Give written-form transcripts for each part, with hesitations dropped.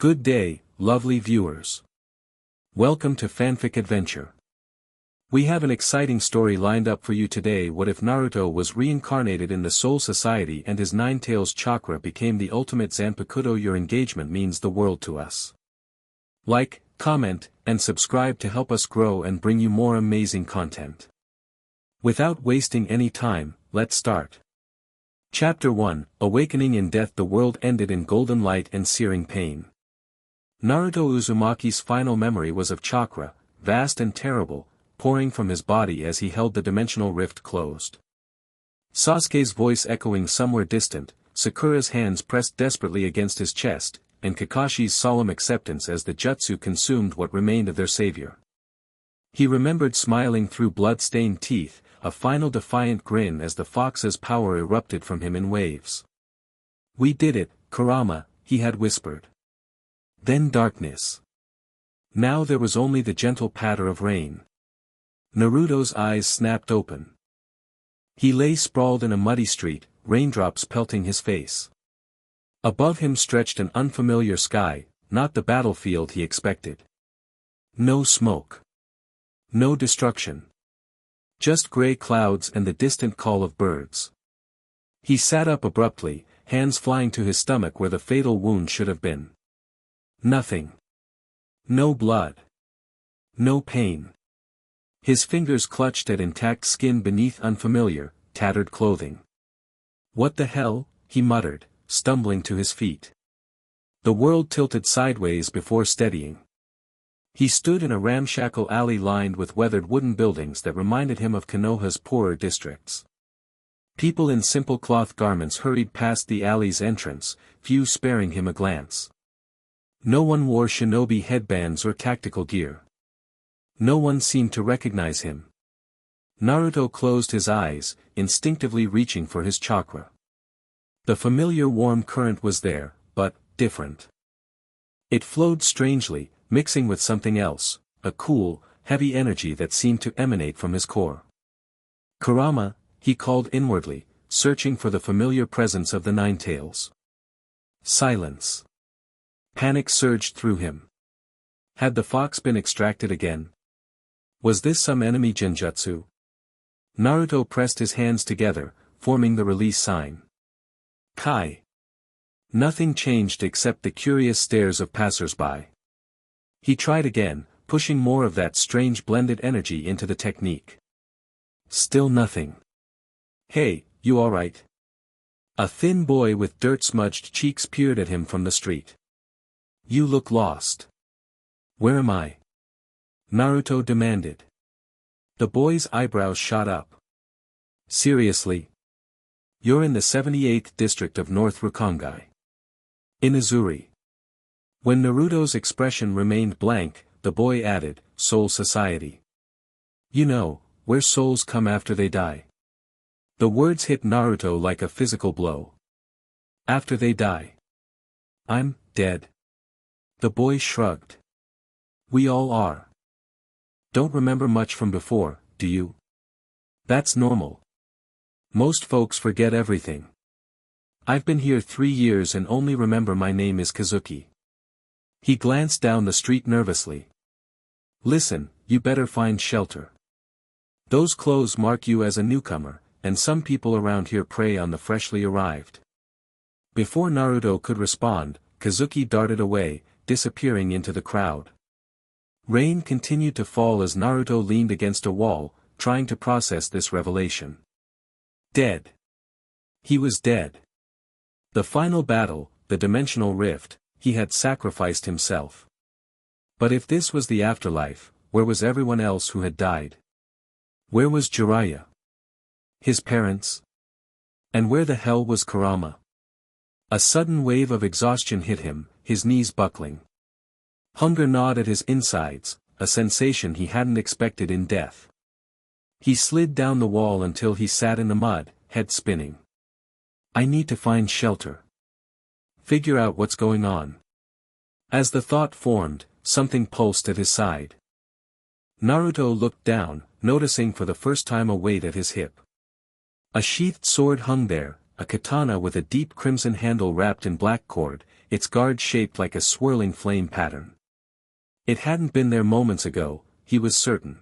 Good day, lovely viewers. Welcome to Fanfic Adventure. We have an exciting story lined up for you today. What if Naruto was reincarnated in the Soul Society and his Nine Tails chakra became the ultimate Zanpakuto? Your engagement means the world to us. Like, comment, and subscribe to help us grow and bring you more amazing content. Without wasting any time, let's start. Chapter 1, Awakening in Death. The world ended in golden light and searing pain. Naruto Uzumaki's final memory was of chakra, vast and terrible, pouring from his body as he held the dimensional rift closed. Sasuke's voice echoing somewhere distant, Sakura's hands pressed desperately against his chest, and Kakashi's solemn acceptance as the jutsu consumed what remained of their savior. He remembered smiling through blood-stained teeth, a final defiant grin as the fox's power erupted from him in waves. "We did it, Kurama," he had whispered. Then darkness. Now there was only the gentle patter of rain. Naruto's eyes snapped open. He lay sprawled in a muddy street, raindrops pelting his face. Above him stretched an unfamiliar sky, not the battlefield he expected. No smoke. No destruction. Just gray clouds and the distant call of birds. He sat up abruptly, hands flying to his stomach where the fatal wound should have been. Nothing. No blood. No pain. His fingers clutched at intact skin beneath unfamiliar, tattered clothing. "What the hell?" he muttered, stumbling to his feet. The world tilted sideways before steadying. He stood in a ramshackle alley lined with weathered wooden buildings that reminded him of Konoha's poorer districts. People in simple cloth garments hurried past the alley's entrance, few sparing him a glance. No one wore shinobi headbands or tactical gear. No one seemed to recognize him. Naruto closed his eyes, instinctively reaching for his chakra. The familiar warm current was there, but different. It flowed strangely, mixing with something else, a cool, heavy energy that seemed to emanate from his core. "Kurama," he called inwardly, searching for the familiar presence of the Nine Tails. Silence. Panic surged through him. Had the fox been extracted again? Was this some enemy genjutsu? Naruto pressed his hands together, forming the release sign. Kai. Nothing changed except the curious stares of passers-by. He tried again, pushing more of that strange blended energy into the technique. Still nothing. "Hey, you alright?" A thin boy with dirt-smudged cheeks peered at him from the street. "You look lost." "Where am I?" Naruto demanded. The boy's eyebrows shot up. "Seriously? You're in the 78th district of North Rukongai. In Izuri." When Naruto's expression remained blank, the boy added, "Soul Society. You know, where souls come after they die." The words hit Naruto like a physical blow. "After they die? I'm dead." The boy shrugged. "We all are. Don't remember much from before, do you? That's normal. Most folks forget everything. I've been here 3 years and only remember my name is Kazuki." He glanced down the street nervously. "Listen, you better find shelter. Those clothes mark you as a newcomer, and some people around here prey on the freshly arrived." Before Naruto could respond, Kazuki darted away, disappearing into the crowd. Rain continued to fall as Naruto leaned against a wall, trying to process this revelation. Dead. He was dead. The final battle, the dimensional rift, he had sacrificed himself. But if this was the afterlife, where was everyone else who had died? Where was Jiraiya? His parents? And where the hell was Kurama? A sudden wave of exhaustion hit him, his knees buckling. Hunger gnawed at his insides, a sensation he hadn't expected in death. He slid down the wall until he sat in the mud, head spinning. "I need to find shelter. Figure out what's going on." As the thought formed, something pulsed at his side. Naruto looked down, noticing for the first time a weight at his hip. A sheathed sword hung there, a katana with a deep crimson handle wrapped in black cord, its guard shaped like a swirling flame pattern. It hadn't been there moments ago, he was certain.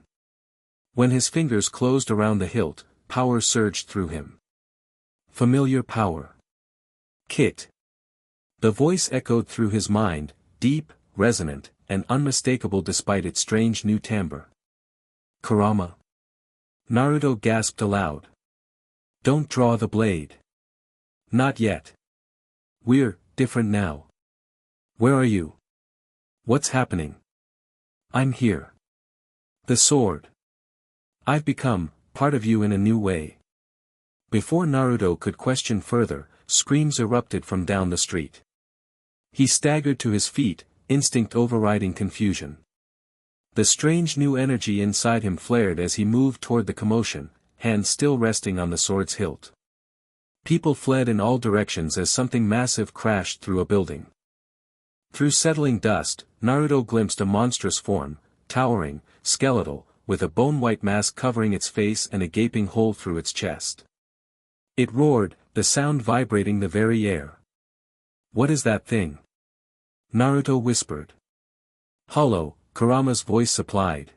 When his fingers closed around the hilt, power surged through him. Familiar power. Kit. The voice echoed through his mind, deep, resonant, and unmistakable despite its strange new timbre. Kurama. Naruto gasped aloud. Don't draw the blade. Not yet. We're different now. Where are you? What's happening? I'm here. The sword. I've become part of you in a new way. Before Naruto could question further, screams erupted from down the street. He staggered to his feet, instinct overriding confusion. The strange new energy inside him flared as he moved toward the commotion, hands still resting on the sword's hilt. People fled in all directions as something massive crashed through a building. Through settling dust, Naruto glimpsed a monstrous form, towering, skeletal, with a bone-white mask covering its face and a gaping hole through its chest. It roared, the sound vibrating the very air. What is that thing? Naruto whispered. Hollow, Kurama's voice supplied.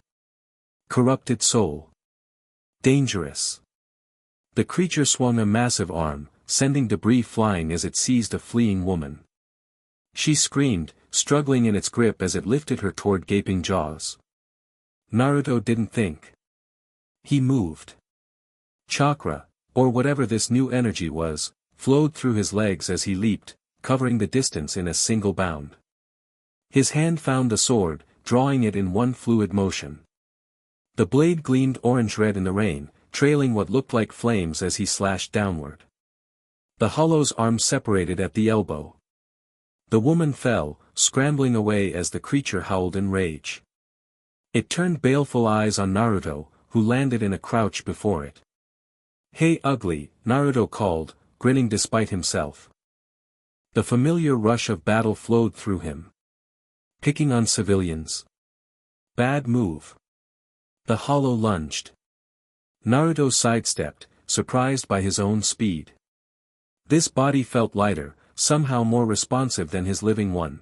Corrupted soul. Dangerous. The creature swung a massive arm, sending debris flying as it seized a fleeing woman. She screamed, struggling in its grip as it lifted her toward gaping jaws. Naruto didn't think. He moved. Chakra, or whatever this new energy was, flowed through his legs as he leaped, covering the distance in a single bound. His hand found the sword, drawing it in one fluid motion. The blade gleamed orange-red in the rain, trailing what looked like flames as he slashed downward. The hollow's arm separated at the elbow. The woman fell, scrambling away as the creature howled in rage. It turned baleful eyes on Naruto, who landed in a crouch before it. Hey ugly, Naruto called, grinning despite himself. The familiar rush of battle flowed through him. Picking on civilians. Bad move. The hollow lunged. Naruto sidestepped, surprised by his own speed. This body felt lighter, somehow more responsive than his living one.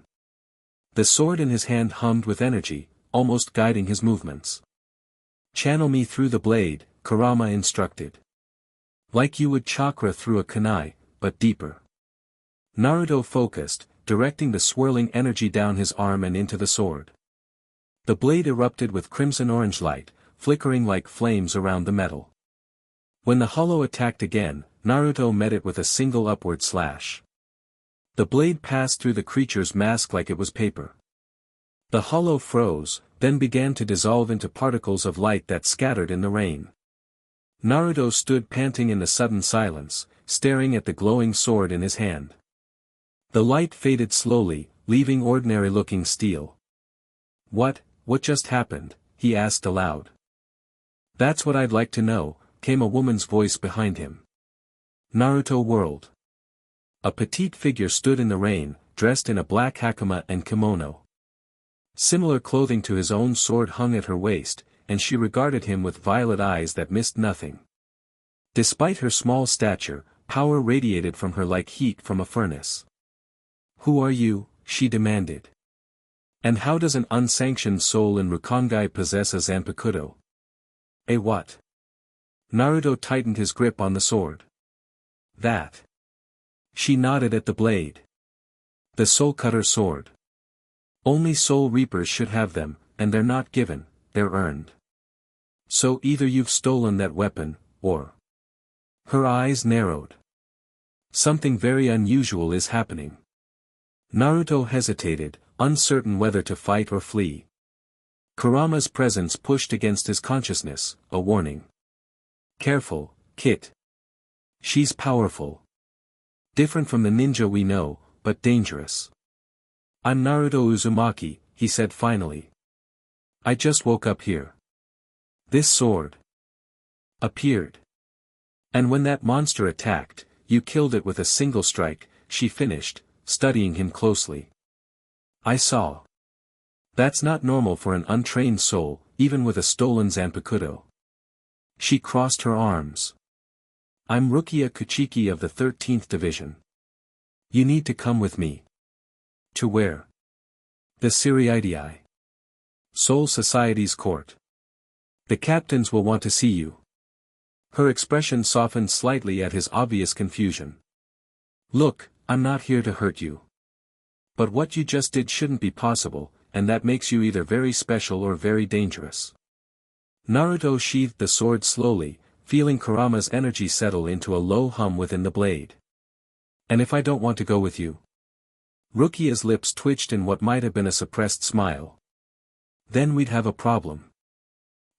The sword in his hand hummed with energy, almost guiding his movements. Channel me through the blade, Kurama instructed. Like you would chakra through a kunai, but deeper. Naruto focused, directing the swirling energy down his arm and into the sword. The blade erupted with crimson-orange light, flickering like flames around the metal. When the hollow attacked again, Naruto met it with a single upward slash. The blade passed through the creature's mask like it was paper. The hollow froze, then began to dissolve into particles of light that scattered in the rain. Naruto stood panting in the sudden silence, staring at the glowing sword in his hand. The light faded slowly, leaving ordinary-looking steel. What just happened? He asked aloud. That's what I'd like to know, came a woman's voice behind him. Naruto whirled. A petite figure stood in the rain, dressed in a black hakama and kimono. Similar clothing to his own sword hung at her waist, and she regarded him with violet eyes that missed nothing. Despite her small stature, power radiated from her like heat from a furnace. Who are you? She demanded. And how does an unsanctioned soul in Rukongai possess a Zanpakuto? A what? Naruto tightened his grip on the sword. That. She nodded at the blade. The soul cutter sword. Only soul reapers should have them, and they're not given, they're earned. So either you've stolen that weapon, or... Her eyes narrowed. Something very unusual is happening. Naruto hesitated, uncertain whether to fight or flee. Kurama's presence pushed against his consciousness, a warning. Careful, Kit. She's powerful. Different from the ninja we know, but dangerous. I'm Naruto Uzumaki, he said finally. I just woke up here. This sword appeared. And when that monster attacked, you killed it with a single strike, she finished, studying him closely. I saw. That's not normal for an untrained soul, even with a stolen Zanpakuto. She crossed her arms. I'm Rukia Kuchiki of the 13th Division. You need to come with me. To where? The Siriidii. Soul Society's court. The captains will want to see you. Her expression softened slightly at his obvious confusion. Look, I'm not here to hurt you. But what you just did shouldn't be possible, and that makes you either very special or very dangerous. Naruto sheathed the sword slowly, feeling Kurama's energy settle into a low hum within the blade. And if I don't want to go with you? Rukia's lips twitched in what might have been a suppressed smile. Then we'd have a problem.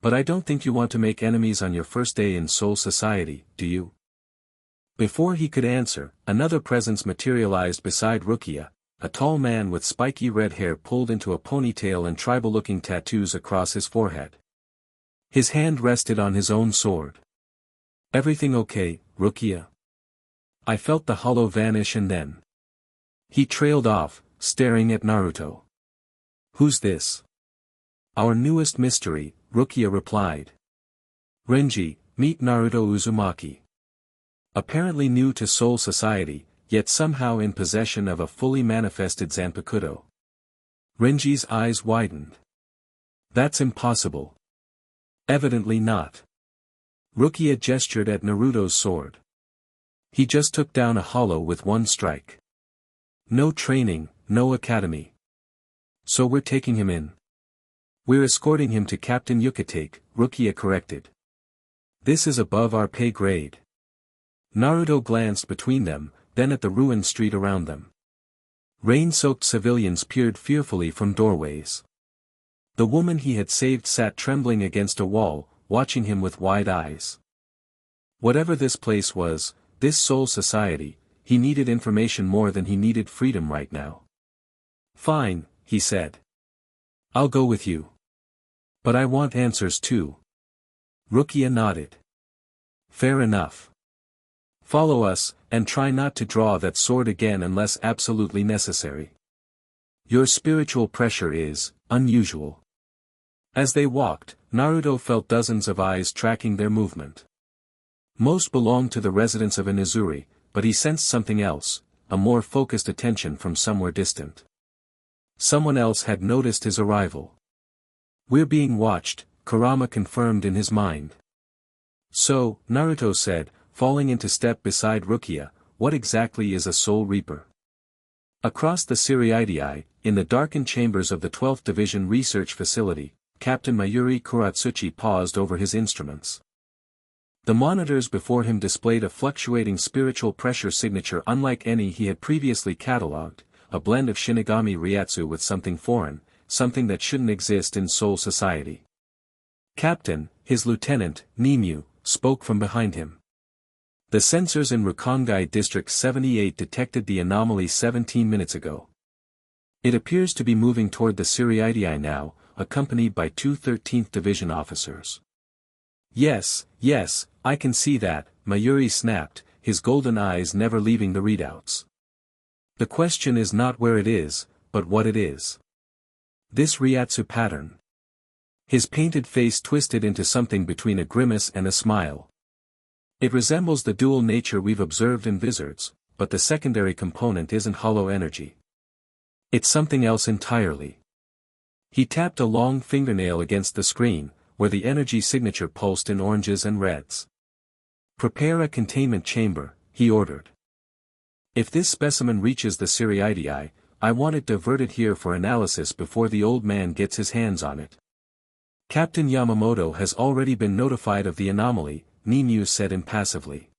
But I don't think you want to make enemies on your first day in Soul Society, do you? Before he could answer, another presence materialized beside Rukia, a tall man with spiky red hair pulled into a ponytail and tribal-looking tattoos across his forehead. His hand rested on his own sword. Everything okay, Rukia? I felt the hollow vanish and then. He trailed off, staring at Naruto. Who's this? Our newest mystery, Rukia replied. Renji, meet Naruto Uzumaki. Apparently new to Soul Society, yet somehow in possession of a fully manifested Zanpakuto. Renji's eyes widened. That's impossible. Evidently not. Rukia gestured at Naruto's sword. He just took down a hollow with one strike. No training, no academy. So we're taking him in. We're escorting him to Captain Yukitake, Rukia corrected. This is above our pay grade. Naruto glanced between them, then at the ruined street around them. Rain-soaked civilians peered fearfully from doorways. The woman he had saved sat trembling against a wall, watching him with wide eyes. Whatever this place was, this Soul Society, he needed information more than he needed freedom right now. Fine, he said. I'll go with you. But I want answers too. Rukia nodded. Fair enough. Follow us, and try not to draw that sword again unless absolutely necessary. Your spiritual pressure is unusual. As they walked, Naruto felt dozens of eyes tracking their movement. Most belonged to the residents of Inazuri, but he sensed something else, a more focused attention from somewhere distant. Someone else had noticed his arrival. We're being watched, Kurama confirmed in his mind. So, Naruto said, falling into step beside Rukia, what exactly is a Soul Reaper? Across the Siriidii, in the darkened chambers of the 12th Division Research Facility, Captain Mayuri Kuratsuchi paused over his instruments. The monitors before him displayed a fluctuating spiritual pressure signature unlike any he had previously catalogued, a blend of Shinigami Ryatsu with something foreign, something that shouldn't exist in Soul Society. Captain, his lieutenant, Nimue, spoke from behind him. The sensors in Rukongai District 78 detected the anomaly 17 minutes ago. It appears to be moving toward the Siriidii now, accompanied by two 13th Division officers. Yes, I can see that, Mayuri snapped, his golden eyes never leaving the readouts. The question is not where it is, but what it is. This Ryatsu pattern. His painted face twisted into something between a grimace and a smile. It resembles the dual nature we've observed in wizards, but the secondary component isn't hollow energy. It's something else entirely. He tapped a long fingernail against the screen, where the energy signature pulsed in oranges and reds. Prepare a containment chamber, he ordered. If this specimen reaches the Siriidii, I want it diverted here for analysis before the old man gets his hands on it. Captain Yamamoto has already been notified of the anomaly, Nimue said impassively.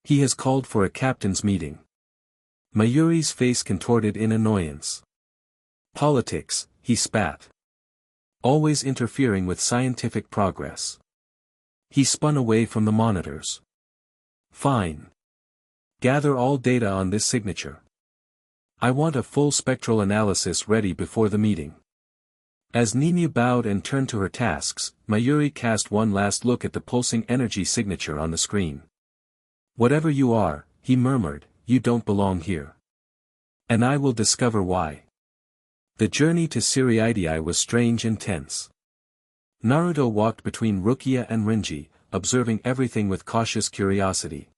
He has called for a captain's meeting. Mayuri's face contorted in annoyance. Politics, he spat. Always interfering with scientific progress. He spun away from the monitors. Fine. Gather all data on this signature. I want a full spectral analysis ready before the meeting. As Nimue bowed and turned to her tasks, Mayuri cast one last look at the pulsing energy signature on the screen. Whatever you are, he murmured, you don't belong here. And I will discover why. The journey to Siriidii was strange and tense. Naruto walked between Rukia and Renji, observing everything with cautious curiosity.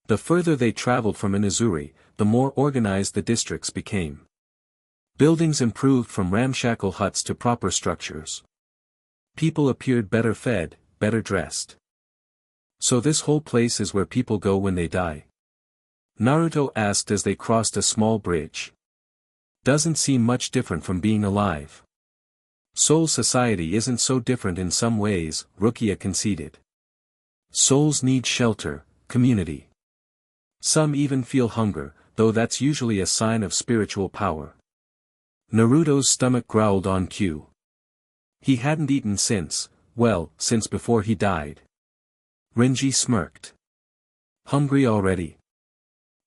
The further they traveled from Inazuri, the more organized the districts became. Buildings improved from ramshackle huts to proper structures. People appeared better fed, better dressed. So this whole place is where people go when they die? Naruto asked as they crossed a small bridge. Doesn't seem much different from being alive. Soul society isn't so different in some ways, Rukia conceded. Souls need shelter, community. Some even feel hunger, though that's usually a sign of spiritual power. Naruto's stomach growled on cue. He hadn't eaten since before he died. Renji smirked. Hungry already?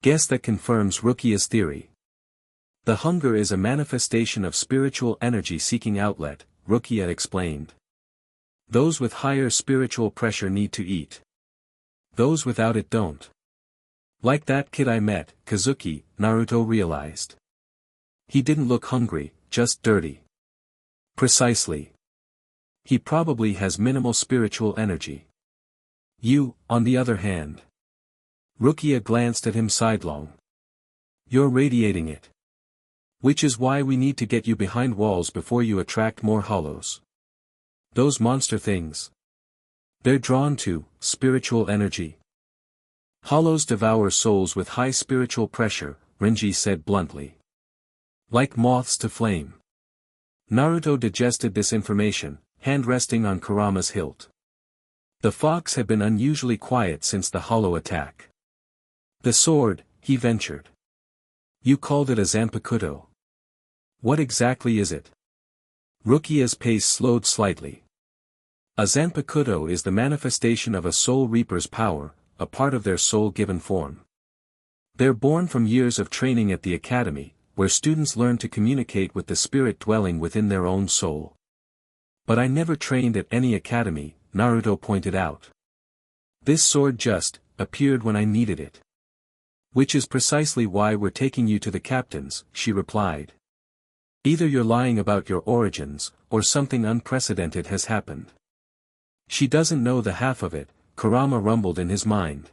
Guess that confirms Rukia's theory. The hunger is a manifestation of spiritual energy seeking outlet, Rukia explained. Those with higher spiritual pressure need to eat. Those without it don't. Like that kid I met, Kazuki, Naruto realized. He didn't look hungry, just dirty. Precisely. He probably has minimal spiritual energy. You, on the other hand. Rukia glanced at him sidelong. You're radiating it. Which is why we need to get you behind walls before you attract more hollows. Those monster things. They're drawn to spiritual energy. Hollows devour souls with high spiritual pressure, Renji said bluntly. Like moths to flame. Naruto digested this information, hand resting on Kurama's hilt. The fox had been unusually quiet since the hollow attack. The sword, he ventured. You called it a Zanpakuto. What exactly is it? Rukia's pace slowed slightly. A Zanpakuto is the manifestation of a soul reaper's power, a part of their soul-given form. They're born from years of training at the academy, where students learn to communicate with the spirit dwelling within their own soul. But I never trained at any academy, Naruto pointed out. This sword just appeared when I needed it. Which is precisely why we're taking you to the captains, she replied. Either you're lying about your origins, or something unprecedented has happened. She doesn't know the half of it, Kurama rumbled in his mind.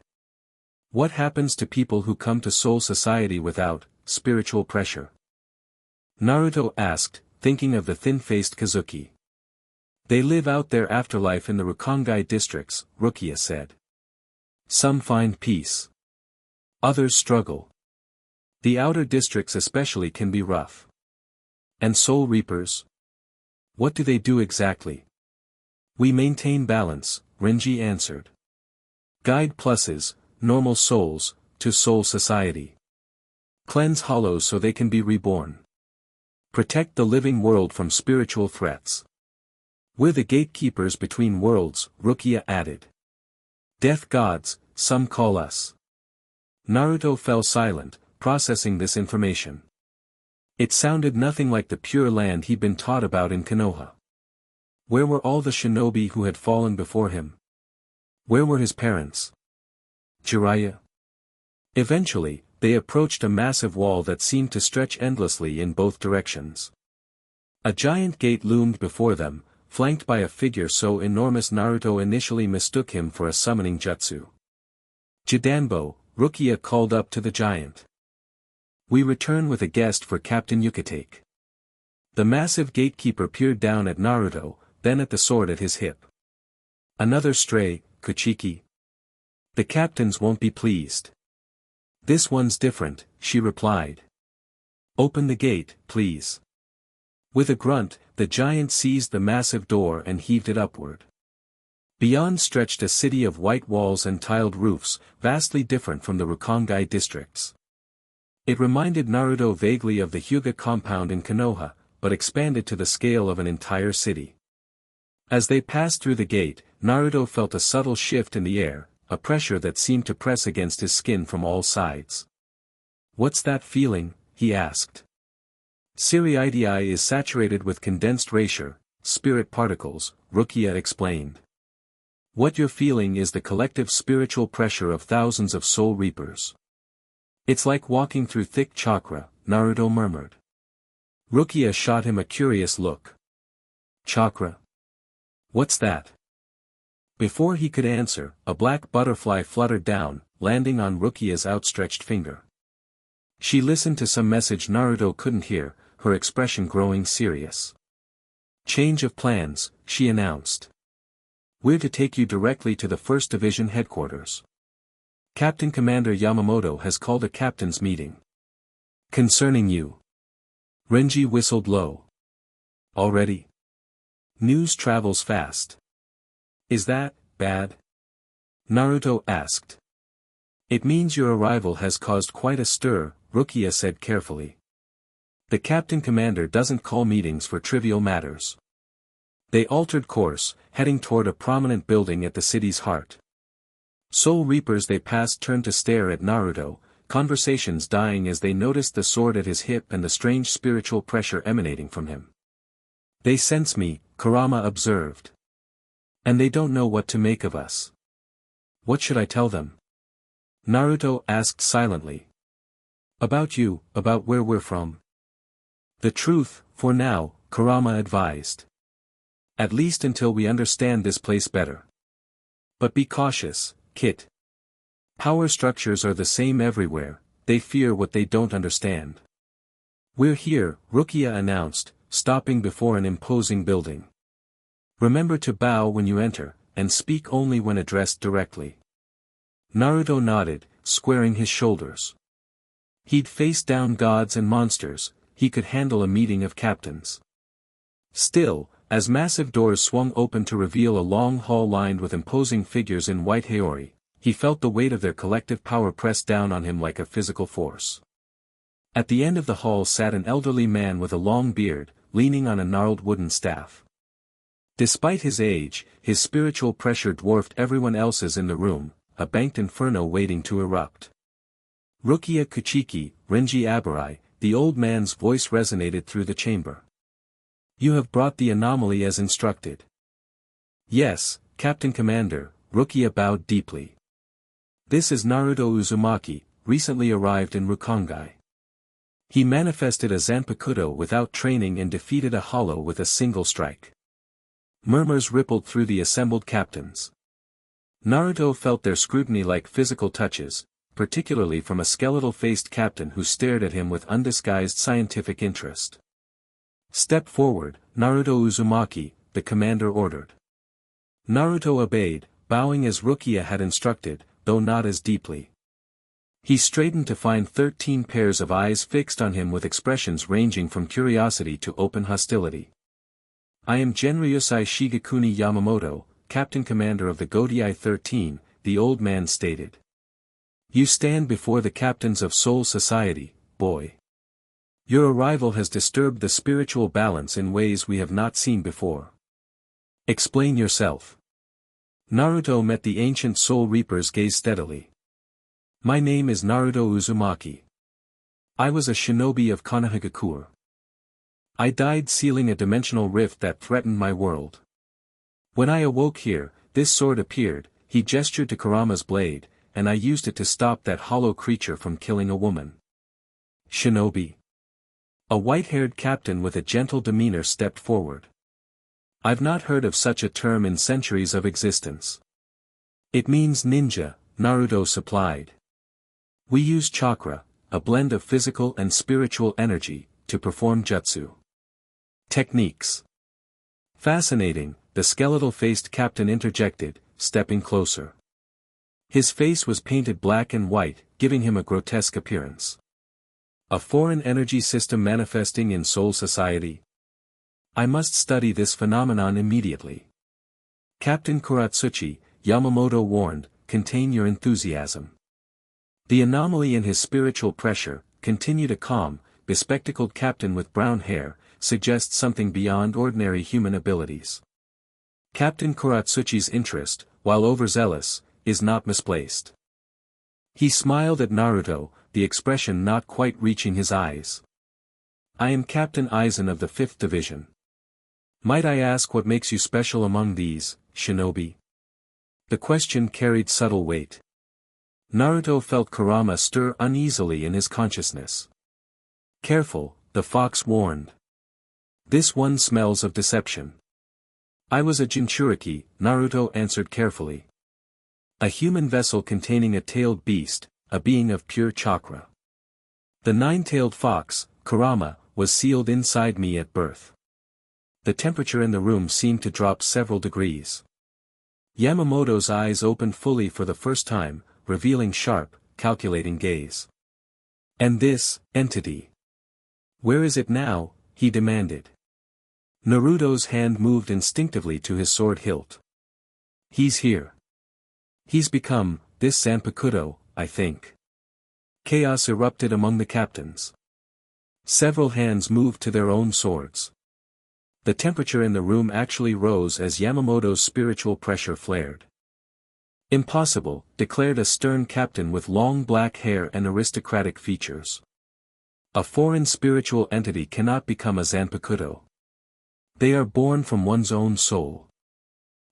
What happens to people who come to soul society without spiritual pressure? Naruto asked, thinking of the thin-faced Kazuki. They live out their afterlife in the Rukongai districts, Rukia said. Some find peace. Others struggle. The outer districts especially can be rough. And soul reapers? What do they do exactly? We maintain balance, Renji answered. Guide pluses, normal souls, to soul society. Cleanse hollows so they can be reborn. Protect the living world from spiritual threats. We're the gatekeepers between worlds, Rukia added. Death gods, some call us. Naruto fell silent, processing this information. It sounded nothing like the pure land he'd been taught about in Konoha. Where were all the shinobi who had fallen before him? Where were his parents? Jiraiya? Eventually, they approached a massive wall that seemed to stretch endlessly in both directions. A giant gate loomed before them, flanked by a figure so enormous Naruto initially mistook him for a summoning jutsu. Jidanbo, Rukia called up to the giant. We return with a guest for Captain Yukitake. The massive gatekeeper peered down at Naruto, then at the sword at his hip. Another stray, Kuchiki. The captains won't be pleased. This one's different, she replied. Open the gate, please. With a grunt, the giant seized the massive door and heaved it upward. Beyond stretched a city of white walls and tiled roofs, vastly different from the Rukongai districts. It reminded Naruto vaguely of the Hyuga compound in Konoha, but expanded to the scale of an entire city. As they passed through the gate, Naruto felt a subtle shift in the air, a pressure that seemed to press against his skin from all sides. What's that feeling? He asked. Siriidii is saturated with condensed Reisher, spirit particles, Rukia explained. What you're feeling is the collective spiritual pressure of thousands of soul reapers. It's like walking through thick chakra, Naruto murmured. Rukia shot him a curious look. Chakra? What's that? Before he could answer, a black butterfly fluttered down, landing on Rukia's outstretched finger. She listened to some message Naruto couldn't hear, her expression growing serious. "Change of plans," she announced. "We're to take you directly to the 1st Division headquarters. Captain Commander Yamamoto has called a captain's meeting. Concerning you." Renji whistled low. "Already? News travels fast. Is that bad?" Naruto asked. "It means your arrival has caused quite a stir," Rukia said carefully. "The captain commander doesn't call meetings for trivial matters." They altered course, heading toward a prominent building at the city's heart. Soul Reapers they passed turned to stare at Naruto, conversations dying as they noticed the sword at his hip and the strange spiritual pressure emanating from him. "They sense me," Kurama observed. "And they don't know what to make of us. What should I tell them?" Naruto asked silently. "About you, about where we're from." "The truth, for now," Kurama advised. "At least until we understand this place better. But be cautious, Kit. Power structures are the same everywhere, they fear what they don't understand." "We're here," Rukia announced, stopping before an imposing building. "Remember to bow when you enter, and speak only when addressed directly." Naruto nodded, squaring his shoulders. He'd faced down gods and monsters, he could handle a meeting of captains. Still, as massive doors swung open to reveal a long hall lined with imposing figures in white haori, he felt the weight of their collective power press down on him like a physical force. At the end of the hall sat an elderly man with a long beard, leaning on a gnarled wooden staff. Despite his age, his spiritual pressure dwarfed everyone else's in the room, a banked inferno waiting to erupt. "Rukia Kuchiki, Renji Abarai," the old man's voice resonated through the chamber. "You have brought the anomaly as instructed." "Yes, Captain Commander," Rukia bowed deeply. "This is Naruto Uzumaki, recently arrived in Rukongai. He manifested a Zanpakuto without training and defeated a hollow with a single strike." Murmurs rippled through the assembled captains. Naruto felt their scrutiny like physical touches, particularly from a skeletal-faced captain who stared at him with undisguised scientific interest. "Step forward, Naruto Uzumaki," the commander ordered. Naruto obeyed, bowing as Rukia had instructed, though not as deeply. He straightened to find 13 pairs of eyes fixed on him with expressions ranging from curiosity to open hostility. "I am Genryusai Shigekuni Yamamoto, Captain Commander of the Godiai 13, the old man stated. "You stand before the captains of Soul Society, boy. Your arrival has disturbed the spiritual balance in ways we have not seen before. Explain yourself." Naruto met the ancient Soul Reaper's gaze steadily. "My name is Naruto Uzumaki. I was a shinobi of Konohagakure. I died sealing a dimensional rift that threatened my world. When I awoke here, this sword appeared," he gestured to Kurama's blade, "and I used it to stop that hollow creature from killing a woman." "Shinobi?" A white-haired captain with a gentle demeanor stepped forward. "I've not heard of such a term in centuries of existence." "It means ninja," Naruto supplied. "We use chakra, a blend of physical and spiritual energy, to perform jutsu techniques." "Fascinating," the skeletal-faced captain interjected, stepping closer. His face was painted black and white, giving him a grotesque appearance. "A foreign energy system manifesting in Soul Society? I must study this phenomenon immediately." "Captain Kuratsuchi," Yamamoto warned, "contain your enthusiasm. The anomaly in his spiritual pressure," continued a calm, bespectacled captain with brown hair, "suggests something beyond ordinary human abilities. Captain Kuratsuchi's interest, while overzealous, is not misplaced." He smiled at Naruto, the expression not quite reaching his eyes. "I am Captain Aizen of the 5th Division. Might I ask what makes you special among these, shinobi?" The question carried subtle weight. Naruto felt Kurama stir uneasily in his consciousness. "Careful," the fox warned. "This one smells of deception." "I was a Jinchuriki," Naruto answered carefully. "A human vessel containing a tailed beast, a being of pure chakra." The nine-tailed fox, Kurama, was sealed inside me at birth. The temperature in the room seemed to drop several degrees. Yamamoto's eyes opened fully for the first time, revealing sharp, calculating gaze. And this entity? Where is it now? He demanded. Naruto's hand moved instinctively to his sword hilt. He's here. He's become, this Zanpakuto, I think. Chaos erupted among the captains. Several hands moved to their own swords. The temperature in the room actually rose as Yamamoto's spiritual pressure flared. Impossible, declared a stern captain with long black hair and aristocratic features. A foreign spiritual entity cannot become a Zanpakuto. They are born from one's own soul.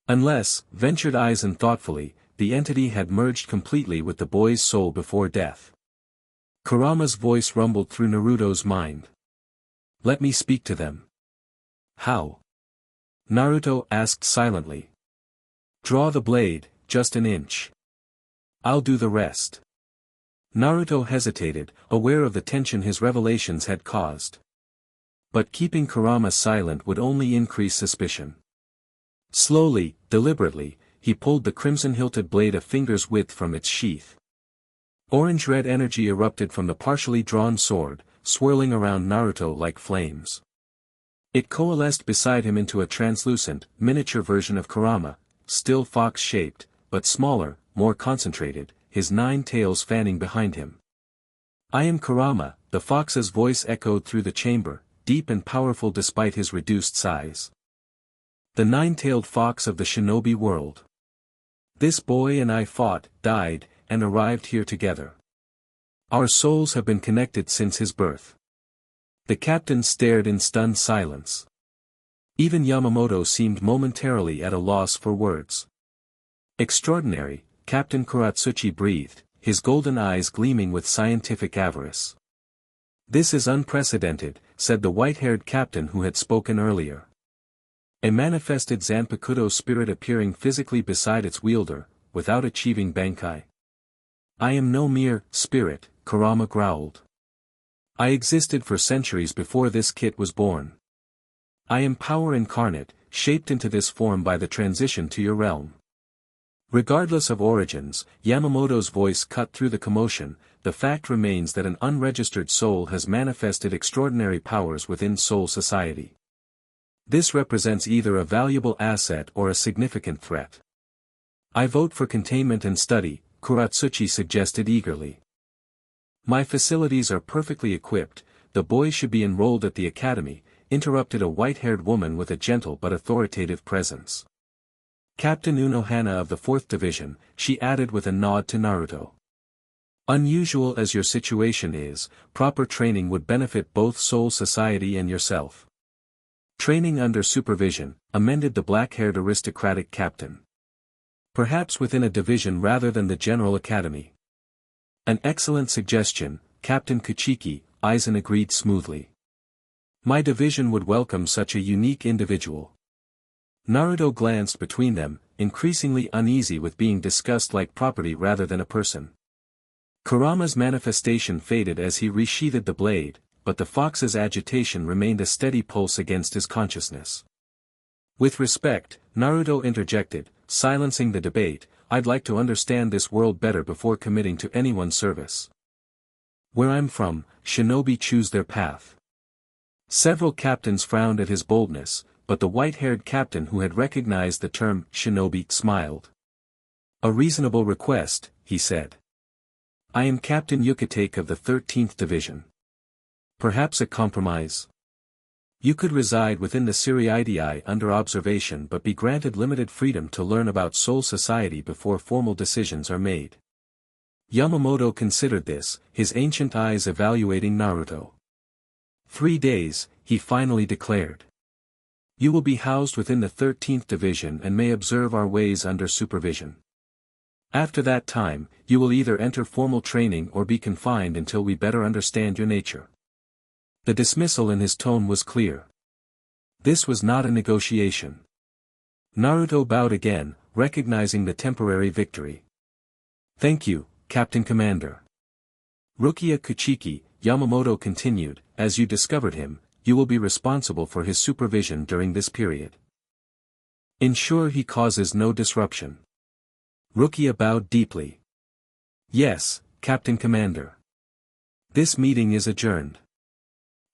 Unless, ventured Aizen thoughtfully, the entity had merged completely with the boy's soul before death. Kurama's voice rumbled through Naruto's mind. Let me speak to them. How? Naruto asked silently. Draw the blade, just an inch. I'll do the rest. Naruto hesitated, aware of the tension his revelations had caused. But keeping Kurama silent would only increase suspicion. Slowly, deliberately, he pulled the crimson-hilted blade a finger's width from its sheath. Orange-red energy erupted from the partially drawn sword, swirling around Naruto like flames. It coalesced beside him into a translucent, miniature version of Kurama, still fox-shaped, but smaller, more concentrated, his 9 tails fanning behind him. I am Kurama, the fox's voice echoed through the chamber, deep and powerful despite his reduced size. The 9-tailed fox of the shinobi world. This boy and I fought, died, and arrived here together. Our souls have been connected since his birth. The captain stared in stunned silence. Even Yamamoto seemed momentarily at a loss for words. Extraordinary, Captain Kuratsuchi breathed, his golden eyes gleaming with scientific avarice. This is unprecedented, said the white-haired captain who had spoken earlier. A manifested Zanpakuto spirit appearing physically beside its wielder, without achieving Bankai. I am no mere spirit, Kurama growled. I existed for centuries before this kit was born. I am power incarnate, shaped into this form by the transition to your realm. Regardless of origins, Yamamoto's voice cut through the commotion, the fact remains that an unregistered soul has manifested extraordinary powers within soul society. This represents either a valuable asset or a significant threat. I vote for containment and study, Kuratsuchi suggested eagerly. My facilities are perfectly equipped, the boy should be enrolled at the academy, interrupted a white-haired woman with a gentle but authoritative presence. Captain Unohana of the 4th Division, she added with a nod to Naruto. Unusual as your situation is, proper training would benefit both Soul Society and yourself. Training under supervision, amended the black-haired aristocratic captain. Perhaps within a division rather than the General Academy. An excellent suggestion, Captain Kuchiki, Aizen agreed smoothly. My division would welcome such a unique individual. Naruto glanced between them, increasingly uneasy with being discussed like property rather than a person. Kurama's manifestation faded as he resheathed the blade, but the fox's agitation remained a steady pulse against his consciousness. With respect, Naruto interjected, silencing the debate, I'd like to understand this world better before committing to anyone's service. Where I'm from, shinobi choose their path. Several captains frowned at his boldness, but the white-haired captain who had recognized the term shinobi smiled. A reasonable request, he said. I am Captain Yukitake of the 13th Division. Perhaps a compromise? You could reside within the Siriidii under observation but be granted limited freedom to learn about Soul Society before formal decisions are made. Yamamoto considered this, his ancient eyes evaluating Naruto. 3 days, he finally declared. You will be housed within the 13th Division and may observe our ways under supervision. After that time, you will either enter formal training or be confined until we better understand your nature. The dismissal in his tone was clear. This was not a negotiation. Naruto bowed again, recognizing the temporary victory. Thank you, Captain Commander. Rukia Kuchiki, Yamamoto continued, as you discovered him, you will be responsible for his supervision during this period. Ensure he causes no disruption. Rukia bowed deeply. Yes, Captain Commander. This meeting is adjourned.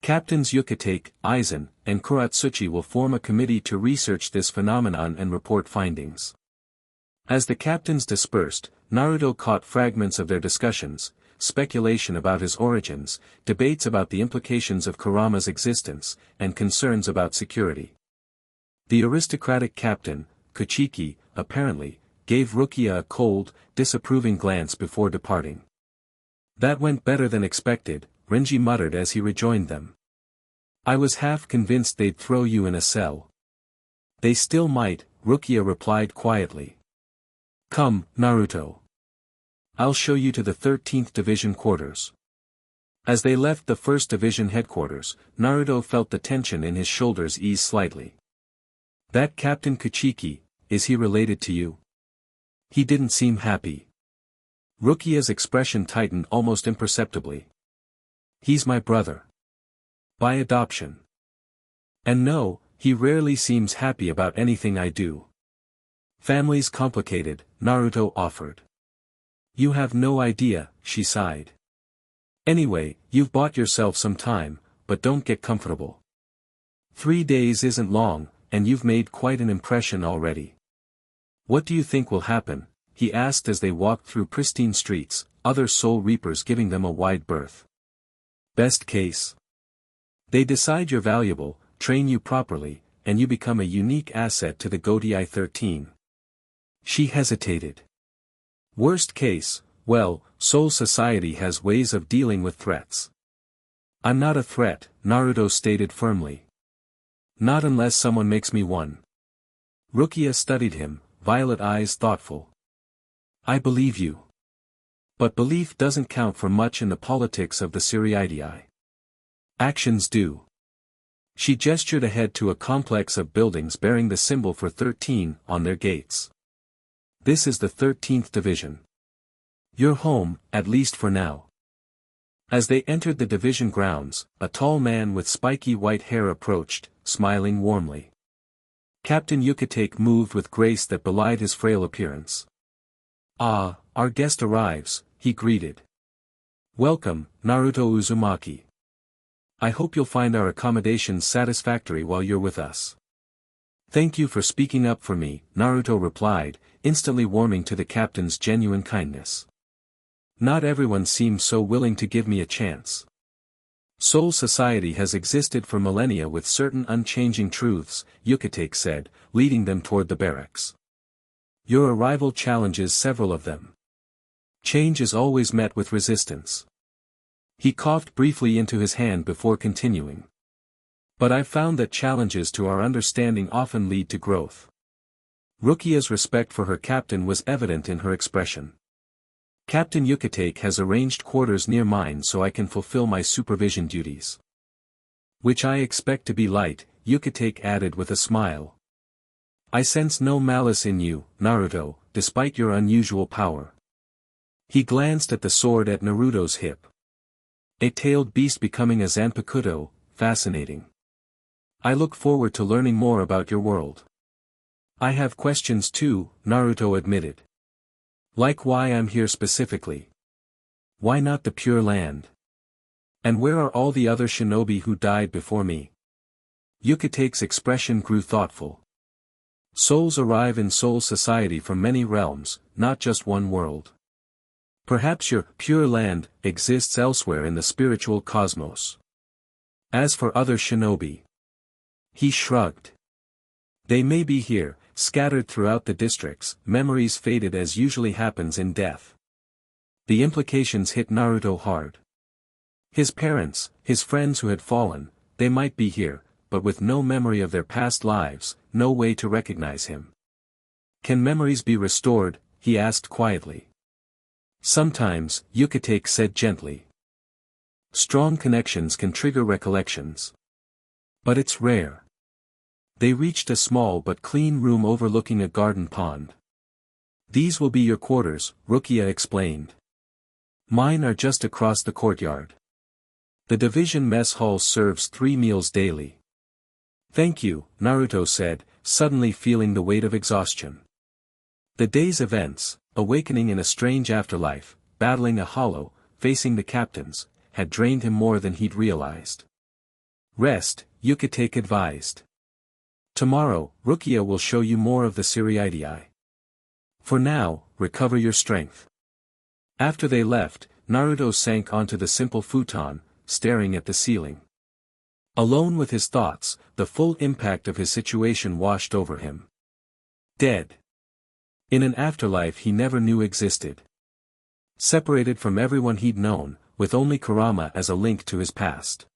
Captains Yukitake, Aizen, and Kuratsuchi will form a committee to research this phenomenon and report findings. As the captains dispersed, Naruto caught fragments of their discussions, speculation about his origins, debates about the implications of Kurama's existence, and concerns about security. The aristocratic captain, Kuchiki, apparently, gave Rukia a cold, disapproving glance before departing. That went better than expected, Renji muttered as he rejoined them. I was half convinced they'd throw you in a cell. They still might, Rukia replied quietly. Come, Naruto. I'll show you to the 13th Division quarters. As they left the 1st Division headquarters, Naruto felt the tension in his shoulders ease slightly. That Captain Kuchiki, is he related to you? He didn't seem happy. Rukia's expression tightened almost imperceptibly. He's my brother. By adoption. And no, he rarely seems happy about anything I do. Family's complicated, Naruto offered. You have no idea, she sighed. Anyway, you've bought yourself some time, but don't get comfortable. 3 days isn't long, and you've made quite an impression already. What do you think will happen? He asked as they walked through pristine streets, other soul reapers giving them a wide berth. Best case. They decide you're valuable, train you properly, and you become a unique asset to the Gotei 13. She hesitated. Worst case, well, Soul Society has ways of dealing with threats. I'm not a threat, Naruto stated firmly. Not unless someone makes me one. Rukia studied him, violet eyes thoughtful. I believe you. But belief doesn't count for much in the politics of the Siriidii. Actions do. She gestured ahead to a complex of buildings bearing the symbol for 13 on their gates. This is the 13th Division. Your home, at least for now. As they entered the division grounds, a tall man with spiky white hair approached, smiling warmly. Captain Yukitake moved with grace that belied his frail appearance. Ah, our guest arrives, he greeted. Welcome, Naruto Uzumaki. I hope you'll find our accommodations satisfactory while you're with us. Thank you for speaking up for me, Naruto replied, instantly warming to the captain's genuine kindness. Not everyone seems so willing to give me a chance. Soul Society has existed for millennia with certain unchanging truths, Yukitake said, leading them toward the barracks. Your arrival challenges several of them. Change is always met with resistance. He coughed briefly into his hand before continuing. But I've found that challenges to our understanding often lead to growth. Rukia's respect for her captain was evident in her expression. Captain Yukitake has arranged quarters near mine so I can fulfill my supervision duties. Which I expect to be light, Yukitake added with a smile. I sense no malice in you, Naruto, despite your unusual power. He glanced at the sword at Naruto's hip. A tailed beast becoming a Zanpakuto, fascinating. I look forward to learning more about your world. I have questions too, Naruto admitted. Like why I'm here specifically. Why not the Pure Land? And where are all the other shinobi who died before me? Yukitake's expression grew thoughtful. Souls arrive in Soul Society from many realms, not just one world. Perhaps your Pure Land exists elsewhere in the spiritual cosmos. As for other shinobi, he shrugged. They may be here, scattered throughout the districts, memories faded as usually happens in death. The implications hit Naruto hard. His parents, his friends who had fallen, they might be here, but with no memory of their past lives, no way to recognize him. Can memories be restored? He asked quietly. Sometimes, Yukitake said gently. Strong connections can trigger recollections. But it's rare. They reached a small but clean room overlooking a garden pond. These will be your quarters, Rukia explained. Mine are just across the courtyard. The division mess hall serves 3 meals daily. Thank you, Naruto said, suddenly feeling the weight of exhaustion. The day's events, awakening in a strange afterlife, battling a hollow, facing the captains, had drained him more than he'd realized. Rest, Yukitake advised. Tomorrow, Rukia will show you more of the Siriidii. For now, recover your strength. After they left, Naruto sank onto the simple futon, staring at the ceiling. Alone with his thoughts, the full impact of his situation washed over him. Dead. In an afterlife he never knew existed. Separated from everyone he'd known, with only Kurama as a link to his past.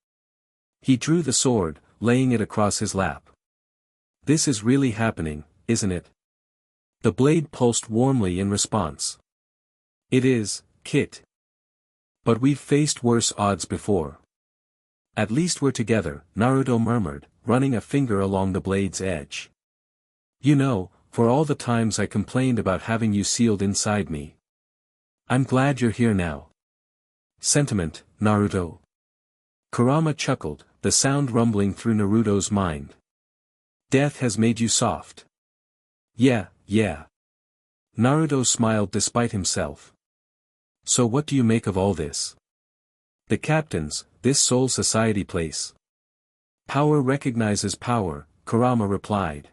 He drew the sword, laying it across his lap. This is really happening, isn't it? The blade pulsed warmly in response. It is, Kit. But we've faced worse odds before. At least we're together, Naruto murmured, running a finger along the blade's edge. You know, for all the times I complained about having you sealed inside me. I'm glad you're here now. Sentiment, Naruto. Kurama chuckled, the sound rumbling through Naruto's mind. Death has made you soft. Yeah. Naruto smiled despite himself. So what do you make of all this? The captains, this soul society place. Power recognizes power, Kurama replied.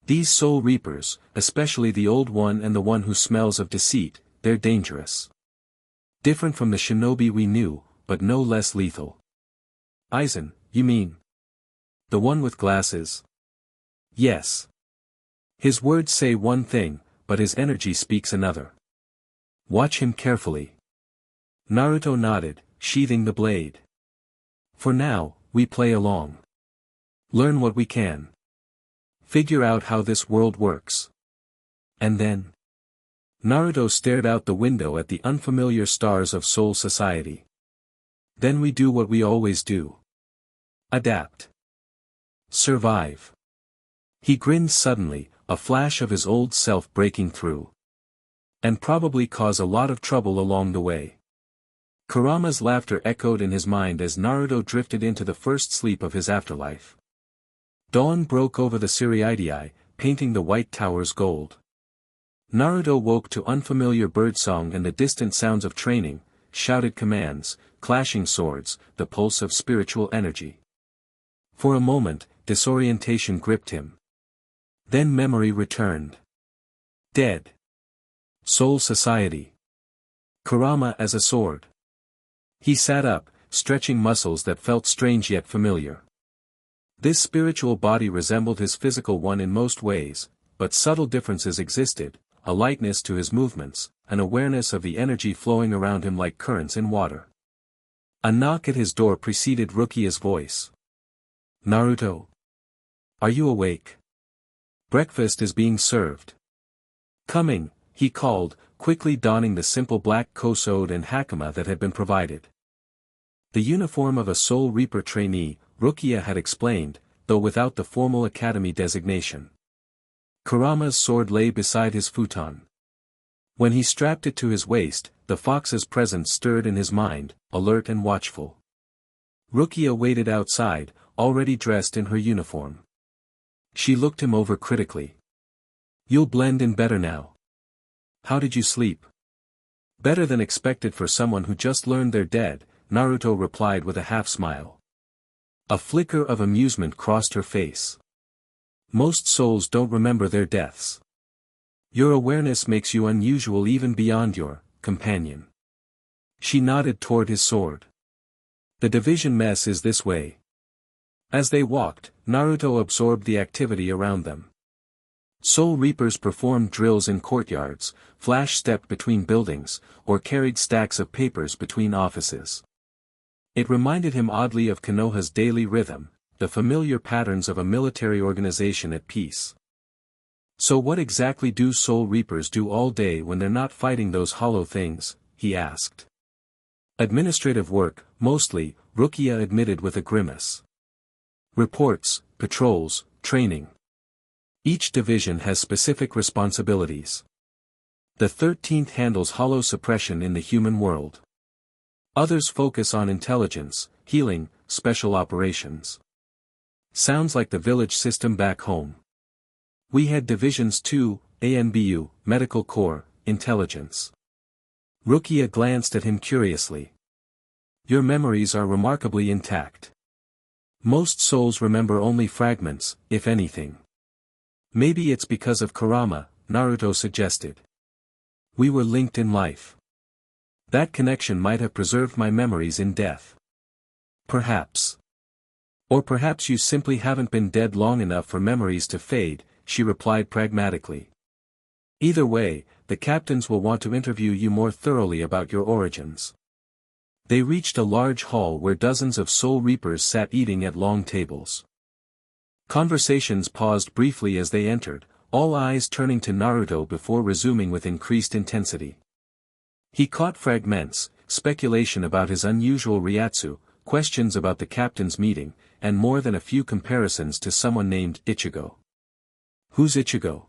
These soul reapers, especially the old one and the one who smells of deceit, they're dangerous. Different from the shinobi we knew, but no less lethal. Aizen, you mean? The one with glasses? Yes. His words say one thing, but his energy speaks another. Watch him carefully. Naruto nodded, sheathing the blade. For now, we play along. Learn what we can. Figure out how this world works. And then? Naruto stared out the window at the unfamiliar stars of Soul Society. Then we do what we always do. Adapt. Survive. He grinned suddenly, a flash of his old self breaking through. And probably cause a lot of trouble along the way. Kurama's laughter echoed in his mind as Naruto drifted into the first sleep of his afterlife. Dawn broke over the Siriidii, painting the white towers gold. Naruto woke to unfamiliar birdsong and the distant sounds of training, shouted commands, clashing swords, the pulse of spiritual energy. For a moment, disorientation gripped him. Then memory returned. Dead. Soul Society. Kurama as a sword. He sat up, stretching muscles that felt strange yet familiar. This spiritual body resembled his physical one in most ways, but subtle differences existed, a lightness to his movements, an awareness of the energy flowing around him like currents in water. A knock at his door preceded Rukia's voice. Naruto. Are you awake? Breakfast is being served. Coming, he called, quickly donning the simple black kosode and hakama that had been provided. The uniform of a Soul Reaper trainee, Rukia had explained, though without the formal academy designation. Kurama's sword lay beside his futon. When he strapped it to his waist, the fox's presence stirred in his mind, alert and watchful. Rukia waited outside, already dressed in her uniform. She looked him over critically. You'll blend in better now. How did you sleep? Better than expected for someone who just learned they're dead, Naruto replied with a half-smile. A flicker of amusement crossed her face. Most souls don't remember their deaths. Your awareness makes you unusual even beyond your companion. She nodded toward his sword. The division mess is this way. As they walked, Naruto absorbed the activity around them. Soul Reapers performed drills in courtyards, flash-stepped between buildings, or carried stacks of papers between offices. It reminded him oddly of Konoha's daily rhythm, the familiar patterns of a military organization at peace. So what exactly do Soul Reapers do all day when they're not fighting those hollow things? He asked. Administrative work, mostly, Rukia admitted with a grimace. Reports, patrols, training. Each division has specific responsibilities. The 13th handles hollow suppression in the human world. Others focus on intelligence, healing, special operations. Sounds like the village system back home. We had divisions too, ANBU, Medical Corps, Intelligence. Rukia glanced at him curiously. Your memories are remarkably intact. Most souls remember only fragments, if anything. Maybe it's because of Kurama, Naruto suggested. We were linked in life. That connection might have preserved my memories in death. Perhaps. Or perhaps you simply haven't been dead long enough for memories to fade, she replied pragmatically. Either way, the captains will want to interview you more thoroughly about your origins. They reached a large hall where dozens of soul reapers sat eating at long tables. Conversations paused briefly as they entered, all eyes turning to Naruto before resuming with increased intensity. He caught fragments, speculation about his unusual Ryatsu, questions about the captain's meeting, and more than a few comparisons to someone named Ichigo. Who's Ichigo?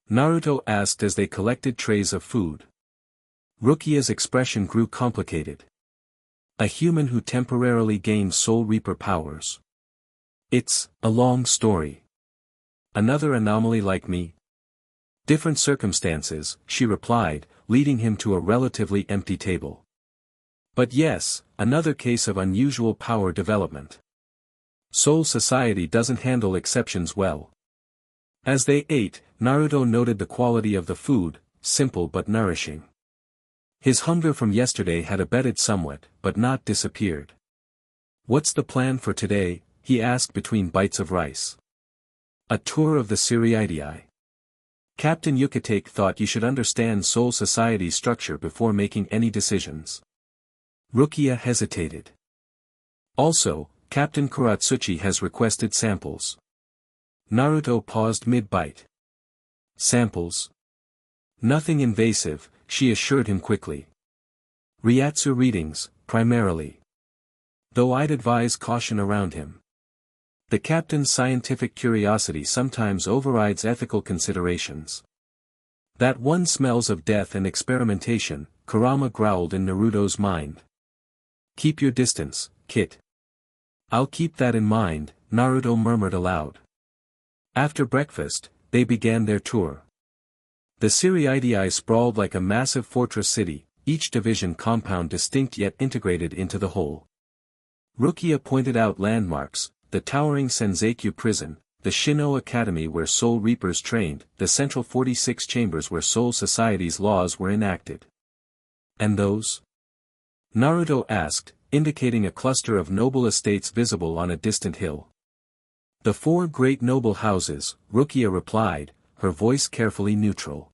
Naruto asked as they collected trays of food. Rukia's expression grew complicated. A human who temporarily gained Soul Reaper powers. It's a long story. Another anomaly like me? Different circumstances, she replied, leading him to a relatively empty table. But yes, another case of unusual power development. Soul Society doesn't handle exceptions well. As they ate, Naruto noted the quality of the food, simple but nourishing. His hunger from yesterday had abated somewhat, but not disappeared. What's the plan for today? He asked between bites of rice. A tour of the Siriidii. Captain Yukatake thought you should understand Soul Society's structure before making any decisions. Rukia hesitated. Also, Captain Kuratsuchi has requested samples. Naruto paused mid-bite. Samples? Nothing invasive, she assured him quickly. Ryatsu readings, primarily. Though I'd advise caution around him. The captain's scientific curiosity sometimes overrides ethical considerations. That one smells of death and experimentation, Kurama growled in Naruto's mind. Keep your distance, Kit. I'll keep that in mind, Naruto murmured aloud. After breakfast, they began their tour. The Siriidii sprawled like a massive fortress city, each division compound distinct yet integrated into the whole. Rukia pointed out landmarks, the towering Senzaku prison, the Shino Academy where Soul Reapers trained, the central 46 chambers where Soul Society's laws were enacted. And those? Naruto asked, indicating a cluster of noble estates visible on a distant hill. The 4 great noble houses, Rukia replied, her voice carefully neutral.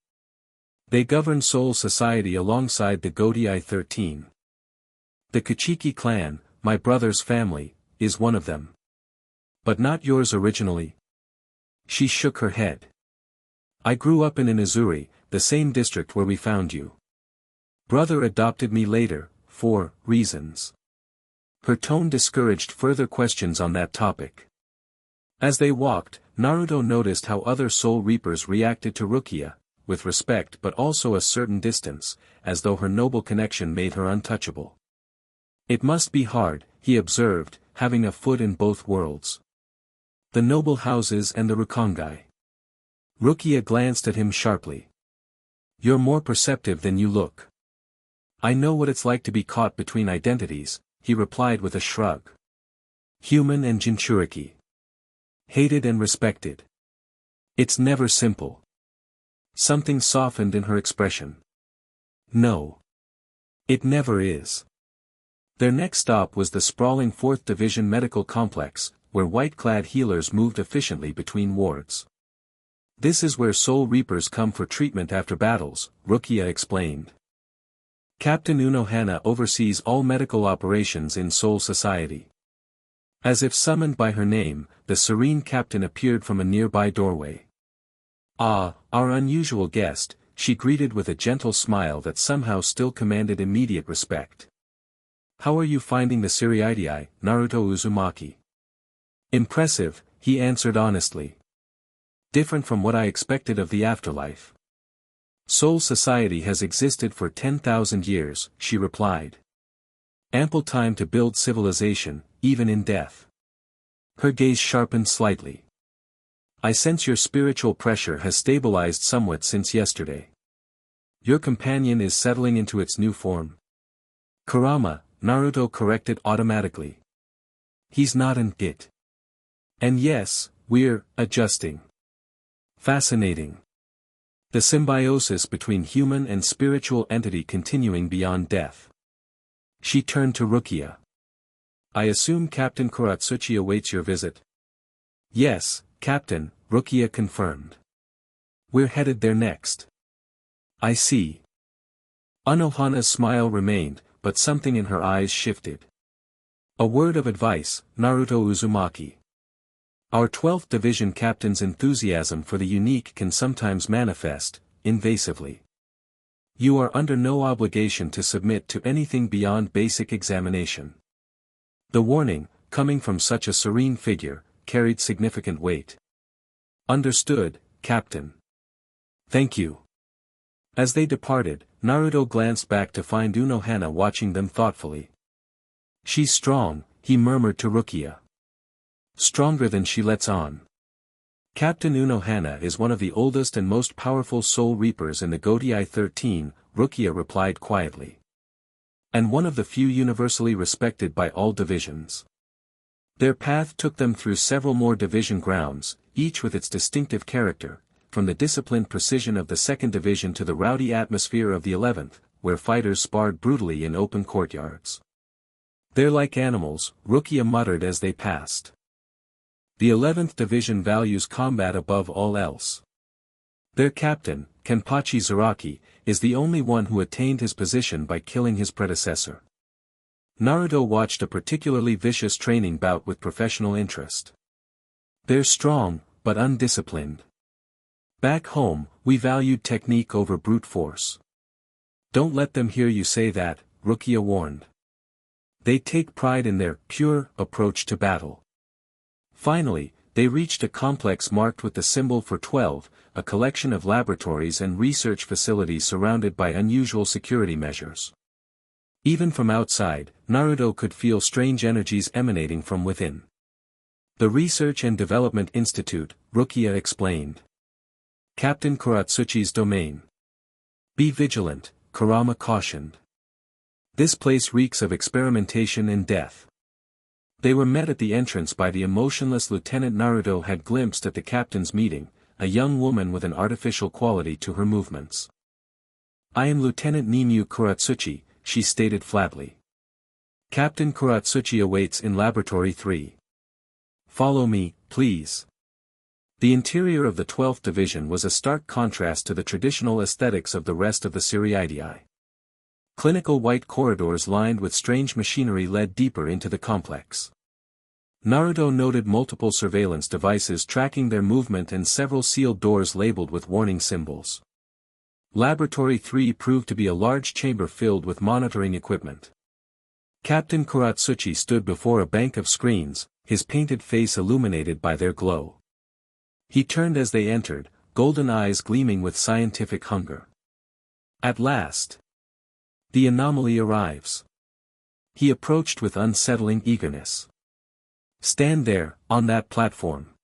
They govern Soul Society alongside the Godii 13. The Kuchiki clan, my brother's family, is one of them. But not yours originally? She shook her head. I grew up in Inazuri, the same district where we found you. Brother adopted me later, for reasons. Her tone discouraged further questions on that topic. As they walked, Naruto noticed how other Soul Reapers reacted to Rukia, with respect but also a certain distance, as though her noble connection made her untouchable. It must be hard, he observed, having a foot in both worlds. The noble houses and the Rukongai. Rukia glanced at him sharply. You're more perceptive than you look. I know what it's like to be caught between identities, he replied with a shrug. Human and Jinchuriki. Hated and respected. It's never simple. Something softened in her expression. No. It never is. Their next stop was the sprawling 4th Division Medical Complex, where white-clad healers moved efficiently between wards. This is where Soul Reapers come for treatment after battles, Rukia explained. Captain Unohana oversees all medical operations in Soul Society. As if summoned by her name, the serene captain appeared from a nearby doorway. Ah, our unusual guest, she greeted with a gentle smile that somehow still commanded immediate respect. How are you finding the Siriidii, Naruto Uzumaki? Impressive, he answered honestly. Different from what I expected of the afterlife. Soul Society has existed for 10,000 years, she replied. Ample time to build civilization, even in death. Her gaze sharpened slightly. I sense your spiritual pressure has stabilized somewhat since yesterday. Your companion is settling into its new form. Kurama, Naruto corrected automatically. He's not an it. And yes, we're adjusting. Fascinating. The symbiosis between human and spiritual entity continuing beyond death. She turned to Rukia. I assume Captain Kuratsuchi awaits your visit? Yes, Captain, Rukia confirmed. We're headed there next. I see. Anohana's smile remained, but something in her eyes shifted. A word of advice, Naruto Uzumaki. Our 12th Division Captain's enthusiasm for the unique can sometimes manifest, invasively. You are under no obligation to submit to anything beyond basic examination. The warning, coming from such a serene figure, carried significant weight. Understood, Captain. Thank you. As they departed, Naruto glanced back to find Unohana watching them thoughtfully. She's strong, he murmured to Rukia. Stronger than she lets on. Captain Unohana is one of the oldest and most powerful soul reapers in the Gotei 13, Rukia replied quietly. And one of the few universally respected by all divisions. Their path took them through several more division grounds, each with its distinctive character, from the disciplined precision of the 2nd Division to the rowdy atmosphere of the 11th, where fighters sparred brutally in open courtyards. They're like animals, Rukia muttered as they passed. The 11th Division values combat above all else. Their captain, Kenpachi Zaraki, is the only one who attained his position by killing his predecessor. Naruto watched a particularly vicious training bout with professional interest. They're strong, but undisciplined. Back home, we valued technique over brute force. Don't let them hear you say that, Rukia warned. They take pride in their pure approach to battle. Finally, they reached a complex marked with the symbol for 12, a collection of laboratories and research facilities surrounded by unusual security measures. Even from outside, Naruto could feel strange energies emanating from within. The Research and Development Institute, Rukia explained. Captain Kuratsuchi's domain. Be vigilant, Kurama cautioned. This place reeks of experimentation and death. They were met at the entrance by the emotionless Lieutenant Naruto had glimpsed at the captain's meeting, a young woman with an artificial quality to her movements. I am Lieutenant Nimue Kuratsuchi, she stated flatly. Captain Kuratsuchi awaits in Laboratory 3. Follow me, please. The interior of the 12th Division was a stark contrast to the traditional aesthetics of the rest of the Seriidii. Clinical white corridors lined with strange machinery led deeper into the complex. Naruto noted multiple surveillance devices tracking their movement and several sealed doors labeled with warning symbols. Laboratory 3 proved to be a large chamber filled with monitoring equipment. Captain Kuratsuchi stood before a bank of screens, his painted face illuminated by their glow. He turned as they entered, golden eyes gleaming with scientific hunger. At last. The anomaly arrives. He approached with unsettling eagerness. Stand there, on that platform.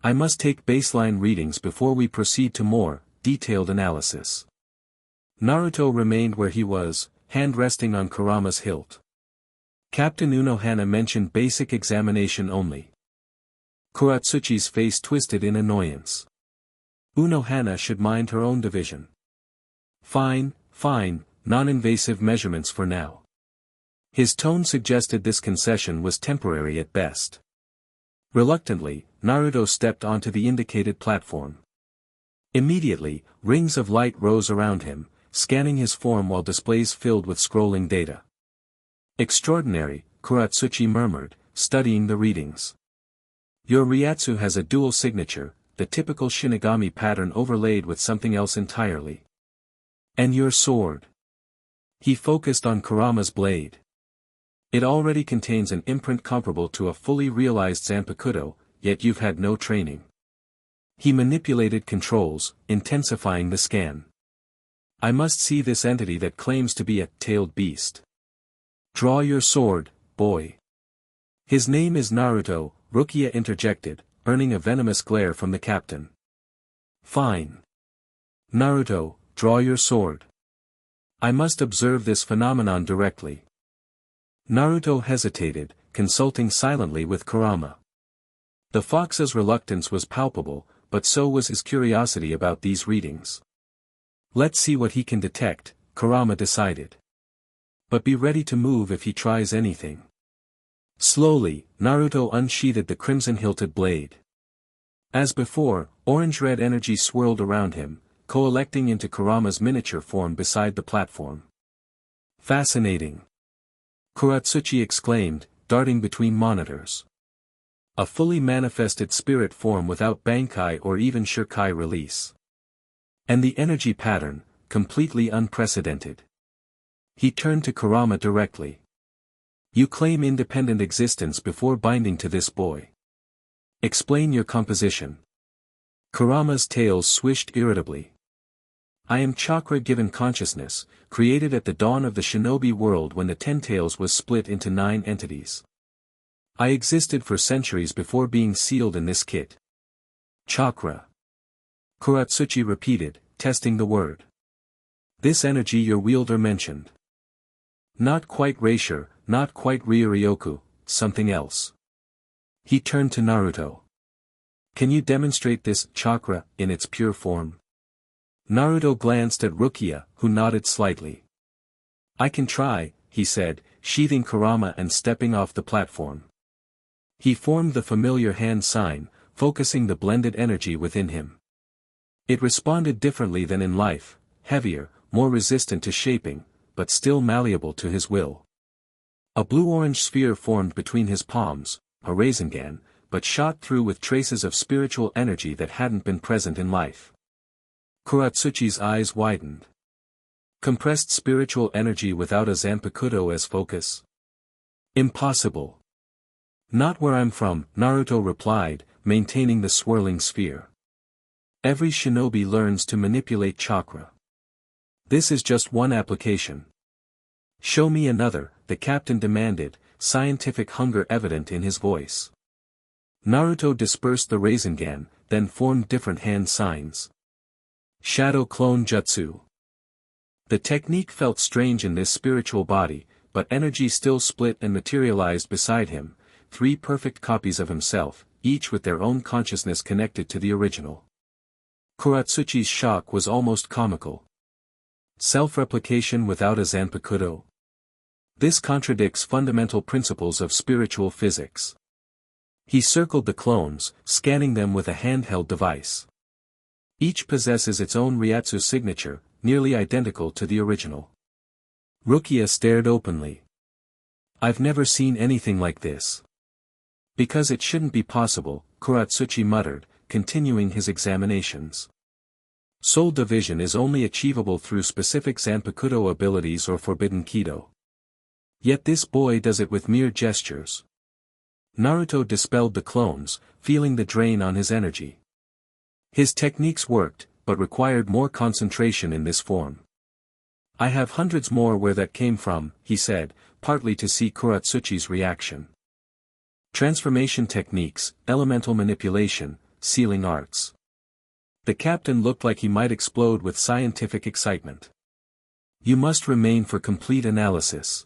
I must take baseline readings before we proceed to more detailed analysis. Naruto remained where he was, hand resting on Kurama's hilt. Captain Unohana mentioned basic examination only. Kuratsuchi's face twisted in annoyance. Unohana should mind her own division. Fine, non-invasive measurements for now. His tone suggested this concession was temporary at best. Reluctantly, Naruto stepped onto the indicated platform. Immediately, rings of light rose around him, scanning his form while displays filled with scrolling data. Extraordinary, Kuratsuchi murmured, studying the readings. Your Ryatsu has a dual signature, the typical Shinigami pattern overlaid with something else entirely. And your sword. He focused on Kurama's blade. It already contains an imprint comparable to a fully realized Zanpakuto, yet you've had no training. He manipulated controls, intensifying the scan. I must see this entity that claims to be a tailed beast. Draw your sword, boy. His name is Naruto, Rukia interjected, earning a venomous glare from the captain. Fine. Naruto, draw your sword. I must observe this phenomenon directly. Naruto hesitated, consulting silently with Kurama. The fox's reluctance was palpable, but so was his curiosity about these readings. Let's see what he can detect, Kurama decided. But be ready to move if he tries anything. Slowly, Naruto unsheathed the crimson-hilted blade. As before, orange-red energy swirled around him, collecting into Kurama's miniature form beside the platform. Fascinating. Kuratsuchi exclaimed, darting between monitors. A fully manifested spirit form without Bankai or even Shikai release. And the energy pattern, completely unprecedented. He turned to Kurama directly. You claim independent existence before binding to this boy. Explain your composition. Kurama's tails swished irritably. I am Chakra given consciousness, created at the dawn of the shinobi world when the Ten Tails was split into 9 entities. I existed for centuries before being sealed in this kit. Chakra. Kuratsuchi repeated, testing the word. This energy your wielder mentioned. Not quite Reisher, not quite Ryuryoku, something else. He turned to Naruto. Can you demonstrate this chakra in its pure form? Naruto glanced at Rukia, who nodded slightly. I can try, he said, sheathing Kurama and stepping off the platform. He formed the familiar hand sign, focusing the blended energy within him. It responded differently than in life, heavier, more resistant to shaping, but still malleable to his will. A blue-orange sphere formed between his palms, a Rasengan, but shot through with traces of spiritual energy that hadn't been present in life. Kuratsuchi's eyes widened. Compressed spiritual energy without a Zanpakuto as focus? Impossible. Not where I'm from, Naruto replied, maintaining the swirling sphere. Every shinobi learns to manipulate chakra. This is just one application. Show me another, the captain demanded, scientific hunger evident in his voice. Naruto dispersed the Rasengan, then formed different hand signs. Shadow Clone Jutsu. The technique felt strange in this spiritual body, but energy still split and materialized beside him, 3 perfect copies of himself, each with their own consciousness connected to the original. Kuratsuchi's shock was almost comical. Self-replication without a Zanpakuto? This contradicts fundamental principles of spiritual physics. He circled the clones, scanning them with a handheld device. Each possesses its own Ryatsu signature, nearly identical to the original. Rukia stared openly. I've never seen anything like this. Because it shouldn't be possible, Kuratsuchi muttered, continuing his examinations. Soul division is only achievable through specific Zanpakuto abilities or forbidden Kido. Yet this boy does it with mere gestures. Naruto dispelled the clones, feeling the drain on his energy. His techniques worked, but required more concentration in this form. I have hundreds more where that came from, he said, partly to see Kuratsuchi's reaction. Transformation techniques, elemental manipulation, sealing arts. The captain looked like he might explode with scientific excitement. You must remain for complete analysis.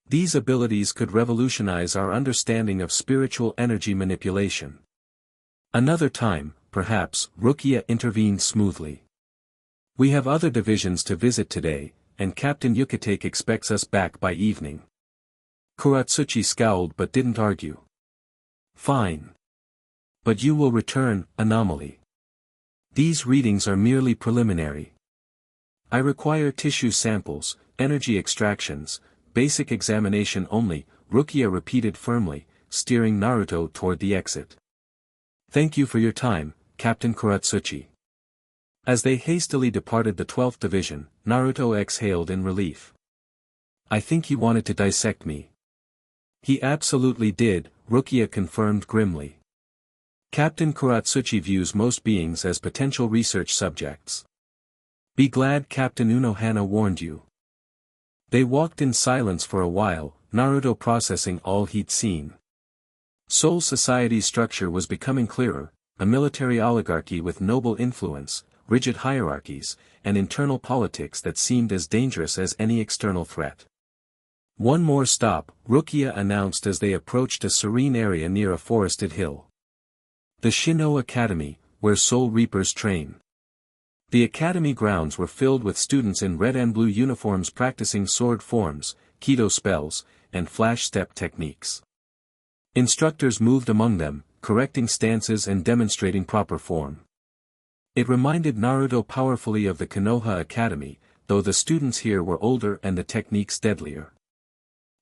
These abilities could revolutionize our understanding of spiritual energy manipulation. Another time, perhaps, Rukia intervened smoothly. We have other divisions to visit today, and Captain Yucatake expects us back by evening. Kuratsuchi scowled but didn't argue. Fine. But you will return, anomaly. These readings are merely preliminary. I require tissue samples, energy extractions, basic examination only, Rukia repeated firmly, steering Naruto toward the exit. Thank you for your time, Captain Kuratsuchi. As they hastily departed the 12th Division, Naruto exhaled in relief. I think he wanted to dissect me. He absolutely did, Rukia confirmed grimly. Captain Kuratsuchi views most beings as potential research subjects. Be glad Captain Unohana warned you. They walked in silence for a while, Naruto processing all he'd seen. Soul Society's structure was becoming clearer, a military oligarchy with noble influence, rigid hierarchies, and internal politics that seemed as dangerous as any external threat. One more stop, Rukia announced as they approached a serene area near a forested hill. The Shino Academy, where Soul Reapers train. The academy grounds were filled with students in red and blue uniforms practicing sword forms, Kido spells, and flash step techniques. Instructors moved among them, correcting stances and demonstrating proper form. It reminded Naruto powerfully of the Konoha Academy, though the students here were older and the techniques deadlier.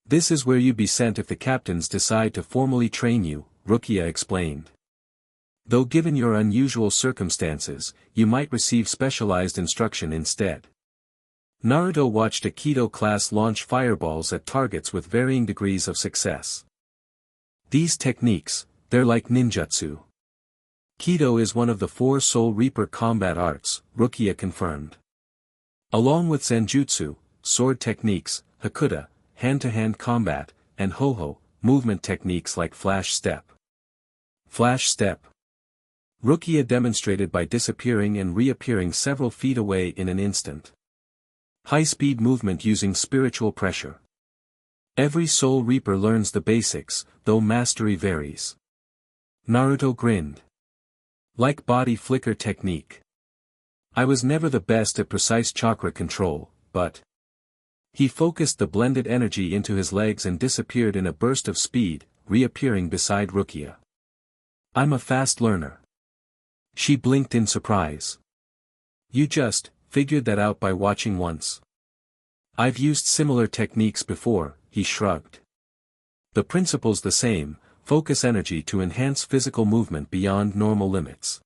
This is where you'd be sent if the captains decide to formally train you, Rukia explained. Though given your unusual circumstances, you might receive specialized instruction instead. Naruto watched a Kido class launch fireballs at targets with varying degrees of success. These techniques, they're like ninjutsu. Kido is one of the 4 Soul Reaper combat arts, Rukia confirmed. Along with Zenjutsu, sword techniques, Hakuda, hand-to-hand combat, and Ho-Ho, movement techniques like flash step. Flash step. Rukia demonstrated by disappearing and reappearing several feet away in an instant. High-speed movement using spiritual pressure. Every Soul Reaper learns the basics, though mastery varies. Naruto grinned. Like body flicker technique. I was never the best at precise chakra control, but... He focused the blended energy into his legs and disappeared in a burst of speed, reappearing beside Rukia. I'm a fast learner. She blinked in surprise. You just figured that out by watching once. I've used similar techniques before, he shrugged. The principle's the same, focus energy to enhance physical movement beyond normal limits.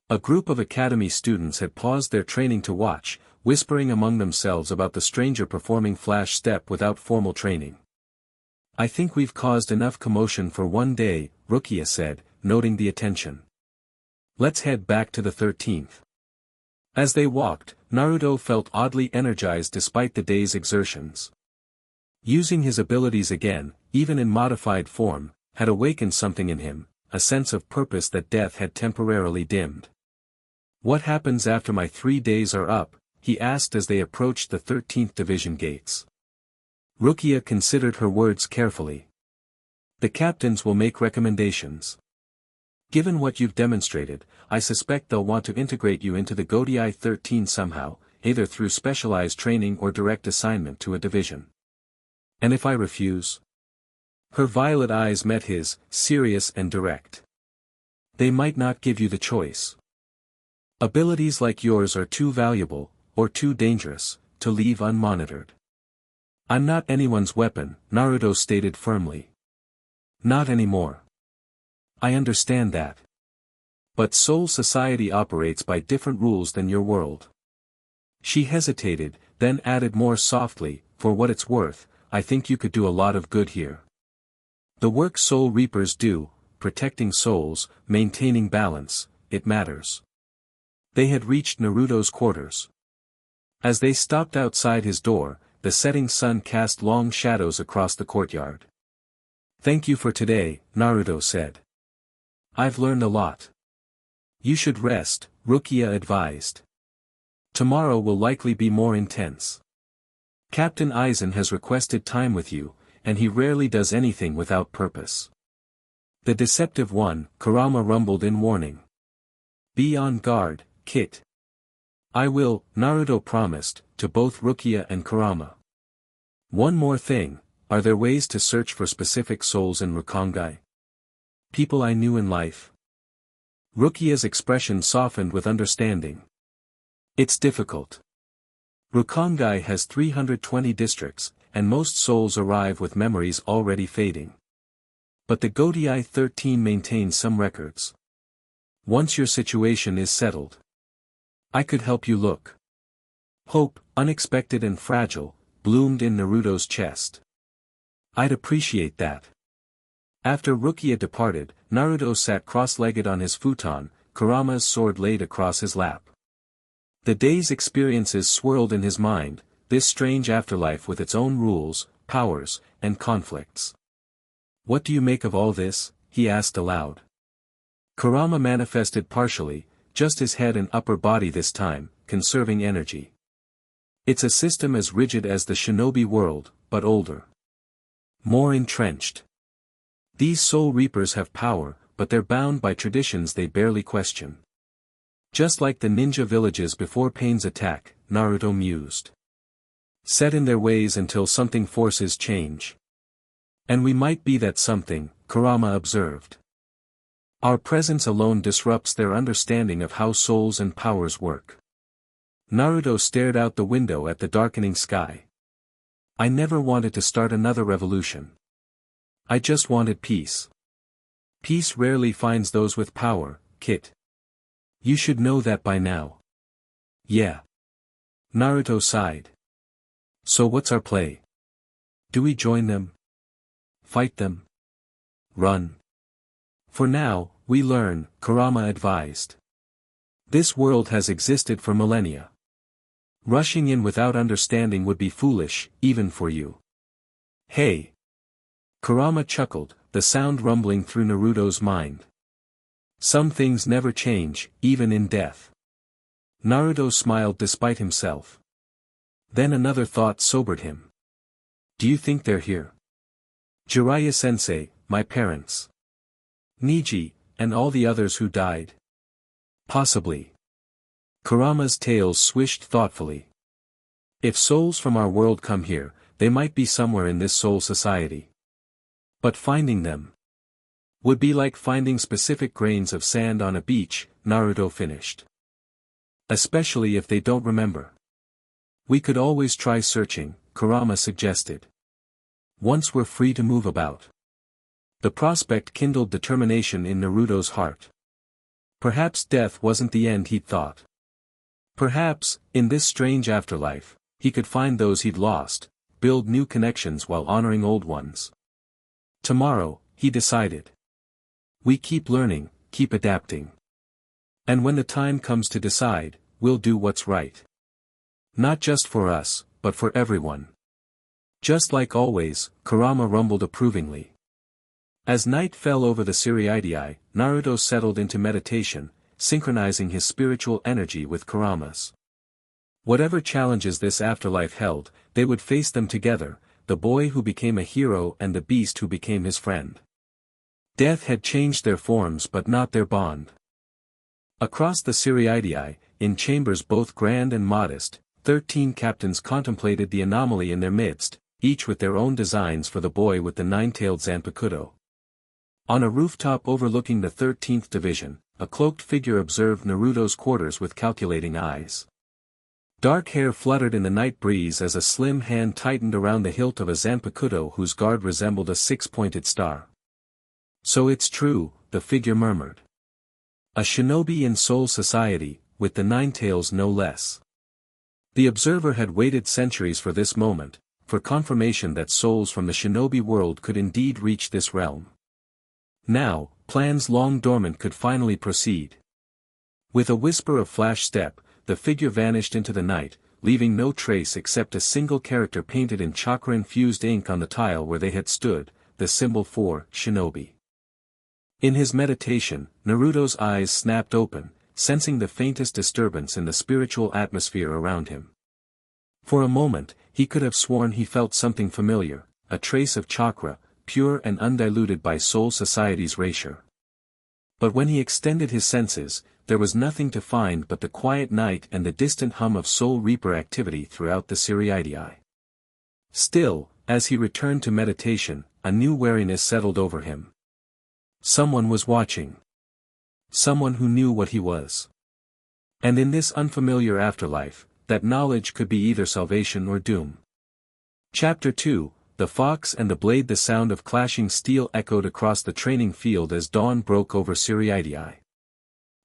A group of academy students had paused their training to watch, whispering among themselves about the stranger performing flash step without formal training. I think we've caused enough commotion for one day, Rukia said, noting the attention. Let's head back to the 13th. As they walked, Naruto felt oddly energized despite the day's exertions. Using his abilities again, even in modified form, had awakened something in him, a sense of purpose that death had temporarily dimmed. What happens after my 3 days are up? He asked as they approached the 13th division gates. Rukia considered her words carefully. The captains will make recommendations. Given what you've demonstrated, I suspect they'll want to integrate you into the Godiai 13 somehow, either through specialized training or direct assignment to a division. And if I refuse? Her violet eyes met his, serious and direct. They might not give you the choice. Abilities like yours are too valuable, or too dangerous, to leave unmonitored. I'm not anyone's weapon, Naruto stated firmly. Not anymore. I understand that. But Soul Society operates by different rules than your world. She hesitated, then added more softly, for what it's worth, I think you could do a lot of good here. The work Soul Reapers do, protecting souls, maintaining balance, it matters. They had reached Naruto's quarters. As they stopped outside his door, the setting sun cast long shadows across the courtyard. Thank you for today, Naruto said. I've learned a lot. You should rest, Rukia advised. Tomorrow will likely be more intense. Captain Aizen has requested time with you, and he rarely does anything without purpose. The deceptive one, Kurama rumbled in warning. Be on guard, Kit. I will, Naruto promised, to both Rukia and Kurama. One more thing, are there ways to search for specific souls in Rukongai? People I knew in life. Rukia's expression softened with understanding. It's difficult. Rukongai has 320 districts, and most souls arrive with memories already fading. But the Godiai 13 maintains some records. Once your situation is settled, I could help you look. Hope, unexpected and fragile, bloomed in Naruto's chest. I'd appreciate that. After Rukia departed, Naruto sat cross-legged on his futon, Kurama's sword laid across his lap. The day's experiences swirled in his mind, this strange afterlife with its own rules, powers, and conflicts. What do you make of all this? He asked aloud. Kurama manifested partially, just his head and upper body this time, conserving energy. It's a system as rigid as the shinobi world, but older. More entrenched. These soul reapers have power, but they're bound by traditions they barely question. Just like the ninja villages before Pain's attack, Naruto mused. Set in their ways until something forces change. And we might be that something, Kurama observed. Our presence alone disrupts their understanding of how souls and powers work. Naruto stared out the window at the darkening sky. I never wanted to start another revolution. I just wanted peace. Peace rarely finds those with power, Kit. You should know that by now. Yeah. Naruto sighed. So what's our play? Do we join them? Fight them? Run? For now, we learn, Kurama advised. This world has existed for millennia. Rushing in without understanding would be foolish, even for you. Hey! Kurama chuckled, the sound rumbling through Naruto's mind. Some things never change, even in death. Naruto smiled despite himself. Then another thought sobered him. Do you think they're here? Jiraiya-sensei, my parents. Niji, and all the others who died? Possibly. Kurama's tails swished thoughtfully. If souls from our world come here, they might be somewhere in this soul society. But finding them would be like finding specific grains of sand on a beach, Naruto finished. Especially if they don't remember. We could always try searching, Kurama suggested. Once we're free to move about. The prospect kindled determination in Naruto's heart. Perhaps death wasn't the end he'd thought. Perhaps, in this strange afterlife, he could find those he'd lost, build new connections while honoring old ones. Tomorrow, he decided. We keep learning, keep adapting. And when the time comes to decide, we'll do what's right. Not just for us, but for everyone. Just like always, Kurama rumbled approvingly. As night fell over the Siriidii, Naruto settled into meditation, synchronizing his spiritual energy with Kurama's. Whatever challenges this afterlife held, they would face them together, the boy who became a hero and the beast who became his friend. Death had changed their forms but not their bond. Across the Siriidii, in chambers both grand and modest, 13 captains contemplated the anomaly in their midst, each with their own designs for the boy with the nine-tailed Zanpakuto. On a rooftop overlooking the 13th division, a cloaked figure observed Naruto's quarters with calculating eyes. Dark hair fluttered in the night breeze as a slim hand tightened around the hilt of a Zanpakuto whose guard resembled a six-pointed star. So it's true, the figure murmured. A shinobi in Soul Society, with the nine tails no less. The observer had waited centuries for this moment, for confirmation that souls from the shinobi world could indeed reach this realm. Now, plans long dormant could finally proceed. With a whisper of flash step, the figure vanished into the night, leaving no trace except a single character painted in chakra-infused ink on the tile where they had stood, the symbol for shinobi. In his meditation, Naruto's eyes snapped open, sensing the faintest disturbance in the spiritual atmosphere around him. For a moment, he could have sworn he felt something familiar, a trace of chakra, pure and undiluted by Soul Society's erasure. But when he extended his senses, there was nothing to find but the quiet night and the distant hum of Soul Reaper activity throughout the Siriidii. Still, as he returned to meditation, a new wariness settled over him. Someone was watching. Someone who knew what he was. And in this unfamiliar afterlife, that knowledge could be either salvation or doom. Chapter 2, The Fox and the Blade. The sound of clashing steel echoed across the training field as dawn broke over Siriidii.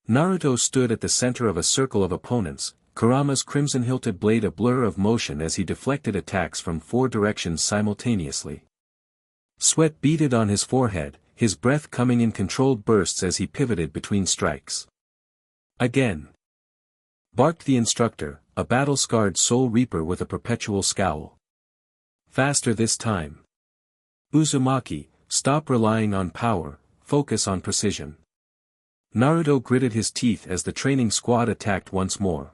Naruto stood at the center of a circle of opponents, Kurama's crimson-hilted blade a blur of motion as he deflected attacks from 4 directions simultaneously. Sweat beaded on his forehead, his breath coming in controlled bursts as he pivoted between strikes. Again! Barked the instructor, a battle-scarred Soul Reaper with a perpetual scowl. Faster this time. Uzumaki, stop relying on power, focus on precision. Naruto gritted his teeth as the training squad attacked once more.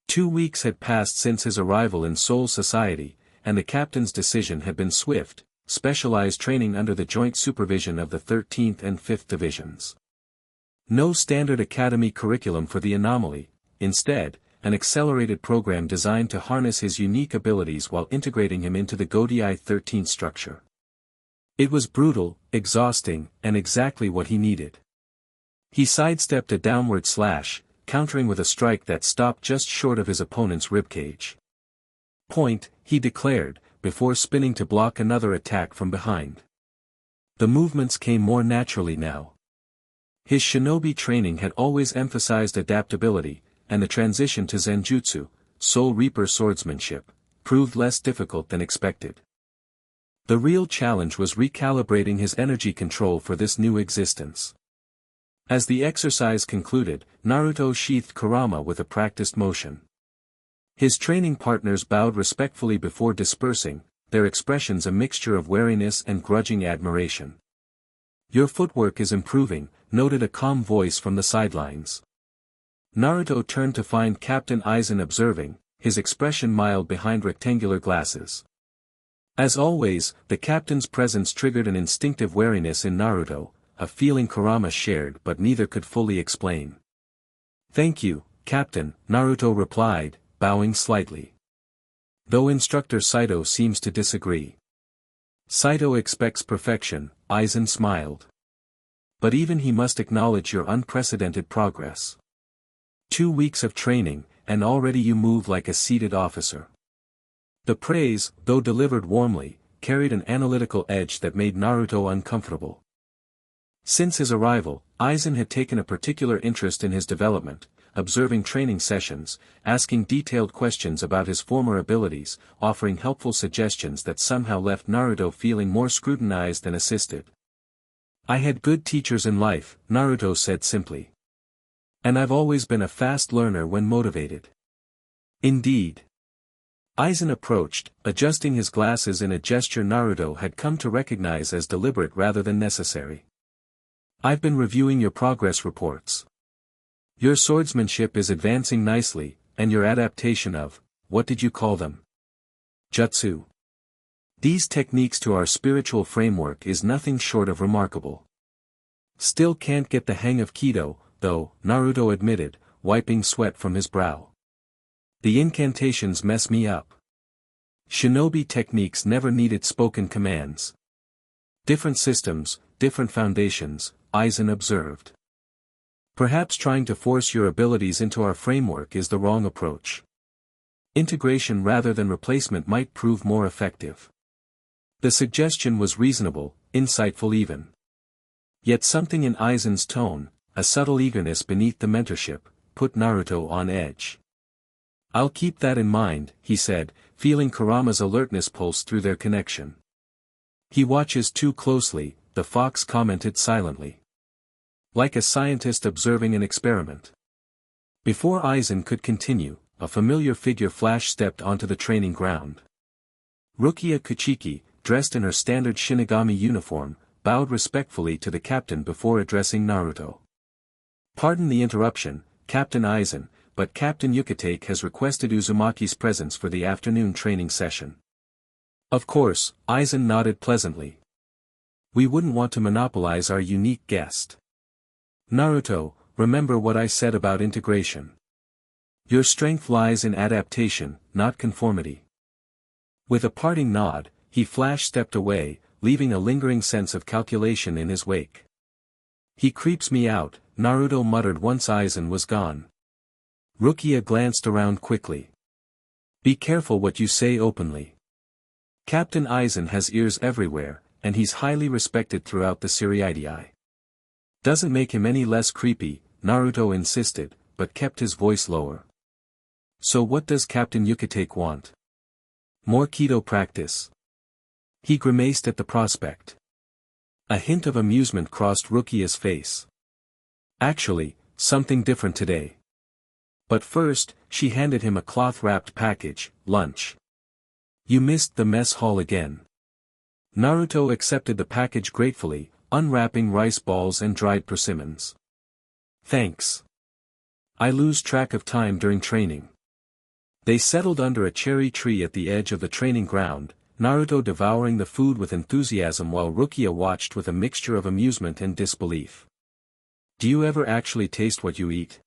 2 weeks had passed since his arrival in Soul Society, and the captain's decision had been swift: specialized training under the joint supervision of the 13th and 5th divisions. No standard academy curriculum for the anomaly, instead, an accelerated program designed to harness his unique abilities while integrating him into the Godai 13 structure. It was brutal, exhausting, and exactly what he needed. He sidestepped a downward slash, countering with a strike that stopped just short of his opponent's ribcage. Point, he declared, before spinning to block another attack from behind. The movements came more naturally now. His shinobi training had always emphasized adaptability, and the transition to Zenjutsu, Soul Reaper swordsmanship, proved less difficult than expected. The real challenge was recalibrating his energy control for this new existence. As the exercise concluded, Naruto sheathed Kurama with a practiced motion. His training partners bowed respectfully before dispersing, their expressions a mixture of wariness and grudging admiration. "Your footwork is improving," noted a calm voice from the sidelines. Naruto turned to find Captain Aizen observing, his expression mild behind rectangular glasses. As always, the captain's presence triggered an instinctive wariness in Naruto, a feeling Kurama shared but neither could fully explain. "Thank you, Captain," Naruto replied, bowing slightly. Though Instructor Saito seems to disagree. "Saito expects perfection," Aizen smiled. "But even he must acknowledge your unprecedented progress. 2 weeks of training, and already you move like a seated officer." The praise, though delivered warmly, carried an analytical edge that made Naruto uncomfortable. Since his arrival, Aizen had taken a particular interest in his development, observing training sessions, asking detailed questions about his former abilities, offering helpful suggestions that somehow left Naruto feeling more scrutinized than assisted. "I had good teachers in life," Naruto said simply. "And I've always been a fast learner when motivated." "Indeed." Aizen approached, adjusting his glasses in a gesture Naruto had come to recognize as deliberate rather than necessary. "I've been reviewing your progress reports. Your swordsmanship is advancing nicely, and your adaptation of, what did you call them? Jutsu. These techniques to our spiritual framework is nothing short of remarkable. Still can't get the hang of Kido, though," Naruto admitted, wiping sweat from his brow. "The incantations mess me up. Shinobi techniques never needed spoken commands." "Different systems, different foundations," Aizen observed. "Perhaps trying to force your abilities into our framework is the wrong approach. Integration rather than replacement might prove more effective." The suggestion was reasonable, insightful even. Yet something in Aizen's tone, a subtle eagerness beneath the mentorship, put Naruto on edge. "I'll keep that in mind," he said, feeling Kurama's alertness pulse through their connection. "He watches too closely," the fox commented silently. "Like a scientist observing an experiment." Before Aizen could continue, a familiar figure flash-stepped onto the training ground. Rukia Kuchiki, dressed in her standard Shinigami uniform, bowed respectfully to the captain before addressing Naruto. "Pardon the interruption, Captain Aizen, but Captain Yukatake has requested Uzumaki's presence for the afternoon training session." "Of course," Aizen nodded pleasantly. "We wouldn't want to monopolize our unique guest. Naruto, remember what I said about integration. Your strength lies in adaptation, not conformity." With a parting nod, he flash-stepped away, leaving a lingering sense of calculation in his wake. "He creeps me out," Naruto muttered once Aizen was gone. Rukia glanced around quickly. "Be careful what you say openly. Captain Aizen has ears everywhere, and he's highly respected throughout the Siriidii." "Doesn't make him any less creepy," Naruto insisted, but kept his voice lower. "So what does Captain Yukatake want? More Kido practice?" He grimaced at the prospect. A hint of amusement crossed Rukia's face. "Actually, something different today. But first, she handed him a cloth-wrapped package, lunch. You missed the mess hall again. Naruto accepted the package gratefully, unwrapping rice balls and dried persimmons. Thanks. I lose track of time during training. They settled under a cherry tree at the edge of the training ground, Naruto devouring the food with enthusiasm while Rukia watched with a mixture of amusement and disbelief. Do you ever actually taste what you eat?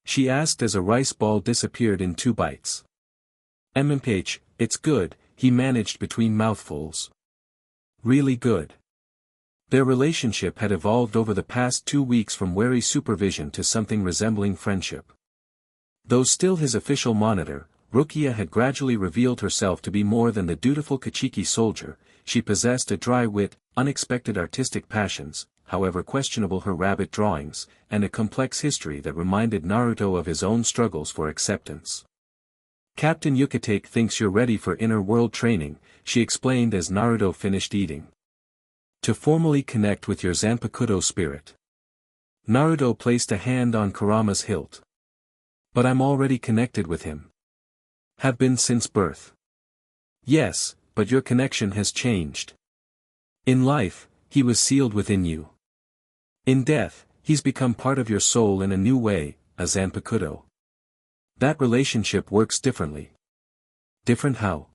She asked as a rice ball disappeared in 2 bites. MMH, it's good, he managed between mouthfuls. Really good. Their relationship had evolved over the past 2 weeks from wary supervision to something resembling friendship. Though still his official monitor, Rukia had gradually revealed herself to be more than the dutiful Kachiki soldier. She possessed a dry wit, unexpected artistic passions, however questionable her rabbit drawings, and a complex history that reminded Naruto of his own struggles for acceptance. Captain Yukitake thinks you're ready for inner world training, she explained as Naruto finished eating. To formally connect with your Zanpakuto spirit. Naruto placed a hand on Kurama's hilt. But I'm already connected with him. Have been since birth. Yes, but your connection has changed. In life, he was sealed within you. In death, he's become part of your soul in a new way, a Zanpakuto. That relationship works differently. Different how?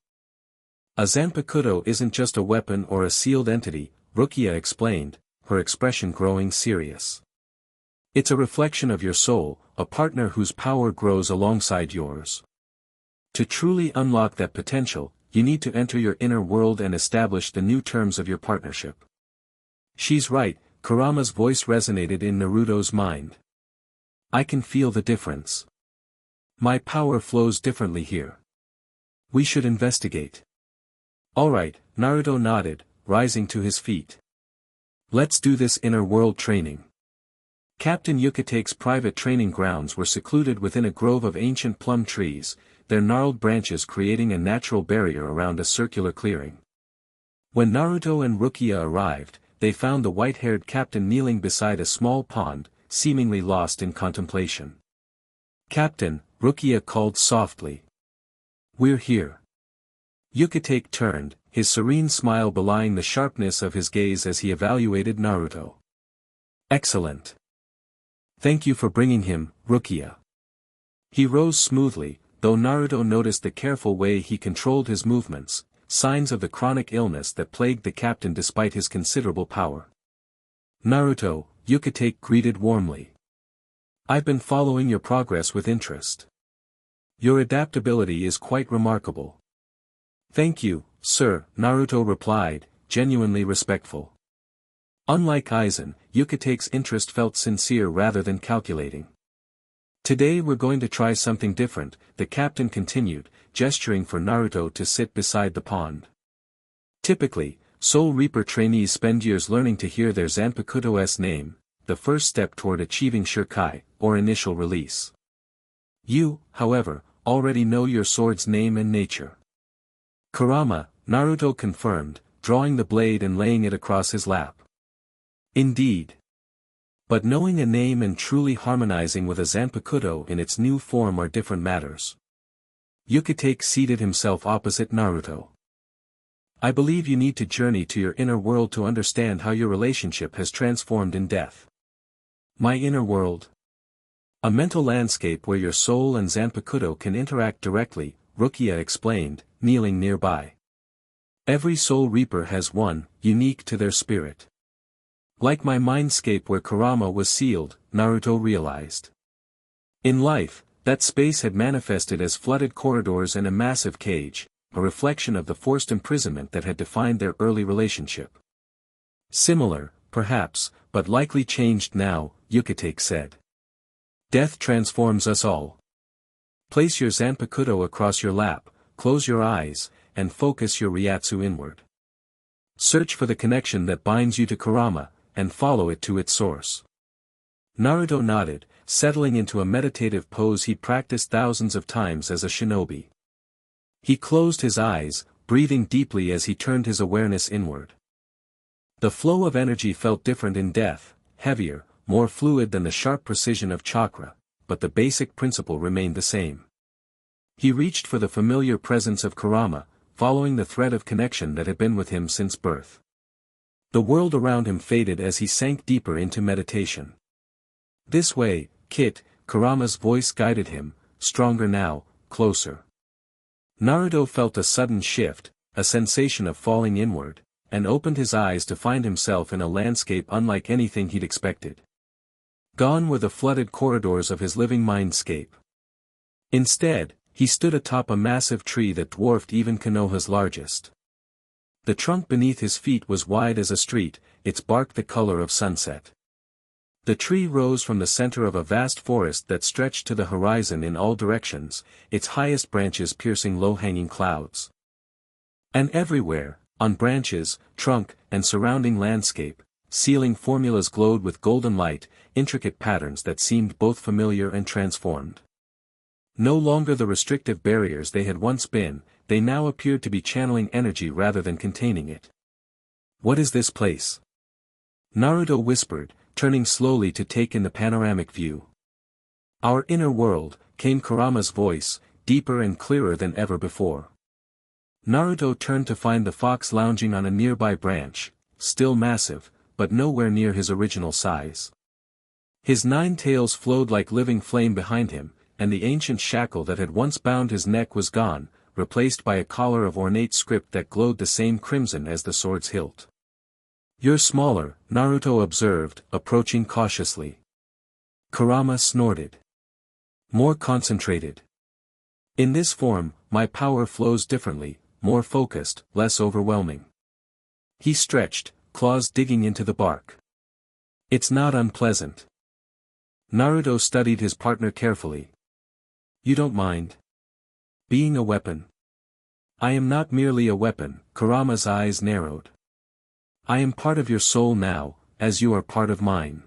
A Zanpakuto isn't just a weapon or a sealed entity, Rukia explained, her expression growing serious. It's a reflection of your soul, a partner whose power grows alongside yours. To truly unlock that potential, you need to enter your inner world and establish the new terms of your partnership. She's right, Kurama's voice resonated in Naruto's mind. I can feel the difference. My power flows differently here. We should investigate. Alright, Naruto nodded, rising to his feet. Let's do this inner world training. Captain Yukitake's private training grounds were secluded within a grove of ancient plum trees, their gnarled branches creating a natural barrier around a circular clearing. When Naruto and Rukia arrived, they found the white-haired captain kneeling beside a small pond, seemingly lost in contemplation. Captain, Rukia called softly. We're here. Yukitake turned, his serene smile belying the sharpness of his gaze as he evaluated Naruto. Excellent. Thank you for bringing him, Rukia. He rose smoothly, though Naruto noticed the careful way he controlled his movements, signs of the chronic illness that plagued the captain despite his considerable power. Naruto, Yukitake greeted warmly. I've been following your progress with interest. Your adaptability is quite remarkable. Thank you, sir, Naruto replied, genuinely respectful. Unlike Aizen, Yukitake's interest felt sincere rather than calculating. Today we're going to try something different, the captain continued, gesturing for Naruto to sit beside the pond. Typically, Soul Reaper trainees spend years learning to hear their Zanpakuto's name, the first step toward achieving Shikai, or initial release. You, however, already know your sword's name and nature. Kurama, Naruto confirmed, drawing the blade and laying it across his lap. Indeed. But knowing a name and truly harmonizing with a Zanpakuto in its new form are different matters. Yukitake seated himself opposite Naruto. I believe you need to journey to your inner world to understand how your relationship has transformed in death. My inner world? A mental landscape where your soul and Zanpakuto can interact directly, Rukia explained, kneeling nearby. Every Soul Reaper has one, unique to their spirit. Like my mindscape where Kurama was sealed, Naruto realized. In life, that space had manifested as flooded corridors and a massive cage, a reflection of the forced imprisonment that had defined their early relationship. Similar, perhaps, but likely changed now, Yukitake said. Death transforms us all. Place your Zanpakuto across your lap, close your eyes, and focus your Ryatsu inward. Search for the connection that binds you to Kurama, and follow it to its source. Naruto nodded, settling into a meditative pose he practiced thousands of times as a shinobi. He closed his eyes, breathing deeply as he turned his awareness inward. The flow of energy felt different in death, heavier, more fluid than the sharp precision of chakra, but the basic principle remained the same. He reached for the familiar presence of Kurama, following the thread of connection that had been with him since birth. The world around him faded as he sank deeper into meditation. "This way, Kit," Kurama's voice guided him, stronger now, closer. Naruto felt a sudden shift, a sensation of falling inward, and opened his eyes to find himself in a landscape unlike anything he'd expected. Gone were the flooded corridors of his living mindscape. Instead, he stood atop a massive tree that dwarfed even Konoha's largest. The trunk beneath his feet was wide as a street, its bark the color of sunset. The tree rose from the center of a vast forest that stretched to the horizon in all directions, its highest branches piercing low-hanging clouds. And everywhere, on branches, trunk, and surrounding landscape, ceiling formulas glowed with golden light, intricate patterns that seemed both familiar and transformed. No longer the restrictive barriers they had once been, they now appeared to be channeling energy rather than containing it. "What is this place?" Naruto whispered, turning slowly to take in the panoramic view. "Our inner world," came Kurama's voice, deeper and clearer than ever before. Naruto turned to find the fox lounging on a nearby branch, still massive, but nowhere near his original size. His 9 tails flowed like living flame behind him, and the ancient shackle that had once bound his neck was gone, replaced by a collar of ornate script that glowed the same crimson as the sword's hilt. "You're smaller," Naruto observed, approaching cautiously. Kurama snorted. "More concentrated. In this form, my power flows differently, more focused, less overwhelming." He stretched, claws digging into the bark. "It's not unpleasant." Naruto studied his partner carefully. "You don't mind being a weapon?" "I am not merely a weapon," Kurama's eyes narrowed. "I am part of your soul now, as you are part of mine.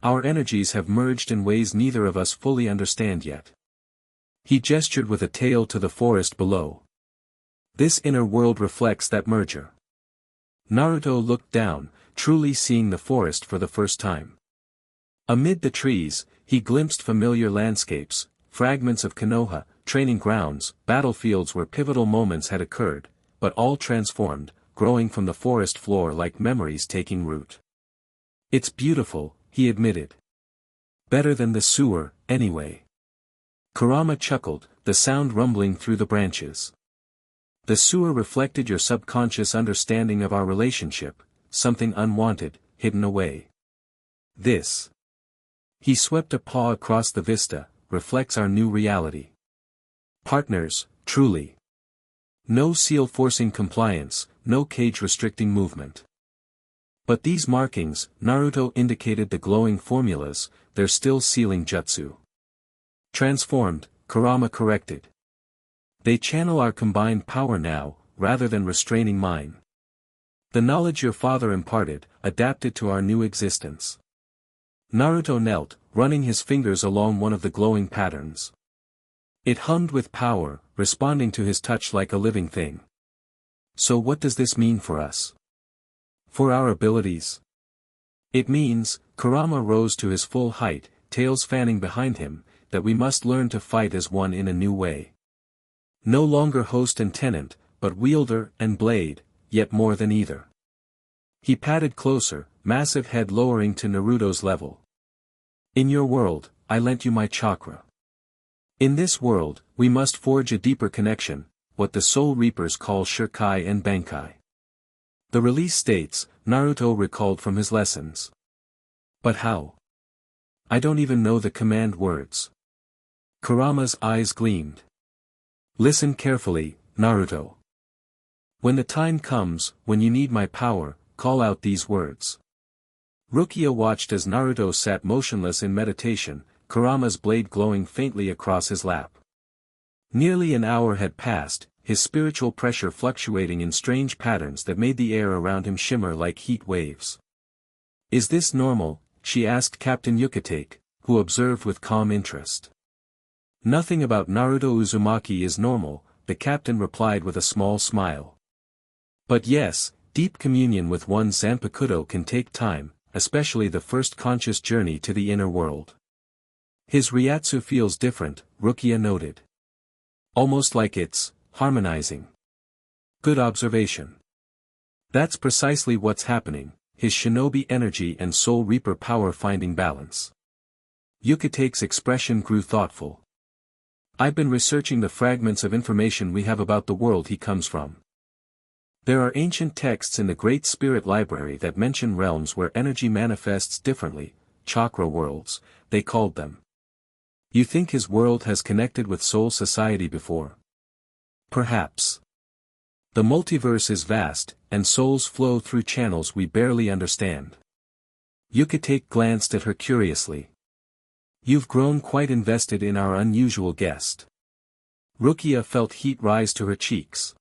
Our energies have merged in ways neither of us fully understand yet." He gestured with a tail to the forest below. "This inner world reflects that merger." Naruto looked down, truly seeing the forest for the first time. Amid the trees, he glimpsed familiar landscapes, fragments of Konoha, training grounds, battlefields where pivotal moments had occurred, but all transformed, growing from the forest floor like memories taking root. "It's beautiful," he admitted. "Better than the sewer, anyway." Kurama chuckled, the sound rumbling through the branches. "The sewer reflected your subconscious understanding of our relationship, something unwanted, hidden away. This." He swept a paw across the vista, "reflects our new reality. Partners, truly. No seal forcing compliance, no cage restricting movement." "But these markings," Naruto indicated the glowing formulas, "they're still sealing jutsu." "Transformed," Kurama corrected. "They channel our combined power now, rather than restraining mine. The knowledge your father imparted, adapted to our new existence." Naruto knelt, running his fingers along one of the glowing patterns. It hummed with power, responding to his touch like a living thing. "So what does this mean for us? For our abilities?" "It means," Kurama rose to his full height, tails fanning behind him, "that we must learn to fight as one in a new way. No longer host and tenant, but wielder and blade, yet more than either." He padded closer, massive head lowering to Naruto's level. "In your world, I lent you my chakra. In this world, we must forge a deeper connection, what the Soul Reapers call Shikai and Bankai." The release states, Naruto recalled from his lessons. "But how? I don't even know the command words." Kurama's eyes gleamed. "Listen carefully, Naruto. When the time comes, when you need my power, call out these words." Rukia watched as Naruto sat motionless in meditation, Kurama's blade glowing faintly across his lap. Nearly an hour had passed, his spiritual pressure fluctuating in strange patterns that made the air around him shimmer like heat waves. "Is this normal?" she asked Captain Yukitake, who observed with calm interest. "Nothing about Naruto Uzumaki is normal," the captain replied with a small smile. "But yes, deep communion with one's Zanpakuto can take time, especially the first conscious journey to the inner world. His Ryatsu feels different, Rukia noted. Almost like it's harmonizing. Good observation. That's precisely what's happening, his shinobi energy and soul reaper power finding balance. Yukate's expression grew thoughtful. I've been researching the fragments of information we have about the world he comes from. There are ancient texts in the Great Spirit Library that mention realms where energy manifests differently, chakra worlds, they called them. You think his world has connected with soul society before? Perhaps. The multiverse is vast, and souls flow through channels we barely understand. Yukate glanced at her curiously. You've grown quite invested in our unusual guest. Rukia felt heat rise to her cheeks.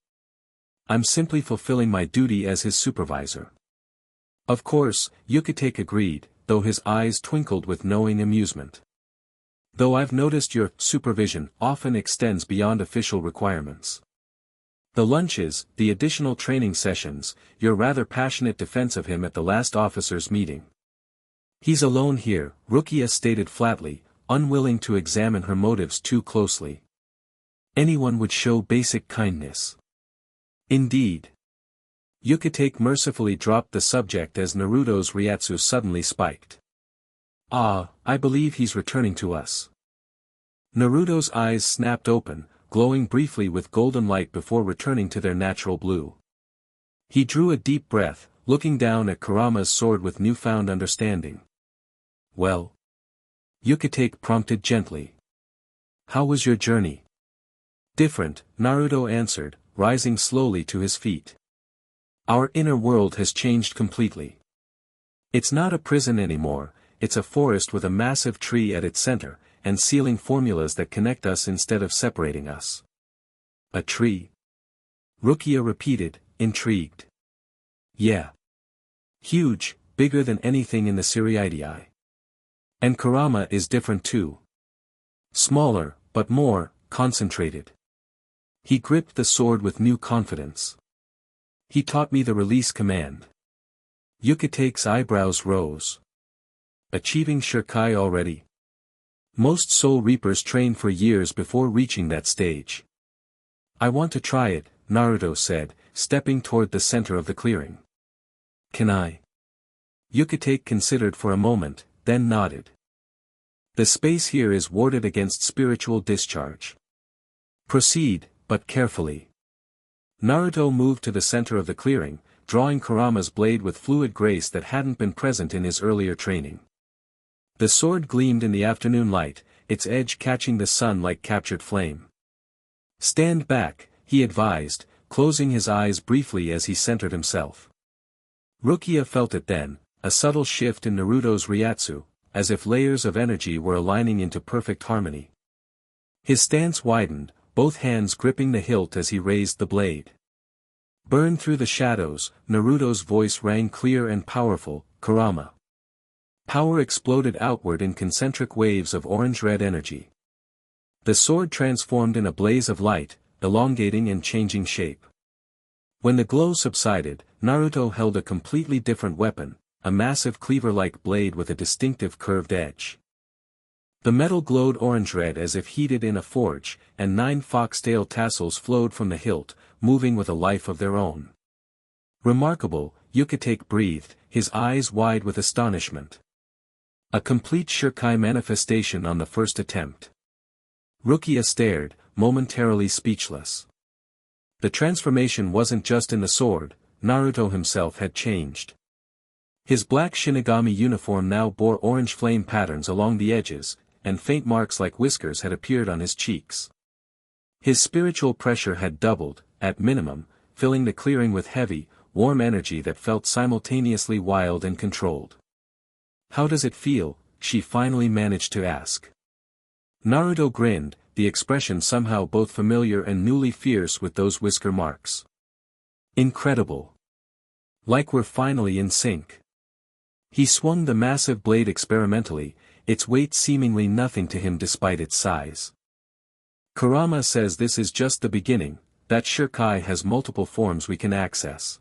I'm simply fulfilling my duty as his supervisor. Of course, Yukate agreed, though his eyes twinkled with knowing amusement. Though I've noticed your supervision often extends beyond official requirements. The lunches, the additional training sessions, your rather passionate defense of him at the last officers' meeting. He's alone here, Rukia stated flatly, unwilling to examine her motives too closely. Anyone would show basic kindness. Indeed. Yukate mercifully dropped the subject as Naruto's Ryatsu suddenly spiked. Ah, I believe he's returning to us. Naruto's eyes snapped open, glowing briefly with golden light before returning to their natural blue. He drew a deep breath, looking down at Kurama's sword with newfound understanding. Well? Yukate prompted gently. How was your journey? Different, Naruto answered, rising slowly to his feet. Our inner world has changed completely. It's not a prison anymore, it's a forest with a massive tree at its center, and sealing formulas that connect us instead of separating us. A tree? Rukia repeated, intrigued. Yeah. Huge, bigger than anything in the Siriidii. And Kurama is different too. Smaller, but more concentrated. He gripped the sword with new confidence. He taught me the release command. Yukate's eyebrows rose. Achieving Shikai already? Most soul reapers train for years before reaching that stage. I want to try it, Naruto said, stepping toward the center of the clearing. Can I? Yukate considered for a moment, then nodded. The space here is warded against spiritual discharge. Proceed, but carefully. Naruto moved to the center of the clearing, drawing Kurama's blade with fluid grace that hadn't been present in his earlier training. The sword gleamed in the afternoon light, its edge catching the sun like captured flame. Stand back, he advised, closing his eyes briefly as he centered himself. Rukia felt it then, a subtle shift in Naruto's Ryatsu, as if layers of energy were aligning into perfect harmony. His stance widened, both hands gripping the hilt as he raised the blade. Burn through the shadows, Naruto's voice rang clear and powerful, Kurama. Power exploded outward in concentric waves of orange-red energy. The sword transformed in a blaze of light, elongating and changing shape. When the glow subsided, Naruto held a completely different weapon, a massive cleaver-like blade with a distinctive curved edge. The metal glowed orange-red as if heated in a forge, and 9 foxtail tassels flowed from the hilt, moving with a life of their own. Remarkable, Yukate breathed, his eyes wide with astonishment. A complete Shikai manifestation on the first attempt. Rukia stared, momentarily speechless. The transformation wasn't just in the sword, Naruto himself had changed. His black Shinigami uniform now bore orange flame patterns along the edges, and faint marks like whiskers had appeared on his cheeks. His spiritual pressure had doubled, at minimum, filling the clearing with heavy, warm energy that felt simultaneously wild and controlled. How does it feel? She finally managed to ask. Naruto grinned, the expression somehow both familiar and newly fierce with those whisker marks. Incredible. Like we're finally in sync. He swung the massive blade experimentally, its weight seemingly nothing to him despite its size. Kurama says this is just the beginning, that Shikai has multiple forms we can access.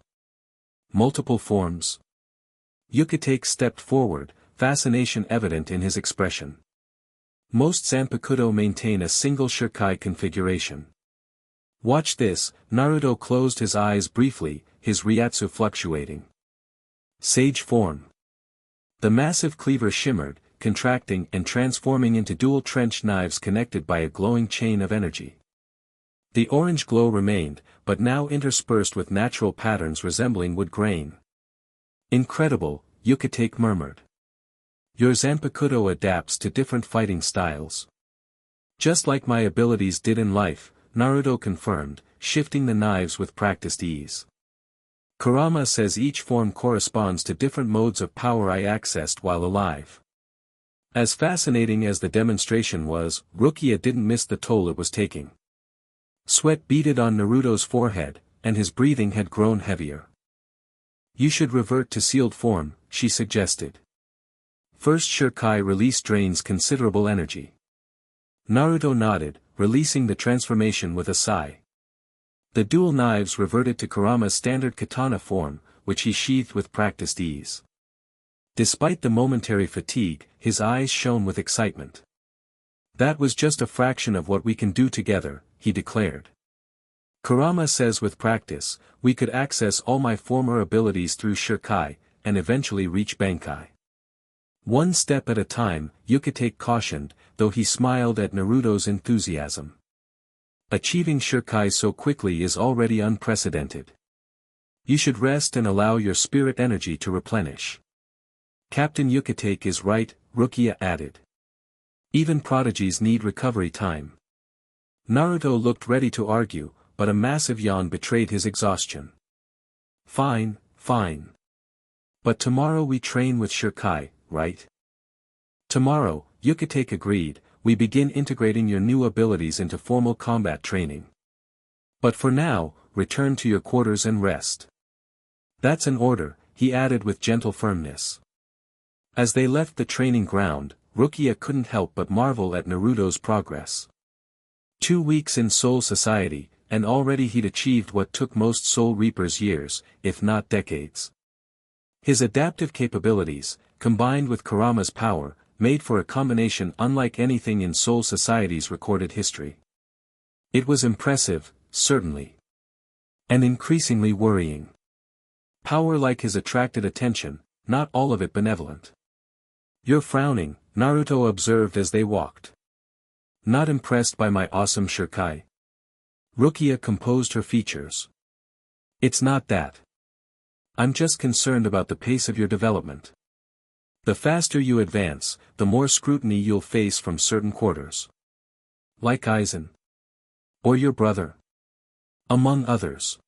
Multiple forms? Yukate stepped forward, fascination evident in his expression. Most Zanpakuto maintain a single Shikai configuration. Watch this, Naruto closed his eyes briefly, his Ryatsu fluctuating. Sage form. The massive cleaver shimmered, contracting and transforming into dual trenched knives connected by a glowing chain of energy. The orange glow remained, but now interspersed with natural patterns resembling wood grain. Incredible, Yucatake murmured. Your Zanpakuto adapts to different fighting styles. Just like my abilities did in life, Naruto confirmed, shifting the knives with practiced ease. Kurama says each form corresponds to different modes of power I accessed while alive. As fascinating as the demonstration was, Rukia didn't miss the toll it was taking. Sweat beaded on Naruto's forehead, and his breathing had grown heavier. You should revert to sealed form, she suggested. First Shikai release drains considerable energy. Naruto nodded, releasing the transformation with a sigh. The dual knives reverted to Kurama's standard katana form, which he sheathed with practiced ease. Despite the momentary fatigue, his eyes shone with excitement. That was just a fraction of what we can do together, he declared. Kurama says with practice, we could access all my former abilities through Shikai, and eventually reach Bankai. One step at a time, Yucatake cautioned, though he smiled at Naruto's enthusiasm. Achieving Shikai so quickly is already unprecedented. You should rest and allow your spirit energy to replenish. Captain Yucatake is right, Rukia added. Even prodigies need recovery time. Naruto looked ready to argue, but a massive yawn betrayed his exhaustion. Fine, fine. But tomorrow we train with Shikai, right? Tomorrow, Yucatake agreed, we begin integrating your new abilities into formal combat training. But for now, return to your quarters and rest. That's an order, he added with gentle firmness. As they left the training ground, Rukia couldn't help but marvel at Naruto's progress. 2 weeks in Soul Society, and already he'd achieved what took most Soul Reapers years, if not decades. His adaptive capabilities, combined with Kurama's power, made for a combination unlike anything in Soul Society's recorded history. It was impressive, certainly. And increasingly worrying. Power like his attracted attention, not all of it benevolent. You're frowning, Naruto observed as they walked. Not impressed by my awesome Shikai? Rukia composed her features. It's not that. I'm just concerned about the pace of your development. The faster you advance, the more scrutiny you'll face from certain quarters. Like Aizen. Or your brother. Among others.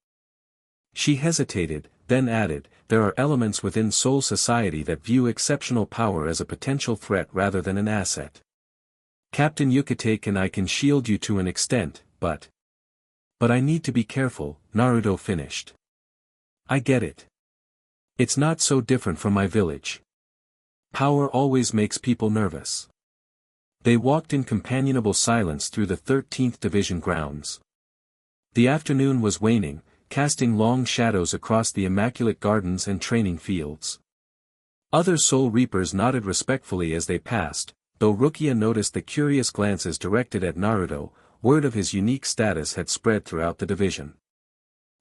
She hesitated, then added, there are elements within Soul Society that view exceptional power as a potential threat rather than an asset. Captain Yucatake and I can shield you to an extent, but I need to be careful, Naruto finished. I get it. It's not so different from my village. Power always makes people nervous. They walked in companionable silence through the 13th Division grounds. The afternoon was waning, casting long shadows across the immaculate gardens and training fields. Other Soul Reapers nodded respectfully as they passed, though Rukia noticed the curious glances directed at Naruto. Word of his unique status had spread throughout the division.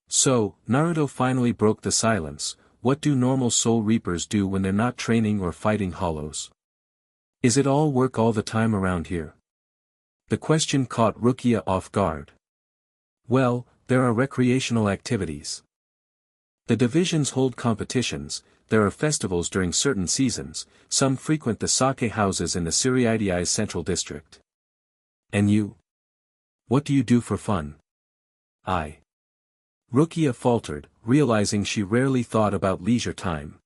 So, Naruto finally broke the silence. What do normal Soul Reapers do when they're not training or fighting hollows? Is it all work all the time around here? The question caught Rukia off guard. Well, there are recreational activities. The divisions hold competitions, there are festivals during certain seasons, some frequent the sake houses in the Siriidi's central district. And you? What do you do for fun? Rukia faltered, realizing she rarely thought about leisure time.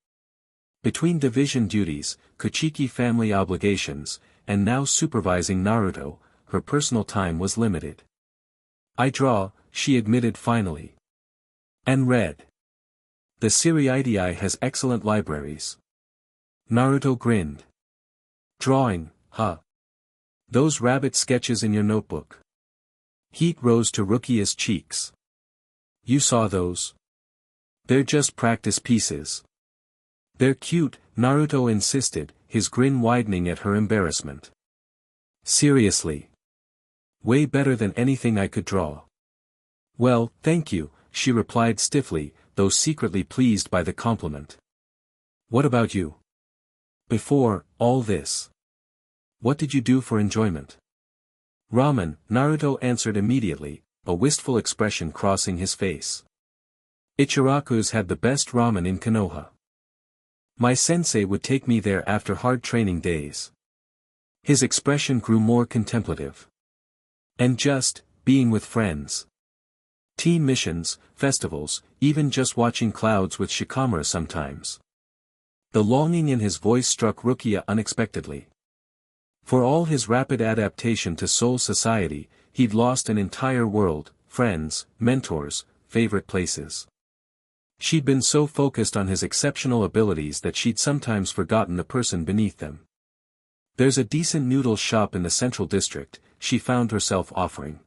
Between division duties, Kuchiki family obligations, and now supervising Naruto, her personal time was limited. I draw, she admitted finally. And read. The Siriidii has excellent libraries. Naruto grinned. Drawing, huh? Those rabbit sketches in your notebook. Heat rose to Rukia's cheeks. You saw those? They're just practice pieces. They're cute, Naruto insisted, his grin widening at her embarrassment. Seriously. Way better than anything I could draw. Well, thank you, she replied stiffly, though secretly pleased by the compliment. What about you? Before all this, what did you do for enjoyment? Ramen, Naruto answered immediately, a wistful expression crossing his face. Ichiraku's had the best ramen in Konoha. My sensei would take me there after hard training days. His expression grew more contemplative. And just, being with friends. Team missions, festivals, even just watching clouds with Shikamaru sometimes. The longing in his voice struck Rukia unexpectedly. For all his rapid adaptation to Soul Society, he'd lost an entire world, friends, mentors, favorite places. She'd been so focused on his exceptional abilities that she'd sometimes forgotten the person beneath them. There's a decent noodle shop in the central district, she found herself offering.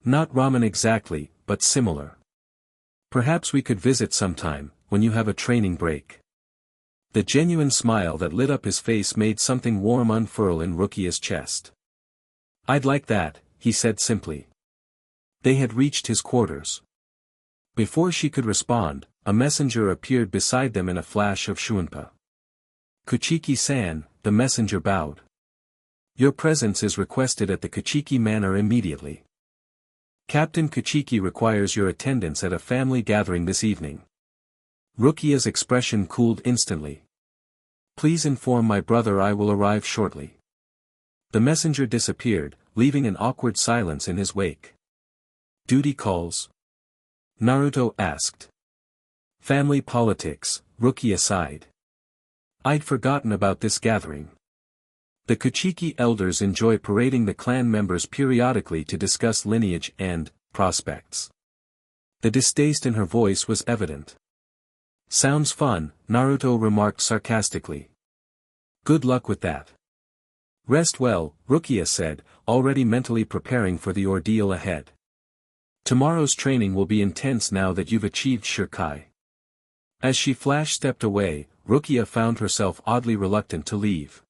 Not ramen exactly, but similar. Perhaps we could visit sometime, when you have a training break. The genuine smile that lit up his face made something warm unfurl in Rukia's chest. I'd like that, he said simply. They had reached his quarters. Before she could respond, a messenger appeared beside them in a flash of shunpa. Kuchiki-san, the messenger bowed. Your presence is requested at the Kuchiki Manor immediately. Captain Kuchiki requires your attendance at a family gathering this evening. Rukia's expression cooled instantly. Please inform my brother I will arrive shortly. The messenger disappeared, leaving an awkward silence in his wake. Duty calls? Naruto asked. Family politics, Rukia sighed. I'd forgotten about this gathering. The Kuchiki elders enjoy parading the clan members periodically to discuss lineage and prospects. The distaste in her voice was evident. Sounds fun, Naruto remarked sarcastically. Good luck with that. Rest well, Rukia said, already mentally preparing for the ordeal ahead. Tomorrow's training will be intense now that you've achieved Shikai. As she flash-stepped away, Rukia found herself oddly reluctant to leave.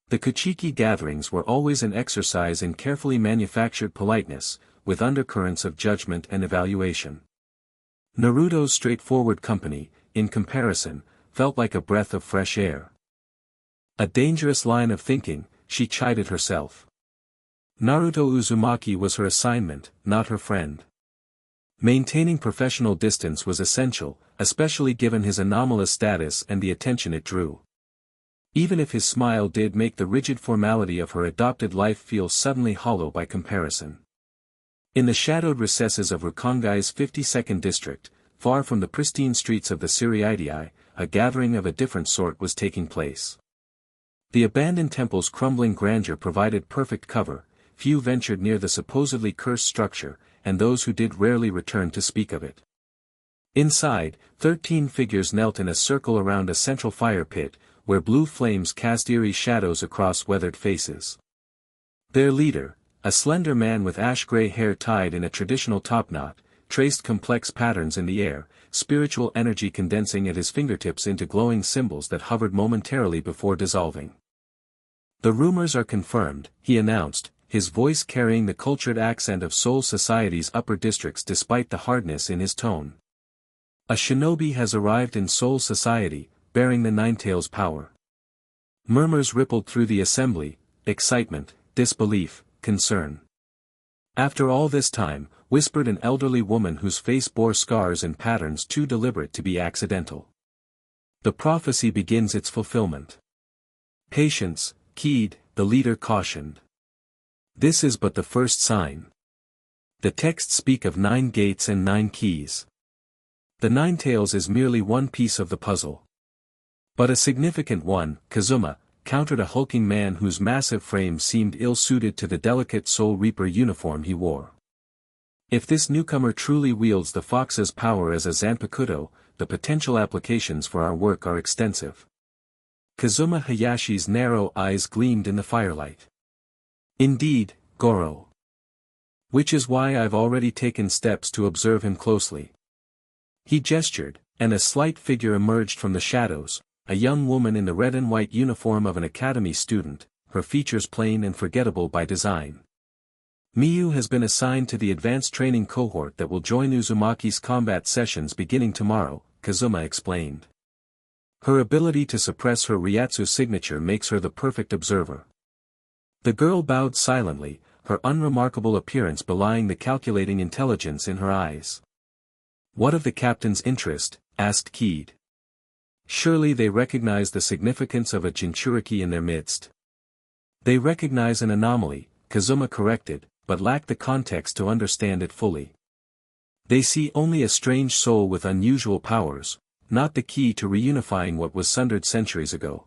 The Kuchiki gatherings were always an exercise in carefully manufactured politeness, with undercurrents of judgment and evaluation. Naruto's straightforward company, in comparison, felt like a breath of fresh air. A dangerous line of thinking, she chided herself. Naruto Uzumaki was her assignment, not her friend. Maintaining professional distance was essential, especially given his anomalous status and the attention it drew. Even if his smile did make the rigid formality of her adopted life feel suddenly hollow by comparison. In the shadowed recesses of Rukongai's 52nd district, far from the pristine streets of the Siriidii, a gathering of a different sort was taking place. The abandoned temple's crumbling grandeur provided perfect cover, few ventured near the supposedly cursed structure, and those who did rarely returned to speak of it. Inside, 13 figures knelt in a circle around a central fire pit, where blue flames cast eerie shadows across weathered faces. Their leader, a slender man with ash-gray hair tied in a traditional topknot, traced complex patterns in the air, spiritual energy condensing at his fingertips into glowing symbols that hovered momentarily before dissolving. The rumors are confirmed, he announced, his voice carrying the cultured accent of Soul Society's upper districts despite the hardness in his tone. A shinobi has arrived in Soul Society, bearing the Ninetales power. Murmurs rippled through the assembly, excitement, disbelief, concern. After all this time, whispered an elderly woman whose face bore scars and patterns too deliberate to be accidental. The prophecy begins its fulfillment. Patience, Keed, the leader cautioned. This is but the first sign. The texts speak of 9 gates and 9 keys. The Ninetales is merely one piece of the puzzle. But a significant one, Kazuma, countered a hulking man whose massive frame seemed ill-suited to the delicate Soul Reaper uniform he wore. If this newcomer truly wields the fox's power as a Zanpakuto, the potential applications for our work are extensive. Kazuma Hayashi's narrow eyes gleamed in the firelight. Indeed, Goro. Which is why I've already taken steps to observe him closely. He gestured, and a slight figure emerged from the shadows, a young woman in the red and white uniform of an academy student, her features plain and forgettable by design. Miyu has been assigned to the advanced training cohort that will join Uzumaki's combat sessions beginning tomorrow, Kazuma explained. Her ability to suppress her Ryatsu signature makes her the perfect observer. The girl bowed silently, her unremarkable appearance belying the calculating intelligence in her eyes. What of the captain's interest? Asked Keed. Surely they recognize the significance of a Jinchuriki in their midst. They recognize an anomaly, Kazuma corrected, but lack the context to understand it fully. They see only a strange soul with unusual powers, not the key to reunifying what was sundered centuries ago.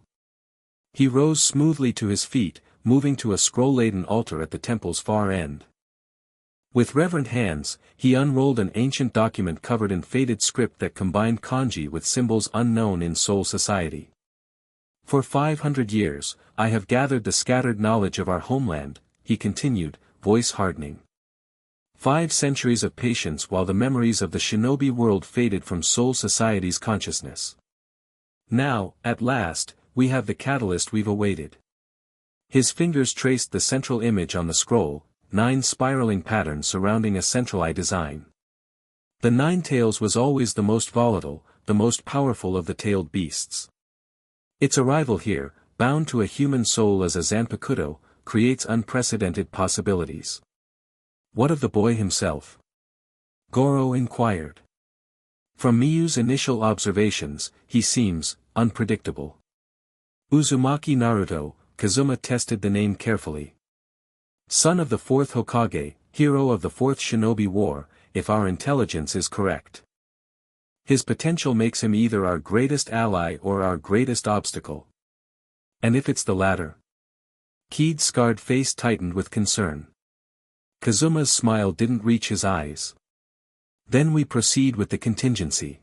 He rose smoothly to his feet, moving to a scroll-laden altar at the temple's far end. With reverent hands, he unrolled an ancient document covered in faded script that combined kanji with symbols unknown in Soul Society. For 500 years, I have gathered the scattered knowledge of our homeland, he continued, voice hardening. 5 centuries of patience while the memories of the shinobi world faded from Soul Society's consciousness. Now, at last, we have the catalyst we've awaited. His fingers traced the central image on the scroll, 9 spiraling patterns surrounding a central eye design. The 9 tails was always the most volatile, the most powerful of the tailed beasts. Its arrival here, bound to a human soul as a Zanpakuto, creates unprecedented possibilities. What of the boy himself? Goro inquired. From Miyu's initial observations, he seems unpredictable. Uzumaki Naruto, Kazuma tested the name carefully. Son of the 4th Hokage, hero of the 4th Shinobi War, if our intelligence is correct. His potential makes him either our greatest ally or our greatest obstacle. And if it's the latter? Keed's scarred face tightened with concern. Kazuma's smile didn't reach his eyes. Then we proceed with the contingency.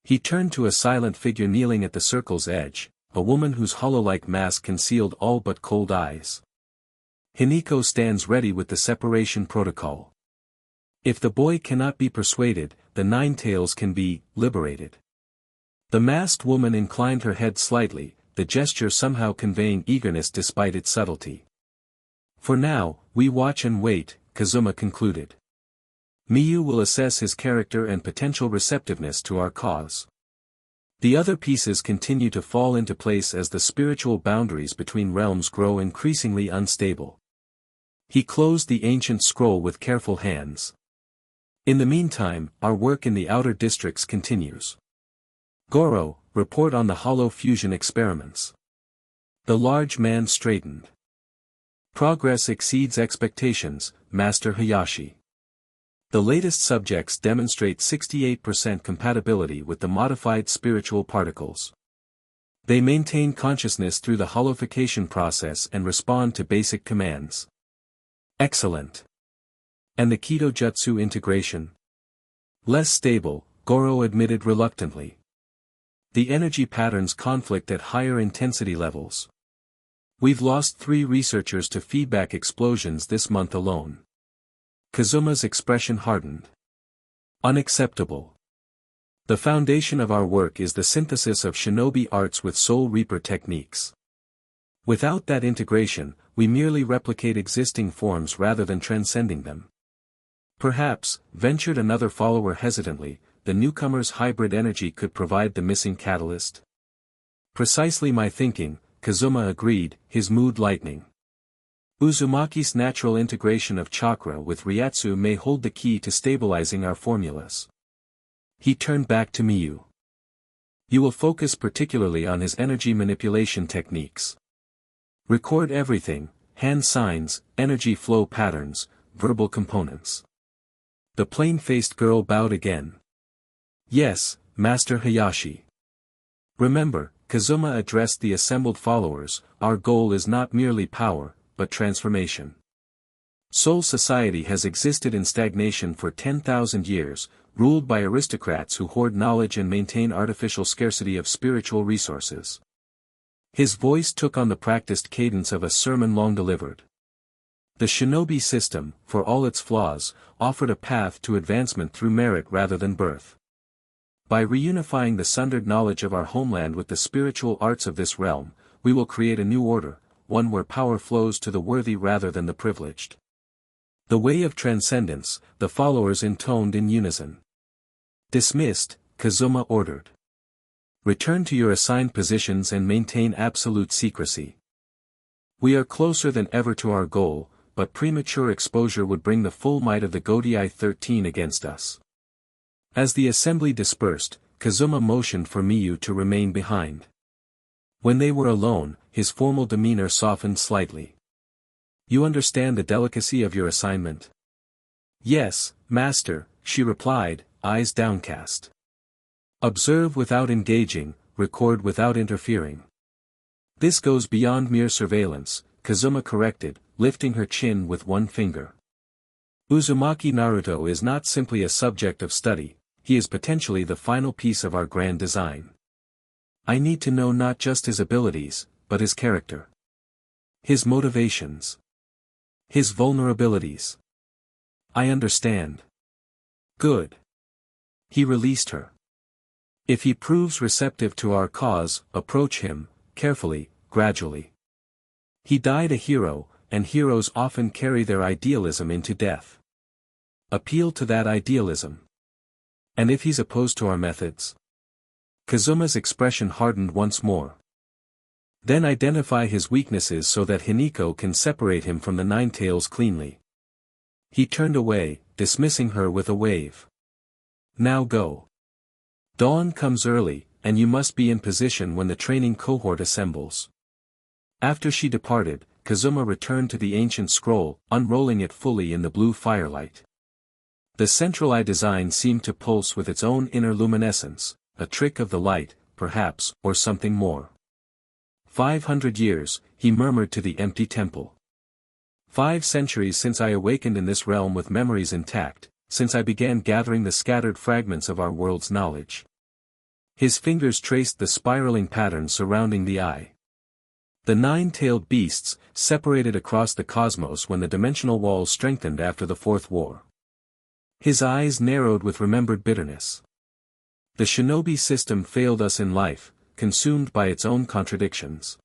He turned to a silent figure kneeling at the circle's edge, a woman whose hollow-like mask concealed all but cold eyes. Hiniko stands ready with the separation protocol. If the boy cannot be persuaded, the 9 tails can be liberated. The masked woman inclined her head slightly, the gesture somehow conveying eagerness despite its subtlety. For now, we watch and wait, Kazuma concluded. Miyu will assess his character and potential receptiveness to our cause. The other pieces continue to fall into place as the spiritual boundaries between realms grow increasingly unstable. He closed the ancient scroll with careful hands. In the meantime, our work in the outer districts continues. Goro, report on the hollow fusion experiments. The large man straightened. Progress exceeds expectations, Master Hayashi. The latest subjects demonstrate 68% compatibility with the modified spiritual particles. They maintain consciousness through the hollowification process and respond to basic commands. Excellent. And the Kido Jutsu integration? Less stable, Goro admitted reluctantly. The energy patterns conflict at higher intensity levels. We've lost 3 researchers to feedback explosions this month alone. Kazuma's expression hardened. Unacceptable. The foundation of our work is the synthesis of shinobi arts with Soul Reaper techniques. Without that integration, we merely replicate existing forms rather than transcending them. Perhaps, ventured another follower hesitantly, the newcomer's hybrid energy could provide the missing catalyst. Precisely my thinking, Kazuma agreed, his mood lightening. Uzumaki's natural integration of chakra with Ryatsu may hold the key to stabilizing our formulas. He turned back to Miyu. You will focus particularly on his energy manipulation techniques. Record everything, hand signs, energy flow patterns, verbal components. The plain-faced girl bowed again. Yes, Master Hayashi. Remember, Kazuma addressed the assembled followers, our goal is not merely power, but transformation. Soul Society has existed in stagnation for 10,000 years, ruled by aristocrats who hoard knowledge and maintain artificial scarcity of spiritual resources. His voice took on the practiced cadence of a sermon long delivered. The shinobi system, for all its flaws, offered a path to advancement through merit rather than birth. By reunifying the sundered knowledge of our homeland with the spiritual arts of this realm, we will create a new order, one where power flows to the worthy rather than the privileged. The way of transcendence, the followers intoned in unison. Dismissed, Kazuma ordered. Return to your assigned positions and maintain absolute secrecy. We are closer than ever to our goal, but premature exposure would bring the full might of the Godai 13 against us. As the assembly dispersed, Kazuma motioned for Miyu to remain behind. When they were alone, his formal demeanor softened slightly. You understand the delicacy of your assignment? Yes, master, she replied, eyes downcast. Observe without engaging, record without interfering. This goes beyond mere surveillance, Kazuma corrected, lifting her chin with one finger. Uzumaki Naruto is not simply a subject of study, he is potentially the final piece of our grand design. I need to know not just his abilities, but his character. His motivations. His vulnerabilities. I understand. Good. He released her. If he proves receptive to our cause, approach him, carefully, gradually. He died a hero, and heroes often carry their idealism into death. Appeal to that idealism. And if he's opposed to our methods? Kazuma's expression hardened once more. Then identify his weaknesses so that Hiniko can separate him from the Nine Tails cleanly. He turned away, dismissing her with a wave. Now go. Dawn comes early, and you must be in position when the training cohort assembles. After she departed, Kazuma returned to the ancient scroll, unrolling it fully in the blue firelight. The central eye design seemed to pulse with its own inner luminescence, a trick of the light, perhaps, or something more. 500 years, he murmured to the empty temple. 5 centuries since I awakened in this realm with memories intact, since I began gathering the scattered fragments of our world's knowledge. His fingers traced the spiraling pattern surrounding the eye. The 9-tailed beasts, separated across the cosmos when the dimensional walls strengthened after the Fourth War. His eyes narrowed with remembered bitterness. The shinobi system failed us in life, consumed by its own contradictions.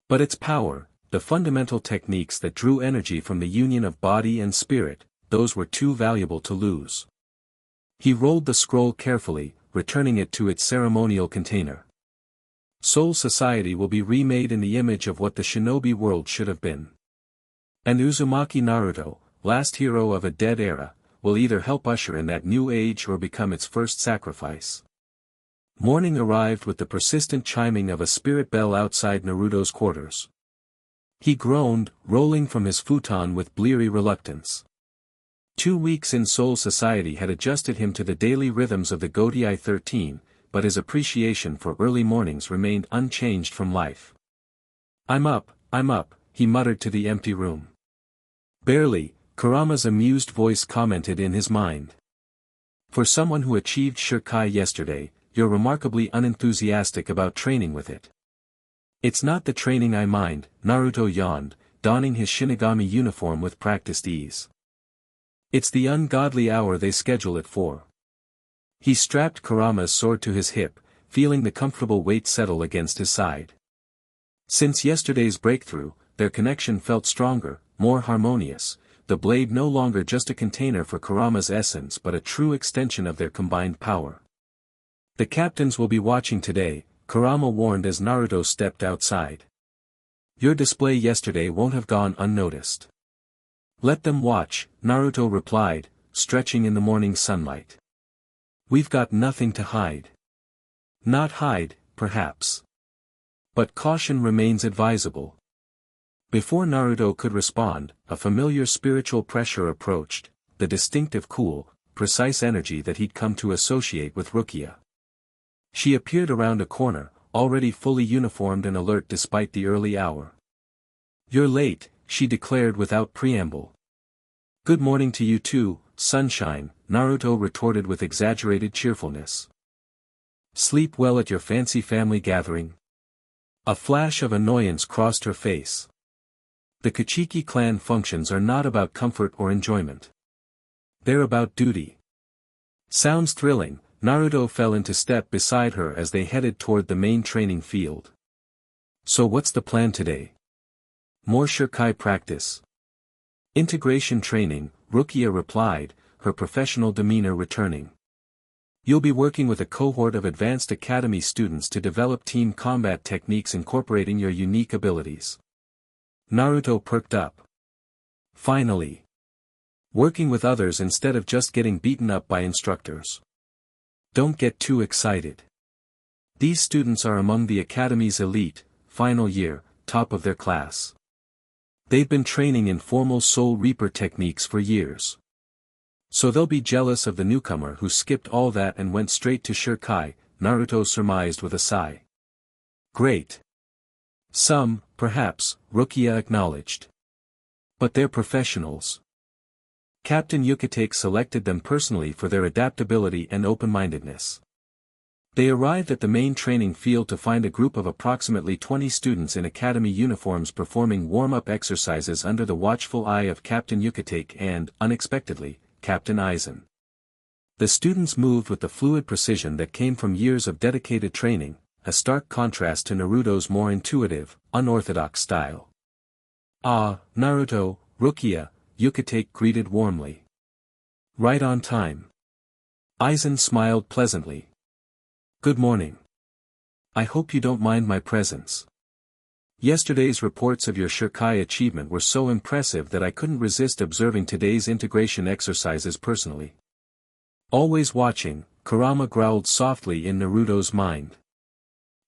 But its power, the fundamental techniques that drew energy from the union of body and spirit, those were too valuable to lose. He rolled the scroll carefully, returning it to its ceremonial container. Soul Society will be remade in the image of what the shinobi world should have been. And Uzumaki Naruto, last hero of a dead era, will either help usher in that new age or become its first sacrifice. Morning arrived with the persistent chiming of a spirit bell outside Naruto's quarters. He groaned, rolling from his futon with bleary reluctance. 2 weeks in Soul Society had adjusted him to the daily rhythms of the Godai 13, but his appreciation for early mornings remained unchanged from life. I'm up, he muttered to the empty room. Barely, Kurama's amused voice commented in his mind. For someone who achieved Shikai yesterday, you're remarkably unenthusiastic about training with it. It's not the training I mind, Naruto yawned, donning his Shinigami uniform with practiced ease. It's the ungodly hour they schedule it for. He strapped Kurama's sword to his hip, feeling the comfortable weight settle against his side. Since yesterday's breakthrough, their connection felt stronger, more harmonious, the blade no longer just a container for Kurama's essence but a true extension of their combined power. The captains will be watching today, Kurama warned as Naruto stepped outside. Your display yesterday won't have gone unnoticed. Let them watch, Naruto replied, stretching in the morning sunlight. We've got nothing to hide. Not hide, perhaps. But caution remains advisable. Before Naruto could respond, a familiar spiritual pressure approached, the distinctive cool, precise energy that he'd come to associate with Rukia. She appeared around a corner, already fully uniformed and alert despite the early hour. You're late, she declared without preamble. Good morning to you too, sunshine, Naruto retorted with exaggerated cheerfulness. Sleep well at your fancy family gathering? A flash of annoyance crossed her face. The Kachiki clan functions are not about comfort or enjoyment. They're about duty. Sounds thrilling, Naruto fell into step beside her as they headed toward the main training field. So what's the plan today? More Shikai practice. Integration training, Rukia replied, her professional demeanor returning. You'll be working with a cohort of advanced academy students to develop team combat techniques incorporating your unique abilities. Naruto perked up. Finally. Working with others instead of just getting beaten up by instructors. Don't get too excited. These students are among the academy's elite, final year, top of their class. They've been training in formal Soul Reaper techniques for years. So they'll be jealous of the newcomer who skipped all that and went straight to Shikai, Naruto surmised with a sigh. Great. Some, perhaps, Rukia acknowledged. But they're professionals. Captain Yucatake selected them personally for their adaptability and open-mindedness. They arrived at the main training field to find a group of approximately 20 students in academy uniforms performing warm-up exercises under the watchful eye of Captain Yucatake and, unexpectedly, Captain Aizen. The students moved with the fluid precision that came from years of dedicated training, a stark contrast to Naruto's more intuitive, unorthodox style. Ah, Naruto, Rukia, Yucatake greeted warmly. Right on time. Aizen smiled pleasantly. Good morning. I hope you don't mind my presence. Yesterday's reports of your Shikai achievement were so impressive that I couldn't resist observing today's integration exercises personally. Always watching, Kurama growled softly in Naruto's mind.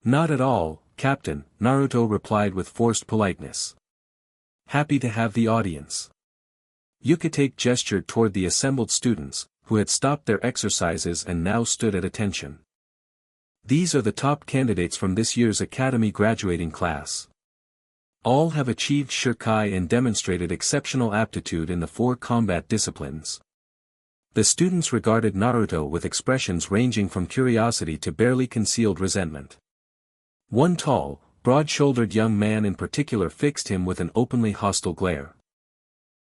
Not at all, Captain, Naruto replied with forced politeness. Happy to have the audience. Yucatake gestured toward the assembled students, who had stopped their exercises and now stood at attention. These are the top candidates from this year's Academy graduating class. All have achieved Shikai and demonstrated exceptional aptitude in the 4 combat disciplines. The students regarded Naruto with expressions ranging from curiosity to barely concealed resentment. One tall, broad-shouldered young man in particular fixed him with an openly hostile glare.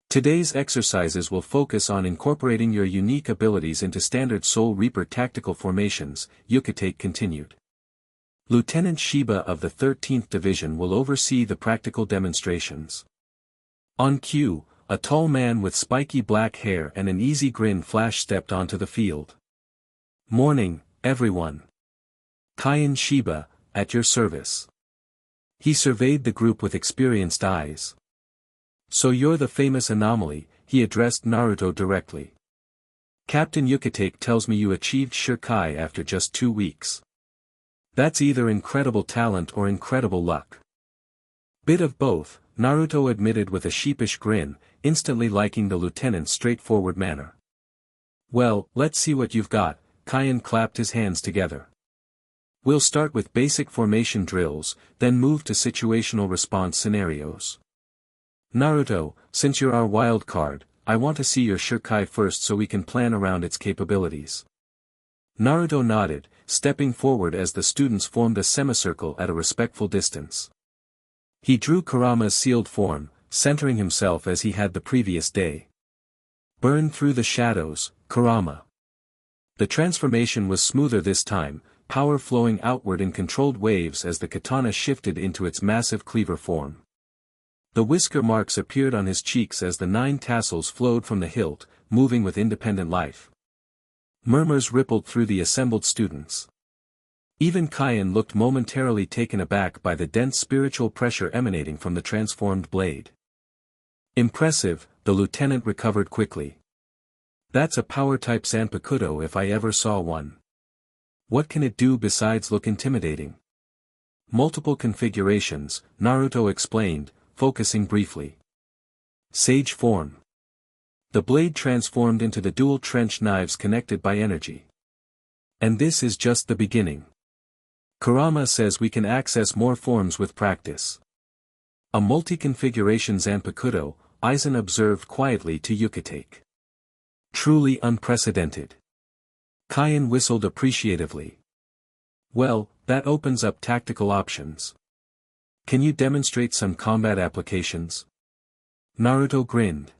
Today's exercises will focus on incorporating your unique abilities into standard Soul Reaper tactical formations, Yucatake continued. Lieutenant Shiba of the 13th Division will oversee the practical demonstrations. On cue, a tall man with spiky black hair and an easy grin flash-stepped onto the field. Morning, everyone. Kaiin Shiba, at your service. He surveyed the group with experienced eyes. So you're the famous anomaly, he addressed Naruto directly. Captain Yucatake tells me you achieved Shikai after just 2 weeks. That's either incredible talent or incredible luck. Bit of both, Naruto admitted with a sheepish grin, instantly liking the lieutenant's straightforward manner. Well, let's see what you've got, Kaiin clapped his hands together. We'll start with basic formation drills, then move to situational response scenarios. Naruto, since you're our wild card, I want to see your Shikai first so we can plan around its capabilities. Naruto nodded, stepping forward as the students formed a semicircle at a respectful distance. He drew Kurama's sealed form, centering himself as he had the previous day. Burn through the shadows, Kurama. The transformation was smoother this time, power flowing outward in controlled waves as the katana shifted into its massive cleaver form. The whisker marks appeared on his cheeks as the 9 tassels flowed from the hilt, moving with independent life. Murmurs rippled through the assembled students. Even Kaiin looked momentarily taken aback by the dense spiritual pressure emanating from the transformed blade. Impressive, the lieutenant recovered quickly. That's a power-type Zanpakuto if I ever saw one. What can it do besides look intimidating? Multiple configurations, Naruto explained, focusing briefly. Sage form. The blade transformed into the dual trench knives connected by energy. And this is just the beginning. Kurama says we can access more forms with practice. A multi-configuration Zanpakuto, Aizen observed quietly to Yucatake. Truly unprecedented. Kaiin whistled appreciatively. Well, that opens up tactical options. Can you demonstrate some combat applications? Naruto grinned.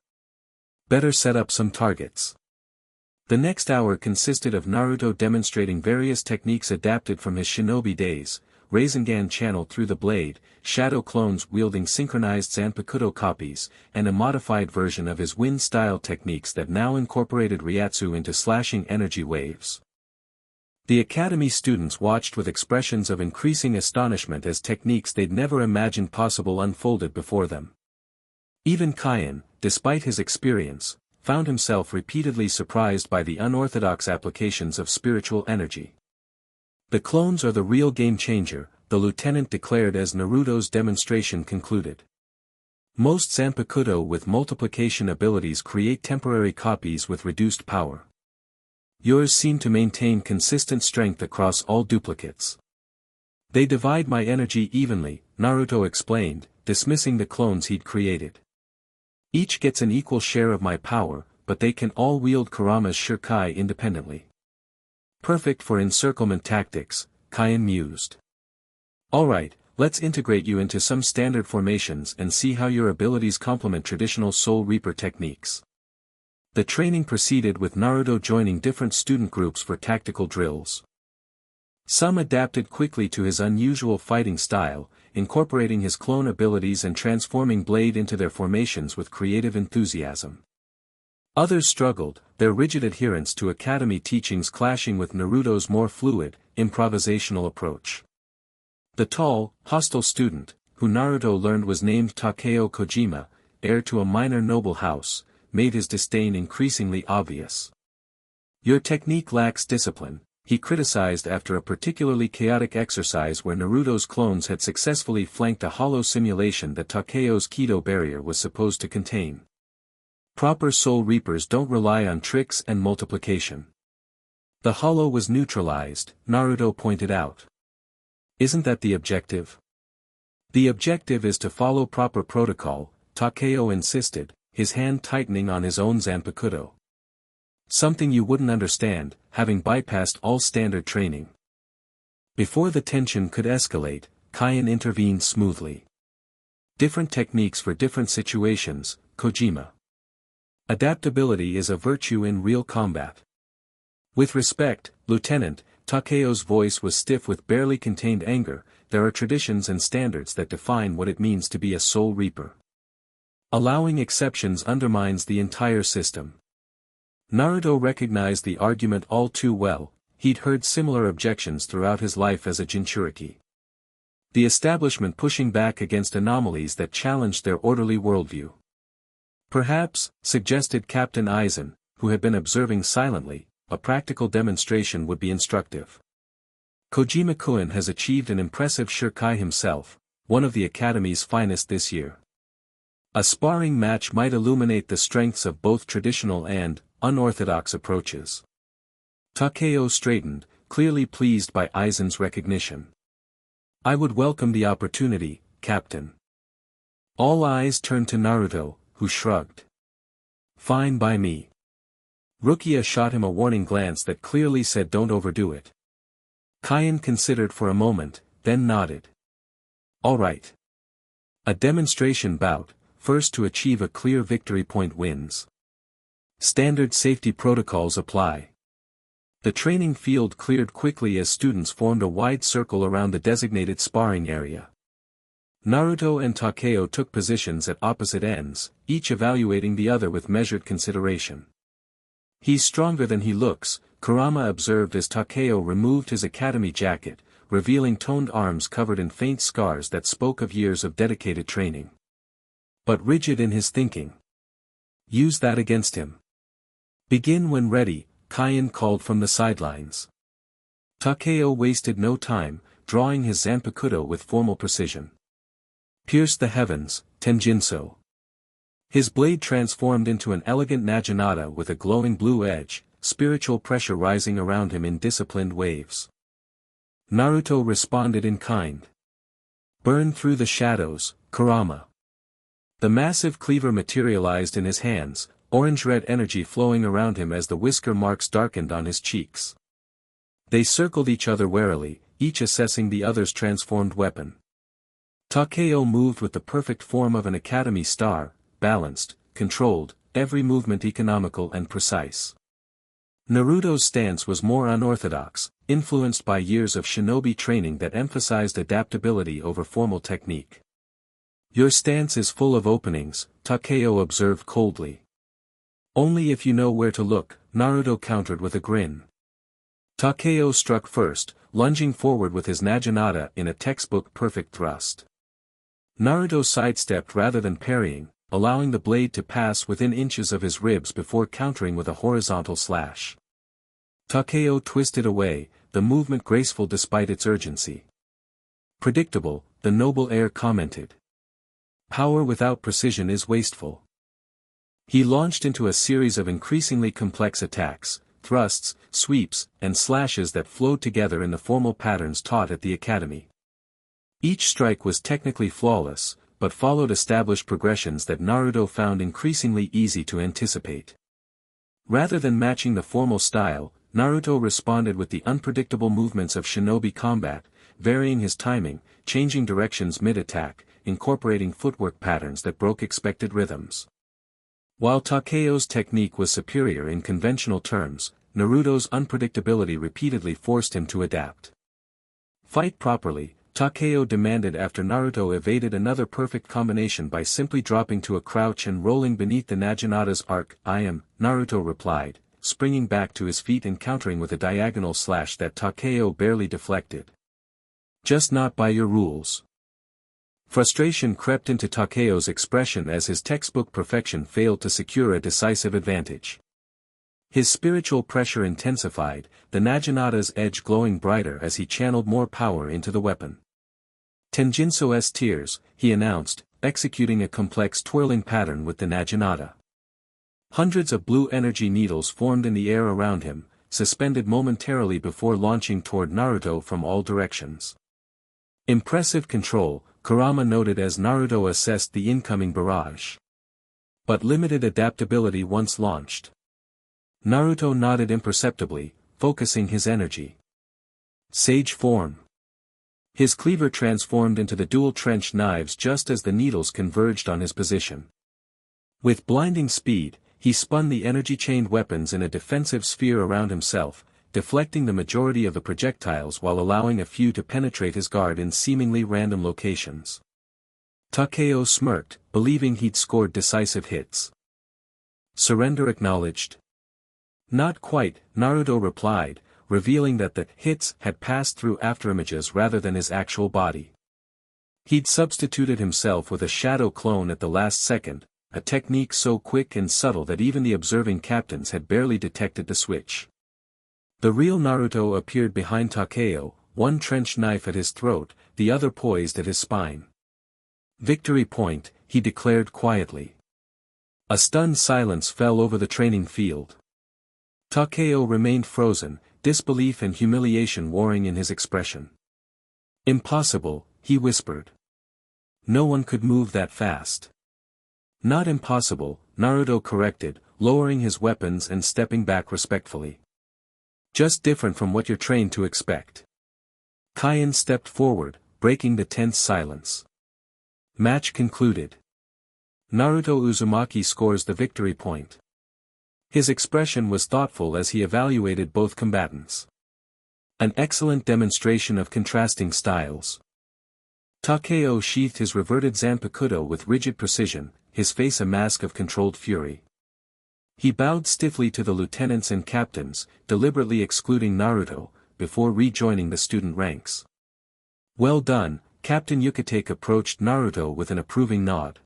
Better set up some targets. The next hour consisted of Naruto demonstrating various techniques adapted from his shinobi days, Rasengan channeled through the blade, shadow clones wielding synchronized Zanpakuto copies, and a modified version of his wind-style techniques that now incorporated Ryatsu into slashing energy waves. The academy students watched with expressions of increasing astonishment as techniques they'd never imagined possible unfolded before them. Even Kaien, despite his experience, found himself repeatedly surprised by the unorthodox applications of spiritual energy. The clones are the real game changer, the lieutenant declared as Naruto's demonstration concluded. Most Zanpakuto with multiplication abilities create temporary copies with reduced power. Yours seem to maintain consistent strength across all duplicates. They divide my energy evenly, Naruto explained, dismissing the clones he'd created. Each gets an equal share of my power, but they can all wield Kurama's Shikai independently. Perfect for encirclement tactics, Kaien mused. Alright, let's integrate you into some standard formations and see how your abilities complement traditional Soul Reaper techniques. The training proceeded with Naruto joining different student groups for tactical drills. Some adapted quickly to his unusual fighting style, incorporating his clone abilities and transforming Blade into their formations with creative enthusiasm. Others struggled, their rigid adherence to academy teachings clashing with Naruto's more fluid, improvisational approach. The tall, hostile student, who Naruto learned was named Takeo Kojima, heir to a minor noble house, made his disdain increasingly obvious. Your technique lacks discipline, he criticized after a particularly chaotic exercise where Naruto's clones had successfully flanked a hollow simulation that Takeo's Kido barrier was supposed to contain. Proper Soul Reapers don't rely on tricks and multiplication. The hollow was neutralized, Naruto pointed out. Isn't that the objective? The objective is to follow proper protocol, Takeo insisted, his hand tightening on his own Zanpakuto. Something you wouldn't understand, having bypassed all standard training. Before the tension could escalate, Kaien intervened smoothly. Different techniques for different situations, Kojima. Adaptability is a virtue in real combat. With respect, Lieutenant, Takeo's voice was stiff with barely contained anger, there are traditions and standards that define what it means to be a Soul Reaper. Allowing exceptions undermines the entire system. Naruto recognized the argument all too well, he'd heard similar objections throughout his life as a Jinchuriki. The establishment pushing back against anomalies that challenged their orderly worldview. Perhaps, suggested Captain Aizen, who had been observing silently, a practical demonstration would be instructive. Kojima-kun has achieved an impressive Shikai himself, one of the Academy's finest this year. A sparring match might illuminate the strengths of both traditional and unorthodox approaches. Takeo straightened, clearly pleased by Aizen's recognition. I would welcome the opportunity, Captain. All eyes turned to Naruto, who shrugged. Fine by me. Rukia shot him a warning glance that clearly said don't overdo it. Kaien considered for a moment, then nodded. All right. A demonstration bout, first to achieve a clear victory point wins. Standard safety protocols apply. The training field cleared quickly as students formed a wide circle around the designated sparring area. Naruto and Takeo took positions at opposite ends, each evaluating the other with measured consideration. He's stronger than he looks, Kurama observed as Takeo removed his academy jacket, revealing toned arms covered in faint scars that spoke of years of dedicated training. But rigid in his thinking. Use that against him. Begin when ready, Kaien called from the sidelines. Takeo wasted no time, drawing his Zanpakuto with formal precision. Pierce the heavens, Tenjinso. His blade transformed into an elegant naginata with a glowing blue edge, spiritual pressure rising around him in disciplined waves. Naruto responded in kind. Burn through the shadows, Kurama. The massive cleaver materialized in his hands, orange-red energy flowing around him as the whisker marks darkened on his cheeks. They circled each other warily, each assessing the other's transformed weapon. Takeo moved with the perfect form of an academy star, balanced, controlled, every movement economical and precise. Naruto's stance was more unorthodox, influenced by years of shinobi training that emphasized adaptability over formal technique. Your stance is full of openings, Takeo observed coldly. Only if you know where to look, Naruto countered with a grin. Takeo struck first, lunging forward with his naginata in a textbook perfect thrust. Naruto sidestepped rather than parrying, allowing the blade to pass within inches of his ribs before countering with a horizontal slash. Takeo twisted away, the movement graceful despite its urgency. Predictable, the noble heir commented. Power without precision is wasteful. He launched into a series of increasingly complex attacks, thrusts, sweeps, and slashes that flowed together in the formal patterns taught at the academy. Each strike was technically flawless, but followed established progressions that Naruto found increasingly easy to anticipate. Rather than matching the formal style, Naruto responded with the unpredictable movements of shinobi combat, varying his timing, changing directions mid-attack, incorporating footwork patterns that broke expected rhythms. While Takeo's technique was superior in conventional terms, Naruto's unpredictability repeatedly forced him to adapt. Fight properly, Takeo demanded after Naruto evaded another perfect combination by simply dropping to a crouch and rolling beneath the Naginata's arc. "I am," Naruto replied, springing back to his feet and countering with a diagonal slash that Takeo barely deflected. "Just not by your rules." Frustration crept into Takeo's expression as his textbook perfection failed to secure a decisive advantage. His spiritual pressure intensified, the Naginata's edge glowing brighter as he channeled more power into the weapon. "Tenjinso's tears," he announced, executing a complex twirling pattern with the Naginata. Hundreds of blue energy needles formed in the air around him, suspended momentarily before launching toward Naruto from all directions. Impressive control, Kurama noted as Naruto assessed the incoming barrage. But limited adaptability once launched. Naruto nodded imperceptibly, focusing his energy. Sage form. His cleaver transformed into the dual trench knives just as the needles converged on his position. With blinding speed, he spun the energy-chained weapons in a defensive sphere around himself, deflecting the majority of the projectiles while allowing a few to penetrate his guard in seemingly random locations. Takeo smirked, believing he'd scored decisive hits. "Surrender acknowledged?" "Not quite," Naruto replied, revealing that the hits had passed through afterimages rather than his actual body. He'd substituted himself with a shadow clone at the last second, a technique so quick and subtle that even the observing captains had barely detected the switch. The real Naruto appeared behind Takeo, one trench knife at his throat, the other poised at his spine. "Victory point," he declared quietly. A stunned silence fell over the training field. Takeo remained frozen, disbelief and humiliation warring in his expression. "Impossible," he whispered. "No one could move that fast." "Not impossible," Naruto corrected, lowering his weapons and stepping back respectfully. "Just different from what you're trained to expect." Kaien stepped forward, breaking the tense silence. Match concluded. Naruto Uzumaki scores the victory point. His expression was thoughtful as he evaluated both combatants. An excellent demonstration of contrasting styles. Takeo sheathed his reverted Zanpakuto with rigid precision, his face a mask of controlled fury. He bowed stiffly to the lieutenants and captains, deliberately excluding Naruto, before rejoining the student ranks. "Well done," Captain Yukitake approached Naruto with an approving nod.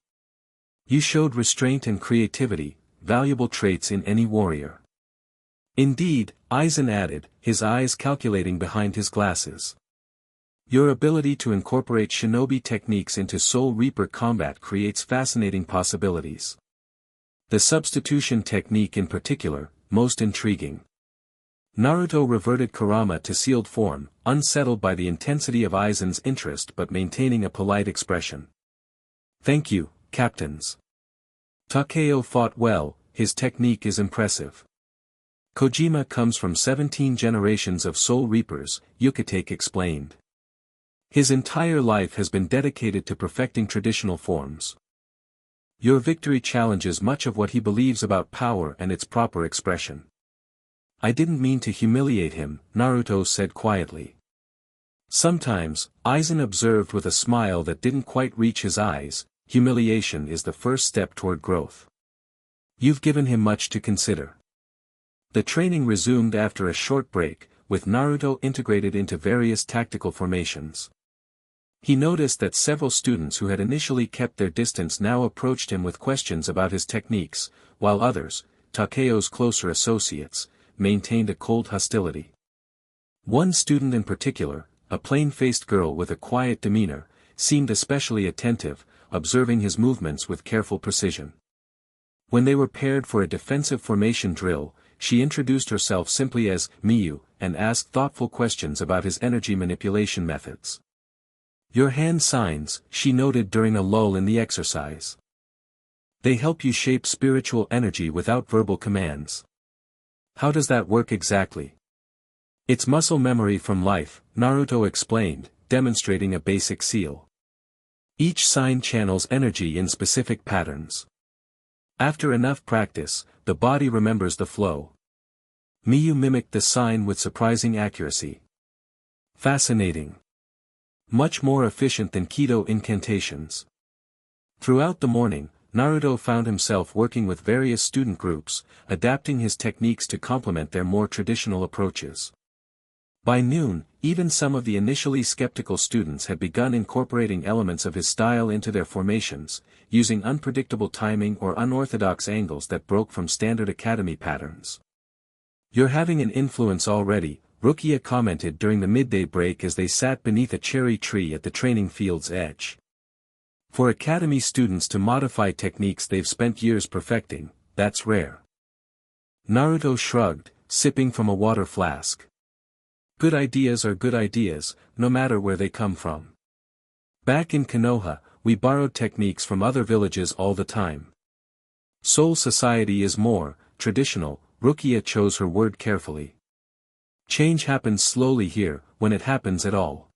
"You showed restraint and creativity, valuable traits in any warrior." "Indeed," Aizen added, his eyes calculating behind his glasses. "Your ability to incorporate shinobi techniques into Soul Reaper combat creates fascinating possibilities. The substitution technique in particular, most intriguing." Naruto reverted Kurama to sealed form, unsettled by the intensity of Aizen's interest but maintaining a polite expression. "Thank you, captains. Takeo fought well, his technique is impressive. Kojima comes from 17 generations of Soul Reapers," Yukitake explained. "His entire life has been dedicated to perfecting traditional forms. Your victory challenges much of what he believes about power and its proper expression." I didn't mean to humiliate him, Naruto said quietly. Sometimes, Aizen observed with a smile that didn't quite reach his eyes, humiliation is the first step toward growth. You've given him much to consider. The training resumed after a short break, with Naruto integrated into various tactical formations. He noticed that several students who had initially kept their distance now approached him with questions about his techniques, while others, Takeo's closer associates, maintained a cold hostility. One student in particular, a plain-faced girl with a quiet demeanor, seemed especially attentive, observing his movements with careful precision. When they were paired for a defensive formation drill, she introduced herself simply as Miyu, and asked thoughtful questions about his energy manipulation methods. Your hand signs, she noted during a lull in the exercise. They help you shape spiritual energy without verbal commands. How does that work exactly? It's muscle memory from life, Naruto explained, demonstrating a basic seal. Each sign channels energy in specific patterns. After enough practice, the body remembers the flow. Miyu mimicked the sign with surprising accuracy. Fascinating. Much more efficient than Kido incantations. Throughout the morning, Naruto found himself working with various student groups, adapting his techniques to complement their more traditional approaches. By noon, even some of the initially skeptical students had begun incorporating elements of his style into their formations, using unpredictable timing or unorthodox angles that broke from standard academy patterns. You're having an influence already, Rukia commented during the midday break as they sat beneath a cherry tree at the training field's edge. For academy students to modify techniques they've spent years perfecting, that's rare. Naruto shrugged, sipping from a water flask. Good ideas are good ideas, no matter where they come from. Back in Konoha, we borrowed techniques from other villages all the time. Soul Society is more traditional, Rukia chose her word carefully. Change happens slowly here, when it happens at all.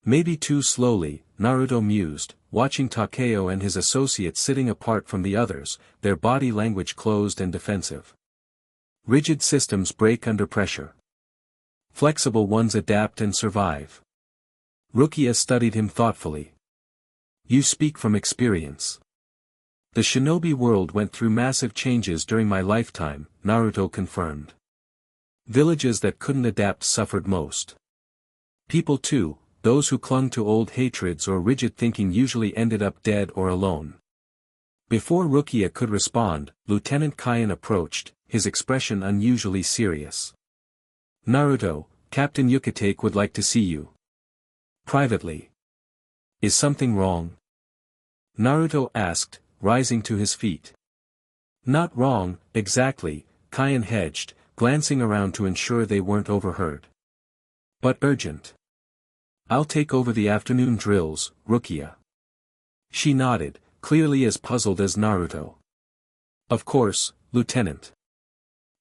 Maybe too slowly, Naruto mused, watching Takeo and his associates sitting apart from the others, their body language closed and defensive. Rigid systems break under pressure. Flexible ones adapt and survive. Rukia studied him thoughtfully. You speak from experience. The shinobi world went through massive changes during my lifetime, Naruto confirmed. Villages that couldn't adapt suffered most. People too, those who clung to old hatreds or rigid thinking usually ended up dead or alone. Before Rukia could respond, Lieutenant Kaien approached, his expression unusually serious. Naruto, Captain Yukitake would like to see you. Privately. Is something wrong? Naruto asked, rising to his feet. Not wrong, exactly, Kaien hedged, glancing around to ensure they weren't overheard. But urgent. I'll take over the afternoon drills, Rukia. She nodded, clearly as puzzled as Naruto. Of course, Lieutenant.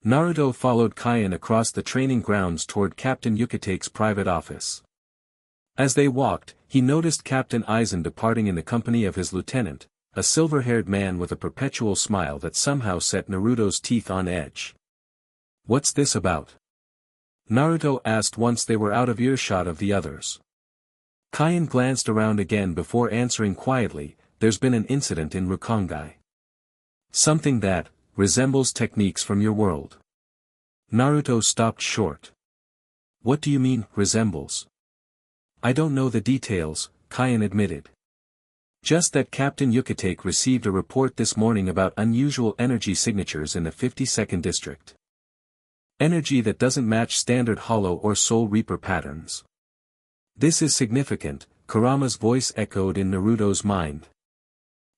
Naruto followed Kaien across the training grounds toward Captain Yukitake's private office. As they walked, he noticed Captain Aizen departing in the company of his lieutenant, a silver-haired man with a perpetual smile that somehow set Naruto's teeth on edge. What's this about? Naruto asked once they were out of earshot of the others. Kaien glanced around again before answering quietly, there's been an incident in Rukongai. Something that resembles techniques from your world. Naruto stopped short. What do you mean, resembles? I don't know the details, Kaien admitted. Just that Captain Yukitake received a report this morning about unusual energy signatures in the 52nd district. Energy that doesn't match standard Hollow or Soul Reaper patterns. This is significant, Kurama's voice echoed in Naruto's mind.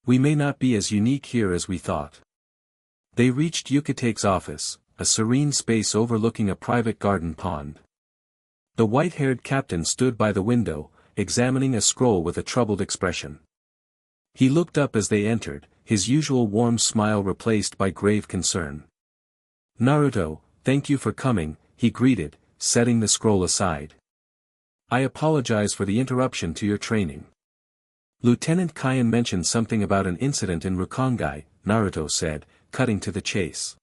We may not be as unique here as we thought. They reached Yukitake's office, a serene space overlooking a private garden pond. The white-haired captain stood by the window, examining a scroll with a troubled expression. He looked up as they entered, his usual warm smile replaced by grave concern. Naruto, thank you for coming, he greeted, setting the scroll aside. I apologize for the interruption to your training. Lieutenant Kaien mentioned something about an incident in Rukongai, Naruto said, cutting to the chase.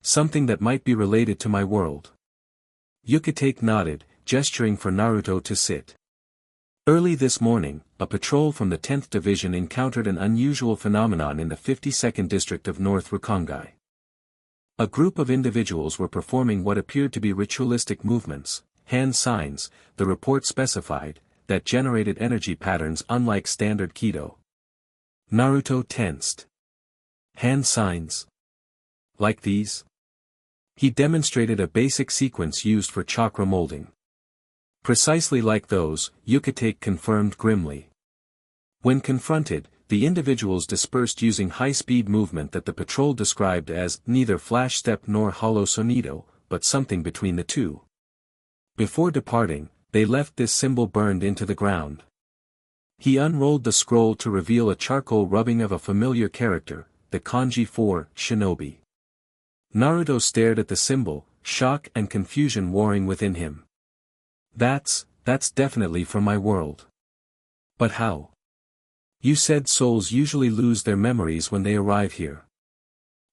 Something that might be related to my world. Yukitake nodded, gesturing for Naruto to sit. Early this morning, a patrol from the 10th Division encountered an unusual phenomenon in the 52nd District of North Rukongai. A group of individuals were performing what appeared to be ritualistic movements, hand signs, the report specified, that generated energy patterns unlike standard Kido. Naruto tensed. Hand signs? Like these? He demonstrated a basic sequence used for chakra molding. Precisely like those, Yukitake confirmed grimly. When confronted, the individuals dispersed using high-speed movement that the patrol described as neither flash step nor hollow sonido, but something between the two. Before departing, they left this symbol burned into the ground. He unrolled the scroll to reveal a charcoal rubbing of a familiar character, the kanji for shinobi. Naruto stared at the symbol, shock and confusion warring within him. That's definitely from my world. But how? You said souls usually lose their memories when they arrive here.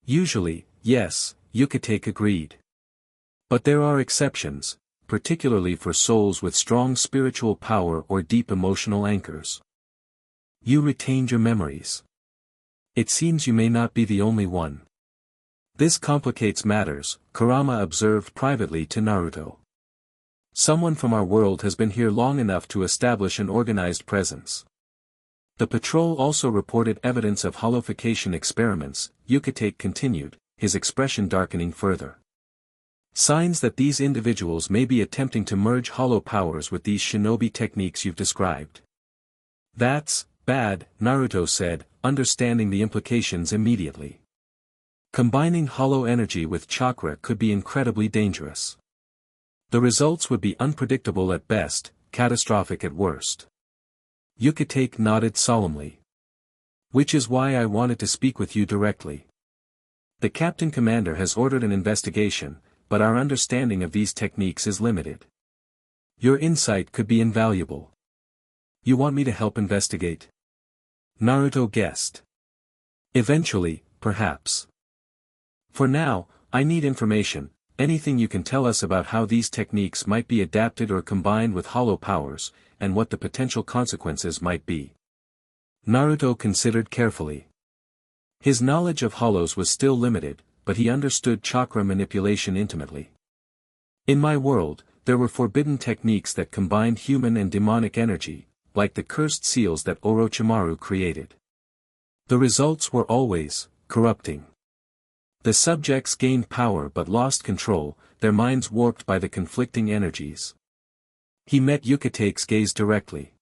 Usually, yes, Yukitake agreed. But there are exceptions, particularly for souls with strong spiritual power or deep emotional anchors. You retained your memories. It seems you may not be the only one. This complicates matters, Kurama observed privately to Naruto. Someone from our world has been here long enough to establish an organized presence. The patrol also reported evidence of hollowification experiments, Yukitake continued, his expression darkening further. Signs that these individuals may be attempting to merge hollow powers with these shinobi techniques you've described. That's bad, Naruto said, understanding the implications immediately. Combining hollow energy with chakra could be incredibly dangerous. The results would be unpredictable at best, catastrophic at worst. Yukitake nodded solemnly. Which is why I wanted to speak with you directly. The Captain Commander has ordered an investigation, but our understanding of these techniques is limited. Your insight could be invaluable. You want me to help investigate? Naruto guessed. Eventually, perhaps. For now, I need information. Anything you can tell us about how these techniques might be adapted or combined with hollow powers, and what the potential consequences might be. Naruto considered carefully. His knowledge of hollows was still limited, but he understood chakra manipulation intimately. In my world, there were forbidden techniques that combined human and demonic energy, like the cursed seals that Orochimaru created. The results were always corrupting. The subjects gained power but lost control, their minds warped by the conflicting energies. He met Yukitake's gaze directly.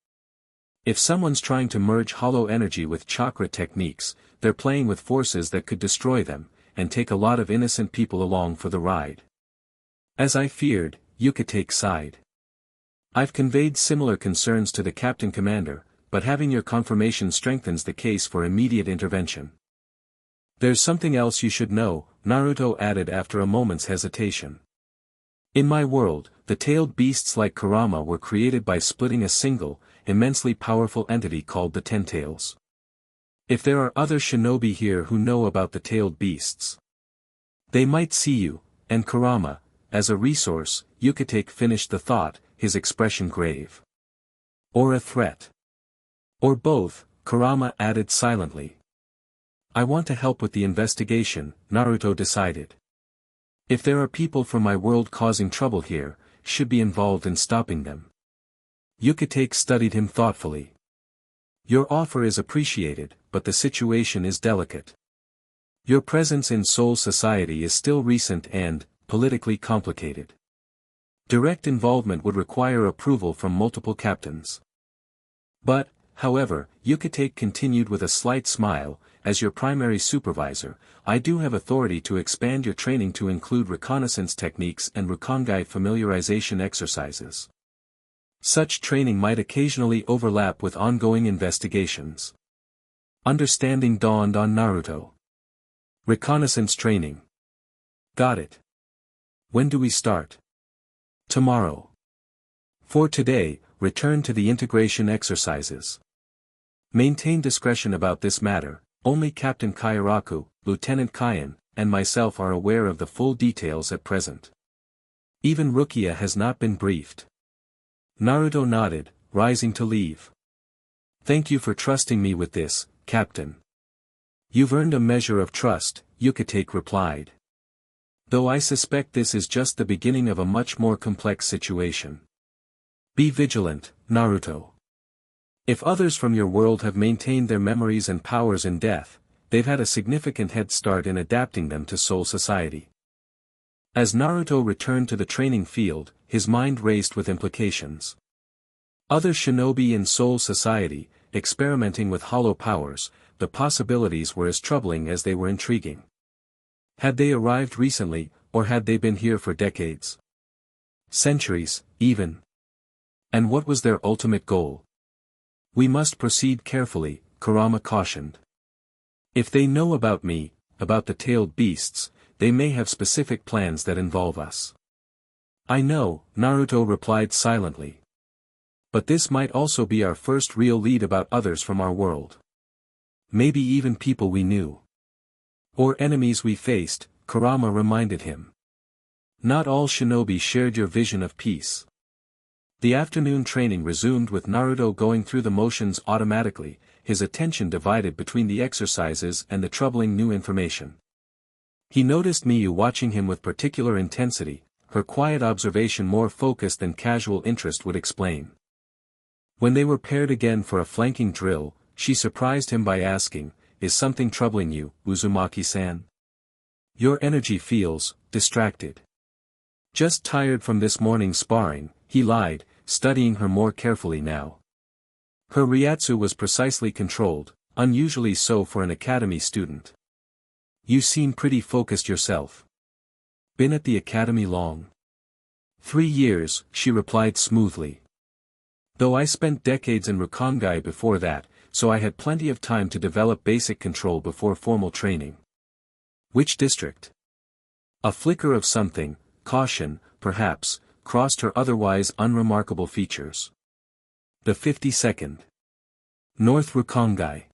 If someone's trying to merge hollow energy with chakra techniques, they're playing with forces that could destroy them, and take a lot of innocent people along for the ride. As I feared, Yukitake sighed. I've conveyed similar concerns to the Captain Commander, but having your confirmation strengthens the case for immediate intervention. There's something else you should know, Naruto added after a moment's hesitation. In my world, the tailed beasts like Kurama were created by splitting a single, immensely powerful entity called the Ten Tails. If there are other shinobi here who know about the tailed beasts, they might see you, and Kurama, as a resource, Yukitake finished the thought, his expression grave. Or a threat. Or both, Kurama added silently. I want to help with the investigation, Naruto decided. If there are people from my world causing trouble here, should be involved in stopping them. Yukitake studied him thoughtfully. Your offer is appreciated, but the situation is delicate. Your presence in Soul Society is still recent and, politically complicated. Direct involvement would require approval from multiple captains. But, however, Yukitake continued with a slight smile, as your primary supervisor, I do have authority to expand your training to include reconnaissance techniques and Rukongai familiarization exercises. Such training might occasionally overlap with ongoing investigations. Understanding dawned on Naruto. Reconnaissance training. Got it. When do we start? Tomorrow. For today, return to the integration exercises. Maintain discretion about this matter. Only Captain Kairaku, Lieutenant Kaien, and myself are aware of the full details at present. Even Rukia has not been briefed. Naruto nodded, rising to leave. Thank you for trusting me with this, Captain. You've earned a measure of trust, Yukitake replied. Though I suspect this is just the beginning of a much more complex situation. Be vigilant, Naruto. If others from your world have maintained their memories and powers in death, they've had a significant head start in adapting them to Soul Society. As Naruto returned to the training field, his mind raced with implications. Other shinobi in Soul Society, experimenting with hollow powers, the possibilities were as troubling as they were intriguing. Had they arrived recently, or had they been here for decades? Centuries, even. And what was their ultimate goal? We must proceed carefully, Kurama cautioned. If they know about me, about the tailed beasts, they may have specific plans that involve us. I know, Naruto replied silently. But this might also be our first real lead about others from our world. Maybe even people we knew. Or enemies we faced, Kurama reminded him. Not all shinobi shared your vision of peace. The afternoon training resumed with Naruto going through the motions automatically, his attention divided between the exercises and the troubling new information. He noticed Miyu watching him with particular intensity, her quiet observation more focused than casual interest would explain. When they were paired again for a flanking drill, she surprised him by asking, "Is something troubling you, Uzumaki-san? Your energy feels distracted." Just tired from this morning's sparring, he lied, studying her more carefully now. Her Reiatsu was precisely controlled, unusually so for an academy student. You seem pretty focused yourself. Been at the academy long? 3 years, she replied smoothly. Though I spent decades in Rukongai before that, so I had plenty of time to develop basic control before formal training. Which district? A flicker of something, caution, perhaps, crossed her otherwise unremarkable features. The 52nd. North Rukongai.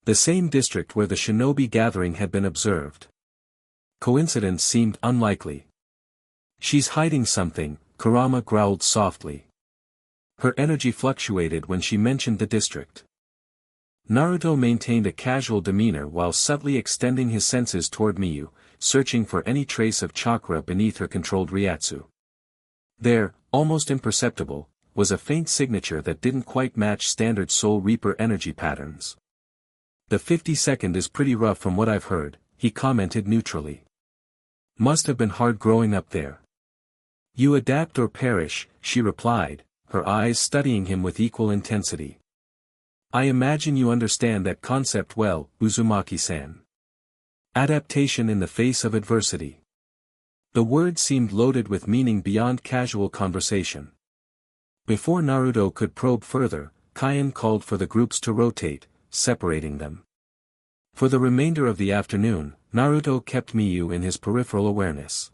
The same district where the shinobi gathering had been observed. Coincidence seemed unlikely. She's hiding something, Kurama growled softly. Her energy fluctuated when she mentioned the district. Naruto maintained a casual demeanor while subtly extending his senses toward Miyu, searching for any trace of chakra beneath her controlled Reiatsu. There, almost imperceptible, was a faint signature that didn't quite match standard Soul Reaper energy patterns. The 52nd is pretty rough from what I've heard, he commented neutrally. Must have been hard growing up there. You adapt or perish, she replied, her eyes studying him with equal intensity. I imagine you understand that concept well, Uzumaki-san. Adaptation in the face of adversity. The word seemed loaded with meaning beyond casual conversation. Before Naruto could probe further, Kaien called for the groups to rotate, separating them. For the remainder of the afternoon, Naruto kept Miyu in his peripheral awareness.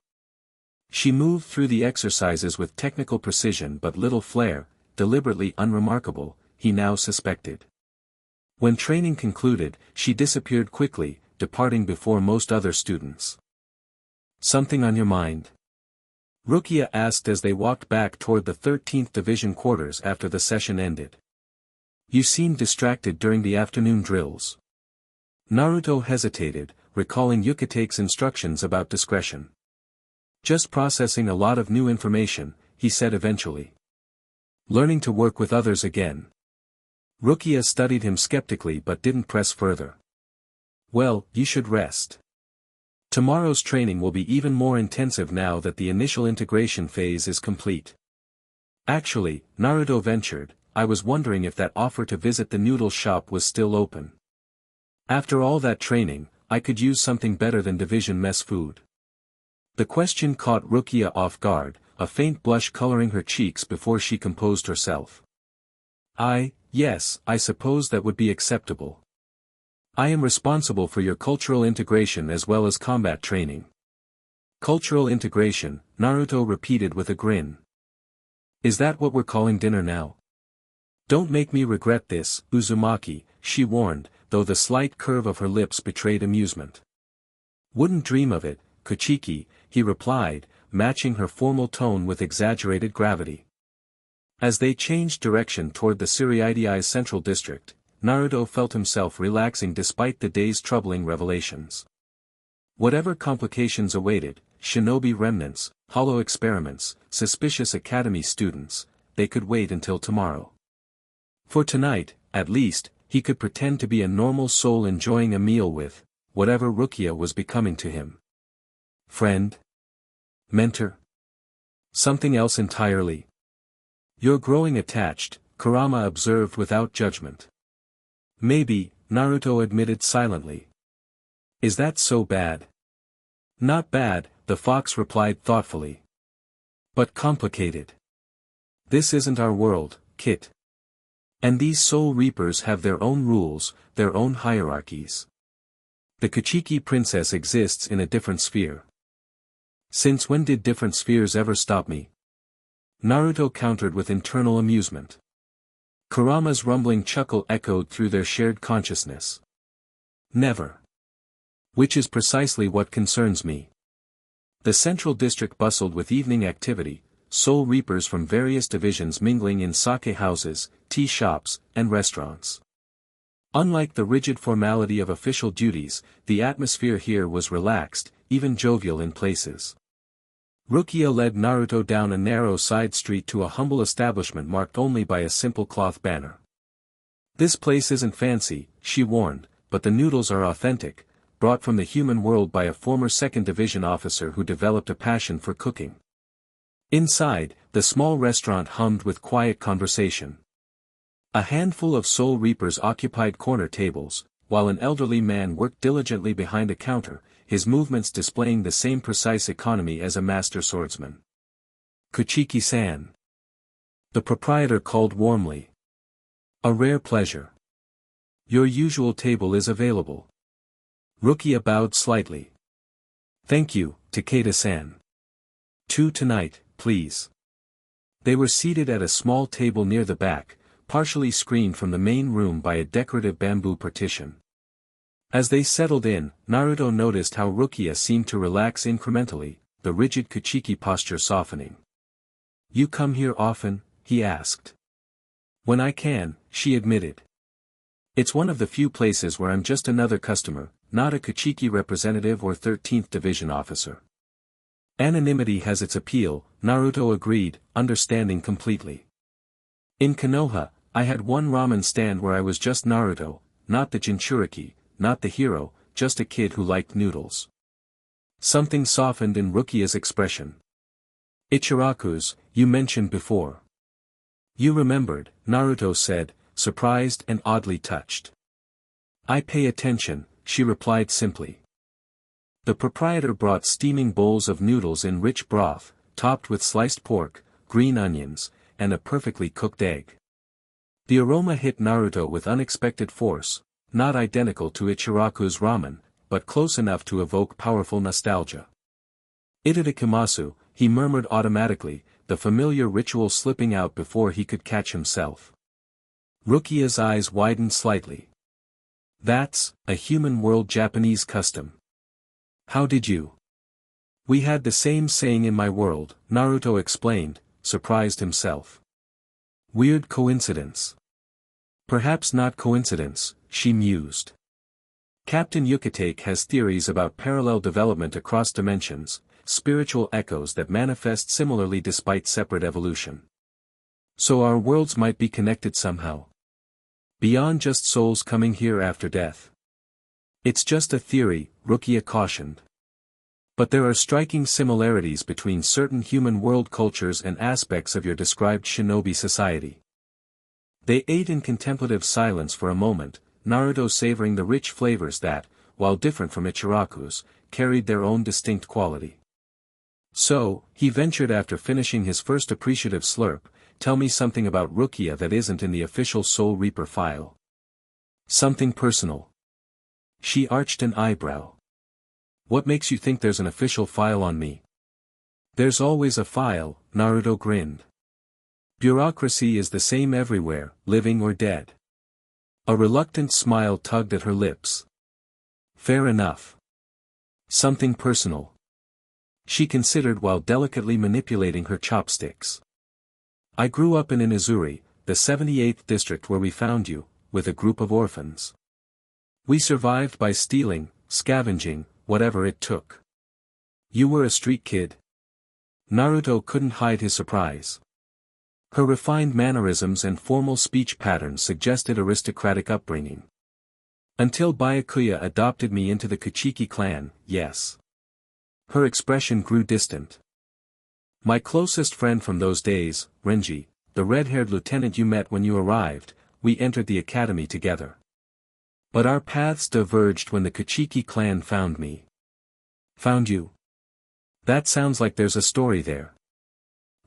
She moved through the exercises with technical precision but little flair, deliberately unremarkable, he now suspected. When training concluded, she disappeared quickly, departing before most other students. Something on your mind? Rukia asked as they walked back toward the 13th Division quarters after the session ended. You seemed distracted during the afternoon drills. Naruto hesitated, recalling Yukitake's instructions about discretion. Just processing a lot of new information, he said eventually. Learning to work with others again. Rukia studied him skeptically but didn't press further. Well, you should rest. Tomorrow's training will be even more intensive now that the initial integration phase is complete. Actually, Naruto ventured, I was wondering if that offer to visit the noodle shop was still open. After all that training, I could use something better than division mess food. The question caught Rukia off guard, a faint blush coloring her cheeks before she composed herself. Yes, I suppose that would be acceptable. I am responsible for your cultural integration as well as combat training. Cultural integration, Naruto repeated with a grin. Is that what we're calling dinner now? Don't make me regret this, Uzumaki, she warned, though the slight curve of her lips betrayed amusement. Wouldn't dream of it, Kuchiki, he replied, matching her formal tone with exaggerated gravity. As they changed direction toward the Suriidiai's central district, Naruto felt himself relaxing despite the day's troubling revelations. Whatever complications awaited, shinobi remnants, hollow experiments, suspicious academy students, they could wait until tomorrow. For tonight, at least, he could pretend to be a normal soul enjoying a meal with whatever Rukia was becoming to him. Friend? Mentor? Something else entirely? You're growing attached, Kurama observed without judgment. Maybe, Naruto admitted silently. Is that so bad? Not bad, the fox replied thoughtfully. But complicated. This isn't our world, Kit. And these soul reapers have their own rules, their own hierarchies. The Kuchiki princess exists in a different sphere. Since when did different spheres ever stop me? Naruto countered with internal amusement. Kurama's rumbling chuckle echoed through their shared consciousness. Never. Which is precisely what concerns me. The central district bustled with evening activity, soul reapers from various divisions mingling in sake houses, tea shops, and restaurants. Unlike the rigid formality of official duties, the atmosphere here was relaxed, even jovial in places. Rukia led Naruto down a narrow side street to a humble establishment marked only by a simple cloth banner. This place isn't fancy, she warned, but the noodles are authentic, brought from the human world by a former 2nd Division officer who developed a passion for cooking. Inside, the small restaurant hummed with quiet conversation. A handful of soul reapers occupied corner tables, while an elderly man worked diligently behind a counter, his movements displaying the same precise economy as a master swordsman. Kuchiki-san. The proprietor called warmly. A rare pleasure. Your usual table is available. Rukia bowed slightly. Thank you, Takeda-san. 2 tonight, please. They were seated at a small table near the back, partially screened from the main room by a decorative bamboo partition. As they settled in, Naruto noticed how Rukia seemed to relax incrementally, the rigid Kuchiki posture softening. You come here often? He asked. When I can, she admitted. It's one of the few places where I'm just another customer, not a Kuchiki representative or 13th Division officer. Anonymity has its appeal, Naruto agreed, understanding completely. In Konoha, I had one ramen stand where I was just Naruto, not the Jinchuriki, not the hero, just a kid who liked noodles. Something softened in Rukia's expression. Ichiraku's, you mentioned before. You remembered, Naruto said, surprised and oddly touched. I pay attention, she replied simply. The proprietor brought steaming bowls of noodles in rich broth, topped with sliced pork, green onions, and a perfectly cooked egg. The aroma hit Naruto with unexpected force, not identical to Ichiraku's ramen, but close enough to evoke powerful nostalgia. Itadakimasu, he murmured automatically, the familiar ritual slipping out before he could catch himself. Rukia's eyes widened slightly. That's a human world Japanese custom. How did you? We had the same saying in my world, Naruto explained, surprised himself. Weird coincidence. Perhaps not coincidence, she mused. Captain Yucatake has theories about parallel development across dimensions, spiritual echoes that manifest similarly despite separate evolution. So our worlds might be connected somehow. Beyond just souls coming here after death. It's just a theory, Rukia cautioned. But there are striking similarities between certain human world cultures and aspects of your described shinobi society. They ate in contemplative silence for a moment, Naruto savoring the rich flavors that, while different from Ichiraku's, carried their own distinct quality. So, he ventured after finishing his first appreciative slurp, tell me something about Rukia that isn't in the official Soul Reaper file. Something personal. She arched an eyebrow. What makes you think there's an official file on me? There's always a file, Naruto grinned. Bureaucracy is the same everywhere, living or dead. A reluctant smile tugged at her lips. Fair enough. Something personal. She considered while delicately manipulating her chopsticks. I grew up in Inazuri, the 78th district where we found you, with a group of orphans. We survived by stealing, scavenging, whatever it took. You were a street kid? Naruto couldn't hide his surprise. Her refined mannerisms and formal speech patterns suggested aristocratic upbringing. Until Byakuya adopted me into the Kuchiki clan, yes. Her expression grew distant. My closest friend from those days, Renji, the red-haired lieutenant you met when you arrived, we entered the academy together. But our paths diverged when the Kuchiki clan found me. Found you? That sounds like there's a story there.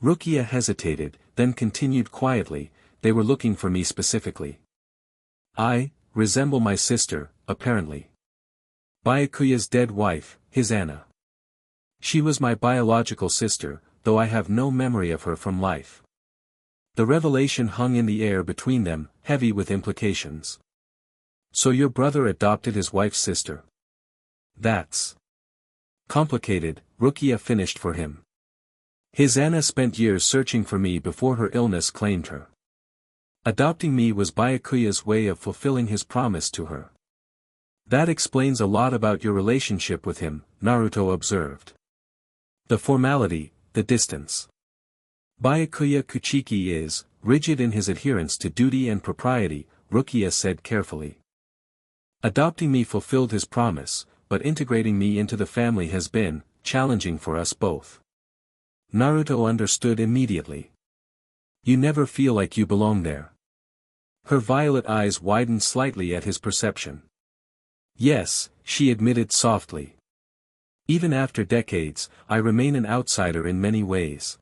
Rukia hesitated, then continued quietly, they were looking for me specifically. I resemble my sister, apparently. Byakuya's dead wife, his Anna. She was my biological sister, though I have no memory of her from life. The revelation hung in the air between them, heavy with implications. So your brother adopted his wife's sister. That's complicated, Rukia finished for him. His Anna spent years searching for me before her illness claimed her. Adopting me was Byakuya's way of fulfilling his promise to her. That explains a lot about your relationship with him, Naruto observed. The formality, the distance. Byakuya Kuchiki is rigid in his adherence to duty and propriety, Rukia said carefully. Adopting me fulfilled his promise, but integrating me into the family has been challenging for us both. Naruto understood immediately. You never feel like you belong there. Her violet eyes widened slightly at his perception. Yes, she admitted softly. Even after decades, I remain an outsider in many ways.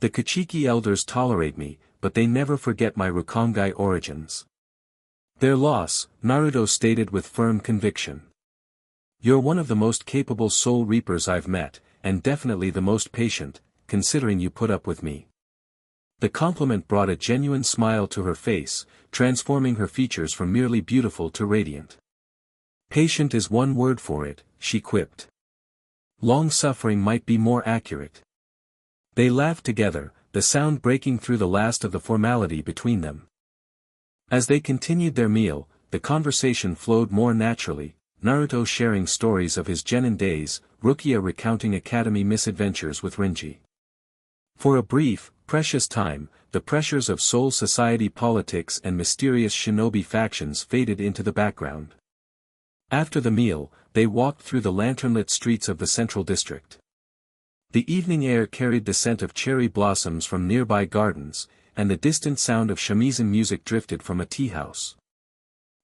The Kuchiki elders tolerate me, but they never forget my Rukongai origins. Their loss, Naruto stated with firm conviction. You're one of the most capable soul reapers I've met, and definitely the most patient, considering you put up with me. The compliment brought a genuine smile to her face, transforming her features from merely beautiful to radiant. Patient is one word for it, she quipped. Long-suffering might be more accurate. They laughed together, the sound breaking through the last of the formality between them. As they continued their meal, the conversation flowed more naturally, Naruto sharing stories of his genin days, Rukia recounting academy misadventures with Renji. For a brief, precious time, the pressures of Soul Society politics and mysterious shinobi factions faded into the background. After the meal, they walked through the lanternlit streets of the central district. The evening air carried the scent of cherry blossoms from nearby gardens, and the distant sound of shamisen music drifted from a tea house.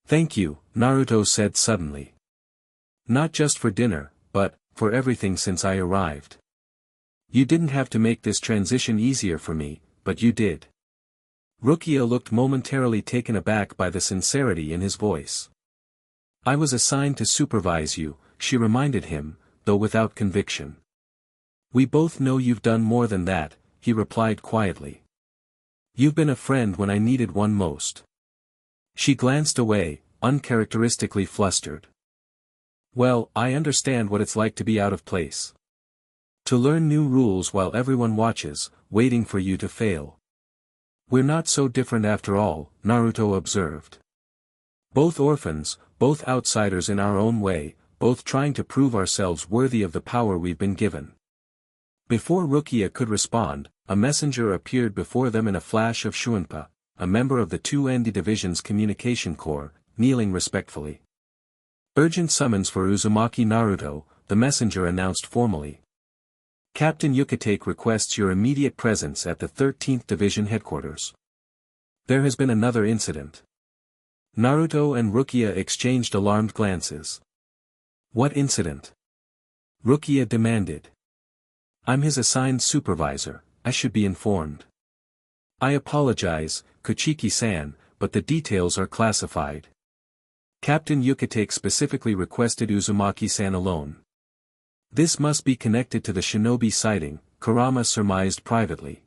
Thank you, Naruto said suddenly. Not just for dinner, but for everything since I arrived. You didn't have to make this transition easier for me, but you did. Rukia looked momentarily taken aback by the sincerity in his voice. I was assigned to supervise you, she reminded him, though without conviction. We both know you've done more than that, he replied quietly. You've been a friend when I needed one most. She glanced away, uncharacteristically flustered. Well, I understand what it's like to be out of place. To learn new rules while everyone watches, waiting for you to fail. We're not so different after all, Naruto observed. Both orphans, both outsiders in our own way, both trying to prove ourselves worthy of the power we've been given. Before Rukia could respond, a messenger appeared before them in a flash of Shunpa, a member of the 2nd Division's Communication Corps, kneeling respectfully. Urgent summons for Uzumaki Naruto, the messenger announced formally. Captain Yukitake requests your immediate presence at the 13th Division headquarters. There has been another incident. Naruto and Rukia exchanged alarmed glances. What incident? Rukia demanded. I'm his assigned supervisor, I should be informed. I apologize, Kuchiki-san, but the details are classified. Captain Yukitake specifically requested Uzumaki-san alone. This must be connected to the shinobi sighting, Kurama surmised privately.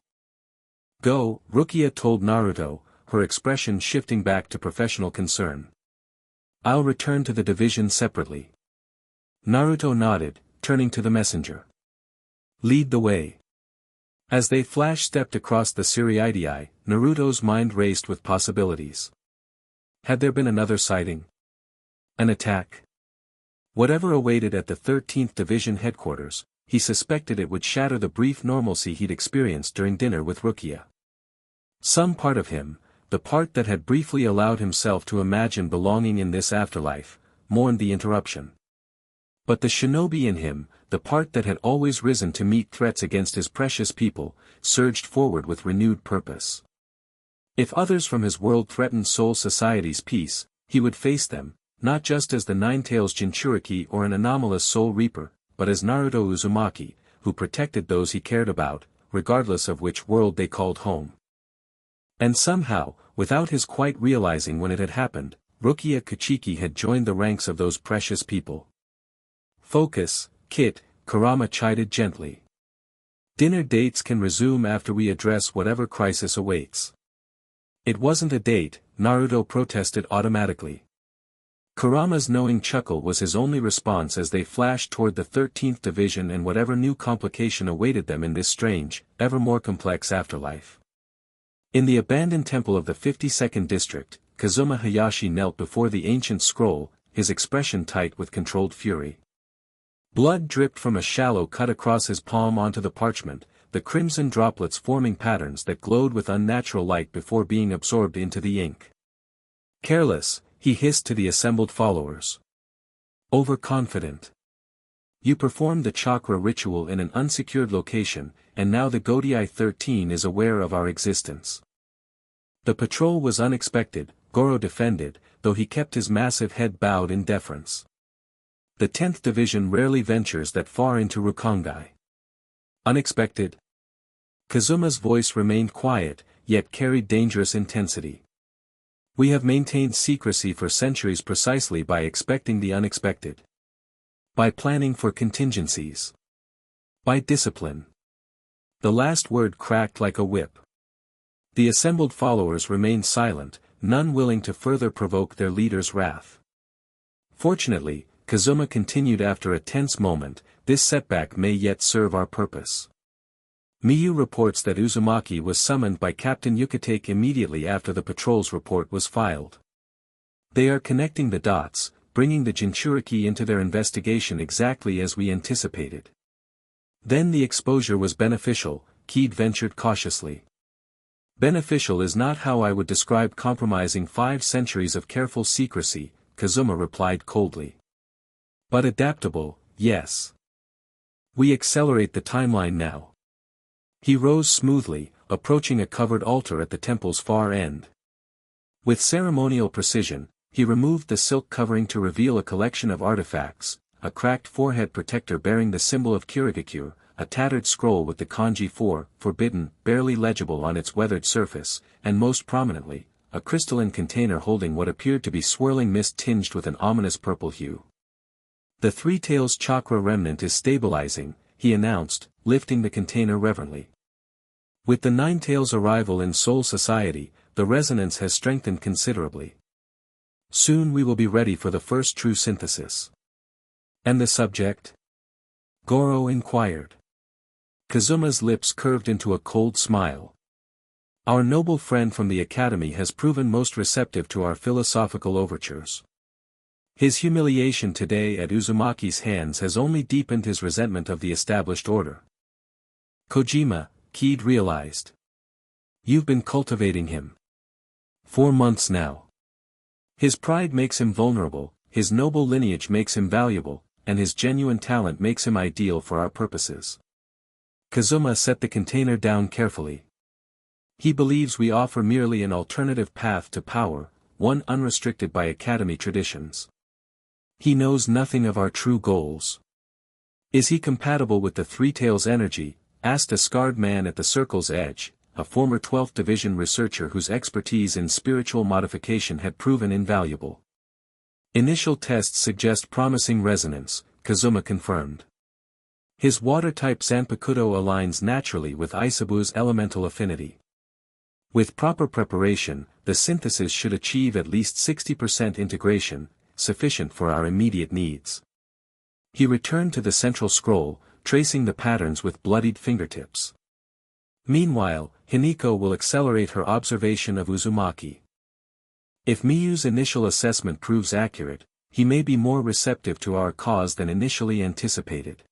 Go, Rukia told Naruto, her expression shifting back to professional concern. I'll return to the division separately. Naruto nodded, turning to the messenger. Lead the way. As they flash-stepped across the Siriidii, Naruto's mind raced with possibilities. Had there been another sighting? An attack? Whatever awaited at the 13th Division headquarters, he suspected it would shatter the brief normalcy he'd experienced during dinner with Rukia. Some part of him, the part that had briefly allowed himself to imagine belonging in this afterlife, mourned the interruption. But the shinobi in him, the part that had always risen to meet threats against his precious people, surged forward with renewed purpose. If others from his world threatened Soul Society's peace, he would face them, not just as the Nine-Tails Jinchuriki or an anomalous Soul Reaper, but as Naruto Uzumaki, who protected those he cared about, regardless of which world they called home. And somehow, without his quite realizing when it had happened, Rukia Kuchiki had joined the ranks of those precious people. Focus, Kit, Kurama chided gently. Dinner dates can resume after we address whatever crisis awaits. It wasn't a date, Naruto protested automatically. Kurama's knowing chuckle was his only response as they flashed toward the 13th Division and whatever new complication awaited them in this strange, ever more complex afterlife. In the abandoned temple of the 52nd District, Kazuma Hayashi knelt before the ancient scroll, his expression tight with controlled fury. Blood dripped from a shallow cut across his palm onto the parchment, the crimson droplets forming patterns that glowed with unnatural light before being absorbed into the ink. Careless, he hissed to the assembled followers. Overconfident. You performed the chakra ritual in an unsecured location, and now the Godei 13 is aware of our existence. The patrol was unexpected, Goro defended, though he kept his massive head bowed in deference. The 10th Division rarely ventures that far into Rukongai. Unexpected? Kazuma's voice remained quiet, yet carried dangerous intensity. We have maintained secrecy for centuries precisely by expecting the unexpected. By planning for contingencies. By discipline. The last word cracked like a whip. The assembled followers remained silent, none willing to further provoke their leader's wrath. Fortunately, Kazuma continued after a tense moment, this setback may yet serve our purpose. Miyu reports that Uzumaki was summoned by Captain Yukitake immediately after the patrol's report was filed. They are connecting the dots, bringing the Jinchuriki into their investigation exactly as we anticipated. Then the exposure was beneficial, Keed ventured cautiously. Beneficial is not how I would describe compromising 5 centuries of careful secrecy, Kazuma replied coldly. But adaptable, yes. We accelerate the timeline now. He rose smoothly, approaching a covered altar at the temple's far end. With ceremonial precision, he removed the silk covering to reveal a collection of artifacts, a cracked forehead protector bearing the symbol of Kirigakure, a tattered scroll with the kanji for, forbidden, barely legible on its weathered surface, and most prominently, a crystalline container holding what appeared to be swirling mist tinged with an ominous purple hue. The Three-Tails chakra remnant is stabilizing, he announced, lifting the container reverently. With the Nine-Tails' arrival in Soul Society, the resonance has strengthened considerably. Soon we will be ready for the first true synthesis. And the subject? Goro inquired. Kazuma's lips curved into a cold smile. Our noble friend from the academy has proven most receptive to our philosophical overtures. His humiliation today at Uzumaki's hands has only deepened his resentment of the established order. Kojima, Keed realized. You've been cultivating him. 4 months now. His pride makes him vulnerable, his noble lineage makes him valuable, and his genuine talent makes him ideal for our purposes. Kazuma set the container down carefully. He believes we offer merely an alternative path to power, one unrestricted by academy traditions. He knows nothing of our true goals. Is he compatible with the Three-Tails energy? Asked a scarred man at the circle's edge, a former 12th Division researcher whose expertise in spiritual modification had proven invaluable. Initial tests suggest promising resonance, Kazuma confirmed. His water-type Zanpakuto aligns naturally with Isabu's elemental affinity. With proper preparation, the synthesis should achieve at least 60% integration, sufficient for our immediate needs. He returned to the central scroll, tracing the patterns with bloodied fingertips. Meanwhile, Hiniko will accelerate her observation of Uzumaki. If Miyu's initial assessment proves accurate, he may be more receptive to our cause than initially anticipated.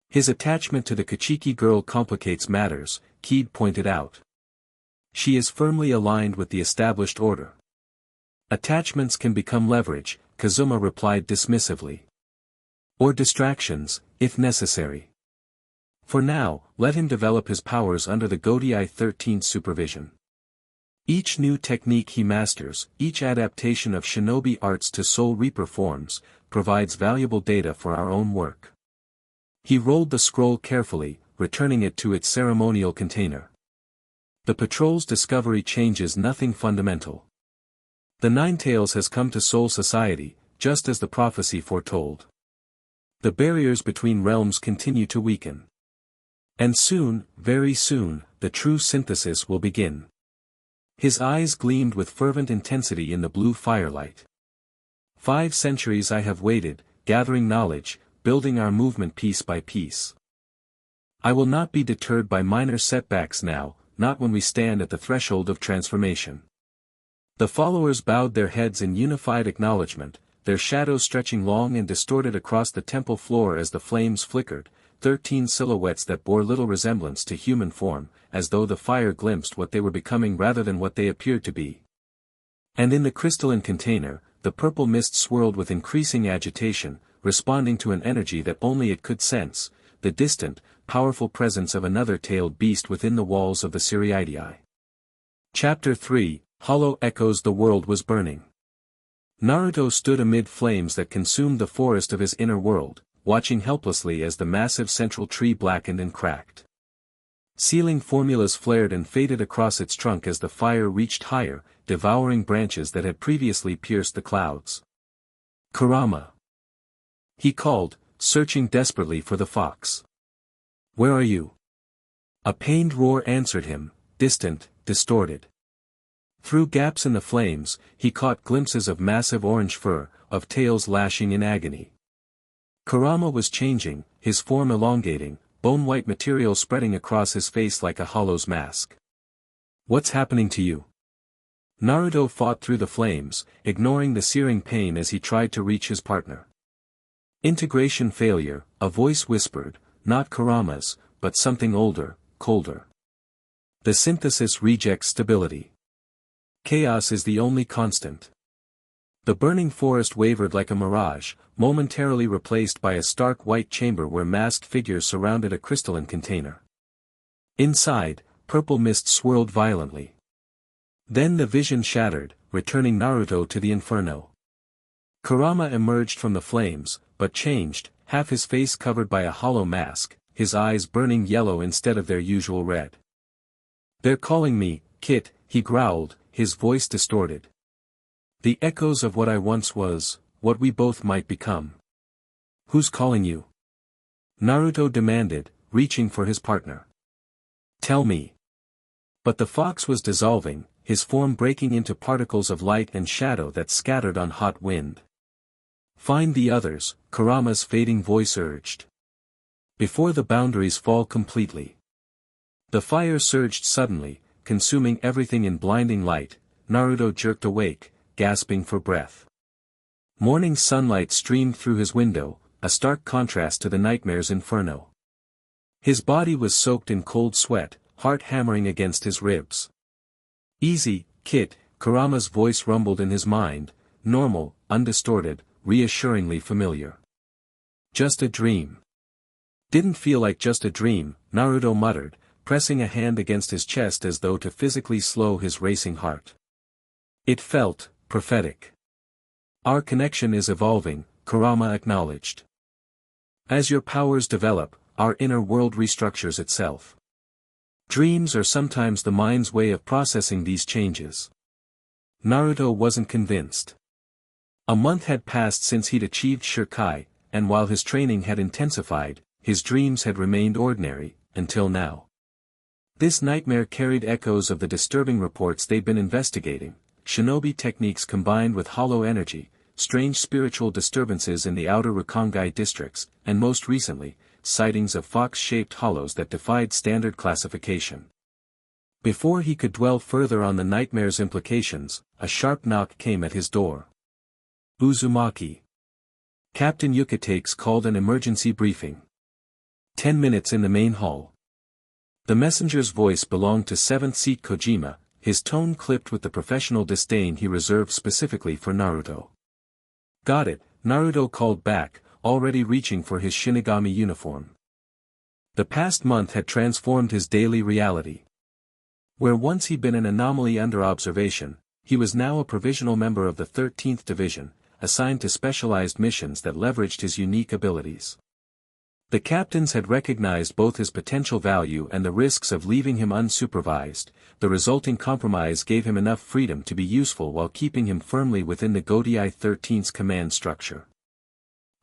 His attachment to the Kuchiki girl complicates matters, Keed pointed out. She is firmly aligned with the established order. Attachments can become leverage, Kazuma replied dismissively. Or distractions, if necessary. For now, let him develop his powers under the Godei 13's supervision. Each new technique he masters, each adaptation of shinobi arts to Soul Reaper forms, provides valuable data for our own work. He rolled the scroll carefully, returning it to its ceremonial container. The patrol's discovery changes nothing fundamental. The Ninetales has come to Soul Society, just as the prophecy foretold. The barriers between realms continue to weaken. And soon, very soon, the true synthesis will begin. His eyes gleamed with fervent intensity in the blue firelight. 5 centuries I have waited, gathering knowledge, building our movement piece by piece. I will not be deterred by minor setbacks now, not when we stand at the threshold of transformation. The followers bowed their heads in unified acknowledgement, their shadows stretching long and distorted across the temple floor as the flames flickered, 13 silhouettes that bore little resemblance to human form, as though the fire glimpsed what they were becoming rather than what they appeared to be. And in the crystalline container, the purple mist swirled with increasing agitation, responding to an energy that only it could sense, the distant, powerful presence of another tailed beast within the walls of the Siriidii. Chapter 3, Hollow Echoes. The world was burning. Naruto stood amid flames that consumed the forest of his inner world, watching helplessly as the massive central tree blackened and cracked. Ceiling formulas flared and faded across its trunk as the fire reached higher, devouring branches that had previously pierced the clouds. Kurama. He called, searching desperately for the fox. Where are you? A pained roar answered him, distant, distorted. Through gaps in the flames, he caught glimpses of massive orange fur, of tails lashing in agony. Kurama was changing, his form elongating, bone-white material spreading across his face like a hollow's mask. What's happening to you? Naruto fought through the flames, ignoring the searing pain as he tried to reach his partner. Integration failure, a voice whispered, not Kurama's, but something older, colder. The synthesis rejects stability. Chaos is the only constant. The burning forest wavered like a mirage, momentarily replaced by a stark white chamber where masked figures surrounded a crystalline container. Inside, purple mist swirled violently. Then the vision shattered, returning Naruto to the inferno. Kurama emerged from the flames, but changed, half his face covered by a hollow mask, his eyes burning yellow instead of their usual red. They're calling me, Kit, he growled, his voice distorted. The echoes of what I once was, what we both might become. Who's calling you? Naruto demanded, reaching for his partner. Tell me. But the fox was dissolving, his form breaking into particles of light and shadow that scattered on hot wind. Find the others, Kurama's fading voice urged. Before the boundaries fall completely. The fire surged suddenly, consuming everything in blinding light. Naruto jerked awake, gasping for breath. Morning sunlight streamed through his window, a stark contrast to the nightmare's inferno. His body was soaked in cold sweat, heart hammering against his ribs. Easy, Kit, Kurama's voice rumbled in his mind, normal, undistorted, reassuringly familiar. Just a dream. Didn't feel like just a dream, Naruto muttered, pressing a hand against his chest as though to physically slow his racing heart. It felt prophetic. Our connection is evolving, Kurama acknowledged. As your powers develop, our inner world restructures itself. Dreams are sometimes the mind's way of processing these changes. Naruto wasn't convinced. A month had passed since he'd achieved Shikai, and while his training had intensified, his dreams had remained ordinary, until now. This nightmare carried echoes of the disturbing reports they'd been investigating, shinobi techniques combined with hollow energy, strange spiritual disturbances in the outer Rukongai districts, and most recently, sightings of fox-shaped hollows that defied standard classification. Before he could dwell further on the nightmare's implications, a sharp knock came at his door. Uzumaki. Captain Yukatakes called an emergency briefing. 10 minutes in the main hall. The messenger's voice belonged to 7th Seat Kojima, his tone clipped with the professional disdain he reserved specifically for Naruto. Got it, Naruto called back, already reaching for his Shinigami uniform. The past month had transformed his daily reality. Where once he'd been an anomaly under observation, he was now a provisional member of the 13th Division, assigned to specialized missions that leveraged his unique abilities. The captains had recognized both his potential value and the risks of leaving him unsupervised. The resulting compromise gave him enough freedom to be useful while keeping him firmly within the Godai 13's command structure.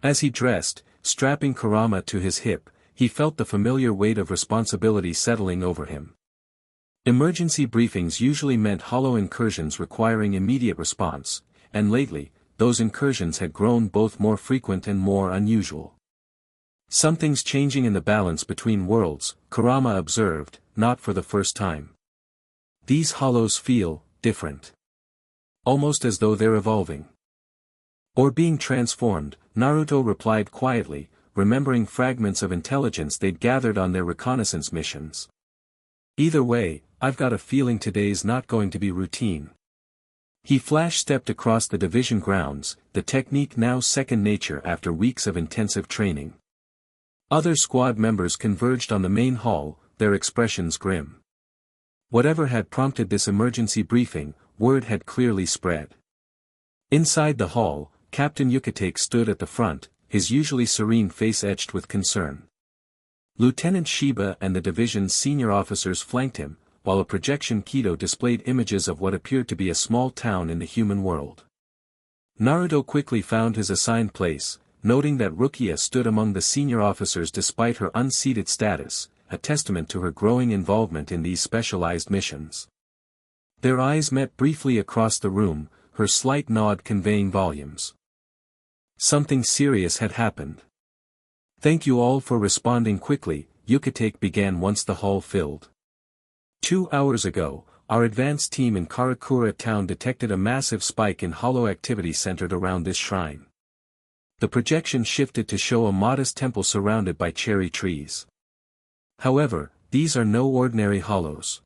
As he dressed, strapping Kurama to his hip, he felt the familiar weight of responsibility settling over him. Emergency briefings usually meant hollow incursions requiring immediate response, and lately, those incursions had grown both more frequent and more unusual. Something's changing in the balance between worlds, Kurama observed, not for the first time. These hollows feel different. Almost as though they're evolving. Or being transformed, Naruto replied quietly, remembering fragments of intelligence they'd gathered on their reconnaissance missions. Either way, I've got a feeling today's not going to be routine. He flash-stepped across the division grounds, the technique now second nature after weeks of intensive training. Other squad members converged on the main hall, their expressions grim. Whatever had prompted this emergency briefing, word had clearly spread. Inside the hall, Captain Yukatake stood at the front, his usually serene face etched with concern. Lieutenant Shiba and the division's senior officers flanked him, while a projection Kido displayed images of what appeared to be a small town in the human world. Naruto quickly found his assigned place, noting that Rukia stood among the senior officers despite her unseated status, a testament to her growing involvement in these specialized missions. Their eyes met briefly across the room, her slight nod conveying volumes. Something serious had happened. Thank you all for responding quickly, Yukatake began once the hall filled. 2 hours ago, our advance team in Karakura town detected a massive spike in hollow activity centered around this shrine. The projection shifted to show a modest temple surrounded by cherry trees. However, these are no ordinary hollows.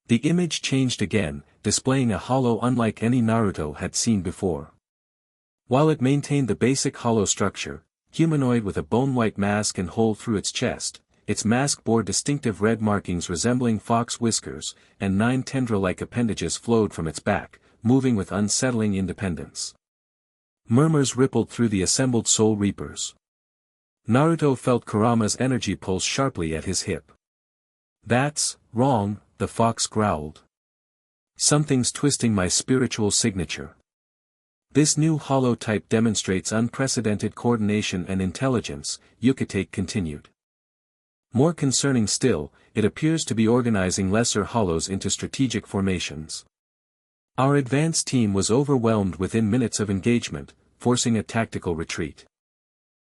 The image changed again, displaying a hollow unlike any Naruto had seen before. While it maintained the basic hollow structure, humanoid with a bone-white mask and hole through its chest, its mask bore distinctive red markings resembling fox whiskers, and 9 tendril-like appendages flowed from its back, moving with unsettling independence. Murmurs rippled through the assembled Soul Reapers. Naruto felt Kurama's energy pulse sharply at his hip. That's wrong, the fox growled. Something's twisting my spiritual signature. This new hollow type demonstrates unprecedented coordination and intelligence, Yukatake continued. More concerning still, it appears to be organizing lesser hollows into strategic formations. Our advance team was overwhelmed within minutes of engagement, forcing a tactical retreat.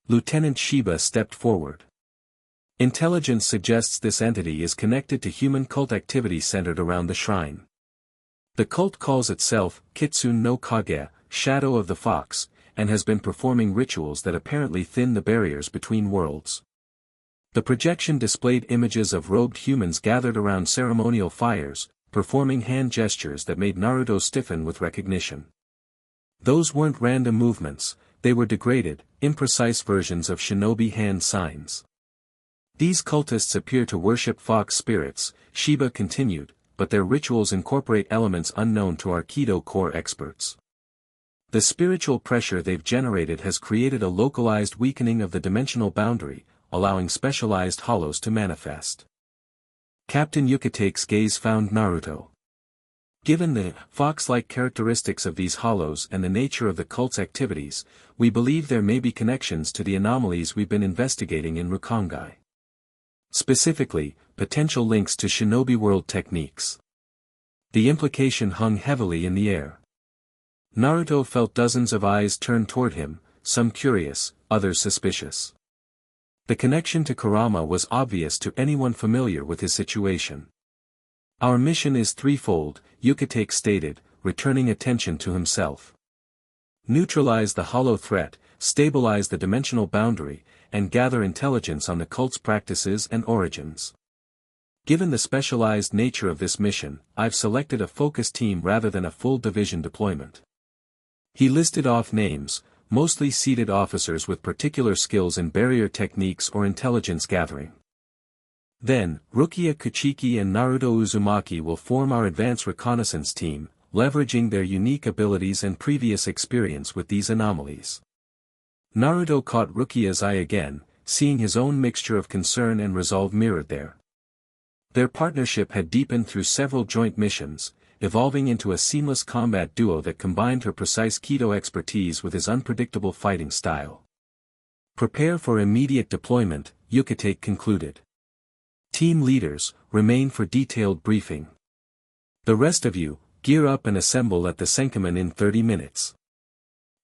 Lieutenant Shiba stepped forward. Intelligence suggests this entity is connected to human cult activity centered around the shrine. The cult calls itself Kitsune no Kage, Shadow of the Fox, and has been performing rituals that apparently thin the barriers between worlds. The projection displayed images of robed humans gathered around ceremonial fires, performing hand gestures that made Naruto stiffen with recognition. Those weren't random movements, they were degraded, imprecise versions of shinobi hand signs. These cultists appear to worship fox spirits, Shiba continued, but their rituals incorporate elements unknown to our Kido core experts. The spiritual pressure they've generated has created a localized weakening of the dimensional boundary, allowing specialized hollows to manifest. Captain Yukatake's gaze found Naruto. Given the fox-like characteristics of these hollows and the nature of the cult's activities, we believe there may be connections to the anomalies we've been investigating in Rukongai. Specifically, potential links to shinobi world techniques. The implication hung heavily in the air. Naruto felt dozens of eyes turn toward him, some curious, others suspicious. The connection to Kurama was obvious to anyone familiar with his situation. Our mission is threefold, Ukitake stated, returning attention to himself. Neutralize the hollow threat, stabilize the dimensional boundary, and gather intelligence on the cult's practices and origins. Given the specialized nature of this mission, I've selected a focus team rather than a full division deployment. He listed off names, mostly seated officers with particular skills in barrier techniques or intelligence gathering. Then, Rukia Kuchiki and Naruto Uzumaki will form our advanced reconnaissance team, leveraging their unique abilities and previous experience with these anomalies. Naruto caught Rukia's eye again, seeing his own mixture of concern and resolve mirrored there. Their partnership had deepened through several joint missions, evolving into a seamless combat duo that combined her precise Kido expertise with his unpredictable fighting style. Prepare for immediate deployment, Ukitake concluded. Team leaders, remain for detailed briefing. The rest of you, gear up and assemble at the Senkamen in 30 minutes.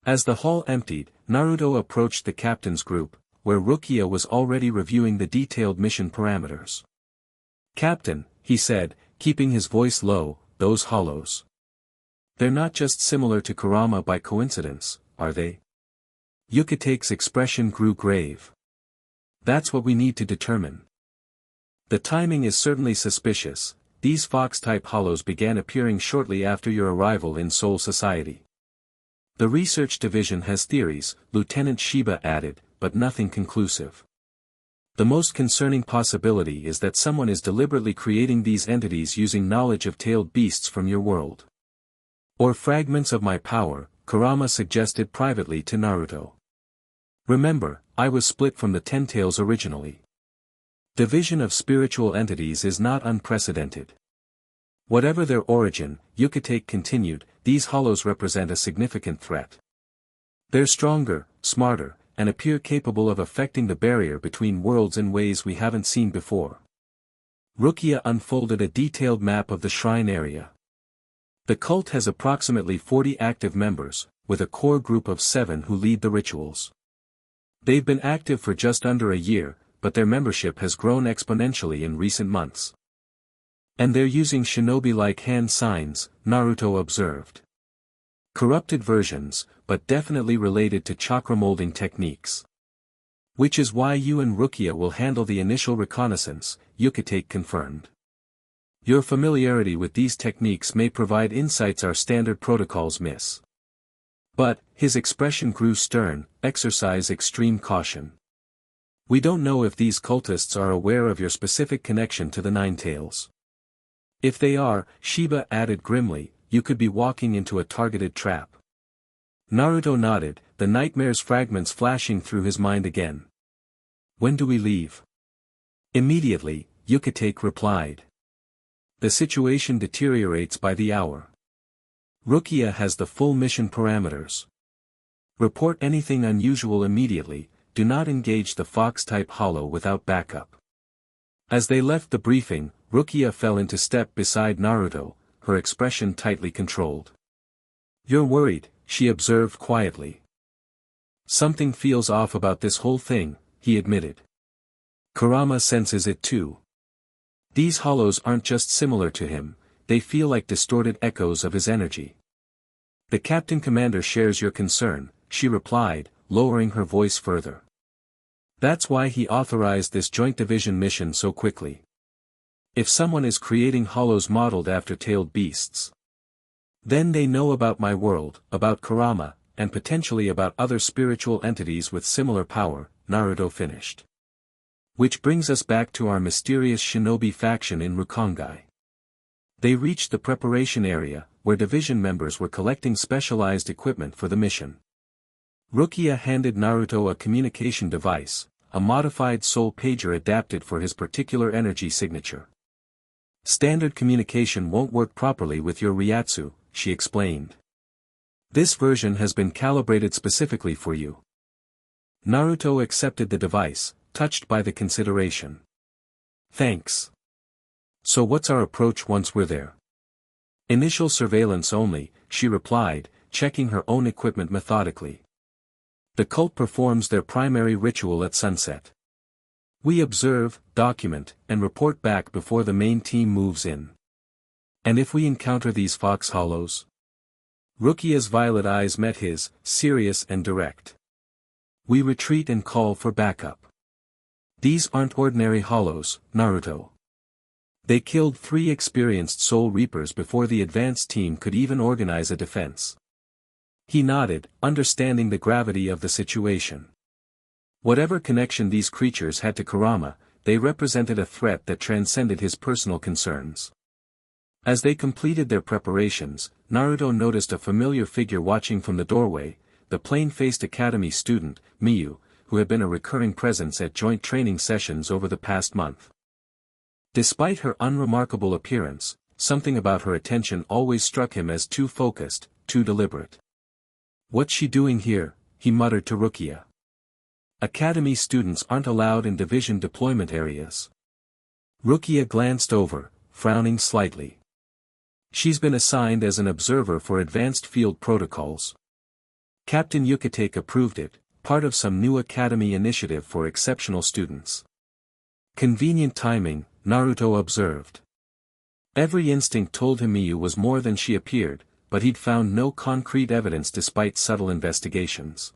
As the hall emptied, Naruto approached the captain's group, where Rukia was already reviewing the detailed mission parameters. Captain, he said, keeping his voice low, those hollows. They're not just similar to Kurama by coincidence, are they? Ukitake's expression grew grave. That's what we need to determine. The timing is certainly suspicious. These fox-type hollows began appearing shortly after your arrival in Soul Society. The research division has theories, Lieutenant Shiba added, but nothing conclusive. The most concerning possibility is that someone is deliberately creating these entities using knowledge of tailed beasts from your world. Or fragments of my power, Kurama suggested privately to Naruto. Remember, I was split from the Ten Tails originally. Division of spiritual entities is not unprecedented. Whatever their origin, Ukitake continued, these hollows represent a significant threat. They're stronger, smarter, and appear capable of affecting the barrier between worlds in ways we haven't seen before. Rukia unfolded a detailed map of the shrine area. The cult has approximately 40 active members, with a core group of 7 who lead the rituals. They've been active for just under a year, but their membership has grown exponentially in recent months. And they're using shinobi-like hand signs, Naruto observed. Corrupted versions, but definitely related to chakra molding techniques. Which is why you and Rukia will handle the initial reconnaissance, Ukitake confirmed. Your familiarity with these techniques may provide insights our standard protocols miss. But, his expression grew stern, exercise extreme caution. We don't know if these cultists are aware of your specific connection to the Nine Tails. If they are, Shiba added grimly, you could be walking into a targeted trap. Naruto nodded, the nightmare's fragments flashing through his mind again. When do we leave? Immediately, Ukitake replied. The situation deteriorates by the hour. Rukia has the full mission parameters. Report anything unusual immediately, do not engage the fox-type hollow without backup. As they left the briefing, Rukia fell into step beside Naruto, her expression tightly controlled. You're worried, she observed quietly. Something feels off about this whole thing, he admitted. Kurama senses it too. These hollows aren't just similar to him, they feel like distorted echoes of his energy. The Captain Commander shares your concern, she replied, lowering her voice further. That's why he authorized this joint division mission so quickly. If someone is creating hollows modeled after tailed beasts, then they know about my world, about Kurama, and potentially about other spiritual entities with similar power, Naruto finished. Which brings us back to our mysterious shinobi faction in Rukongai. They reached the preparation area, where division members were collecting specialized equipment for the mission. Rukia handed Naruto a communication device, a modified soul pager adapted for his particular energy signature. Standard communication won't work properly with your Ryatsu, she explained. This version has been calibrated specifically for you. Naruto accepted the device, touched by the consideration. Thanks. So what's our approach once we're there? Initial surveillance only, she replied, checking her own equipment methodically. The cult performs their primary ritual at sunset. We observe, document, and report back before the main team moves in. And if we encounter these fox hollows? Rukia's violet eyes met his, serious and direct. We retreat and call for backup. These aren't ordinary hollows, Naruto. They killed 3 experienced Soul Reapers before the advance team could even organize a defense. He nodded, understanding the gravity of the situation. Whatever connection these creatures had to Kurama, they represented a threat that transcended his personal concerns. As they completed their preparations, Naruto noticed a familiar figure watching from the doorway, the plain-faced academy student, Miyu, who had been a recurring presence at joint training sessions over the past month. Despite her unremarkable appearance, something about her attention always struck him as too focused, too deliberate. "What's she doing here?" he muttered to Rukia. Academy students aren't allowed in division deployment areas. Rukia glanced over, frowning slightly. She's been assigned as an observer for advanced field protocols. Captain Yukitake approved it, part of some new academy initiative for exceptional students. Convenient timing, Naruto observed. Every instinct told him Miyu was more than she appeared, but he'd found no concrete evidence despite subtle investigations.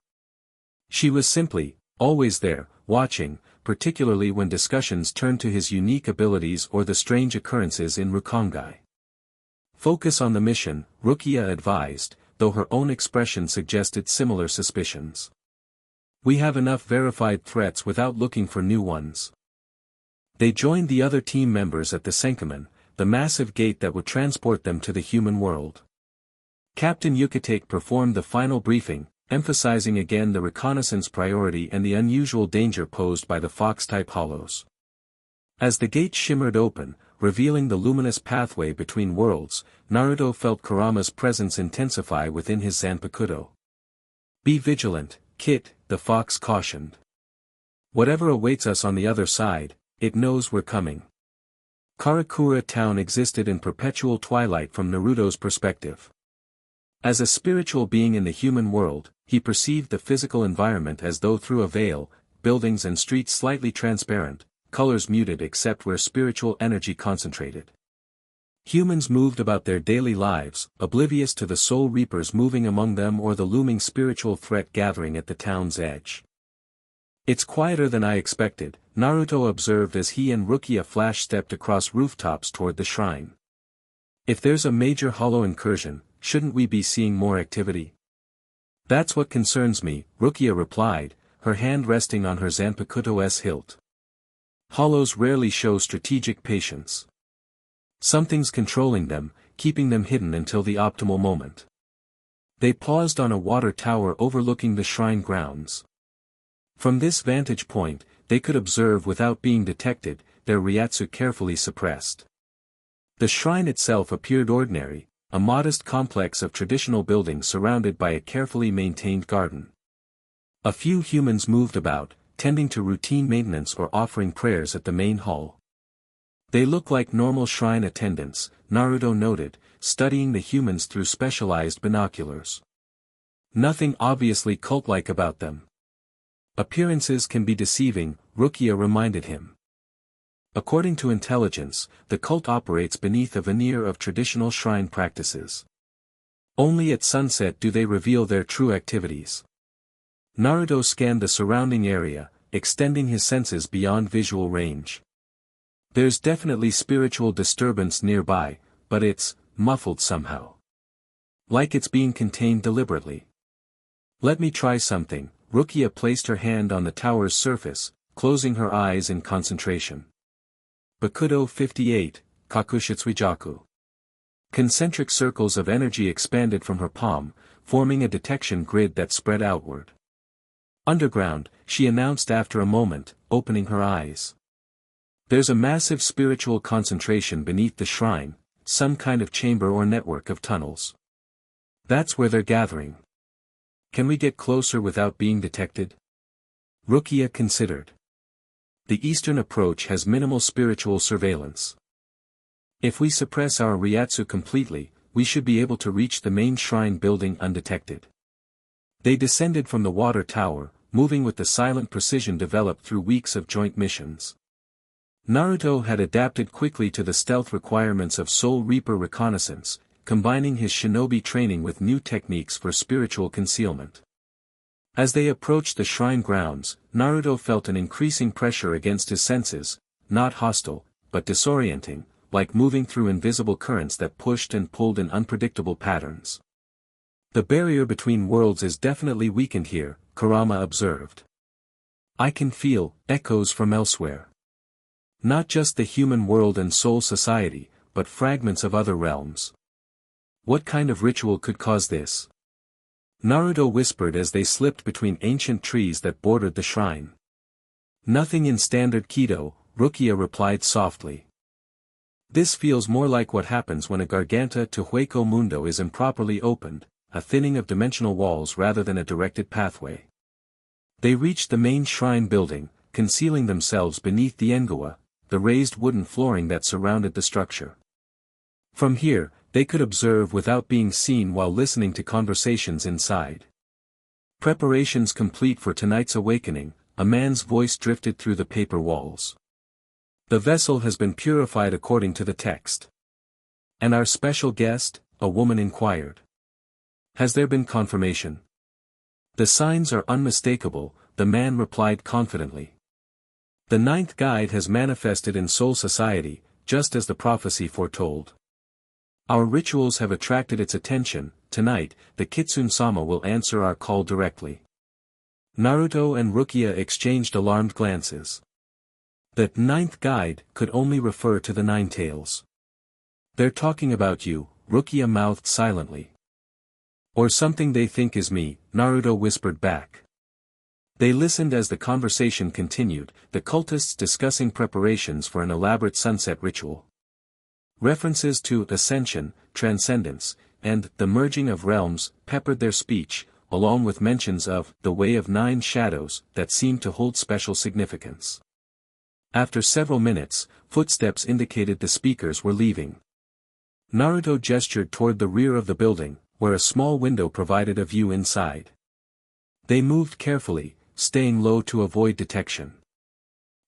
She was simply, always there, watching, particularly when discussions turned to his unique abilities or the strange occurrences in Rukongai. Focus on the mission, Rukia advised, though her own expression suggested similar suspicions. We have enough verified threats without looking for new ones. They joined the other team members at the Senkamen, the massive gate that would transport them to the human world. Captain Yukitake performed the final briefing, emphasizing again the reconnaissance priority and the unusual danger posed by the fox-type hollows. As the gate shimmered open, revealing the luminous pathway between worlds, Naruto felt Kurama's presence intensify within his Zanpakuto. "Be vigilant, Kit," the fox cautioned. "Whatever awaits us on the other side, it knows we're coming." Karakura town existed in perpetual twilight from Naruto's perspective. As a spiritual being in the human world, he perceived the physical environment as though through a veil, buildings and streets slightly transparent, colors muted except where spiritual energy concentrated. Humans moved about their daily lives, oblivious to the Soul Reapers moving among them or the looming spiritual threat gathering at the town's edge. "It's quieter than I expected," Naruto observed as he and Rukia flash-stepped across rooftops toward the shrine. "If there's a major hollow incursion, shouldn't we be seeing more activity?" "That's what concerns me," Rukia replied, her hand resting on her Zanpakuto's hilt. Hollows rarely show strategic patience. Something's controlling them, keeping them hidden until the optimal moment. They paused on a water tower overlooking the shrine grounds. From this vantage point, they could observe without being detected, their Ryatsu carefully suppressed. The shrine itself appeared ordinary, a modest complex of traditional buildings surrounded by a carefully maintained garden. A few humans moved about, tending to routine maintenance or offering prayers at the main hall. "They look like normal shrine attendants," Naruto noted, studying the humans through specialized binoculars. "Nothing obviously cult-like about them." "Appearances can be deceiving," Rukia reminded him. According to intelligence, the cult operates beneath a veneer of traditional shrine practices. Only at sunset do they reveal their true activities. Naruto scanned the surrounding area, extending his senses beyond visual range. "There's definitely spiritual disturbance nearby, but it's muffled somehow. Like it's being contained deliberately." "Let me try something." Rukia placed her hand on the tower's surface, closing her eyes in concentration. Bakudo 58, Kakushitsuijaku. Concentric circles of energy expanded from her palm, forming a detection grid that spread outward. "Underground," she announced after a moment, opening her eyes. "There's a massive spiritual concentration beneath the shrine, some kind of chamber or network of tunnels. That's where they're gathering. Can we get closer without being detected?" Rukia considered. The Eastern approach has minimal spiritual surveillance. If we suppress our Ryatsu completely, we should be able to reach the main shrine building undetected. They descended from the water tower, moving with the silent precision developed through weeks of joint missions. Naruto had adapted quickly to the stealth requirements of Soul Reaper Reconnaissance, combining his shinobi training with new techniques for spiritual concealment. As they approached the shrine grounds, Naruto felt an increasing pressure against his senses, not hostile, but disorienting, like moving through invisible currents that pushed and pulled in unpredictable patterns. The barrier between worlds is definitely weakened here, Kurama observed. I can feel echoes from elsewhere. Not just the human world and soul society, but fragments of other realms. What kind of ritual could cause this? Naruto whispered as they slipped between ancient trees that bordered the shrine. Nothing in standard Kido, Rukia replied softly. This feels more like what happens when a Garganta to Hueco Mundo is improperly opened, a thinning of dimensional walls rather than a directed pathway. They reached the main shrine building, concealing themselves beneath the engawa, the raised wooden flooring that surrounded the structure. From here, they could observe without being seen while listening to conversations inside. Preparations complete for tonight's awakening, a man's voice drifted through the paper walls. The vessel has been purified according to the text. And our special guest, a woman inquired. Has there been confirmation? The signs are unmistakable, the man replied confidently. The ninth guide has manifested in Soul Society, just as the prophecy foretold. Our rituals have attracted its attention. Tonight, the Kitsune-sama will answer our call directly. Naruto and Rukia exchanged alarmed glances. The ninth guide could only refer to the Nine Tails. They're talking about you, Rukia mouthed silently. Or something they think is me, Naruto whispered back. They listened as the conversation continued, the cultists discussing preparations for an elaborate sunset ritual. References to ascension, transcendence, and the merging of realms peppered their speech, along with mentions of the Way of Nine Shadows that seemed to hold special significance. After several minutes, footsteps indicated the speakers were leaving. Naruto gestured toward the rear of the building, where a small window provided a view inside. They moved carefully, staying low to avoid detection.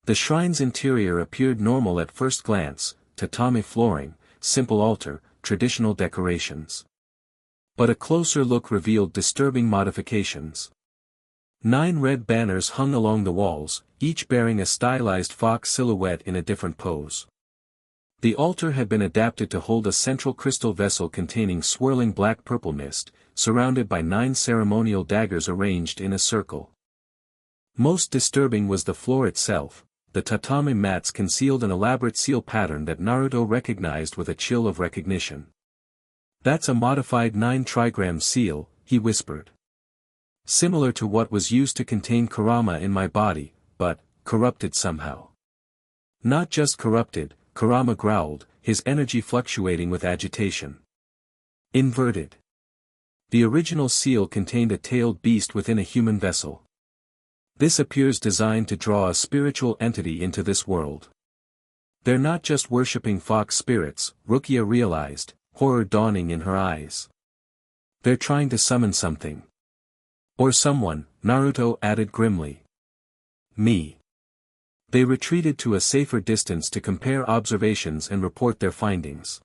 The shrine's interior appeared normal at first glance, tatami flooring, simple altar, traditional decorations. But a closer look revealed disturbing modifications. 9 red banners hung along the walls, each bearing a stylized fox silhouette in a different pose. The altar had been adapted to hold a central crystal vessel containing swirling black-purple mist, surrounded by 9 ceremonial daggers arranged in a circle. Most disturbing was the floor itself. The tatami mats concealed an elaborate seal pattern that Naruto recognized with a chill of recognition. That's a modified 9 trigram seal, he whispered. Similar to what was used to contain Kurama in my body, but corrupted somehow. Not just corrupted, Kurama growled, his energy fluctuating with agitation. Inverted. The original seal contained a tailed beast within a human vessel. This appears designed to draw a spiritual entity into this world. They're not just worshipping fox spirits, Rukia realized, horror dawning in her eyes. They're trying to summon something. Or someone, Naruto added grimly. Me. They retreated to a safer distance to compare observations and report their findings.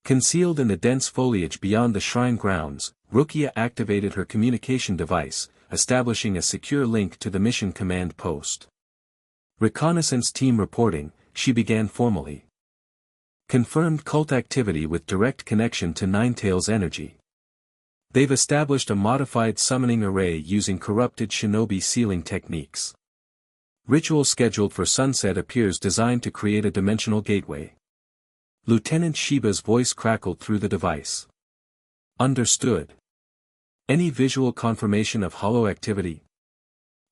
Concealed in the dense foliage beyond the shrine grounds, Rukia activated her communication device, establishing a secure link to the mission command post. Reconnaissance team reporting, she began formally. Confirmed cult activity with direct connection to Ninetail's energy. They've established a modified summoning array using corrupted shinobi sealing techniques. Ritual scheduled for sunset appears designed to create a dimensional gateway. Lieutenant Shiba's voice crackled through the device. Understood. Any visual confirmation of hollow activity?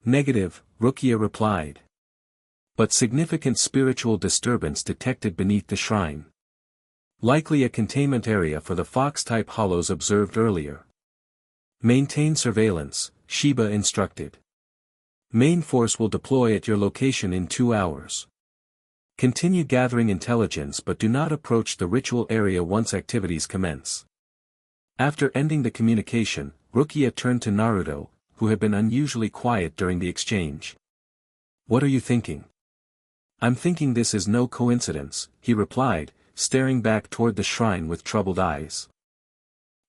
Negative, Rukia replied. But significant spiritual disturbance detected beneath the shrine. Likely a containment area for the fox-type hollows observed earlier. Maintain surveillance, Shiba instructed. Main force will deploy at your location in 2 hours. Continue gathering intelligence but do not approach the ritual area once activities commence. After ending the communication, Rukia turned to Naruto, who had been unusually quiet during the exchange. "What are you thinking?" "I'm thinking this is no coincidence," he replied, staring back toward the shrine with troubled eyes.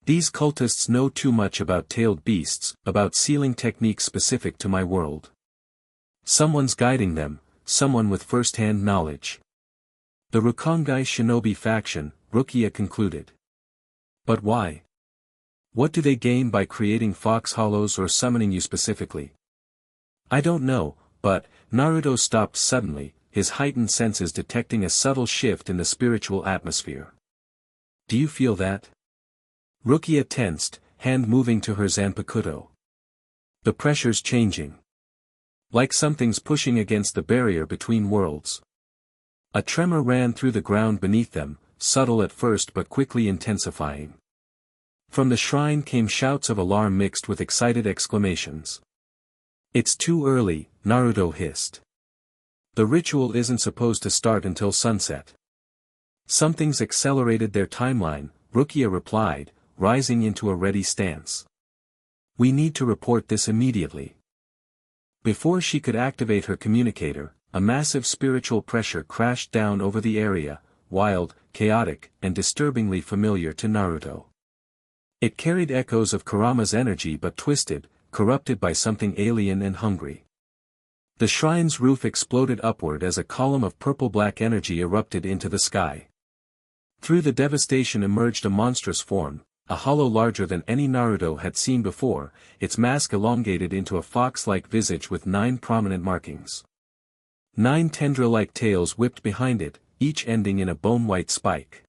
"These cultists know too much about tailed beasts, about sealing techniques specific to my world. Someone's guiding them, someone with first-hand knowledge." "The Rukongai shinobi faction," Rukia concluded. "But why? What do they gain by creating fox hollows or summoning you specifically?" "I don't know, but..." Naruto stopped suddenly, his heightened senses detecting a subtle shift in the spiritual atmosphere. "Do you feel that?" Rukia tensed, hand moving to her Zanpakuto. "The pressure's changing. Like something's pushing against the barrier between worlds." A tremor ran through the ground beneath them, subtle at first but quickly intensifying. From the shrine came shouts of alarm mixed with excited exclamations. "It's too early," Naruto hissed. "The ritual isn't supposed to start until sunset." "Something's accelerated their timeline," Rukia replied, rising into a ready stance. "We need to report this immediately." Before she could activate her communicator, a massive spiritual pressure crashed down over the area, wild, chaotic, and disturbingly familiar to Naruto. It carried echoes of Kurama's energy but twisted, corrupted by something alien and hungry. The shrine's roof exploded upward as a column of purple-black energy erupted into the sky. Through the devastation emerged a monstrous form, a hollow larger than any Naruto had seen before, its mask elongated into a fox-like visage with 9 prominent markings. 9 tendril-like tails whipped behind it, each ending in a bone-white spike.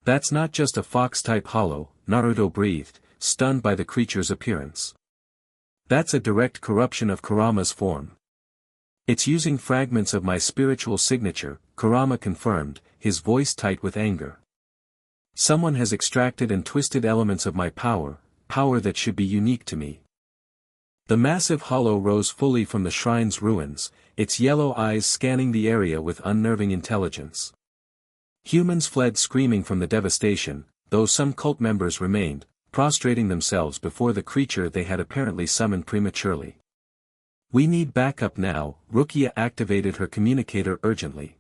"That's not just a fox-type hollow," Naruto breathed, stunned by the creature's appearance. "That's a direct corruption of Kurama's form." "It's using fragments of my spiritual signature," Kurama confirmed, his voice tight with anger. "Someone has extracted and twisted elements of my power, power that should be unique to me." The massive hollow rose fully from the shrine's ruins, its yellow eyes scanning the area with unnerving intelligence. Humans fled screaming from the devastation, though some cult members remained, prostrating themselves before the creature they had apparently summoned prematurely. "We need backup now," Rukia activated her communicator urgently.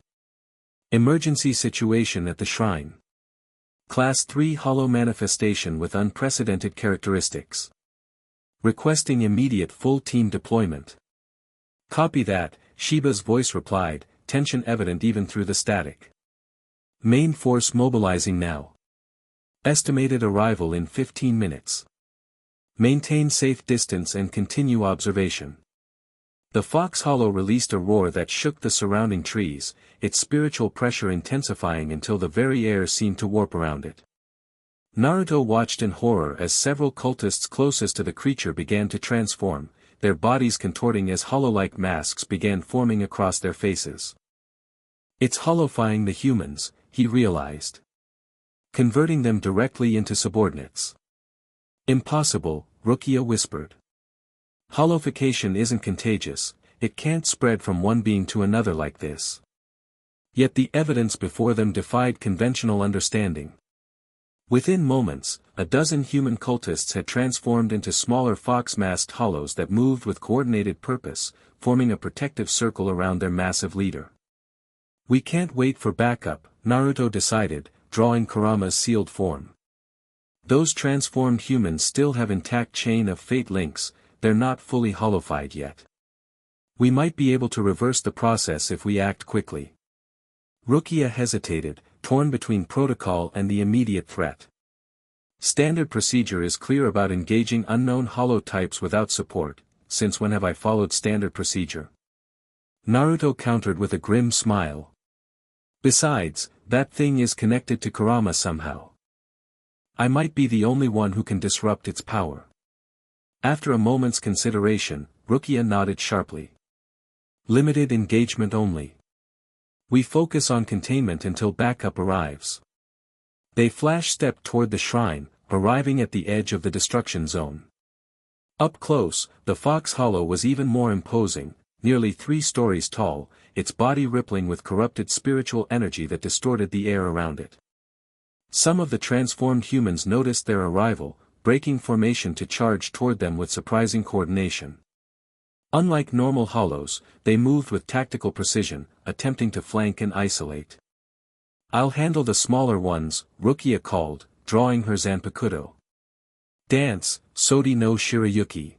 "Emergency situation at the shrine. Class 3 hollow manifestation with unprecedented characteristics. Requesting immediate full team deployment." "Copy that," Shiba's voice replied, tension evident even through the static. "Main force mobilizing now. Estimated arrival in 15 minutes. Maintain safe distance and continue observation." The fox hollow released a roar that shook the surrounding trees, its spiritual pressure intensifying until the very air seemed to warp around it. Naruto watched in horror as several cultists closest to the creature began to transform, their bodies contorting as hollow-like masks began forming across their faces. "It's hollowifying the humans," he realized. "Converting them directly into subordinates." "Impossible," Rukia whispered. "Hollowification isn't contagious, it can't spread from one being to another like this." Yet the evidence before them defied conventional understanding. Within moments, a dozen human cultists had transformed into smaller fox-masked hollows that moved with coordinated purpose, forming a protective circle around their massive leader. "We can't wait for backup," Naruto decided, drawing Kurama's sealed form. "Those transformed humans still have intact chain of fate links, they're not fully hollowified yet. We might be able to reverse the process if we act quickly." Rukia hesitated, torn between protocol and the immediate threat. "Standard procedure is clear about engaging unknown hollow types without support, since when have I followed standard procedure?" Naruto countered with a grim smile. "Besides, that thing is connected to Kurama somehow. I might be the only one who can disrupt its power." After a moment's consideration, Rukia nodded sharply. "Limited engagement only. We focus on containment until backup arrives." They flash-stepped toward the shrine, arriving at the edge of the destruction zone. Up close, the Fox Hollow was even more imposing, nearly 3 stories tall, its body rippling with corrupted spiritual energy that distorted the air around it. Some of the transformed humans noticed their arrival, breaking formation to charge toward them with surprising coordination. Unlike normal hollows, they moved with tactical precision, attempting to flank and isolate. "I'll handle the smaller ones," Rukia called, drawing her Zanpakuto. "Dance, Sodi no Shirayuki."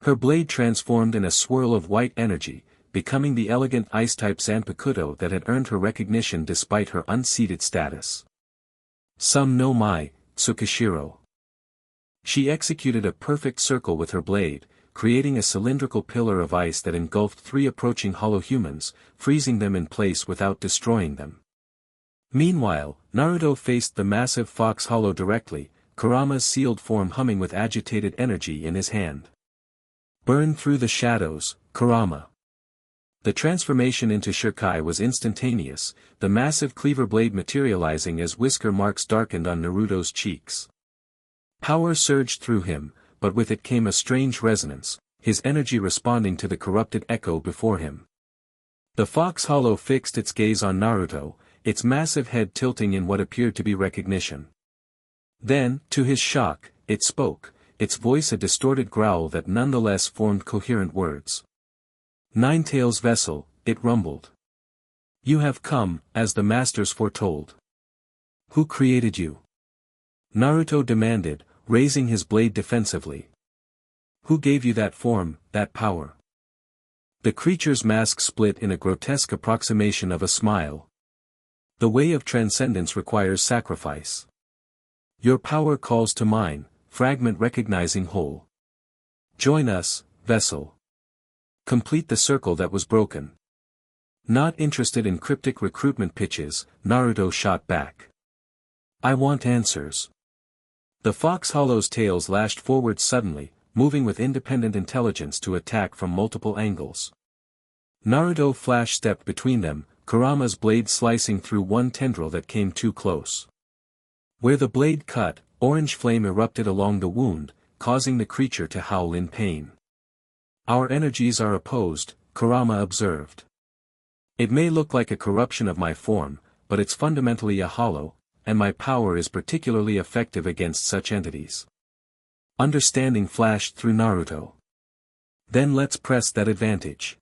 Her blade transformed in a swirl of white energy, becoming the elegant ice-type Zanpakuto that had earned her recognition despite her unseated status. "Some no mai, Tsukishiro." She executed a perfect circle with her blade, creating a cylindrical pillar of ice that engulfed 3 approaching hollow humans, freezing them in place without destroying them. Meanwhile, Naruto faced the massive fox hollow directly, Kurama's sealed form humming with agitated energy in his hand. "Burn through the shadows, Kurama." The transformation into Shikai was instantaneous, the massive cleaver blade materializing as whisker marks darkened on Naruto's cheeks. Power surged through him, but with it came a strange resonance, his energy responding to the corrupted echo before him. The fox hollow fixed its gaze on Naruto, its massive head tilting in what appeared to be recognition. Then, to his shock, it spoke, its voice a distorted growl that nonetheless formed coherent words. "Ninetails vessel," it rumbled. "You have come, as the masters foretold. Who created you?" Naruto demanded, raising his blade defensively. "Who gave you that form, that power?" The creature's mask split in a grotesque approximation of a smile. "The way of transcendence requires sacrifice. Your power calls to mine, fragment recognizing whole. Join us, vessel. Complete the circle that was broken." Not interested in cryptic recruitment pitches, Naruto shot back. "I want answers." The fox hollow's tails lashed forward suddenly, moving with independent intelligence to attack from multiple angles. Naruto flash-stepped between them, Kurama's blade slicing through one tendril that came too close. Where the blade cut, orange flame erupted along the wound, causing the creature to howl in pain. "Our energies are opposed," Kurama observed. "It may look like a corruption of my form, but it's fundamentally a hollow, and my power is particularly effective against such entities." Understanding flashed through Naruto. "Then let's press that advantage."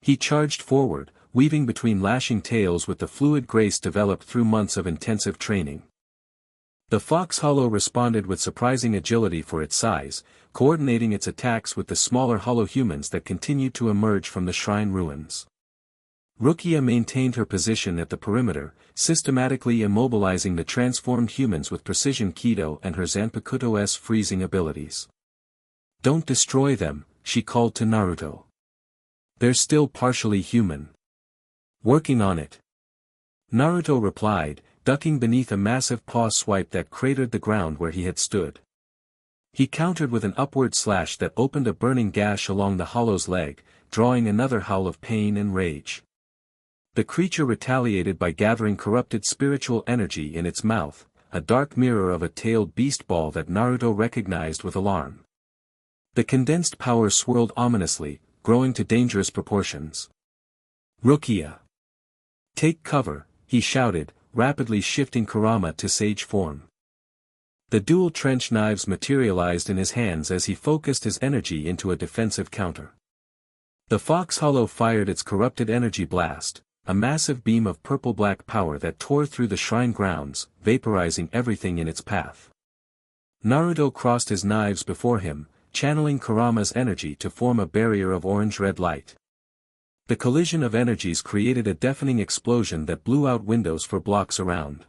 He charged forward, weaving between lashing tails with the fluid grace developed through months of intensive training. The fox hollow responded with surprising agility for its size, coordinating its attacks with the smaller hollow humans that continued to emerge from the shrine ruins. Rukia maintained her position at the perimeter, systematically immobilizing the transformed humans with precision Kido and her Zanpakuto's freezing abilities. "Don't destroy them," she called to Naruto. "They're still partially human." "Working on it." Naruto replied, ducking beneath a massive paw swipe that cratered the ground where he had stood. He countered with an upward slash that opened a burning gash along the hollow's leg, drawing another howl of pain and rage. The creature retaliated by gathering corrupted spiritual energy in its mouth, a dark mirror of a tailed beast ball that Naruto recognized with alarm. The condensed power swirled ominously, growing to dangerous proportions. "Rukia! Take cover," he shouted, rapidly shifting Kurama to sage form. The dual trench knives materialized in his hands as he focused his energy into a defensive counter. The fox hollow fired its corrupted energy blast, a massive beam of purple-black power that tore through the shrine grounds, vaporizing everything in its path. Naruto crossed his knives before him, channeling Kurama's energy to form a barrier of orange-red light. The collision of energies created a deafening explosion that blew out windows for blocks around.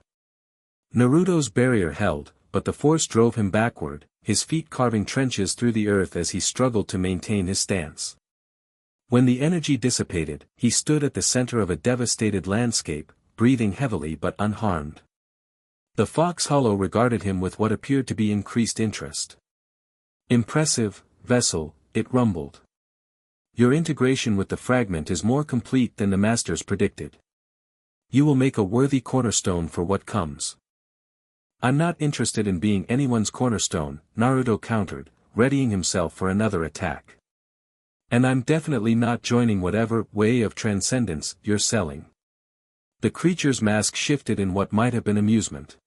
Naruto's barrier held, but the force drove him backward, his feet carving trenches through the earth as he struggled to maintain his stance. When the energy dissipated, he stood at the center of a devastated landscape, breathing heavily but unharmed. The fox hollow regarded him with what appeared to be increased interest. "Impressive, vessel," it rumbled. "Your integration with the fragment is more complete than the masters predicted. You will make a worthy cornerstone for what comes." "I'm not interested in being anyone's cornerstone," Naruto countered, readying himself for another attack. And I'm definitely not joining whatever way of transcendence you're selling. The creature's mask shifted in what might have been amusement.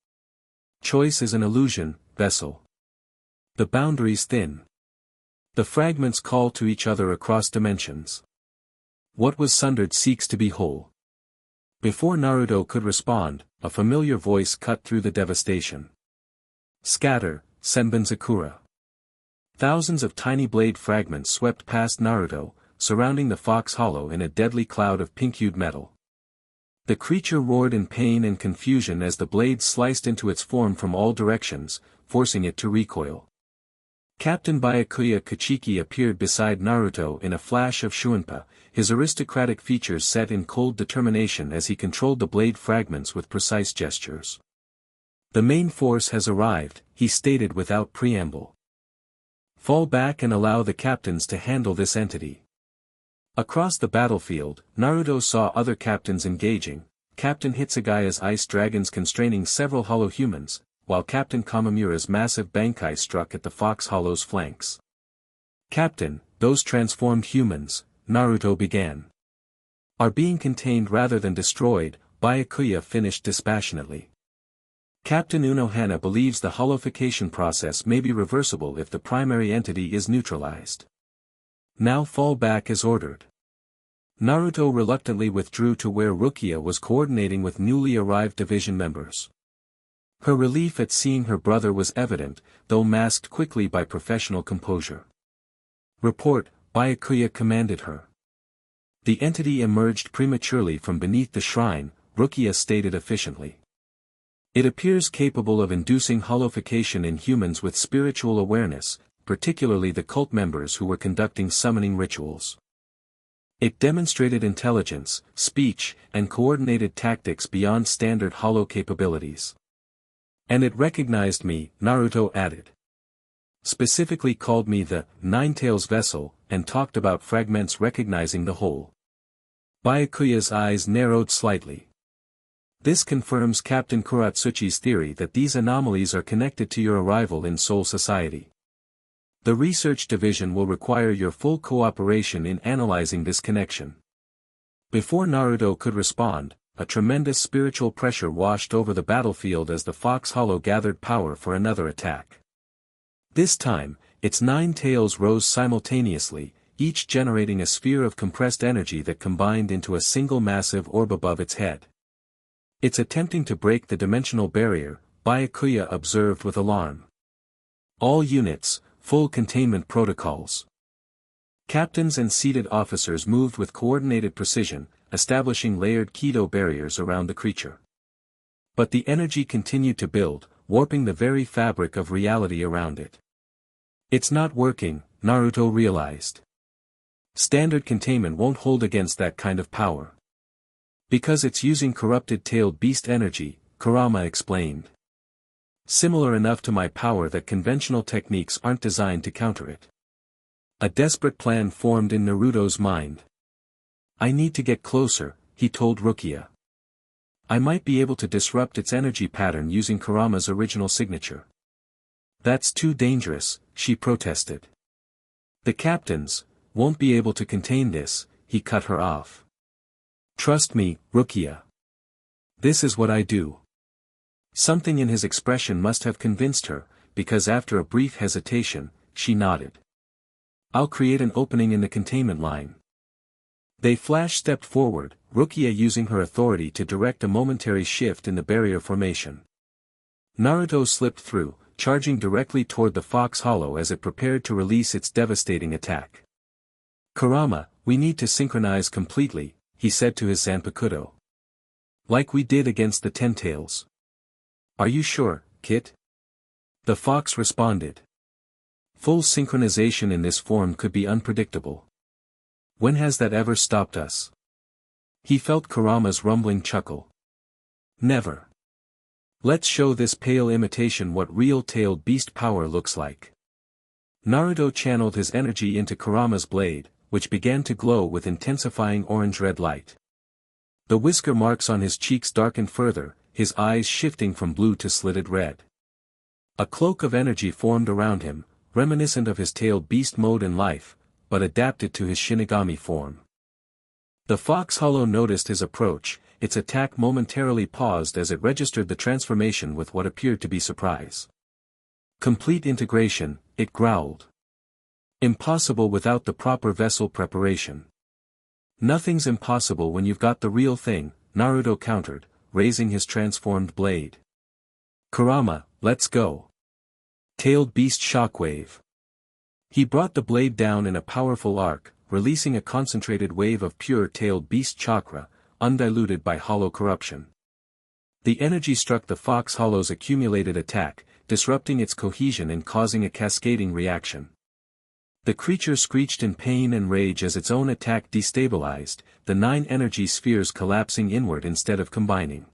Choice is an illusion, vessel. The boundaries thin. The fragments call to each other across dimensions. What was sundered seeks to be whole. Before Naruto could respond, a familiar voice cut through the devastation. Scatter, Senbon Sakura. Thousands of tiny blade fragments swept past Naruto, surrounding the fox hollow in a deadly cloud of pink-hued metal. The creature roared in pain and confusion as the blades sliced into its form from all directions, forcing it to recoil. Captain Byakuya Kachiki appeared beside Naruto in a flash of Shuinpa, his aristocratic features set in cold determination as he controlled the blade fragments with precise gestures. The main force has arrived, he stated without preamble. Fall back and allow the captains to handle this entity. Across the battlefield, Naruto saw other captains engaging, Captain Hitsugai's ice dragons constraining several hollow humans, while Captain Kamamura's massive Bankai struck at the Fox Hollow's flanks. Captain, those transformed humans, Naruto began, are being contained rather than destroyed, Byakuya finished dispassionately. Captain Unohana believes the hollowification process may be reversible if the primary entity is neutralized. Now fall back as ordered. Naruto reluctantly withdrew to where Rukia was coordinating with newly arrived division members. Her relief at seeing her brother was evident, though masked quickly by professional composure. Report, Byakuya commanded her. The entity emerged prematurely from beneath the shrine, Rukia stated efficiently. It appears capable of inducing hollowification in humans with spiritual awareness, particularly the cult members who were conducting summoning rituals. It demonstrated intelligence, speech, and coordinated tactics beyond standard hollow capabilities. And it recognized me, Naruto added. Specifically called me the Nine-Tails vessel, and talked about fragments recognizing the whole. Byakuya's eyes narrowed slightly. This confirms Captain Kuratsuchi's theory that these anomalies are connected to your arrival in Soul Society. The research division will require your full cooperation in analyzing this connection. Before Naruto could respond, a tremendous spiritual pressure washed over the battlefield as the Fox Hollow gathered power for another attack. This time, its 9 tails rose simultaneously, each generating a sphere of compressed energy that combined into a single massive orb above its head. It's attempting to break the dimensional barrier, Byakuya observed with alarm. All units, full containment protocols. Captains and seated officers moved with coordinated precision, establishing layered Kido barriers around the creature. But the energy continued to build, warping the very fabric of reality around it. It's not working, Naruto realized. Standard containment won't hold against that kind of power. Because it's using corrupted-tailed beast energy, Kurama explained. Similar enough to my power that conventional techniques aren't designed to counter it. A desperate plan formed in Naruto's mind. I need to get closer, he told Rukia. I might be able to disrupt its energy pattern using Kurama's original signature. That's too dangerous, she protested. The captains won't be able to contain this, he cut her off. Trust me, Rukia. This is what I do. Something in his expression must have convinced her, because after a brief hesitation, she nodded. I'll create an opening in the containment line. They stepped forward, Rukia using her authority to direct a momentary shift in the barrier formation. Naruto slipped through, charging directly toward the Fox Hollow as it prepared to release its devastating attack. Kurama, we need to synchronize completely, he said to his Zanpakuto. Like we did against the Ten-Tails. Are you sure, Kit? The fox responded. Full synchronization in this form could be unpredictable. When has that ever stopped us? He felt Kurama's rumbling chuckle. Never. Let's show this pale imitation what real tailed beast power looks like. Naruto channeled his energy into Kurama's blade, which began to glow with intensifying orange-red light. The whisker marks on his cheeks darkened further, his eyes shifting from blue to slitted red. A cloak of energy formed around him, reminiscent of his tailed beast mode in life, but adapted to his Shinigami form. The Fox Hollow noticed his approach, its attack momentarily paused as it registered the transformation with what appeared to be surprise. Complete integration, it growled. Impossible without the proper vessel preparation. Nothing's impossible when you've got the real thing, Naruto countered, raising his transformed blade. Kurama, let's go. Tailed Beast Shockwave. He brought the blade down in a powerful arc, releasing a concentrated wave of pure Tailed Beast Chakra, undiluted by hollow corruption. The energy struck the Fox Hollow's accumulated attack, disrupting its cohesion and causing a cascading reaction. The creature screeched in pain and rage as its own attack destabilized, the 9 energy spheres collapsing inward instead of combining.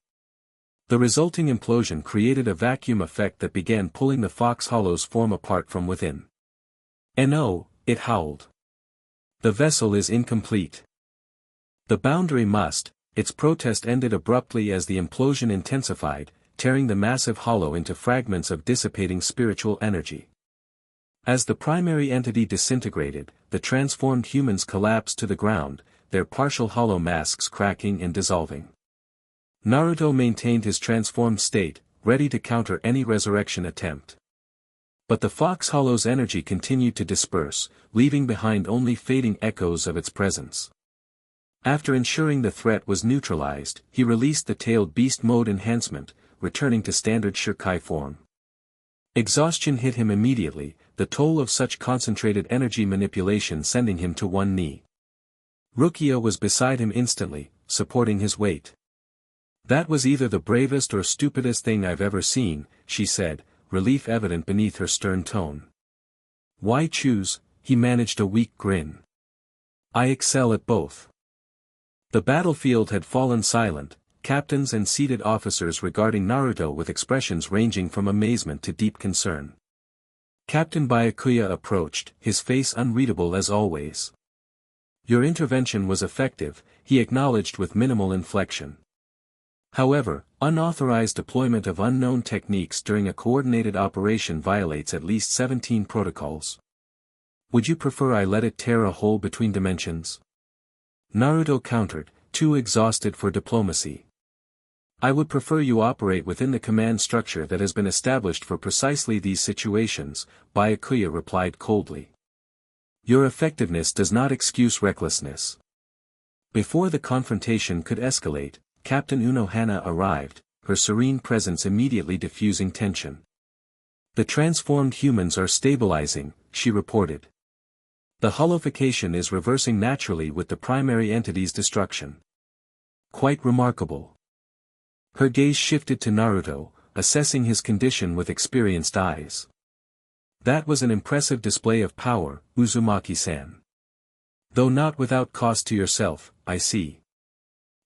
The resulting implosion created a vacuum effect that began pulling the Fox Hollow's form apart from within. "No," it howled. "The vessel is incomplete. The boundary must." Its protest ended abruptly as the implosion intensified, tearing the massive hollow into fragments of dissipating spiritual energy. As the primary entity disintegrated, the transformed humans collapsed to the ground, their partial hollow masks cracking and dissolving. Naruto maintained his transformed state, ready to counter any resurrection attempt. But the Fox Hollow's energy continued to disperse, leaving behind only fading echoes of its presence. After ensuring the threat was neutralized, he released the Tailed Beast Mode enhancement, returning to standard Shikai form. Exhaustion hit him immediately, the toll of such concentrated energy manipulation sending him to one knee. Rukia was beside him instantly, supporting his weight. "That was either the bravest or stupidest thing I've ever seen," she said, relief evident beneath her stern tone. "Why choose?" He managed a weak grin. "I excel at both." The battlefield had fallen silent, captains and seated officers regarding Naruto with expressions ranging from amazement to deep concern. Captain Byakuya approached, his face unreadable as always. "Your intervention was effective," he acknowledged with minimal inflection. "However, unauthorized deployment of unknown techniques during a coordinated operation violates at least 17 protocols. Would you prefer I let it tear a hole between dimensions?" Naruto countered, too exhausted for diplomacy. "I would prefer you operate within the command structure that has been established for precisely these situations," Byakuya replied coldly. "Your effectiveness does not excuse recklessness." Before the confrontation could escalate, Captain Unohana arrived, her serene presence immediately diffusing tension. "The transformed humans are stabilizing," she reported. "The hollowification is reversing naturally with the primary entity's destruction. Quite remarkable." Her gaze shifted to Naruto, assessing his condition with experienced eyes. "That was an impressive display of power, Uzumaki-san. Though not without cost to yourself, I see."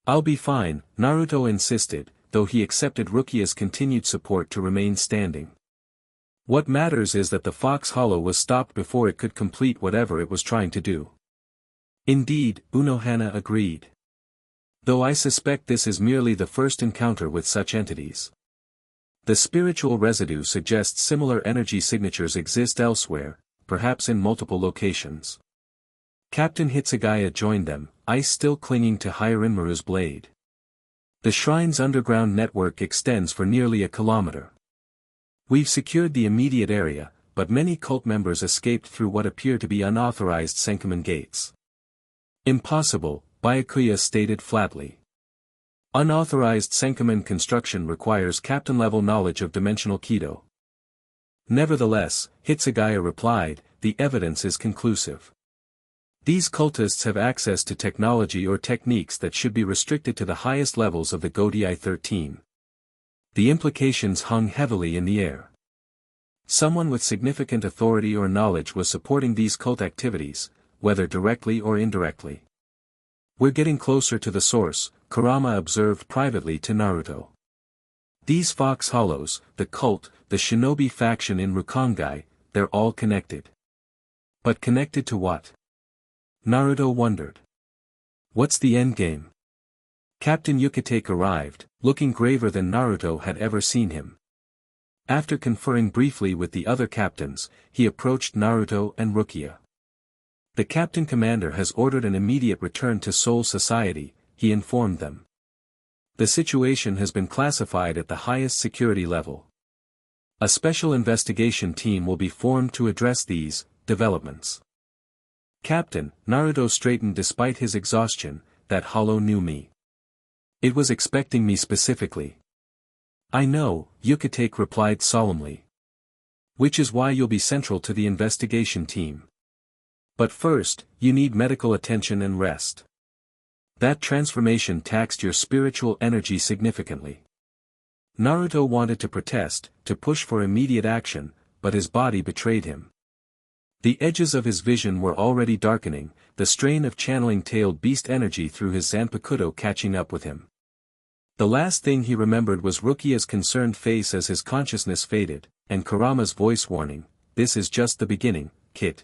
"I'll be fine," Naruto insisted, though he accepted Rukia's continued support to remain standing. "What matters is that the Fox Hollow was stopped before it could complete whatever it was trying to do." "Indeed," Unohana agreed. "Though I suspect this is merely the first encounter with such entities. The spiritual residue suggests similar energy signatures exist elsewhere, perhaps in multiple locations." Captain Hitsugaya joined them, ice still clinging to Hyarinmaru's blade. "The shrine's underground network extends for nearly a kilometer. We've secured the immediate area, but many cult members escaped through what appear to be unauthorized Senkaman gates." "Impossible," Byakuya stated flatly. "Unauthorized Senkaman construction requires captain-level knowledge of dimensional Kido." "Nevertheless," Hitsugaya replied, "the evidence is conclusive. These cultists have access to technology or techniques that should be restricted to the highest levels of the Godei 13. The implications hung heavily in the air. Someone with significant authority or knowledge was supporting these cult activities, whether directly or indirectly. "We're getting closer to the source," Kurama observed privately to Naruto. "These Fox Hollows, the cult, the shinobi faction in Rukongai, they're all connected." "But connected to what?" Naruto wondered. "What's the endgame?" Captain Yukitake arrived, looking graver than Naruto had ever seen him. After conferring briefly with the other captains, he approached Naruto and Rukia. The Captain Commander has ordered an immediate return to Soul Society, he informed them. The situation has been classified at the highest security level. A special investigation team will be formed to address these developments. Captain, Naruto straightened despite his exhaustion, that hollow knew me. It was expecting me specifically. I know, Yukitake replied solemnly. Which is why you'll be central to the investigation team. But first, you need medical attention and rest. That transformation taxed your spiritual energy significantly. Naruto wanted to protest, to push for immediate action, but his body betrayed him. The edges of his vision were already darkening, the strain of channeling tailed beast energy through his Zanpakuto catching up with him. The last thing he remembered was Rukia's concerned face as his consciousness faded, and Kurama's voice warning, "This is just the beginning, Kit.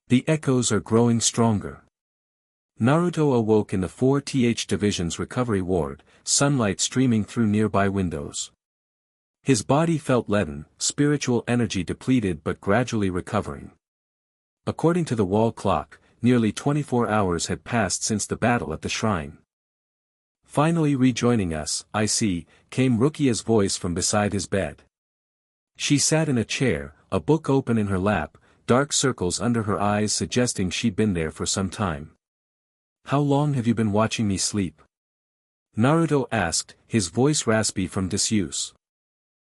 The echoes are growing stronger." Naruto awoke in the 4th Division's recovery ward, sunlight streaming through nearby windows. His body felt leaden, spiritual energy depleted but gradually recovering. According to the wall clock, nearly 24 hours had passed since the battle at the shrine. Finally rejoining us, I see, came Rukia's voice from beside his bed. She sat in a chair, a book open in her lap, dark circles under her eyes suggesting she'd been there for some time. "How long have you been watching me sleep?" Naruto asked, his voice raspy from disuse.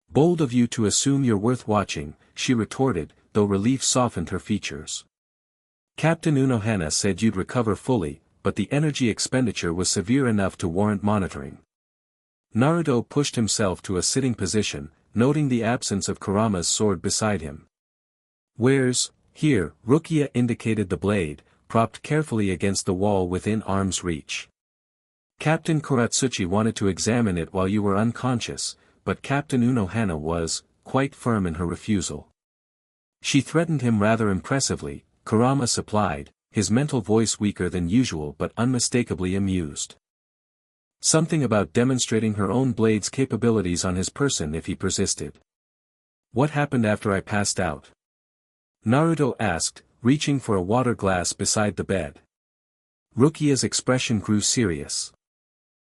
"Bold of you to assume you're worth watching," she retorted, though relief softened her features. "Captain Unohana said you'd recover fully, but the energy expenditure was severe enough to warrant monitoring." Naruto pushed himself to a sitting position, noting the absence of Kurama's sword beside him. "Where's, here," Rukia indicated the blade, propped carefully against the wall within arm's reach. "Captain Kuratsuchi wanted to examine it while you were unconscious, but Captain Unohana was, quite firm in her refusal." She threatened him rather impressively, Kurama supplied, his mental voice weaker than usual but unmistakably amused. Something about demonstrating her own blade's capabilities on his person if he persisted. "What happened after I passed out?" Naruto asked, reaching for a water glass beside the bed. Rukia's expression grew serious.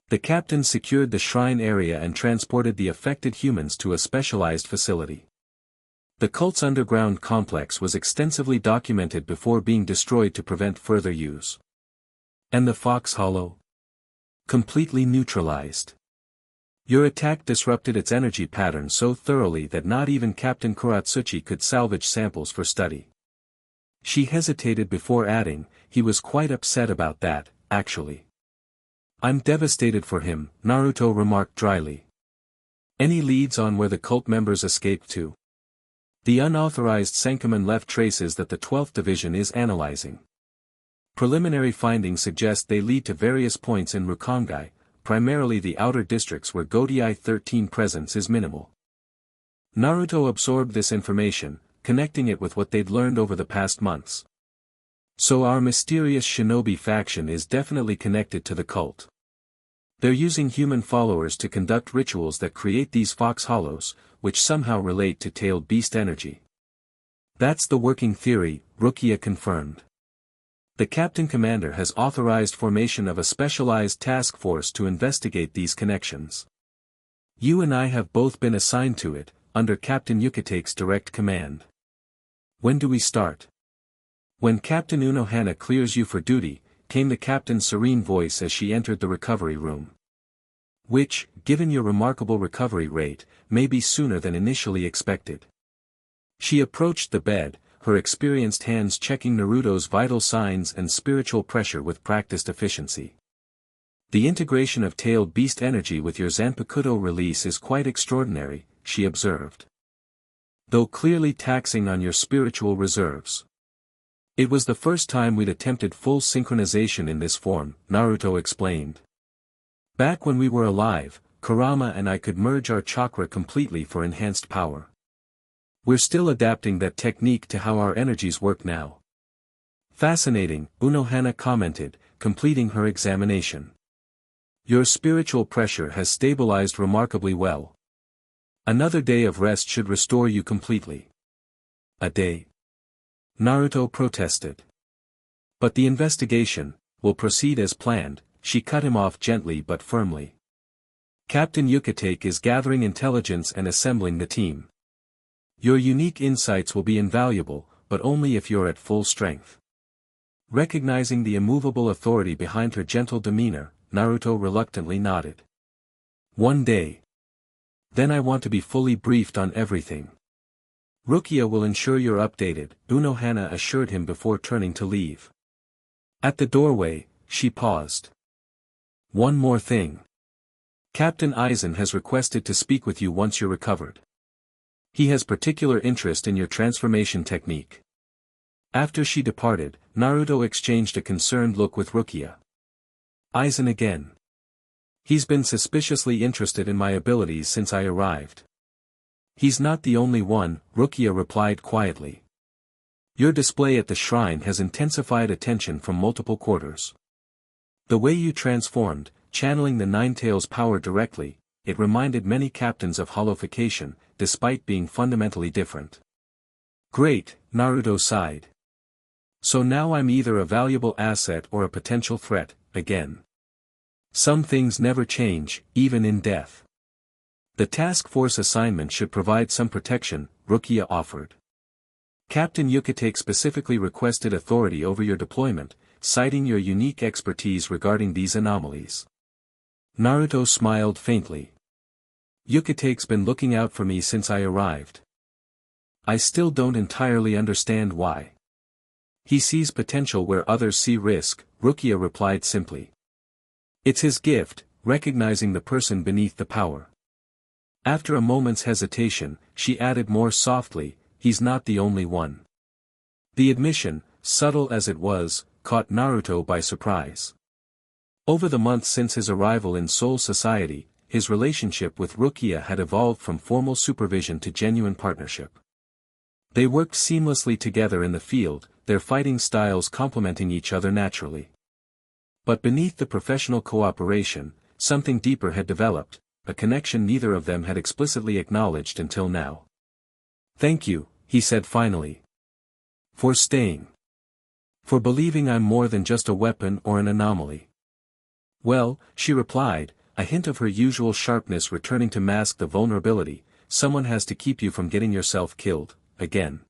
The captain secured the shrine area and transported the affected humans to a specialized facility. The cult's underground complex was extensively documented before being destroyed to prevent further use. And the Fox Hollow? Completely neutralized. Your attack disrupted its energy pattern so thoroughly that not even Captain Kuratsuchi could salvage samples for study. She hesitated before adding, "He was quite upset about that, actually." "I'm devastated for him," Naruto remarked dryly. "Any leads on where the cult members escaped to?" The unauthorized Senkaman left traces that the 12th Division is analyzing. Preliminary findings suggest they lead to various points in Rukongai, primarily the outer districts where Gotei 13 presence is minimal. Naruto absorbed this information, connecting it with what they'd learned over the past months. So our mysterious shinobi faction is definitely connected to the cult. They're using human followers to conduct rituals that create these fox hollows, which somehow relate to tailed beast energy. That's the working theory, Rukia confirmed. The Captain Commander has authorized formation of a specialized task force to investigate these connections. You and I have both been assigned to it, under Captain Yukitake's direct command. When do we start? When Captain Unohana clears you for duty, came the captain's serene voice as she entered the recovery room. Which, given your remarkable recovery rate, may be sooner than initially expected. She approached the bed, her experienced hands checking Naruto's vital signs and spiritual pressure with practiced efficiency. The integration of tailed beast energy with your Zanpakuto release is quite extraordinary, she observed. Though clearly taxing on your spiritual reserves. It was the first time we'd attempted full synchronization in this form, Naruto explained. Back when we were alive, Kurama and I could merge our chakra completely for enhanced power. We're still adapting that technique to how our energies work now. Fascinating, Unohana commented, completing her examination. Your spiritual pressure has stabilized remarkably well. Another day of rest should restore you completely. A day? Naruto protested. But the investigation will proceed as planned, she cut him off gently but firmly. Captain Yucatec is gathering intelligence and assembling the team. Your unique insights will be invaluable, but only if you're at full strength. Recognizing the immovable authority behind her gentle demeanor, Naruto reluctantly nodded. One day. Then I want to be fully briefed on everything. Rukia will ensure you're updated, Unohana assured him before turning to leave. At the doorway, she paused. One more thing. Captain Aizen has requested to speak with you once you're recovered. He has particular interest in your transformation technique. After she departed, Naruto exchanged a concerned look with Rukia. Aizen again. He's been suspiciously interested in my abilities since I arrived. He's not the only one, Rukia replied quietly. Your display at the shrine has intensified attention from multiple quarters. The way you transformed, channeling the Nine-Tails power directly, it reminded many captains of holification, despite being fundamentally different. Great, Naruto sighed. So now I'm either a valuable asset or a potential threat, again. Some things never change, even in death. The task force assignment should provide some protection, Rukia offered. Captain Yucatec specifically requested authority over your deployment, citing your unique expertise regarding these anomalies. Naruto smiled faintly. Yucatec's been looking out for me since I arrived. I still don't entirely understand why. He sees potential where others see risk, Rukia replied simply. It's his gift, recognizing the person beneath the power. After a moment's hesitation, she added more softly, he's not the only one. The admission, subtle as it was, caught Naruto by surprise. Over the months since his arrival in Soul Society, his relationship with Rukia had evolved from formal supervision to genuine partnership. They worked seamlessly together in the field, their fighting styles complementing each other naturally. But beneath the professional cooperation, something deeper had developed, a connection neither of them had explicitly acknowledged until now. Thank you, he said finally. For staying. For believing I'm more than just a weapon or an anomaly. Well, she replied, a hint of her usual sharpness returning to mask the vulnerability, someone has to keep you from getting yourself killed, again.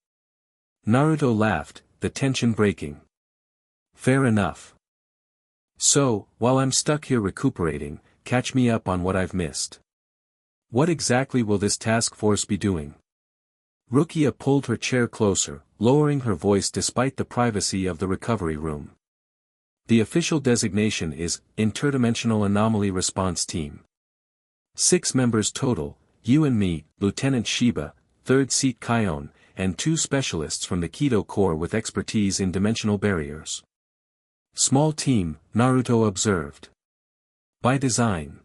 Naruto laughed, the tension breaking. Fair enough. So, while I'm stuck here recuperating, catch me up on what I've missed. What exactly will this task force be doing? Rukia pulled her chair closer, lowering her voice despite the privacy of the recovery room. The official designation is Interdimensional Anomaly Response Team. 6 members total, you and me, Lieutenant Shiba, 3rd Seat Kion, and 2 specialists from the Kido Corps with expertise in dimensional barriers. Small team, Naruto observed. By design.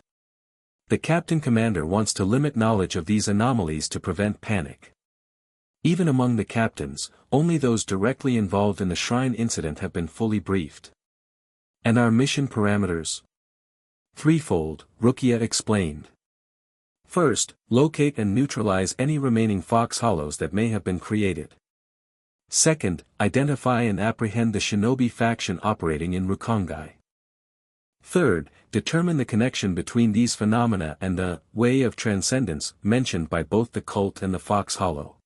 The Captain Commander wants to limit knowledge of these anomalies to prevent panic. Even among the captains, only those directly involved in the shrine incident have been fully briefed. And our mission parameters? Threefold, Rukia explained. First, locate and neutralize any remaining fox hollows that may have been created. Second, identify and apprehend the shinobi faction operating in Rukongai. Third, determine the connection between these phenomena and the way of transcendence mentioned by both the cult and the fox hollow.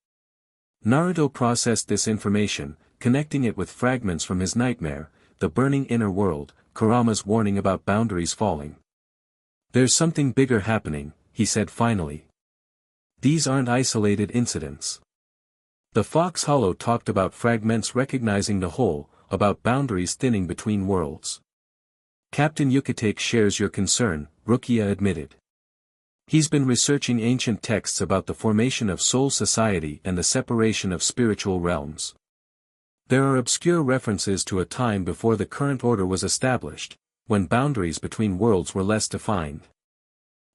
Naruto processed this information, connecting it with fragments from his nightmare, the burning inner world, Kurama's warning about boundaries falling. There's something bigger happening, he said finally. These aren't isolated incidents. The Fox Hollow talked about fragments recognizing the whole, about boundaries thinning between worlds. Captain Yucatec shares your concern, Rukia admitted. He's been researching ancient texts about the formation of Soul Society and the separation of spiritual realms. There are obscure references to a time before the current order was established, when boundaries between worlds were less defined.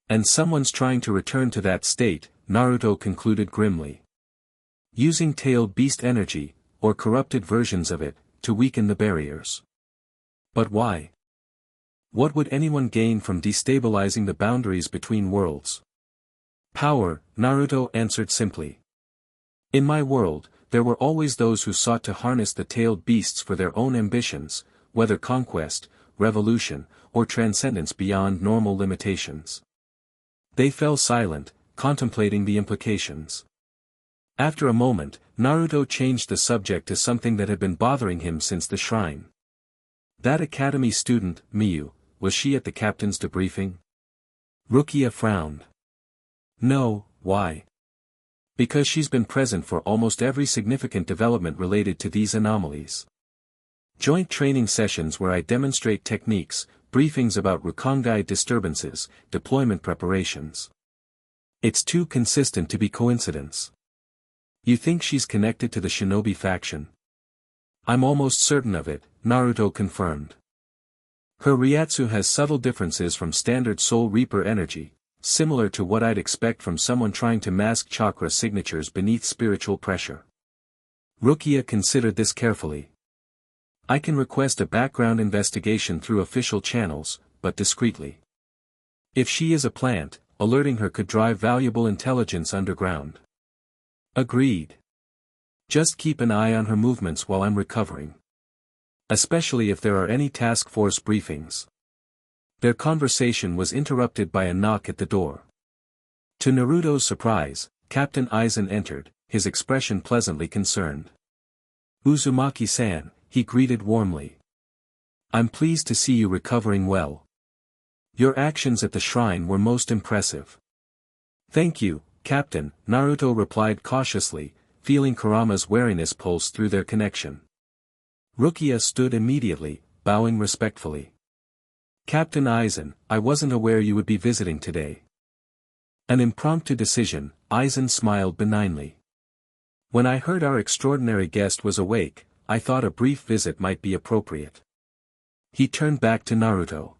And someone's trying to return to that state, Naruto concluded grimly. Using tailed beast energy, or corrupted versions of it, to weaken the barriers. But why? What would anyone gain from destabilizing the boundaries between worlds? Power, Naruto answered simply. In my world, there were always those who sought to harness the tailed beasts for their own ambitions, whether conquest, revolution, or transcendence beyond normal limitations. They fell silent, contemplating the implications. After a moment, Naruto changed the subject to something that had been bothering him since the shrine. That academy student, Miyu, was she at the captain's debriefing? Rukia frowned. No, why? Because she's been present for almost every significant development related to these anomalies. Joint training sessions where I demonstrate techniques, briefings about Rukongai disturbances, deployment preparations. It's too consistent to be coincidence. You think she's connected to the shinobi faction? I'm almost certain of it, Naruto confirmed. Her Ryatsu has subtle differences from standard Soul Reaper energy, similar to what I'd expect from someone trying to mask chakra signatures beneath spiritual pressure. Rukia considered this carefully. I can request a background investigation through official channels, but discreetly. If she is a plant, alerting her could drive valuable intelligence underground. Agreed. Just keep an eye on her movements while I'm recovering. Especially if there are any task force briefings. Their conversation was interrupted by a knock at the door. To Naruto's surprise, Captain Aizen entered, his expression pleasantly concerned. Uzumaki-san, he greeted warmly. I'm pleased to see you recovering well. Your actions at the shrine were most impressive. Thank you, Captain, Naruto replied cautiously, feeling Kurama's wariness pulse through their connection. Rukia stood immediately, bowing respectfully. Captain Aizen, I wasn't aware you would be visiting today. An impromptu decision, Aizen smiled benignly. When I heard our extraordinary guest was awake, I thought a brief visit might be appropriate. He turned back to Naruto.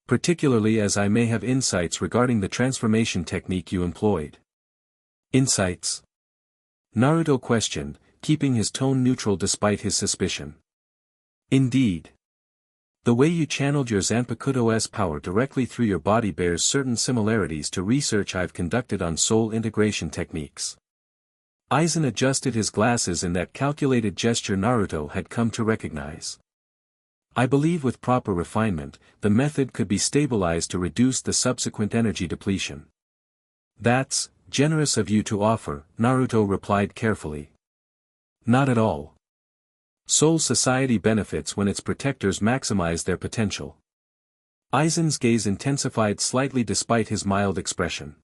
Particularly as I may have insights regarding the transformation technique you employed. Insights? Naruto questioned, keeping his tone neutral despite his suspicion. Indeed. The way you channeled your Zanpakuto's power directly through your body bears certain similarities to research I've conducted on soul integration techniques. Aizen adjusted his glasses in that calculated gesture Naruto had come to recognize. I believe with proper refinement, the method could be stabilized to reduce the subsequent energy depletion. That's generous of you to offer, Naruto replied carefully. Not at all. Soul Society benefits when its protectors maximize their potential. Aizen's gaze intensified slightly despite his mild expression.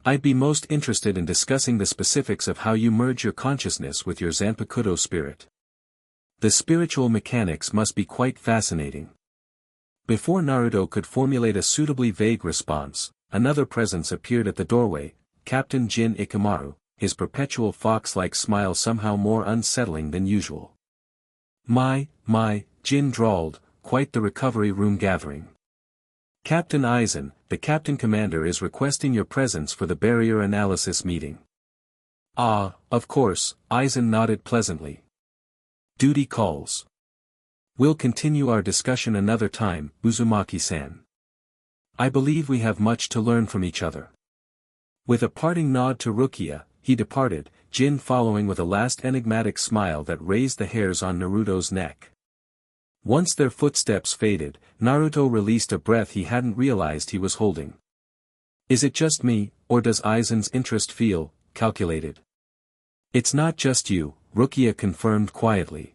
I'd be most interested in discussing the specifics of how you merge your consciousness with your Zanpakuto spirit. The spiritual mechanics must be quite fascinating. Before Naruto could formulate a suitably vague response, another presence appeared at the doorway, Captain Jin Ikamaru, his perpetual fox-like smile somehow more unsettling than usual. My, Jin drawled, quite the recovery room gathering. Captain Aizen, the captain commander is requesting your presence for the barrier analysis meeting. Ah, of course, Aizen nodded pleasantly. Duty calls. We'll continue our discussion another time, Uzumaki-san. I believe we have much to learn from each other. With a parting nod to Rukia, he departed, Jin following with a last enigmatic smile that raised the hairs on Naruto's neck. Once their footsteps faded, Naruto released a breath he hadn't realized he was holding. Is it just me, or does Aizen's interest feel calculated? It's not just you, Rukia confirmed quietly.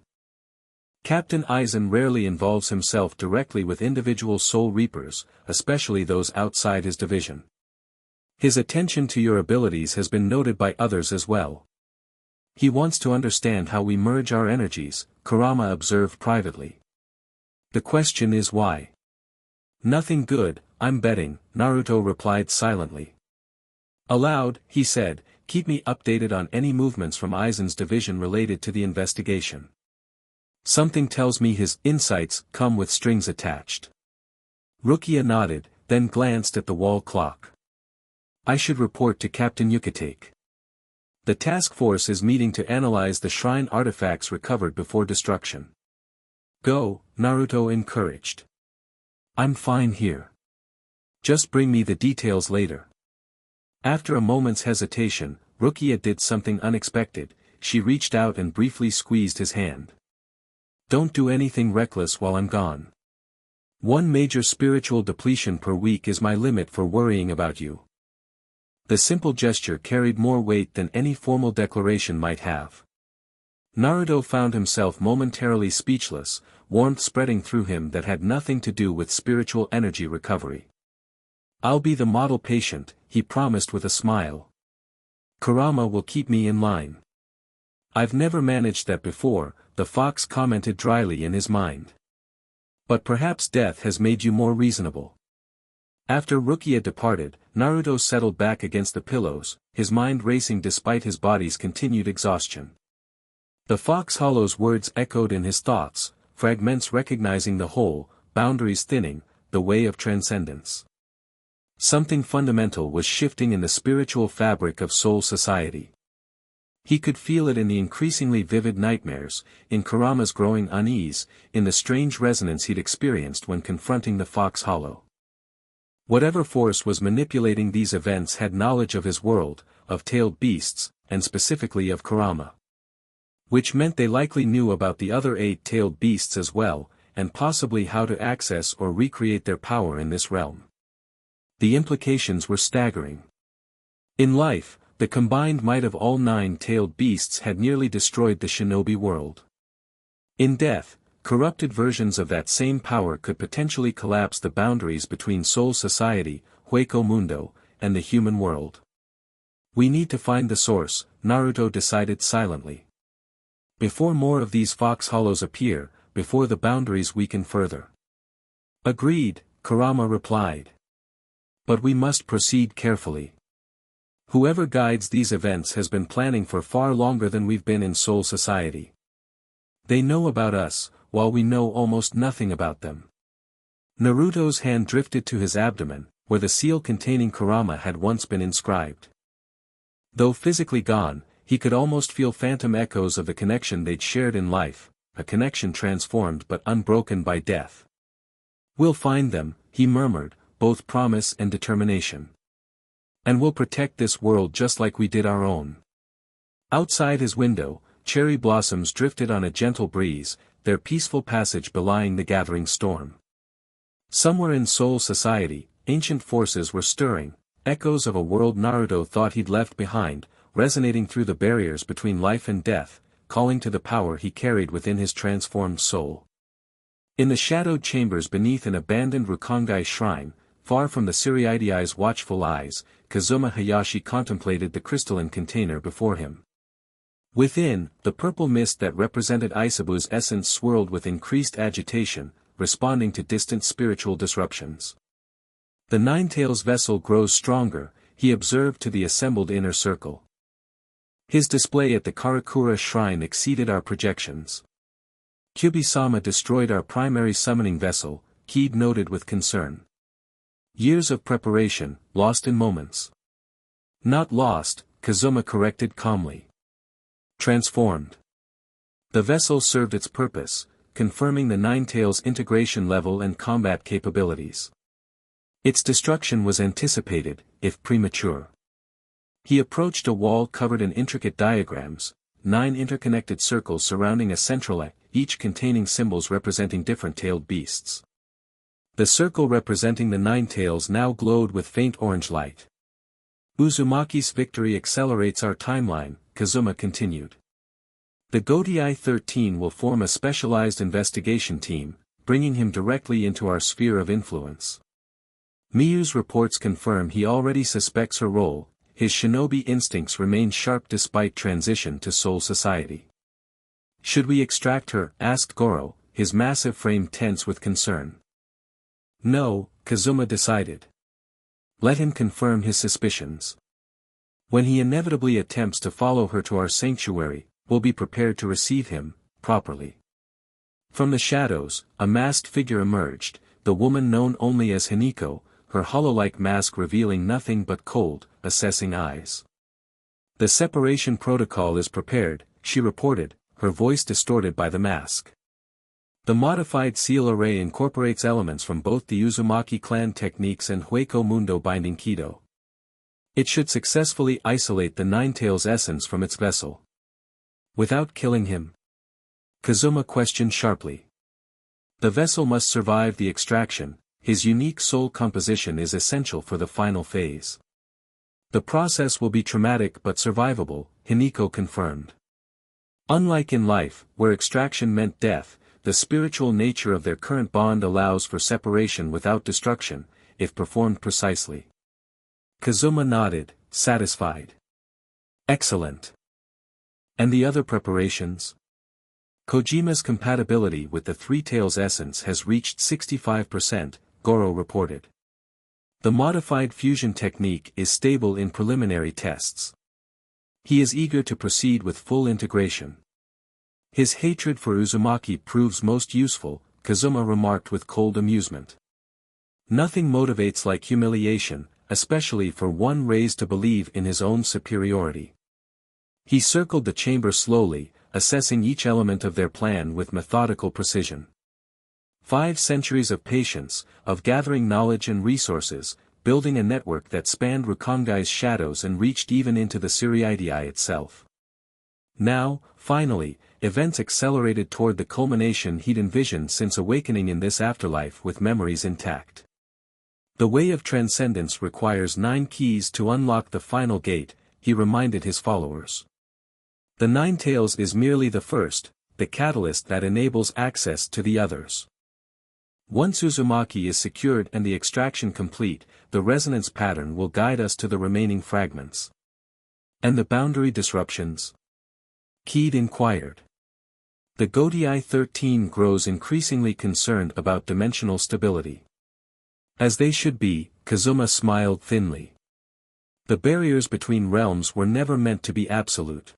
Captain Aizen rarely involves himself directly with individual Soul Reapers, especially those outside his division. His attention to your abilities has been noted by others as well. He wants to understand how we merge our energies, Kurama observed privately. The question is why? Nothing good, I'm betting, Naruto replied silently. Aloud, he said, keep me updated on any movements from Aizen's division related to the investigation. Something tells me his insights come with strings attached. Rukia nodded, then glanced at the wall clock. I should report to Captain Yukitake. The task force is meeting to analyze the shrine artifacts recovered before destruction. Go, Naruto encouraged. I'm fine here. Just bring me the details later. After a moment's hesitation, Rukia did something unexpected, she reached out and briefly squeezed his hand. Don't do anything reckless while I'm gone. One major spiritual depletion per week is my limit for worrying about you. The simple gesture carried more weight than any formal declaration might have. Naruto found himself momentarily speechless, warmth spreading through him that had nothing to do with spiritual energy recovery. I'll be the model patient, he promised with a smile. Kurama will keep me in line. I've never managed that before, the fox commented dryly in his mind. But perhaps death has made you more reasonable. After Rukia departed, Naruto settled back against the pillows, his mind racing despite his body's continued exhaustion. The Fox Hollow's words echoed in his thoughts, fragments recognizing the whole, boundaries thinning, the way of transcendence. Something fundamental was shifting in the spiritual fabric of Soul Society. He could feel it in the increasingly vivid nightmares, in Kurama's growing unease, in the strange resonance he'd experienced when confronting the Fox Hollow. Whatever force was manipulating these events had knowledge of his world, of tailed beasts, and specifically of Kurama. Which meant they likely knew about the other 8 tailed beasts as well, and possibly how to access or recreate their power in this realm. The implications were staggering. In life, the combined might of all 9 tailed beasts had nearly destroyed the shinobi world. In death, corrupted versions of that same power could potentially collapse the boundaries between Soul Society, Hueco Mundo, and the human world. We need to find the source, Naruto decided silently. Before more of these Fox Hollows appear, before the boundaries weaken further. Agreed, Kurama replied. But we must proceed carefully. Whoever guides these events has been planning for far longer than we've been in Soul Society. They know about us, while we know almost nothing about them. Naruto's hand drifted to his abdomen, where the seal containing Kurama had once been inscribed. Though physically gone, he could almost feel phantom echoes of the connection they'd shared in life, a connection transformed but unbroken by death. We'll find them, he murmured, both promise and determination. And we'll protect this world just like we did our own. Outside his window, cherry blossoms drifted on a gentle breeze, their peaceful passage belying the gathering storm. Somewhere in Soul Society, ancient forces were stirring, echoes of a world Naruto thought he'd left behind, resonating through the barriers between life and death, calling to the power he carried within his transformed soul. In the shadowed chambers beneath an abandoned Rukongai shrine, far from the Suriidai's watchful eyes, Kazuma Hayashi contemplated the crystalline container before him. Within, the purple mist that represented Isabu's essence swirled with increased agitation, responding to distant spiritual disruptions. The Nine-Tails vessel grows stronger, he observed to the assembled inner circle. His display at the Karakura shrine exceeded our projections. Kyubi-sama destroyed our primary summoning vessel, Keed noted with concern. Years of preparation, lost in moments. Not lost, Kazuma corrected calmly. Transformed. The vessel served its purpose, confirming the Nine-Tails integration level and combat capabilities. Its destruction was anticipated, if premature. He approached a wall covered in intricate diagrams, 9 interconnected circles surrounding a central eye, each containing symbols representing different tailed beasts. The circle representing the Nine-Tails now glowed with faint orange light. Uzumaki's victory accelerates our timeline, Kazuma continued. The Gotei 13 will form a specialized investigation team, bringing him directly into our sphere of influence. Miyu's reports confirm he already suspects her role, his shinobi instincts remain sharp despite transition to Soul Society. Should we extract her? Asked Goro, his massive frame tense with concern. No, Kazuma decided. Let him confirm his suspicions. When he inevitably attempts to follow her to our sanctuary, we'll be prepared to receive him, properly. From the shadows, a masked figure emerged, the woman known only as Hiniko, her hollow-like mask revealing nothing but cold, assessing eyes. The separation protocol is prepared, she reported, her voice distorted by the mask. The modified seal array incorporates elements from both the Uzumaki clan techniques and Hueco Mundo binding Kido. It should successfully isolate the Nine-Tails essence from its vessel. Without killing him? Kazuma questioned sharply. The vessel must survive the extraction, his unique soul composition is essential for the final phase. The process will be traumatic but survivable, Hiniko confirmed. Unlike in life, where extraction meant death, the spiritual nature of their current bond allows for separation without destruction, if performed precisely. Kazuma nodded, satisfied. Excellent. And the other preparations? Kojima's compatibility with the Three Tails essence has reached 65%, Goro reported. The modified fusion technique is stable in preliminary tests. He is eager to proceed with full integration. His hatred for Uzumaki proves most useful, Kazuma remarked with cold amusement. Nothing motivates like humiliation, especially for one raised to believe in his own superiority. He circled the chamber slowly, assessing each element of their plan with methodical precision. 5 centuries of patience, of gathering knowledge and resources, building a network that spanned Rukongai's shadows and reached even into the Siriidii itself. Now, finally, events accelerated toward the culmination he'd envisioned since awakening in this afterlife with memories intact. The way of transcendence requires 9 keys to unlock the final gate, he reminded his followers. The 9 tails is merely the first, the catalyst that enables access to the others. Once Uzumaki is secured and the extraction complete, the resonance pattern will guide us to the remaining fragments. And the boundary disruptions? Keed inquired. The Gotei 13 grows increasingly concerned about dimensional stability. As they should be, Kazuma smiled thinly. The barriers between realms were never meant to be absolute.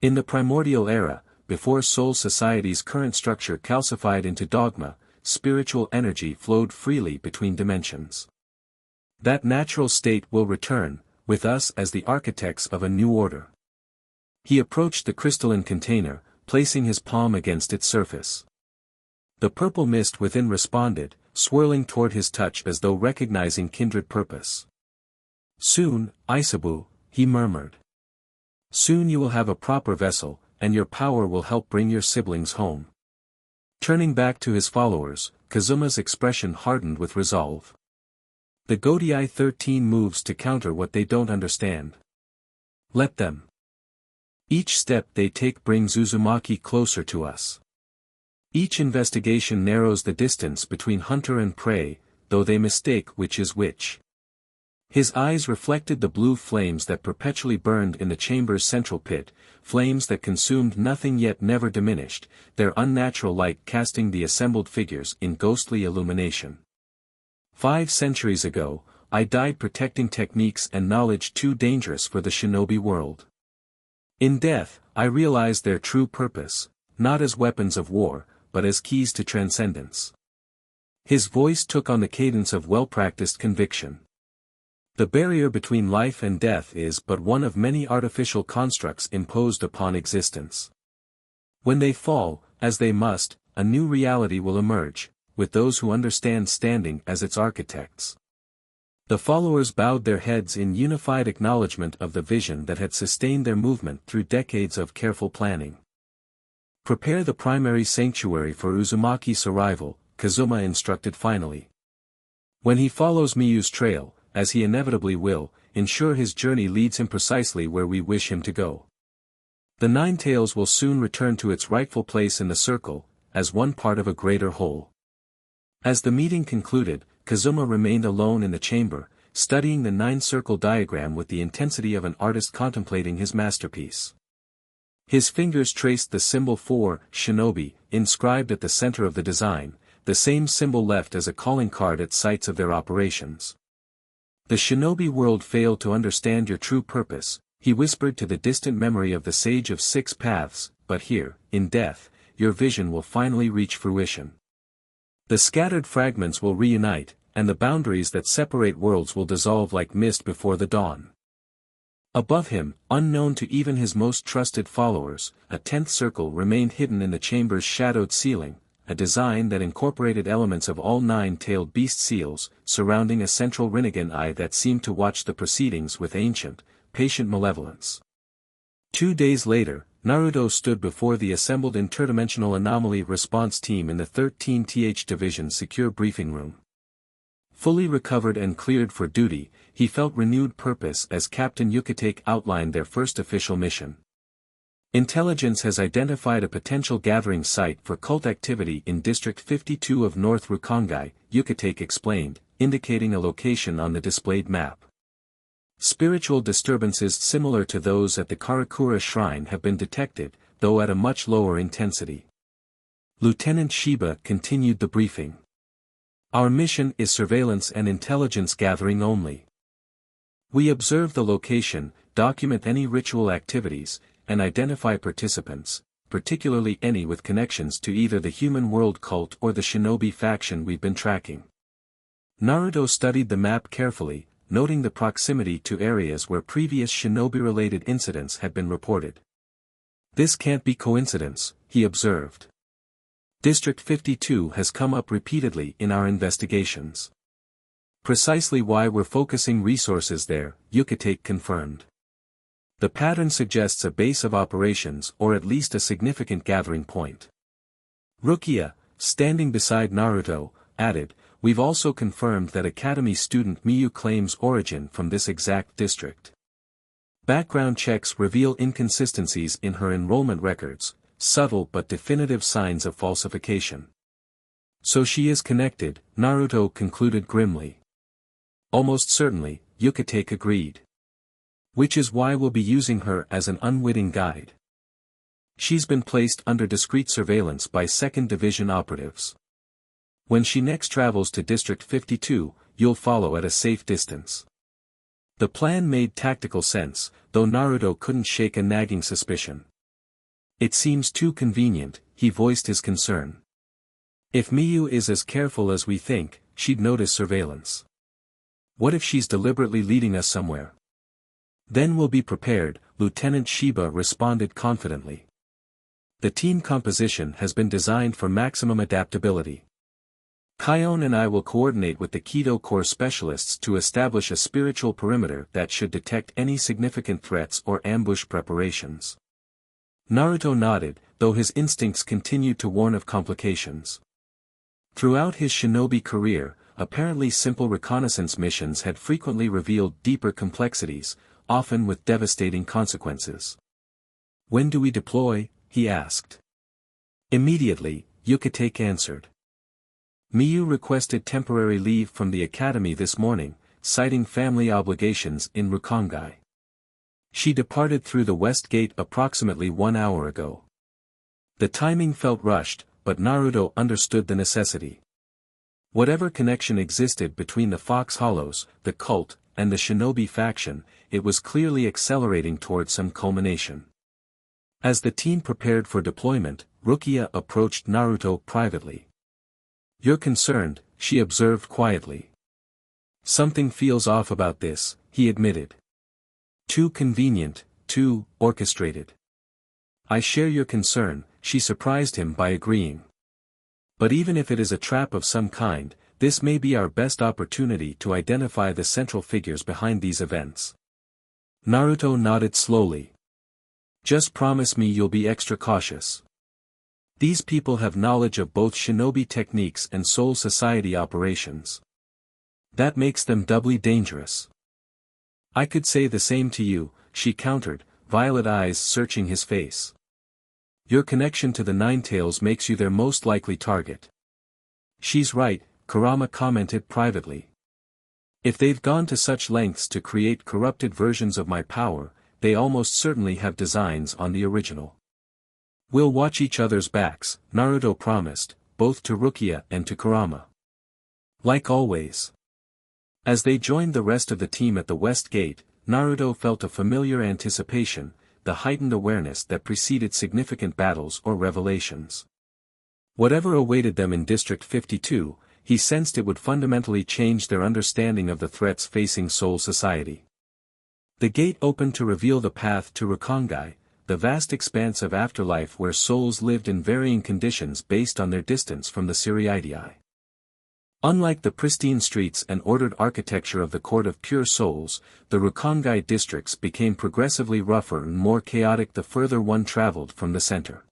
In the primordial era, before Soul Society's current structure calcified into dogma, spiritual energy flowed freely between dimensions. That natural state will return, with us as the architects of a new order. He approached the crystalline container, placing his palm against its surface. The purple mist within responded, swirling toward his touch as though recognizing kindred purpose. Soon, Isabu, he murmured. Soon you will have a proper vessel, and your power will help bring your siblings home. Turning back to his followers, Kazuma's expression hardened with resolve. The Gotei 13 moves to counter what they don't understand. Let them. Each step they take brings Uzumaki closer to us. Each investigation narrows the distance between hunter and prey, though they mistake which is which. His eyes reflected the blue flames that perpetually burned in the chamber's central pit, flames that consumed nothing yet never diminished, their unnatural light casting the assembled figures in ghostly illumination. 5 centuries ago, I died protecting techniques and knowledge too dangerous for the shinobi world. In death, I realized their true purpose, not as weapons of war, but as keys to transcendence. His voice took on the cadence of well-practiced conviction. The barrier between life and death is but one of many artificial constructs imposed upon existence. When they fall, as they must, a new reality will emerge, with those who understand standing as its architects. The followers bowed their heads in unified acknowledgement of the vision that had sustained their movement through decades of careful planning. Prepare the primary sanctuary for Uzumaki's arrival, Kazuma instructed finally. When he follows Miyu's trail, as he inevitably will, ensure his journey leads him precisely where we wish him to go. The 9 tails will soon return to its rightful place in the circle, as one part of a greater whole. As the meeting concluded, Kazuma remained alone in the chamber, studying the 9-circle diagram with the intensity of an artist contemplating his masterpiece. His fingers traced the symbol for shinobi, inscribed at the center of the design, the same symbol left as a calling card at sites of their operations. The shinobi world failed to understand your true purpose, he whispered to the distant memory of the Sage of 6 Paths, but here, in death, your vision will finally reach fruition. The scattered fragments will reunite, and the boundaries that separate worlds will dissolve like mist before the dawn. Above him, unknown to even his most trusted followers, a 10th circle remained hidden in the chamber's shadowed ceiling, a design that incorporated elements of all 9-tailed beast seals, surrounding a central Rinnegan eye that seemed to watch the proceedings with ancient, patient malevolence. 2 days later, Naruto stood before the assembled interdimensional anomaly response team in the 13th Division secure briefing room. Fully recovered and cleared for duty, he felt renewed purpose as Captain Yucatake outlined their first official mission. Intelligence has identified a potential gathering site for cult activity in District 52 of North Rukongai, Yucatake explained, indicating a location on the displayed map. Spiritual disturbances similar to those at the Karakura Shrine have been detected, though at a much lower intensity. Lieutenant Shiba continued the briefing. Our mission is surveillance and intelligence gathering only. We observe the location, document any ritual activities, and identify participants, particularly any with connections to either the human world cult or the shinobi faction we've been tracking. Naruto studied the map carefully, noting the proximity to areas where previous shinobi-related incidents had been reported. This can't be coincidence, he observed. District 52 has come up repeatedly in our investigations. Precisely why we're focusing resources there, Yucatake confirmed. The pattern suggests a base of operations or at least a significant gathering point. Rukia, standing beside Naruto, added, we've also confirmed that Academy student Miyu claims origin from this exact district. Background checks reveal inconsistencies in her enrollment records, subtle but definitive signs of falsification. So she is connected, Naruto concluded grimly. Almost certainly, Yucatake agreed. Which is why we'll be using her as an unwitting guide. She's been placed under discreet surveillance by 2nd Division operatives. When she next travels to District 52, you'll follow at a safe distance. The plan made tactical sense, though Naruto couldn't shake a nagging suspicion. It seems too convenient, he voiced his concern. If Miyu is as careful as we think, she'd notice surveillance. What if she's deliberately leading us somewhere? Then we'll be prepared, Lieutenant Shiba responded confidently. The team composition has been designed for maximum adaptability. Kion and I will coordinate with the Kido Corps specialists to establish a spiritual perimeter that should detect any significant threats or ambush preparations. Naruto nodded, though his instincts continued to warn of complications. Throughout his shinobi career, apparently simple reconnaissance missions had frequently revealed deeper complexities, often with devastating consequences. When do we deploy? He asked. Immediately, Yucatake answered. Miyu requested temporary leave from the academy this morning, citing family obligations in Rukongai. She departed through the west gate approximately 1 hour ago. The timing felt rushed, but Naruto understood the necessity. Whatever connection existed between the Fox Hollows, the cult, and the shinobi faction, it was clearly accelerating toward some culmination. As the team prepared for deployment, Rukia approached Naruto privately. You're concerned, she observed quietly. Something feels off about this, he admitted. Too convenient, too orchestrated. I share your concern, she surprised him by agreeing. But even if it is a trap of some kind, this may be our best opportunity to identify the central figures behind these events. Naruto nodded slowly. Just promise me you'll be extra cautious. These people have knowledge of both shinobi techniques and soul society operations. That makes them doubly dangerous. I could say the same to you, she countered, violet eyes searching his face. Your connection to the Ninetales makes you their most likely target. She's right, Kurama commented privately. If they've gone to such lengths to create corrupted versions of my power, they almost certainly have designs on the original. We'll watch each other's backs, Naruto promised, both to Rukia and to Kurama. Like always. As they joined the rest of the team at the west gate, Naruto felt a familiar anticipation, the heightened awareness that preceded significant battles or revelations. Whatever awaited them in District 52, he sensed it would fundamentally change their understanding of the threats facing Soul Society. The gate opened to reveal the path to Rukongai, the vast expanse of afterlife where souls lived in varying conditions based on their distance from the Siriidii. Unlike the pristine streets and ordered architecture of the Court of Pure Souls, the Rukongai districts became progressively rougher and more chaotic the further one traveled from the center.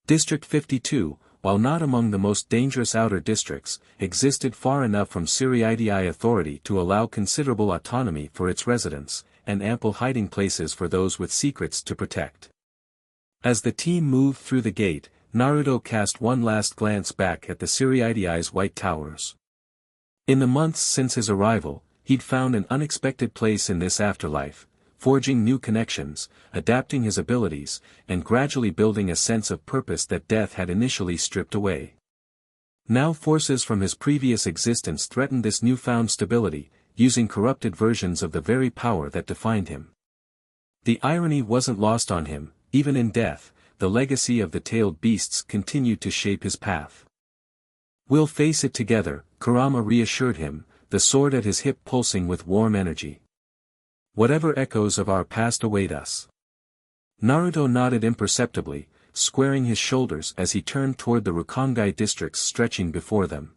District 52, while not among the most dangerous outer districts, existed far enough from Siriidii authority to allow considerable autonomy for its residents, and ample hiding places for those with secrets to protect. As the team moved through the gate, Naruto cast one last glance back at the Siriidii's white towers. In the months since his arrival, he'd found an unexpected place in this afterlife, forging new connections, adapting his abilities, and gradually building a sense of purpose that death had initially stripped away. Now forces from his previous existence threatened this newfound stability, using corrupted versions of the very power that defined him. The irony wasn't lost on him, even in death. The legacy of the tailed beasts continued to shape his path. "We'll face it together," Kurama reassured him, the sword at his hip pulsing with warm energy. "Whatever echoes of our past await us." Naruto nodded imperceptibly, squaring his shoulders as he turned toward the Rukongai districts stretching before them.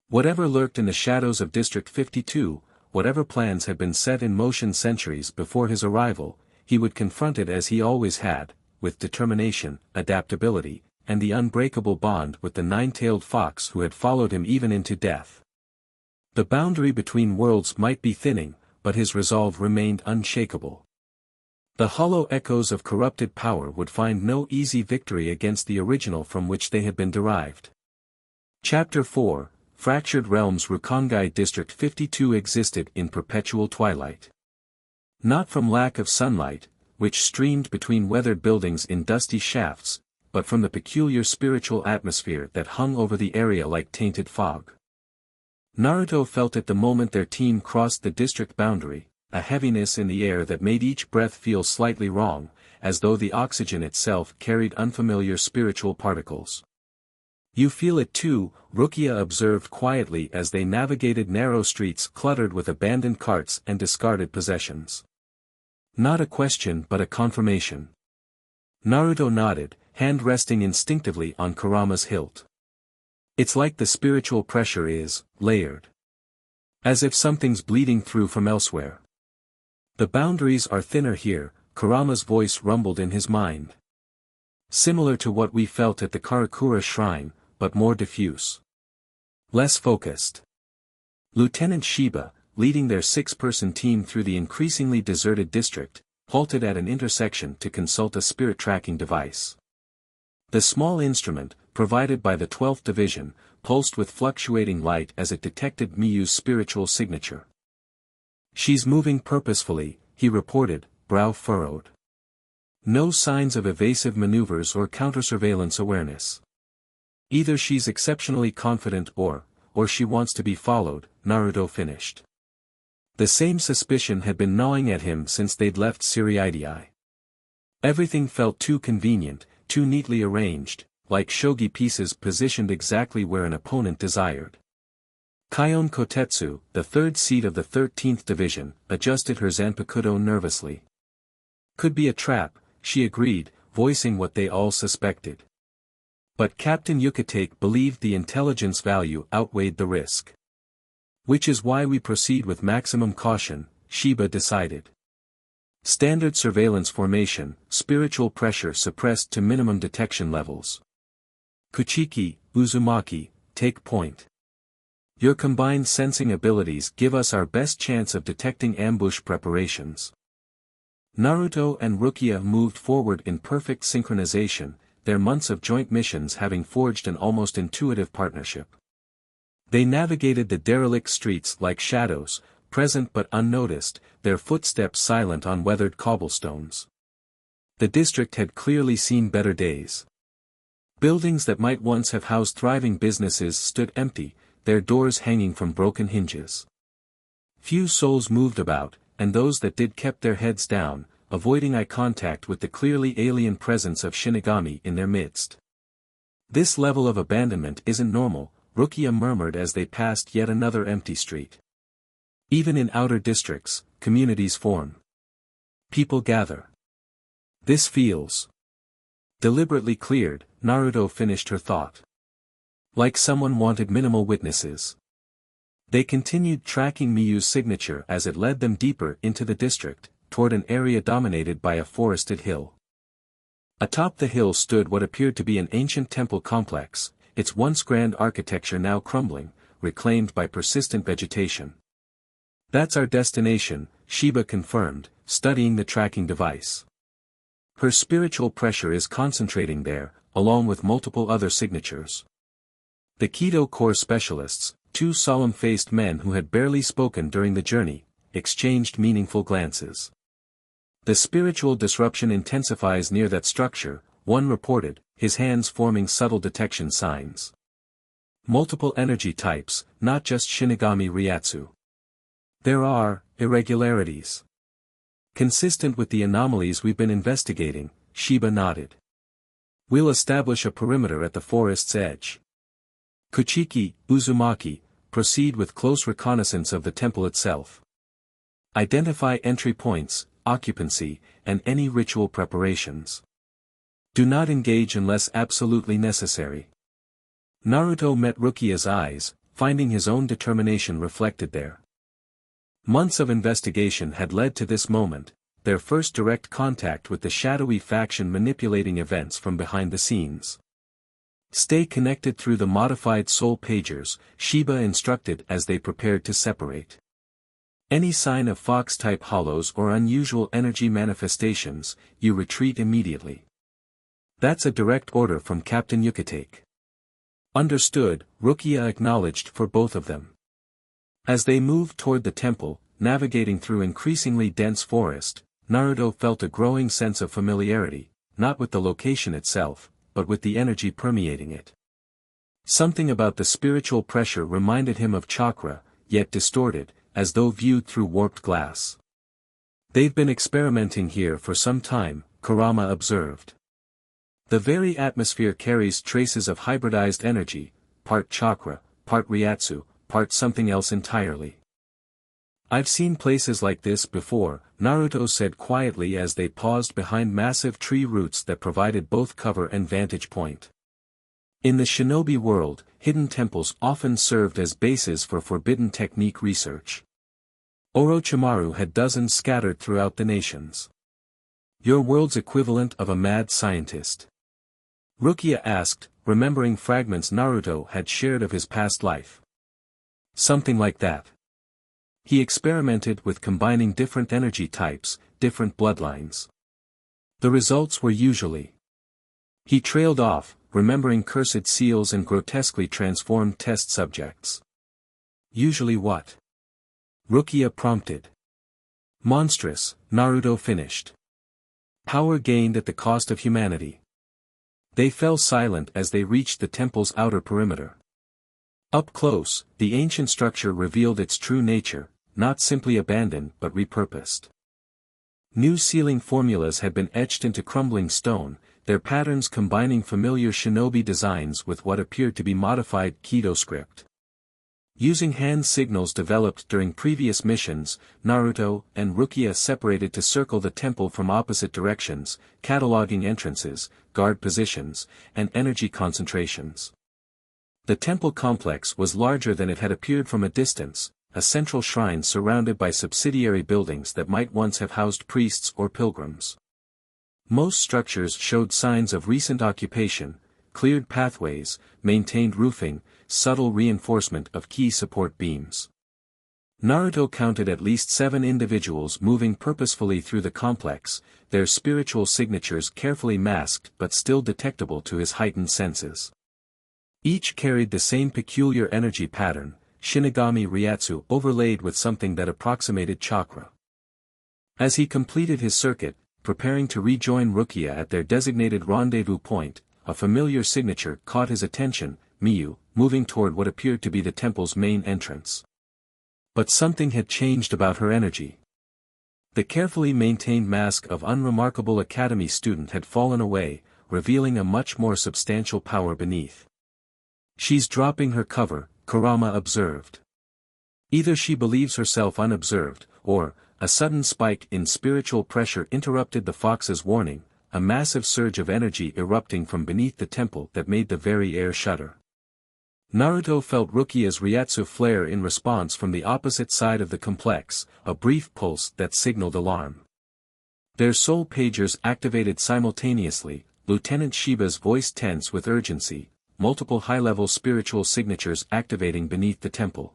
Whatever lurked in the shadows of District 52, whatever plans had been set in motion centuries before his arrival, he would confront it as he always had, with determination, adaptability, and the unbreakable bond with the nine-tailed fox who had followed him even into death. The boundary between worlds might be thinning, but his resolve remained unshakable. The hollow echoes of corrupted power would find no easy victory against the original from which they had been derived. Chapter 4, Fractured Realms. Rukongai District 52 existed in perpetual twilight. Not from lack of sunlight, which streamed between weathered buildings in dusty shafts, but from the peculiar spiritual atmosphere that hung over the area like tainted fog. Naruto felt it the moment their team crossed the district boundary, a heaviness in the air that made each breath feel slightly wrong, as though the oxygen itself carried unfamiliar spiritual particles. "You feel it too," Rukia observed quietly as they navigated narrow streets cluttered with abandoned carts and discarded possessions. Not a question but a confirmation. Naruto nodded, hand resting instinctively on Kurama's hilt. "It's like the spiritual pressure is layered. As if something's bleeding through from elsewhere. The boundaries are thinner here," Kurama's voice rumbled in his mind. "Similar to what we felt at the Karakura shrine, but more diffuse. Less focused." Lieutenant Shiba, leading their 6-person team through the increasingly deserted district, halted at an intersection to consult a spirit tracking device. The small instrument, provided by the 12th Division, pulsed with fluctuating light as it detected Miyu's spiritual signature. "She's moving purposefully," he reported, brow furrowed. "No signs of evasive maneuvers or counter-surveillance awareness. Either she's exceptionally confident or she wants to be followed," Naruto finished. The same suspicion had been gnawing at him since they'd left Siriidii. Everything felt too convenient, too neatly arranged, like shogi pieces positioned exactly where an opponent desired. Kaion Kotetsu, the third seat of the 13th Division, adjusted her Zanpakuto nervously. "Could be a trap," she agreed, voicing what they all suspected. But Captain Yukitake believed the intelligence value outweighed the risk. "Which is why we proceed with maximum caution," Shiba decided. "Standard surveillance formation, spiritual pressure suppressed to minimum detection levels. Kuchiki, Uzumaki, take point. Your combined sensing abilities give us our best chance of detecting ambush preparations." Naruto and Rukia moved forward in perfect synchronization, their months of joint missions having forged an almost intuitive partnership. They navigated the derelict streets like shadows, present but unnoticed, their footsteps silent on weathered cobblestones. The district had clearly seen better days. Buildings that might once have housed thriving businesses stood empty, their doors hanging from broken hinges. Few souls moved about, and those that did kept their heads down, avoiding eye contact with the clearly alien presence of Shinigami in their midst. "This level of abandonment isn't normal," Rukia murmured as they passed yet another empty street. "Even in outer districts, communities form. People gather. This feels..." Deliberately cleared, Naruto finished her thought. Like someone wanted minimal witnesses. They continued tracking Miyu's signature as it led them deeper into the district, toward an area dominated by a forested hill. Atop the hill stood what appeared to be an ancient temple complex, its once grand architecture now crumbling, reclaimed by persistent vegetation. "That's our destination," Shiba confirmed, studying the tracking device. Her spiritual pressure is concentrating there, along with multiple other signatures. The Keto Core specialists, two solemn-faced men who had barely spoken during the journey, exchanged meaningful glances. "The spiritual disruption intensifies near that structure," one reported, his hands forming subtle detection signs. "Multiple energy types, not just Shinigami Ryatsu. There are irregularities. Consistent with the anomalies we've been investigating," Shiba nodded. "We'll establish a perimeter at the forest's edge. Kuchiki, Uzumaki, proceed with close reconnaissance of the temple itself. Identify entry points, occupancy, and any ritual preparations. Do not engage unless absolutely necessary." Naruto met Rukia's eyes, finding his own determination reflected there. Months of investigation had led to this moment, their first direct contact with the shadowy faction manipulating events from behind the scenes. "Stay connected through the modified soul pagers," Shiba instructed as they prepared to separate. "Any sign of fox-type hollows or unusual energy manifestations, you retreat immediately." "That's a direct order from Captain Yukitake." "Understood," Rukia acknowledged for both of them. As they moved toward the temple, navigating through increasingly dense forest, Naruto felt a growing sense of familiarity, not with the location itself, but with the energy permeating it. Something about the spiritual pressure reminded him of chakra, yet distorted, as though viewed through warped glass. "They've been experimenting here for some time," Kurama observed. "The very atmosphere carries traces of hybridized energy, part chakra, part Ryatsu, part something else entirely." "I've seen places like this before," Naruto said quietly as they paused behind massive tree roots that provided both cover and vantage point. In the shinobi world, hidden temples often served as bases for forbidden technique research. Orochimaru had dozens scattered throughout the nations. "Your world's equivalent of a mad scientist?" Rukia asked, remembering fragments Naruto had shared of his past life. "Something like that. He experimented with combining different energy types, different bloodlines. The results were usually..." He trailed off, remembering cursed seals and grotesquely transformed test subjects. "Usually what?" Rukia prompted. "Monstrous," Naruto finished. "Power gained at the cost of humanity." They fell silent as they reached the temple's outer perimeter. Up close, the ancient structure revealed its true nature, not simply abandoned but repurposed. New ceiling formulas had been etched into crumbling stone, their patterns combining familiar shinobi designs with what appeared to be modified Kido script. Using hand signals developed during previous missions, Naruto and Rukia separated to circle the temple from opposite directions, cataloging entrances, guard positions, and energy concentrations. The temple complex was larger than it had appeared from a distance, a central shrine surrounded by subsidiary buildings that might once have housed priests or pilgrims. Most structures showed signs of recent occupation, cleared pathways, maintained roofing, subtle reinforcement of key support beams. Naruto counted at least 7 individuals moving purposefully through the complex, their spiritual signatures carefully masked but still detectable to his heightened senses. Each carried the same peculiar energy pattern, Shinigami Ryatsu overlaid with something that approximated chakra. As he completed his circuit, preparing to rejoin Rukia at their designated rendezvous point, a familiar signature caught his attention, Miyu, moving toward what appeared to be the temple's main entrance. But something had changed about her energy. The carefully maintained mask of unremarkable academy student had fallen away, revealing a much more substantial power beneath. "She's dropping her cover," Kurama observed. Either she believes herself unobserved, or, a sudden spike in spiritual pressure interrupted the fox's warning, a massive surge of energy erupting from beneath the temple that made the very air shudder. Naruto felt Rukia's Ryatsu flare in response from the opposite side of the complex, a brief pulse that signaled alarm. Their soul pagers activated simultaneously, Lieutenant Shiba's voice tense with urgency, multiple high-level spiritual signatures activating beneath the temple.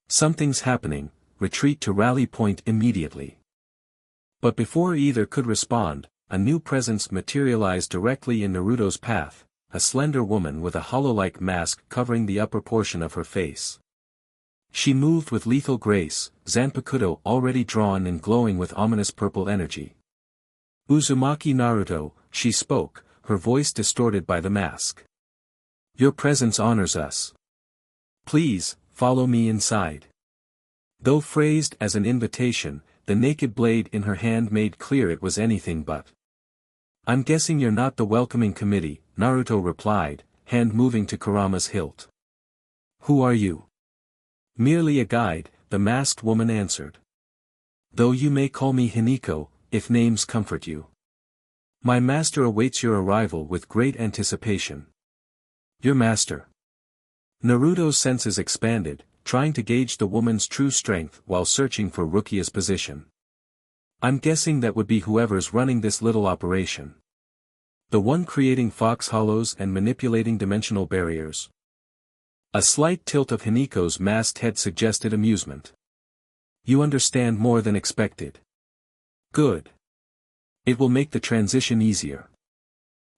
Something's happening, retreat to rally point immediately. But before either could respond, a new presence materialized directly in Naruto's path, a slender woman with a hollow-like mask covering the upper portion of her face. She moved with lethal grace, Zanpakuto already drawn and glowing with ominous purple energy. Uzumaki Naruto, she spoke, her voice distorted by the mask. Your presence honors us. Please, follow me inside. Though phrased as an invitation, the naked blade in her hand made clear it was anything but. I'm guessing you're not the welcoming committee, Naruto replied, hand moving to Kurama's hilt. Who are you? Merely a guide, the masked woman answered. Though you may call me Hiniko, if names comfort you. My master awaits your arrival with great anticipation. Your master. Naruto's senses expanded, trying to gauge the woman's true strength while searching for Rukia's position. I'm guessing that would be whoever's running this little operation. The one creating fox hollows and manipulating dimensional barriers. A slight tilt of Hiniko's masked head suggested amusement. You understand more than expected. Good. It will make the transition easier.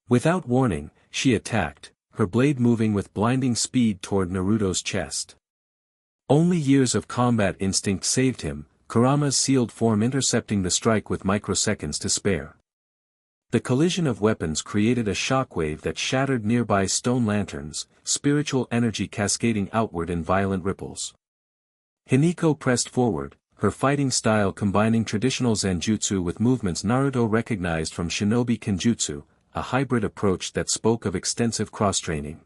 Without warning, she attacked, her blade moving with blinding speed toward Naruto's chest. Only years of combat instinct saved him, Kurama's sealed form intercepting the strike with microseconds to spare. The collision of weapons created a shockwave that shattered nearby stone lanterns, spiritual energy cascading outward in violent ripples. Hiniko pressed forward, her fighting style combining traditional Zanjutsu with movements Naruto recognized from shinobi kenjutsu, a hybrid approach that spoke of extensive cross-training.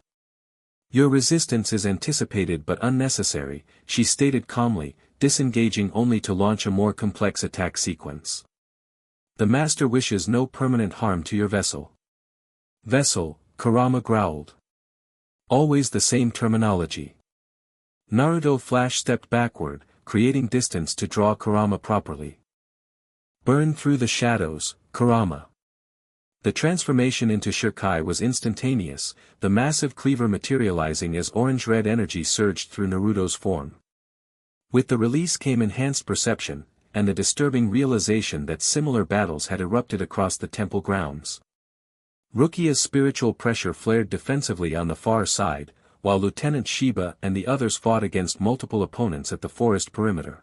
Your resistance is anticipated but unnecessary, she stated calmly, disengaging only to launch a more complex attack sequence. The master wishes no permanent harm to your vessel. Vessel, Kurama growled. Always the same terminology. Naruto flash-stepped backward, creating distance to draw Kurama properly. Burn through the shadows, Kurama. The transformation into Shikai was instantaneous, the massive cleaver materializing as orange-red energy surged through Naruto's form. With the release came enhanced perception, and the disturbing realization that similar battles had erupted across the temple grounds. Rukia's spiritual pressure flared defensively on the far side, while Lieutenant Shiba and the others fought against multiple opponents at the forest perimeter.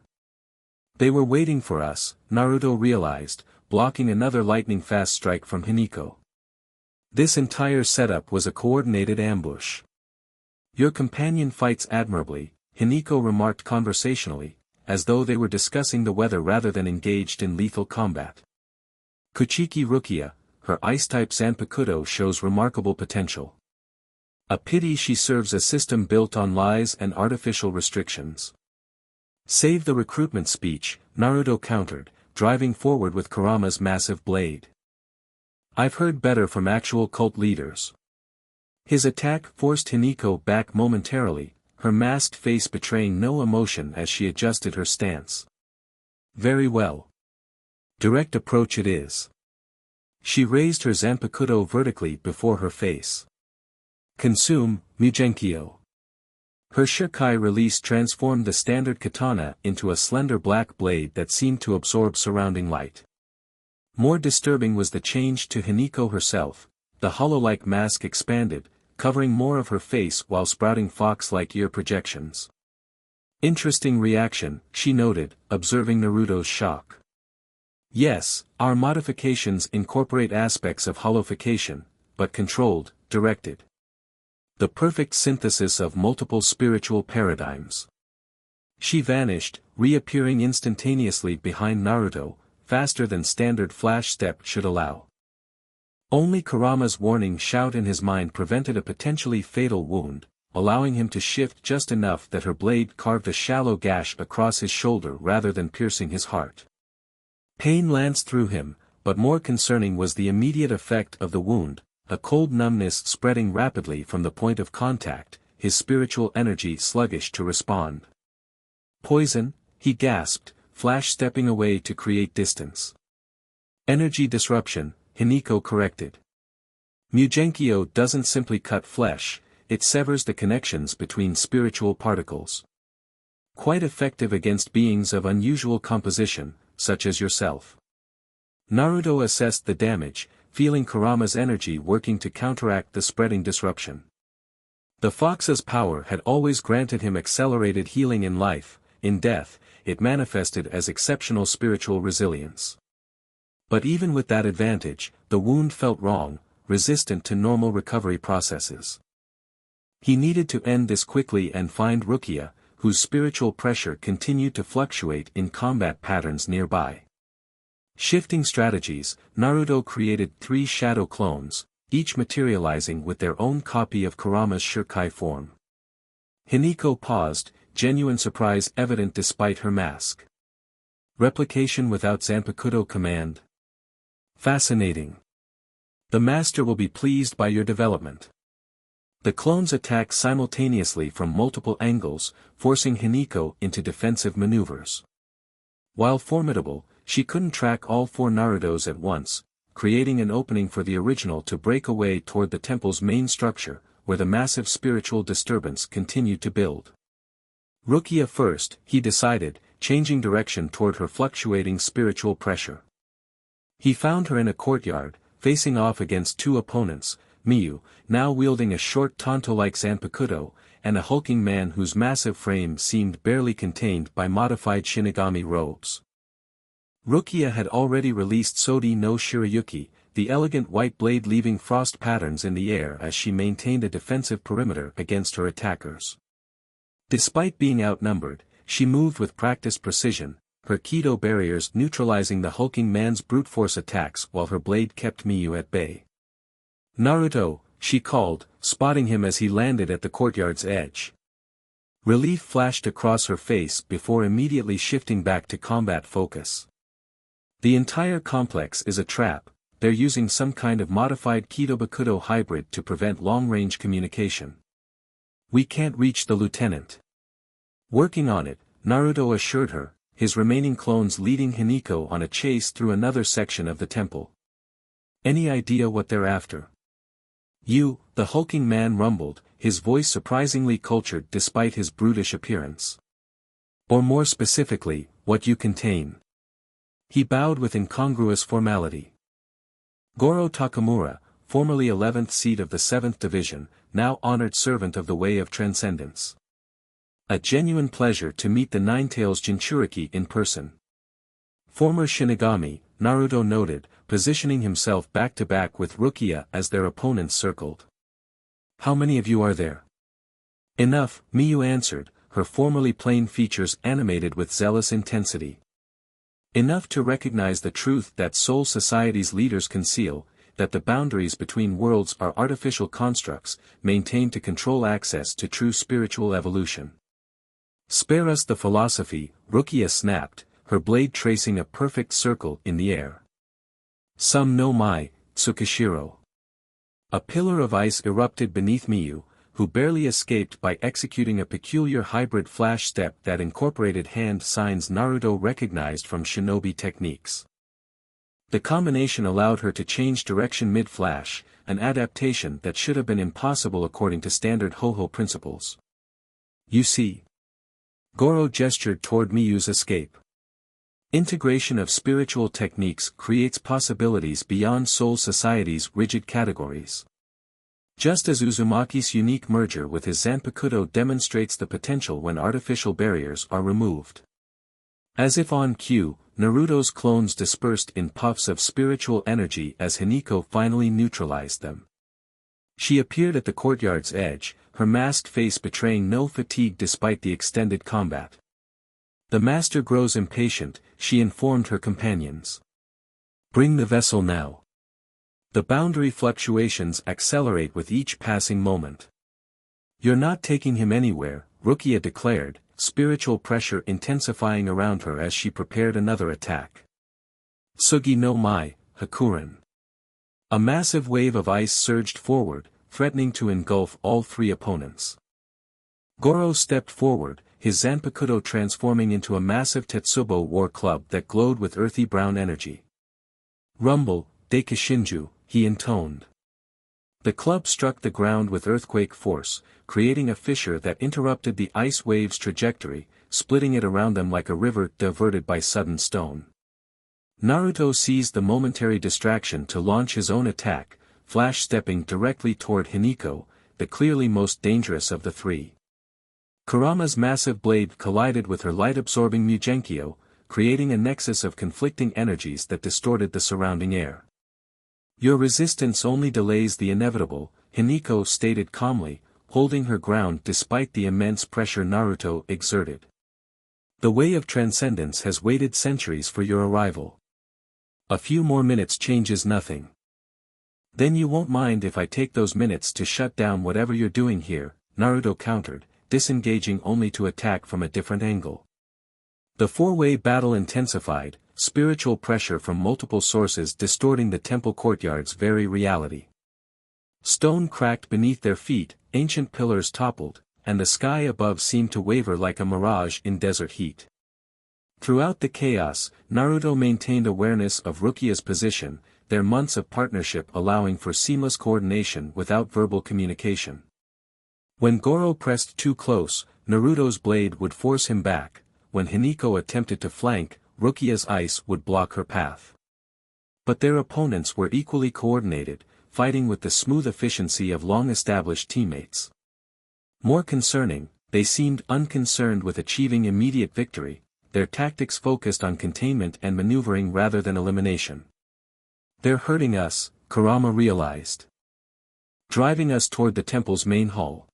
They were waiting for us, Naruto realized, blocking another lightning-fast strike from Hiniko. This entire setup was a coordinated ambush. Your companion fights admirably, Hiniko remarked conversationally, as though they were discussing the weather rather than engaged in lethal combat. Kuchiki Rukia, her ice-type Zanpakuto shows remarkable potential. A pity she serves a system built on lies and artificial restrictions. Save the recruitment speech, Naruto countered, driving forward with Kurama's massive blade. I've heard better from actual cult leaders. His attack forced Hiniko back momentarily, her masked face betraying no emotion as she adjusted her stance. Very well. Direct approach it is. She raised her Zanpakuto vertically before her face. Consume, Mugenkyo. Her Shikai release transformed the standard katana into a slender black blade that seemed to absorb surrounding light. More disturbing was the change to Hiniko herself, the hollow-like mask expanded, covering more of her face while sprouting fox-like ear projections. Interesting reaction, she noted, observing Naruto's shock. Yes, our modifications incorporate aspects of hollowification, but controlled, directed. The perfect synthesis of multiple spiritual paradigms. She vanished, reappearing instantaneously behind Naruto, faster than standard flash step should allow. Only Kurama's warning shout in his mind prevented a potentially fatal wound, allowing him to shift just enough that her blade carved a shallow gash across his shoulder rather than piercing his heart. Pain lanced through him, but more concerning was the immediate effect of the wound, a cold numbness spreading rapidly from the point of contact, his spiritual energy sluggish to respond. Poison, he gasped, flash stepping away to create distance. Energy disruption, Hiniko corrected. Mugenkyo doesn't simply cut flesh, it severs the connections between spiritual particles. Quite effective against beings of unusual composition, such as yourself. Naruto assessed the damage, feeling Kurama's energy working to counteract the spreading disruption. The fox's power had always granted him accelerated healing in life, in death, it manifested as exceptional spiritual resilience. But even with that advantage, the wound felt wrong, resistant to normal recovery processes. He needed to end this quickly and find Rukia, whose spiritual pressure continued to fluctuate in combat patterns nearby. Shifting strategies, Naruto created 3 shadow clones, each materializing with their own copy of Kurama's Shikai form. Hiniko paused, genuine surprise evident despite her mask. Replication without Zanpakuto command. Fascinating. The master will be pleased by your development. The clones attack simultaneously from multiple angles, forcing Hiniko into defensive maneuvers. While formidable, she couldn't track all 4 Narutos at once, creating an opening for the original to break away toward the temple's main structure, where the massive spiritual disturbance continued to build. Rukia first, he decided, changing direction toward her fluctuating spiritual pressure. He found her in a courtyard, facing off against 2 opponents, Miyu, now wielding a short Tonto-like Zanpakuto, and a hulking man whose massive frame seemed barely contained by modified Shinigami robes. Rukia had already released Sodi no Shirayuki, the elegant white blade leaving frost patterns in the air as she maintained a defensive perimeter against her attackers. Despite being outnumbered, she moved with practiced precision, her Kido barriers neutralizing the hulking man's brute force attacks while her blade kept Miyu at bay. Naruto, she called, spotting him as he landed at the courtyard's edge. Relief flashed across her face before immediately shifting back to combat focus. The entire complex is a trap, they're using some kind of modified Kido-Bakuto hybrid to prevent long-range communication. We can't reach the lieutenant. Working on it, Naruto assured her, his remaining clones leading Hiniko on a chase through another section of the temple. Any idea what they're after? You, the hulking man rumbled, his voice surprisingly cultured despite his brutish appearance. Or more specifically, what you contain. He bowed with incongruous formality. Goro Takamura, formerly 11th seat of the 7th Division, now honored servant of the Way of Transcendence. A genuine pleasure to meet the Ninetales Jinchuriki in person. Former Shinigami, Naruto noted, positioning himself back-to-back with Rukia as their opponents circled. How many of you are there? Enough, Miyu answered, her formerly plain features animated with zealous intensity. Enough to recognize the truth that Soul Society's leaders conceal, that the boundaries between worlds are artificial constructs, maintained to control access to true spiritual evolution. Spare us the philosophy, Rukia snapped, her blade tracing a perfect circle in the air. Some no mai, Tsukishiro. A pillar of ice erupted beneath Miyu, who barely escaped by executing a peculiar hybrid flash step that incorporated hand signs Naruto recognized from shinobi techniques. The combination allowed her to change direction mid-flash, an adaptation that should have been impossible according to standard Ho-Ho principles. You see. Goro gestured toward Miyu's escape. Integration of spiritual techniques creates possibilities beyond Soul Society's rigid categories. Just as Uzumaki's unique merger with his Zanpakuto demonstrates the potential when artificial barriers are removed. As if on cue, Naruto's clones dispersed in puffs of spiritual energy as Hiniko finally neutralized them. She appeared at the courtyard's edge, her masked face betraying no fatigue despite the extended combat. The master grows impatient, she informed her companions. Bring the vessel now. The boundary fluctuations accelerate with each passing moment. You're not taking him anywhere, Rukia declared, spiritual pressure intensifying around her as she prepared another attack. Tsugi no mai, Hakuren. A massive wave of ice surged forward, threatening to engulf all 3 opponents. Goro stepped forward, his Zanpakuto transforming into a massive Tetsubo war club that glowed with earthy brown energy. Rumble, Deikishinju, he intoned. The club struck the ground with earthquake force, creating a fissure that interrupted the ice wave's trajectory, splitting it around them like a river diverted by sudden stone. Naruto seized the momentary distraction to launch his own attack, flash-stepping directly toward Hiniko, the clearly most dangerous of the three. Kurama's massive blade collided with her light-absorbing Mugenkyo, creating a nexus of conflicting energies that distorted the surrounding air. "Your resistance only delays the inevitable," Hiniko stated calmly, holding her ground despite the immense pressure Naruto exerted. "The way of transcendence has waited centuries for your arrival. A few more minutes changes nothing." "Then you won't mind if I take those minutes to shut down whatever you're doing here," Naruto countered, disengaging only to attack from a different angle. The four-way battle intensified, spiritual pressure from multiple sources distorting the temple courtyard's very reality. Stone cracked beneath their feet, ancient pillars toppled, and the sky above seemed to waver like a mirage in desert heat. Throughout the chaos, Naruto maintained awareness of Rukia's position, their months of partnership allowing for seamless coordination without verbal communication. When Goro pressed too close, Naruto's blade would force him back. When Hiniko attempted to flank, Rukia's ice would block her path. But their opponents were equally coordinated, fighting with the smooth efficiency of long-established teammates. More concerning, they seemed unconcerned with achieving immediate victory, their tactics focused on containment and maneuvering rather than elimination. "They're hurting us," Kurama realized. "Driving us toward the temple's main hall."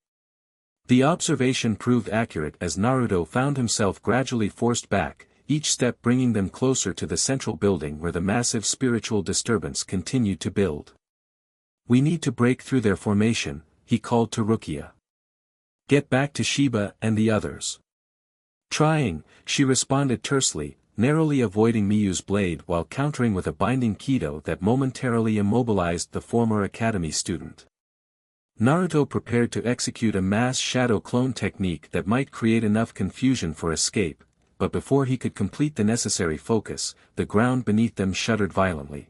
The observation proved accurate as Naruto found himself gradually forced back, each step bringing them closer to the central building where the massive spiritual disturbance continued to build. "We need to break through their formation," he called to Rukia. "Get back to Shiba and the others." Trying, she responded tersely, narrowly avoiding Miyu's blade while countering with a binding Kido that momentarily immobilized the former academy student. Naruto prepared to execute a mass shadow clone technique that might create enough confusion for escape, but before he could complete the necessary focus, the ground beneath them shuddered violently.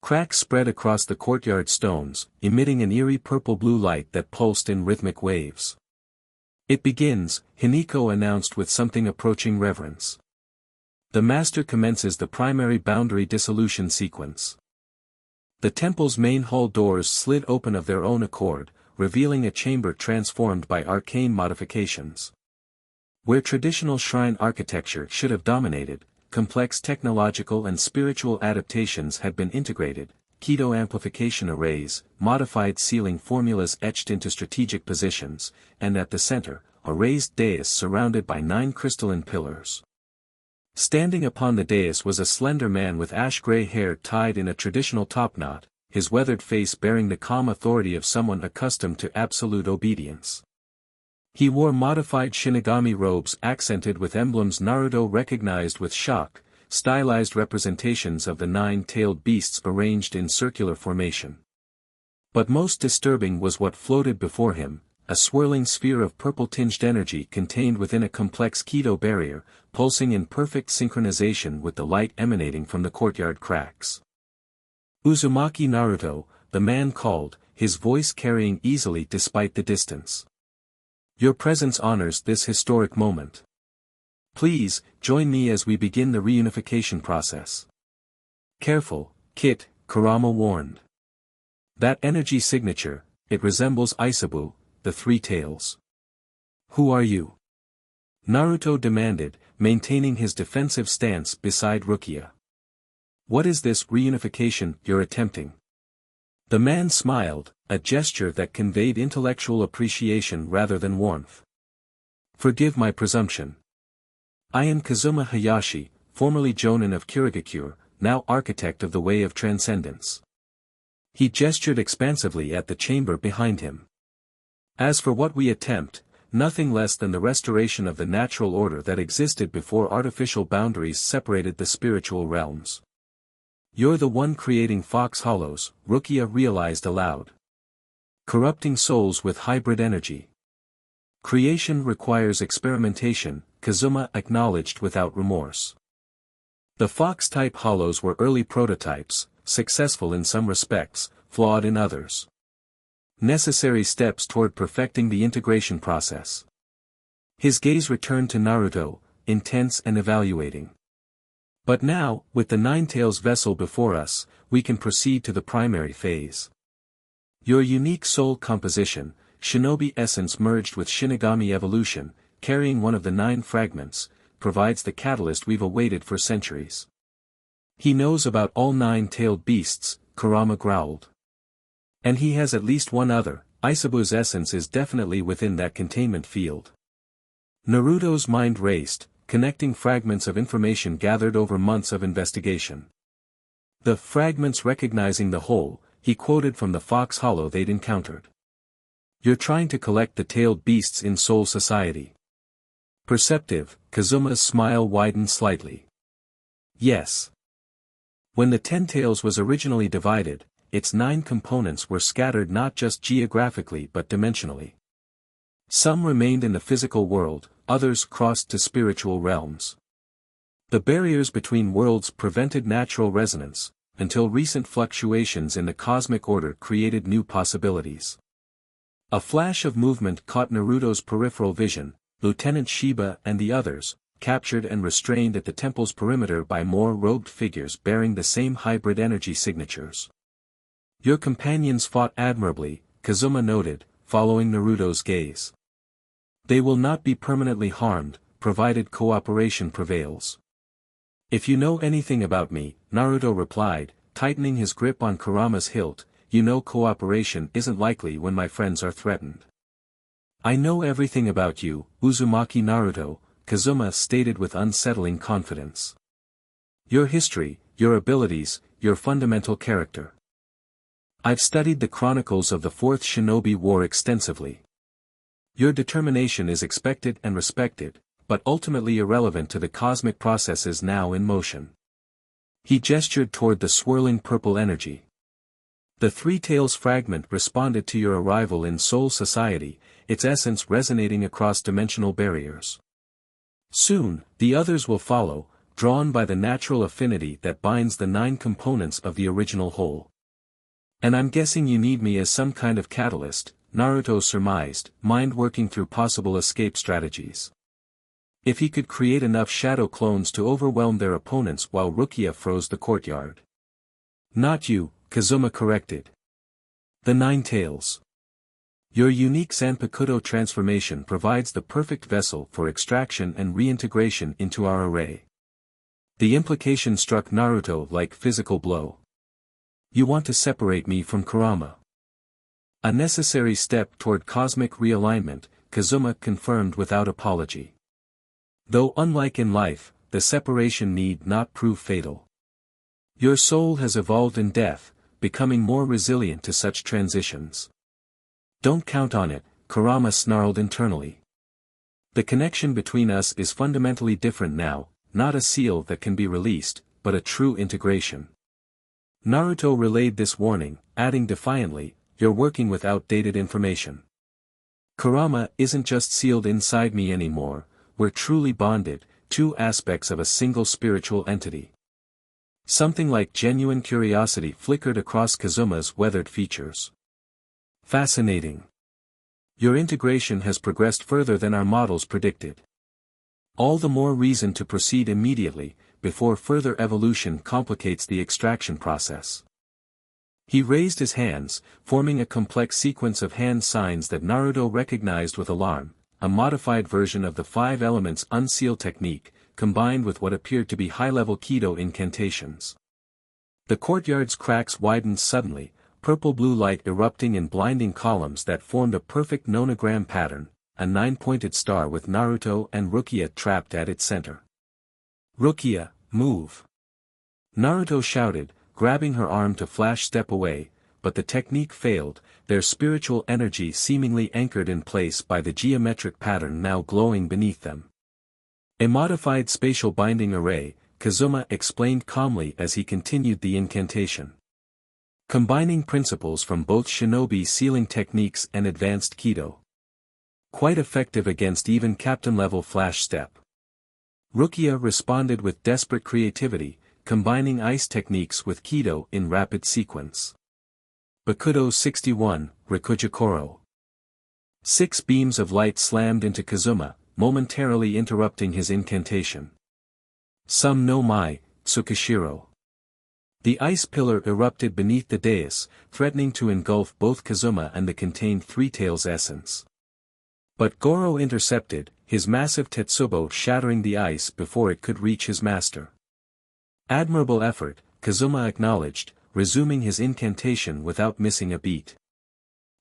Cracks spread across the courtyard stones, emitting an eerie purple-blue light that pulsed in rhythmic waves. "It begins," Hiniko announced with something approaching reverence. "The master commences the primary boundary dissolution sequence." The temple's main hall doors slid open of their own accord, revealing a chamber transformed by arcane modifications. Where traditional shrine architecture should have dominated, complex technological and spiritual adaptations had been integrated, Kido amplification arrays, modified ceiling formulas etched into strategic positions, and at the center, a raised dais surrounded by 9 crystalline pillars. Standing upon the dais was a slender man with ash-gray hair tied in a traditional topknot, his weathered face bearing the calm authority of someone accustomed to absolute obedience. He wore modified Shinigami robes accented with emblems Naruto recognized with shock, stylized representations of the 9-tailed beasts arranged in circular formation. But most disturbing was what floated before him, a swirling sphere of purple-tinged energy contained within a complex Kido barrier, pulsing in perfect synchronization with the light emanating from the courtyard cracks. "Uzumaki Naruto," the man called, his voice carrying easily despite the distance. "Your presence honors this historic moment. Please, join me as we begin the reunification process." "Careful, Kit," Kurama warned. "That energy signature, it resembles Isabu, the Three Tails." "Who are you?" Naruto demanded, maintaining his defensive stance beside Rukia. "What is this reunification you're attempting?" The man smiled, a gesture that conveyed intellectual appreciation rather than warmth. "Forgive my presumption. I am Kazuma Hayashi, formerly Jonin of Kirigakure, now architect of the Way of Transcendence." He gestured expansively at the chamber behind him. "As for what we attempt, nothing less than the restoration of the natural order that existed before artificial boundaries separated the spiritual realms." "You're the one creating Fox Hollows," Rukia realized aloud. "Corrupting souls with hybrid energy." Creation requires experimentation, Kazuma acknowledged without remorse. The Fox-type hollows were early prototypes, successful in some respects, flawed in others. Necessary steps toward perfecting the integration process. His gaze returned to Naruto, intense and evaluating. But now, with the Nine-Tails vessel before us, we can proceed to the primary phase. Your unique soul composition, shinobi essence merged with Shinigami evolution, carrying one of the 9 fragments, provides the catalyst we've awaited for centuries. He knows about all 9-tailed beasts, Kurama growled. And he has at least one other. Isabu's essence is definitely within that containment field. Naruto's mind raced, connecting fragments of information gathered over months of investigation. The fragments recognizing the whole, he quoted from the fox hollow they'd encountered. You're trying to collect the tailed beasts in Soul Society. Perceptive, Kazuma's smile widened slightly. Yes. When the 10 tails was originally divided, its 9 components were scattered not just geographically but dimensionally. Some remained in the physical world, others crossed to spiritual realms. The barriers between worlds prevented natural resonance, until recent fluctuations in the cosmic order created new possibilities. A flash of movement caught Naruto's peripheral vision, Lieutenant Shiba and the others, captured and restrained at the temple's perimeter by more robed figures bearing the same hybrid energy signatures. Your companions fought admirably, Kazuma noted, following Naruto's gaze. They will not be permanently harmed, provided cooperation prevails. If you know anything about me, Naruto replied, tightening his grip on Kurama's hilt, you know cooperation isn't likely when my friends are threatened. I know everything about you, Uzumaki Naruto, Kazuma stated with unsettling confidence. Your history, your abilities, your fundamental character. I've studied the chronicles of the Fourth Shinobi War extensively. Your determination is expected and respected, but ultimately irrelevant to the cosmic processes now in motion. He gestured toward the swirling purple energy. The 3 tails fragment responded to your arrival in Soul Society, its essence resonating across dimensional barriers. Soon, the others will follow, drawn by the natural affinity that binds the 9 components of the original whole. And I'm guessing you need me as some kind of catalyst, Naruto surmised, mind working through possible escape strategies. If he could create enough shadow clones to overwhelm their opponents while Rukia froze the courtyard. Not you, Kazuma corrected. The 9 tails. Your unique Zanpakuto transformation provides the perfect vessel for extraction and reintegration into our array. The implication struck Naruto like physical blow. You want to separate me from Kurama. A necessary step toward cosmic realignment, Kazuma confirmed without apology. Though unlike in life, the separation need not prove fatal. Your soul has evolved in death, becoming more resilient to such transitions. Don't count on it, Kurama snarled internally. The connection between us is fundamentally different now, not a seal that can be released, but a true integration. Naruto relayed this warning, adding defiantly, you're working with outdated information. Kurama isn't just sealed inside me anymore, we're truly bonded, 2 aspects of a single spiritual entity. Something like genuine curiosity flickered across Kazuma's weathered features. Fascinating. Your integration has progressed further than our models predicted. All the more reason to proceed immediately, before further evolution complicates the extraction process. He raised his hands, forming a complex sequence of hand signs that Naruto recognized with alarm, a modified version of the 5 elements unseal technique, combined with what appeared to be high-level Kido incantations. The courtyard's cracks widened suddenly, purple-blue light erupting in blinding columns that formed a perfect nonogram pattern, a 9-pointed star with Naruto and Rukia trapped at its center. Rukia, move! Naruto shouted, grabbing her arm to flash step away, but the technique failed, their spiritual energy seemingly anchored in place by the geometric pattern now glowing beneath them. A modified spatial binding array, Kazuma explained calmly as he continued the incantation. Combining principles from both shinobi sealing techniques and advanced Kido. Quite effective against even captain-level flash step. Rukia responded with desperate creativity, combining ice techniques with Kido in rapid sequence. Bakudo 61, Rikujikoro. 6 beams of light slammed into Kazuma, momentarily interrupting his incantation. Sum no Mai, Tsukishiro. The ice pillar erupted beneath the dais, threatening to engulf both Kazuma and the contained Three-Tails essence. But Goro intercepted, his massive Tetsubo shattering the ice before it could reach his master. Admirable effort, Kazuma acknowledged, resuming his incantation without missing a beat.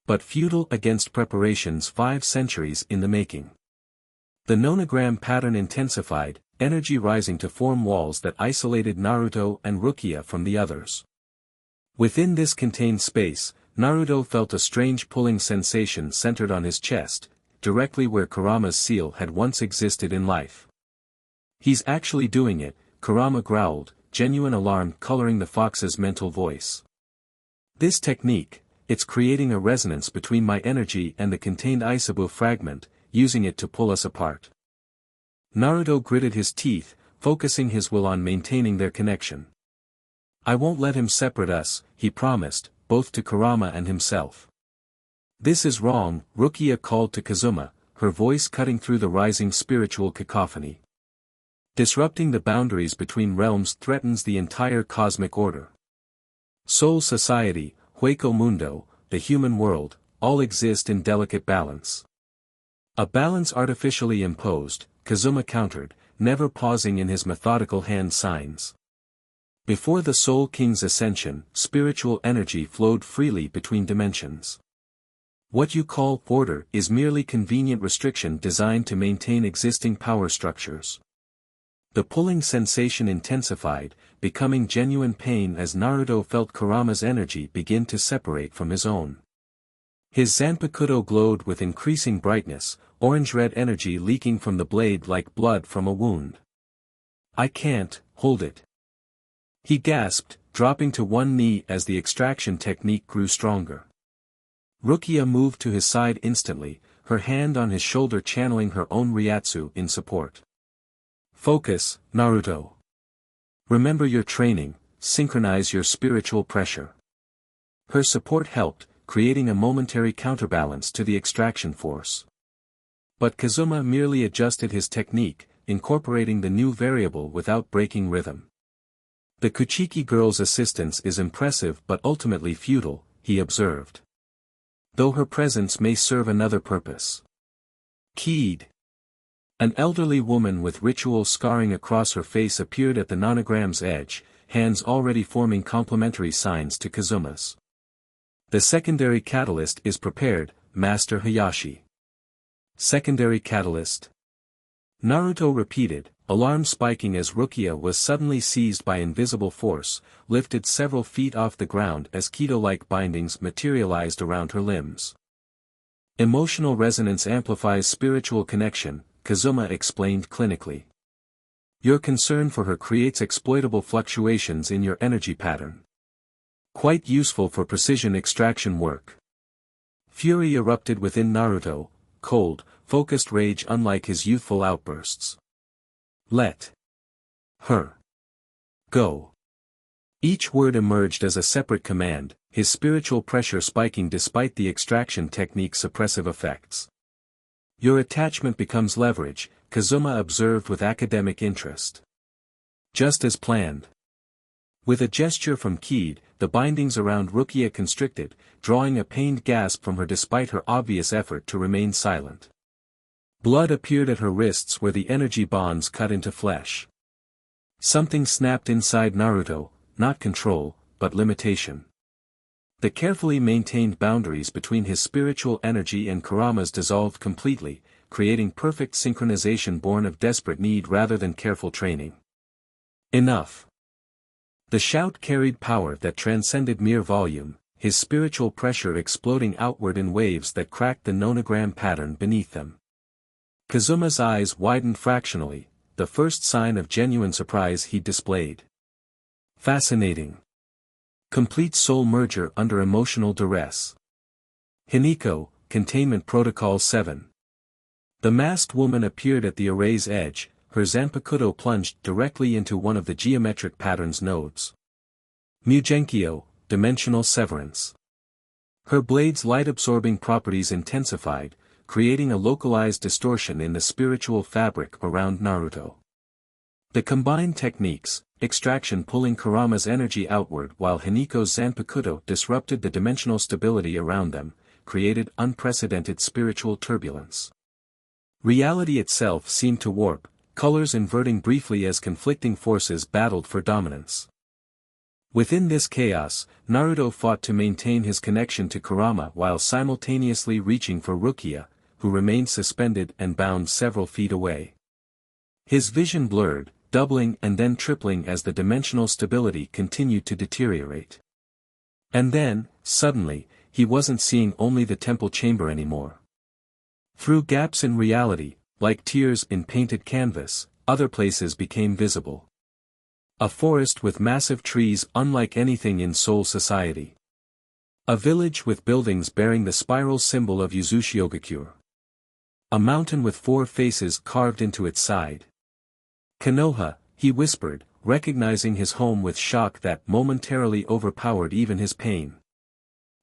But futile against preparations 5 centuries in the making. The nonogram pattern intensified, energy rising to form walls that isolated Naruto and Rukia from the others. Within this contained space, Naruto felt a strange pulling sensation centered on his chest, directly where Kurama's seal had once existed in life. "He's actually doing it," Kurama growled, genuine alarm coloring the fox's mental voice. "This technique, it's creating a resonance between my energy and the contained Isabu fragment, using it to pull us apart." Naruto gritted his teeth, focusing his will on maintaining their connection. "I won't let him separate us," he promised, both to Kurama and himself. "This is wrong," Rukia called to Kazuma, her voice cutting through the rising spiritual cacophony. "Disrupting the boundaries between realms threatens the entire cosmic order. Soul society, Hueco Mundo, the human world, all exist in delicate balance." "A balance artificially imposed," Kazuma countered, never pausing in his methodical hand signs. Before the Soul King's ascension, spiritual energy flowed freely between dimensions. What you call order is merely convenient restriction designed to maintain existing power structures. The pulling sensation intensified, becoming genuine pain as Naruto felt Kurama's energy begin to separate from his own. His Zanpakuto glowed with increasing brightness, orange-red energy leaking from the blade like blood from a wound. "I can't hold it," he gasped, dropping to one knee as the extraction technique grew stronger. Rukia moved to his side instantly, her hand on his shoulder channeling her own Ryatsu in support. "Focus, Naruto. Remember your training, synchronize your spiritual pressure." Her support helped, creating a momentary counterbalance to the extraction force. But Kazuma merely adjusted his technique, incorporating the new variable without breaking rhythm. "The Kuchiki girl's assistance is impressive but ultimately futile," he observed. "Though her presence may serve another purpose." Keyed. An elderly woman with ritual scarring across her face appeared at the nonogram's edge, hands already forming complementary signs to Kazuma's. "The secondary catalyst is prepared, Master Hayashi." "Secondary catalyst?" Naruto repeated, alarm spiking as Rukia was suddenly seized by invisible force, lifted several feet off the ground as Kido-like bindings materialized around her limbs. "Emotional resonance amplifies spiritual connection," Kazuma explained clinically. "Your concern for her creates exploitable fluctuations in your energy pattern. Quite useful for precision extraction work." Fury erupted within Naruto, cold, focused rage unlike his youthful outbursts. "Let her go." Each word emerged as a separate command, his spiritual pressure spiking despite the extraction technique's suppressive effects. "Your attachment becomes leverage," Kazuma observed with academic interest. "Just as planned." With a gesture from Kid, the bindings around Rukia constricted, drawing a pained gasp from her despite her obvious effort to remain silent. Blood appeared at her wrists where the energy bonds cut into flesh. Something snapped inside Naruto, not control, but limitation. The carefully maintained boundaries between his spiritual energy and Kurama's dissolved completely, creating perfect synchronization born of desperate need rather than careful training. "Enough." The shout carried power that transcended mere volume, his spiritual pressure exploding outward in waves that cracked the nonogram pattern beneath them. Kazuma's eyes widened fractionally, the first sign of genuine surprise he displayed. "Fascinating. Complete soul merger under emotional duress. Hiniko, Containment Protocol 7. The masked woman appeared at the array's edge, her Zanpakuto plunged directly into one of the geometric pattern's nodes. Mugenkyo, dimensional severance. Her blade's light-absorbing properties intensified, creating a localized distortion in the spiritual fabric around Naruto. The combined techniques, extraction pulling Kurama's energy outward while Hiniko's Zanpakuto disrupted the dimensional stability around them, created unprecedented spiritual turbulence. Reality itself seemed to warp, colors inverting briefly as conflicting forces battled for dominance. Within this chaos, Naruto fought to maintain his connection to Kurama while simultaneously reaching for Rukia, who remained suspended and bound several feet away. His vision blurred, doubling and then tripling as the dimensional stability continued to deteriorate. And then, suddenly, he wasn't seeing only the temple chamber anymore. Through gaps in reality, like tears in painted canvas, other places became visible. A forest with massive trees unlike anything in Soul Society. A village with buildings bearing the spiral symbol of Uzushiogakyure. A mountain with 4 faces carved into its side. Konoha, he whispered, recognizing his home with shock that momentarily overpowered even his pain.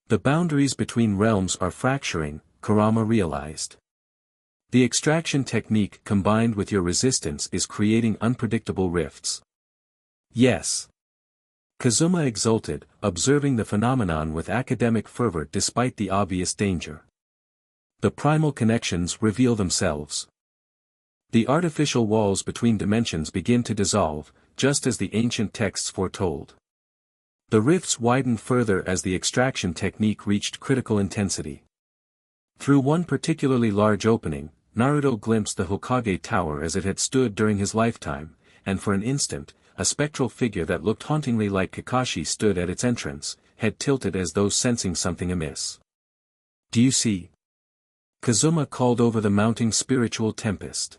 The boundaries between realms are fracturing, Kurama realized. The extraction technique combined with your resistance is creating unpredictable rifts. Yes. Kazuma exulted, observing the phenomenon with academic fervor despite the obvious danger. The primal connections reveal themselves. The artificial walls between dimensions begin to dissolve, just as the ancient texts foretold. The rifts widened further as the extraction technique reached critical intensity. Through one particularly large opening, Naruto glimpsed the Hokage Tower as it had stood during his lifetime, and for an instant, a spectral figure that looked hauntingly like Kakashi stood at its entrance, head tilted as though sensing something amiss. "Do you see?" Kazuma called over the mounting spiritual tempest.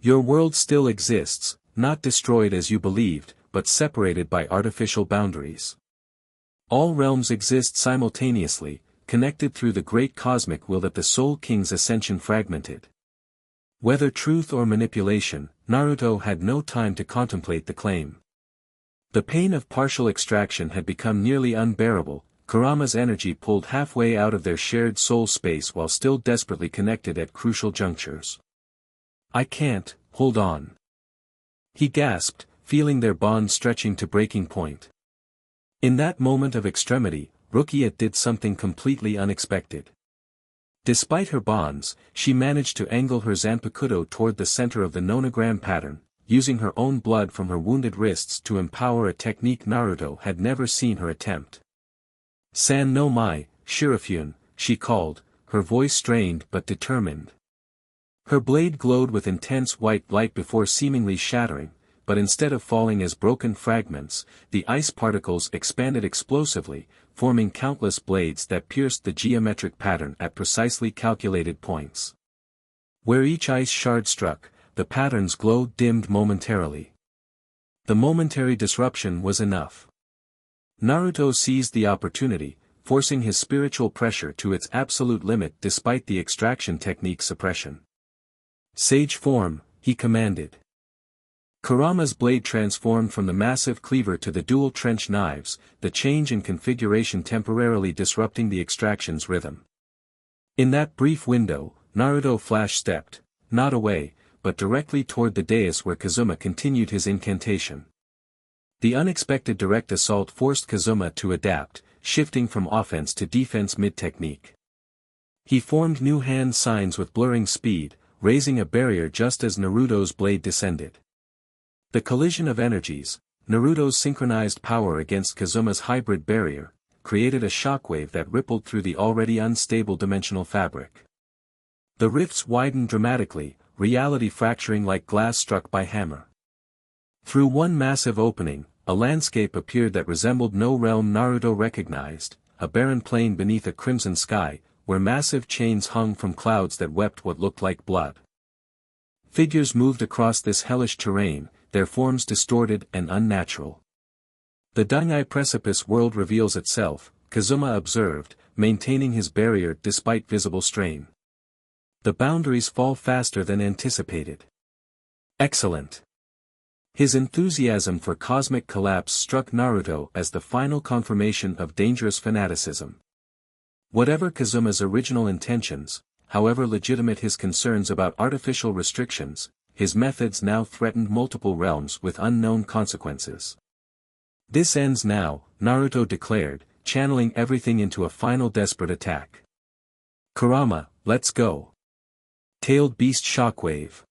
"Your world still exists, not destroyed as you believed, but separated by artificial boundaries. All realms exist simultaneously, connected through the great cosmic will that the Soul King's ascension fragmented." Whether truth or manipulation, Naruto had no time to contemplate the claim. The pain of partial extraction had become nearly unbearable. Kurama's energy pulled halfway out of their shared soul space while still desperately connected at crucial junctures. "I can't, hold on." He gasped, feeling their bond stretching to breaking point. In that moment of extremity, Rukia did something completely unexpected. Despite her bonds, she managed to angle her Zanpakuto toward the center of the nonogram pattern, using her own blood from her wounded wrists to empower a technique Naruto had never seen her attempt. "San no mai, Shirafune," she called, her voice strained but determined. Her blade glowed with intense white light before seemingly shattering, but instead of falling as broken fragments, the ice particles expanded explosively, forming countless blades that pierced the geometric pattern at precisely calculated points. Where each ice shard struck, the pattern's glow dimmed momentarily. The momentary disruption was enough. Naruto seized the opportunity, forcing his spiritual pressure to its absolute limit despite the extraction technique's suppression. "Sage form," he commanded. Kurama's blade transformed from the massive cleaver to the dual trench knives, the change in configuration temporarily disrupting the extraction's rhythm. In that brief window, Naruto flash-stepped, not away, but directly toward the dais where Kazuma continued his incantation. The unexpected direct assault forced Kazuma to adapt, shifting from offense to defense mid-technique. He formed new hand signs with blurring speed, raising a barrier just as Naruto's blade descended. The collision of energies, Naruto's synchronized power against Kazuma's hybrid barrier, created a shockwave that rippled through the already unstable dimensional fabric. The rifts widened dramatically, reality fracturing like glass struck by hammer. Through one massive opening, a landscape appeared that resembled no realm Naruto recognized, a barren plain beneath a crimson sky, where massive chains hung from clouds that wept what looked like blood. Figures moved across this hellish terrain, their forms distorted and unnatural. "The Dangai precipice world reveals itself," Kazuma observed, maintaining his barrier despite visible strain. The boundaries fall faster than anticipated. Excellent. His enthusiasm for cosmic collapse struck Naruto as the final confirmation of dangerous fanaticism. Whatever Kazuma's original intentions, however legitimate his concerns about artificial restrictions, his methods now threatened multiple realms with unknown consequences. This ends now, Naruto declared, channeling everything into a final desperate attack. Kurama, let's go. Tailed Beast Shockwave.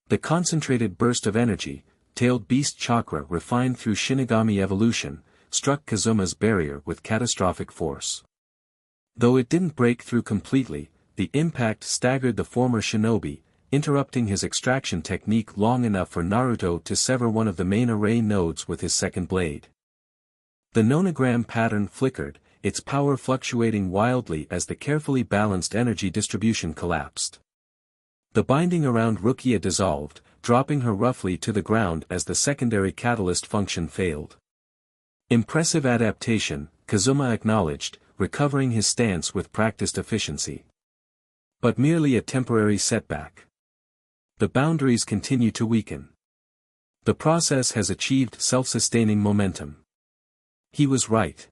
The concentrated burst of energy, Tailed Beast Chakra refined through Shinigami evolution, struck Kazuma's barrier with catastrophic force. Though it didn't break through completely, the impact staggered the former shinobi, interrupting his extraction technique long enough for Naruto to sever one of the main array nodes with his second blade. The nonogram pattern flickered, its power fluctuating wildly as the carefully balanced energy distribution collapsed. The binding around Rukia dissolved, dropping her roughly to the ground as the secondary catalyst function failed. Impressive adaptation, Kazuma acknowledged, recovering his stance with practiced efficiency. But merely a temporary setback. The boundaries continue to weaken. The process has achieved self-sustaining momentum. He was right.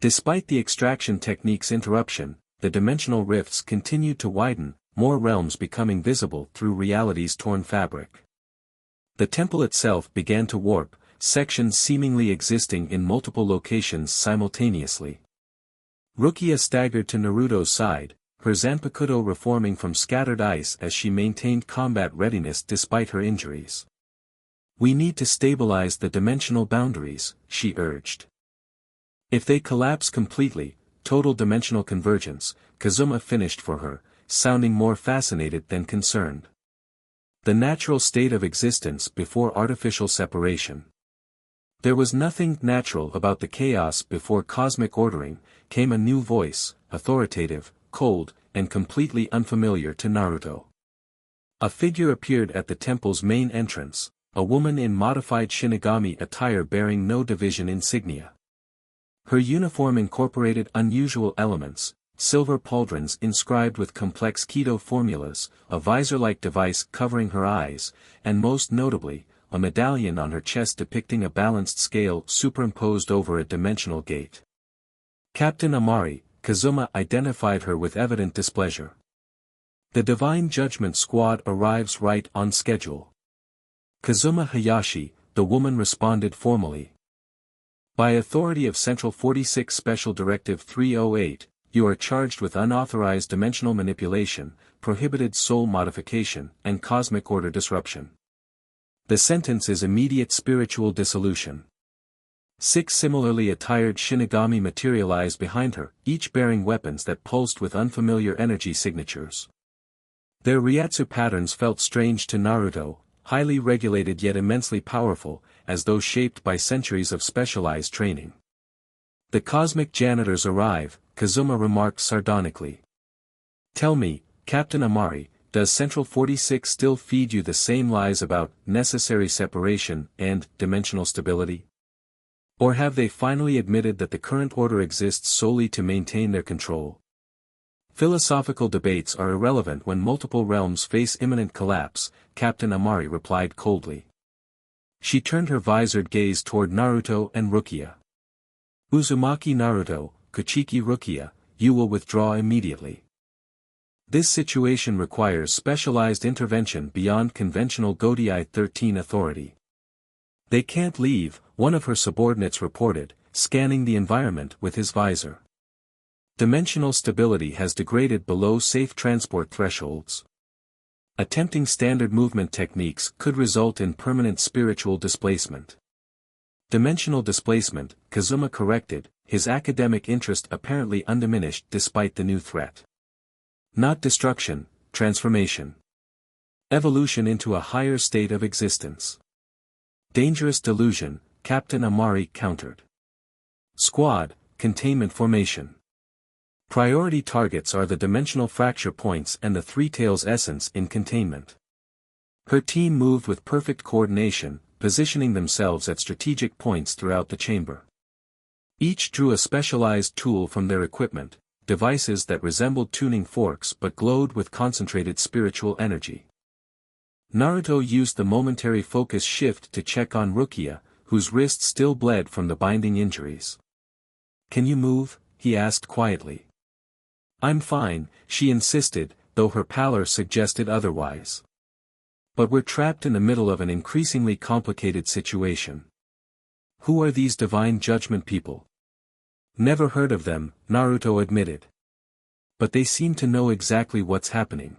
Despite the extraction technique's interruption, the dimensional rifts continued to widen, more realms becoming visible through reality's torn fabric. The temple itself began to warp, sections seemingly existing in multiple locations simultaneously. Rukia staggered to Naruto's side, her Zanpakuto reforming from scattered ice as she maintained combat readiness despite her injuries. "We need to stabilize the dimensional boundaries," she urged. "If they collapse completely, total dimensional convergence," Kazuma finished for her, sounding more fascinated than concerned. The natural state of existence before artificial separation. There was nothing natural about the chaos before cosmic ordering, came a new voice, authoritative, cold, and completely unfamiliar to Naruto. A figure appeared at the temple's main entrance, a woman in modified Shinigami attire bearing no division insignia. Her uniform incorporated unusual elements, silver pauldrons inscribed with complex Kido formulas, a visor-like device covering her eyes, and most notably, a medallion on her chest depicting a balanced scale superimposed over a dimensional gate. Captain Amari, Kazuma identified her with evident displeasure. "The Divine Judgment Squad arrives right on schedule." "Kazuma Hayashi," the woman responded formally. "By authority of Central 46 Special Directive 308, you are charged with unauthorized dimensional manipulation, prohibited soul modification, and cosmic order disruption. The sentence is immediate spiritual dissolution." 6 similarly attired Shinigami materialized behind her, each bearing weapons that pulsed with unfamiliar energy signatures. Their Ryatsu patterns felt strange to Naruto, highly regulated yet immensely powerful, as though shaped by centuries of specialized training. "The cosmic janitors arrive," Kazuma remarked sardonically. "Tell me, Captain Amari, does Central 46 still feed you the same lies about necessary separation and dimensional stability? Or have they finally admitted that the current order exists solely to maintain their control? Philosophical debates are irrelevant when multiple realms face imminent collapse," Captain Amari replied coldly. She turned her visored gaze toward Naruto and Rukia. "Uzumaki Naruto, Kuchiki Rukia, you will withdraw immediately. This situation requires specialized intervention beyond conventional Godiai 13 authority." "They can't leave," one of her subordinates reported, scanning the environment with his visor. "Dimensional stability has degraded below safe transport thresholds. Attempting standard movement techniques could result in permanent spiritual displacement." "Dimensional displacement," Kazuma corrected, his academic interest apparently undiminished despite the new threat. "Not destruction, transformation. Evolution into a higher state of existence." "Dangerous delusion," Captain Amari countered. "Squad, containment formation. Priority targets are the dimensional fracture points and the Three Tails essence in containment." Her team moved with perfect coordination, positioning themselves at strategic points throughout the chamber. Each drew a specialized tool from their equipment, devices that resembled tuning forks but glowed with concentrated spiritual energy. Naruto used the momentary focus shift to check on Rukia, whose wrist still bled from the binding injuries. "Can you move?" he asked quietly. "I'm fine," she insisted, though her pallor suggested otherwise. "But we're trapped in the middle of an increasingly complicated situation." "Who are these divine judgment people?" "Never heard of them," Naruto admitted. "But they seem to know exactly what's happening."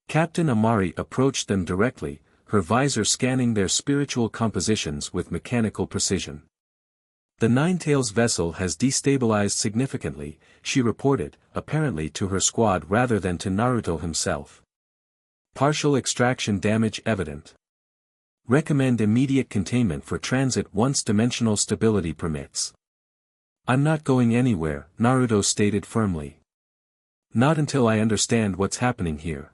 Captain Amari approached them directly, her visor scanning their spiritual compositions with mechanical precision. "The Ninetails vessel has destabilized significantly," she reported, apparently to her squad rather than to Naruto himself. "Partial extraction damage evident. Recommend immediate containment for transit once dimensional stability permits." "I'm not going anywhere," Naruto stated firmly. "Not until I understand what's happening here."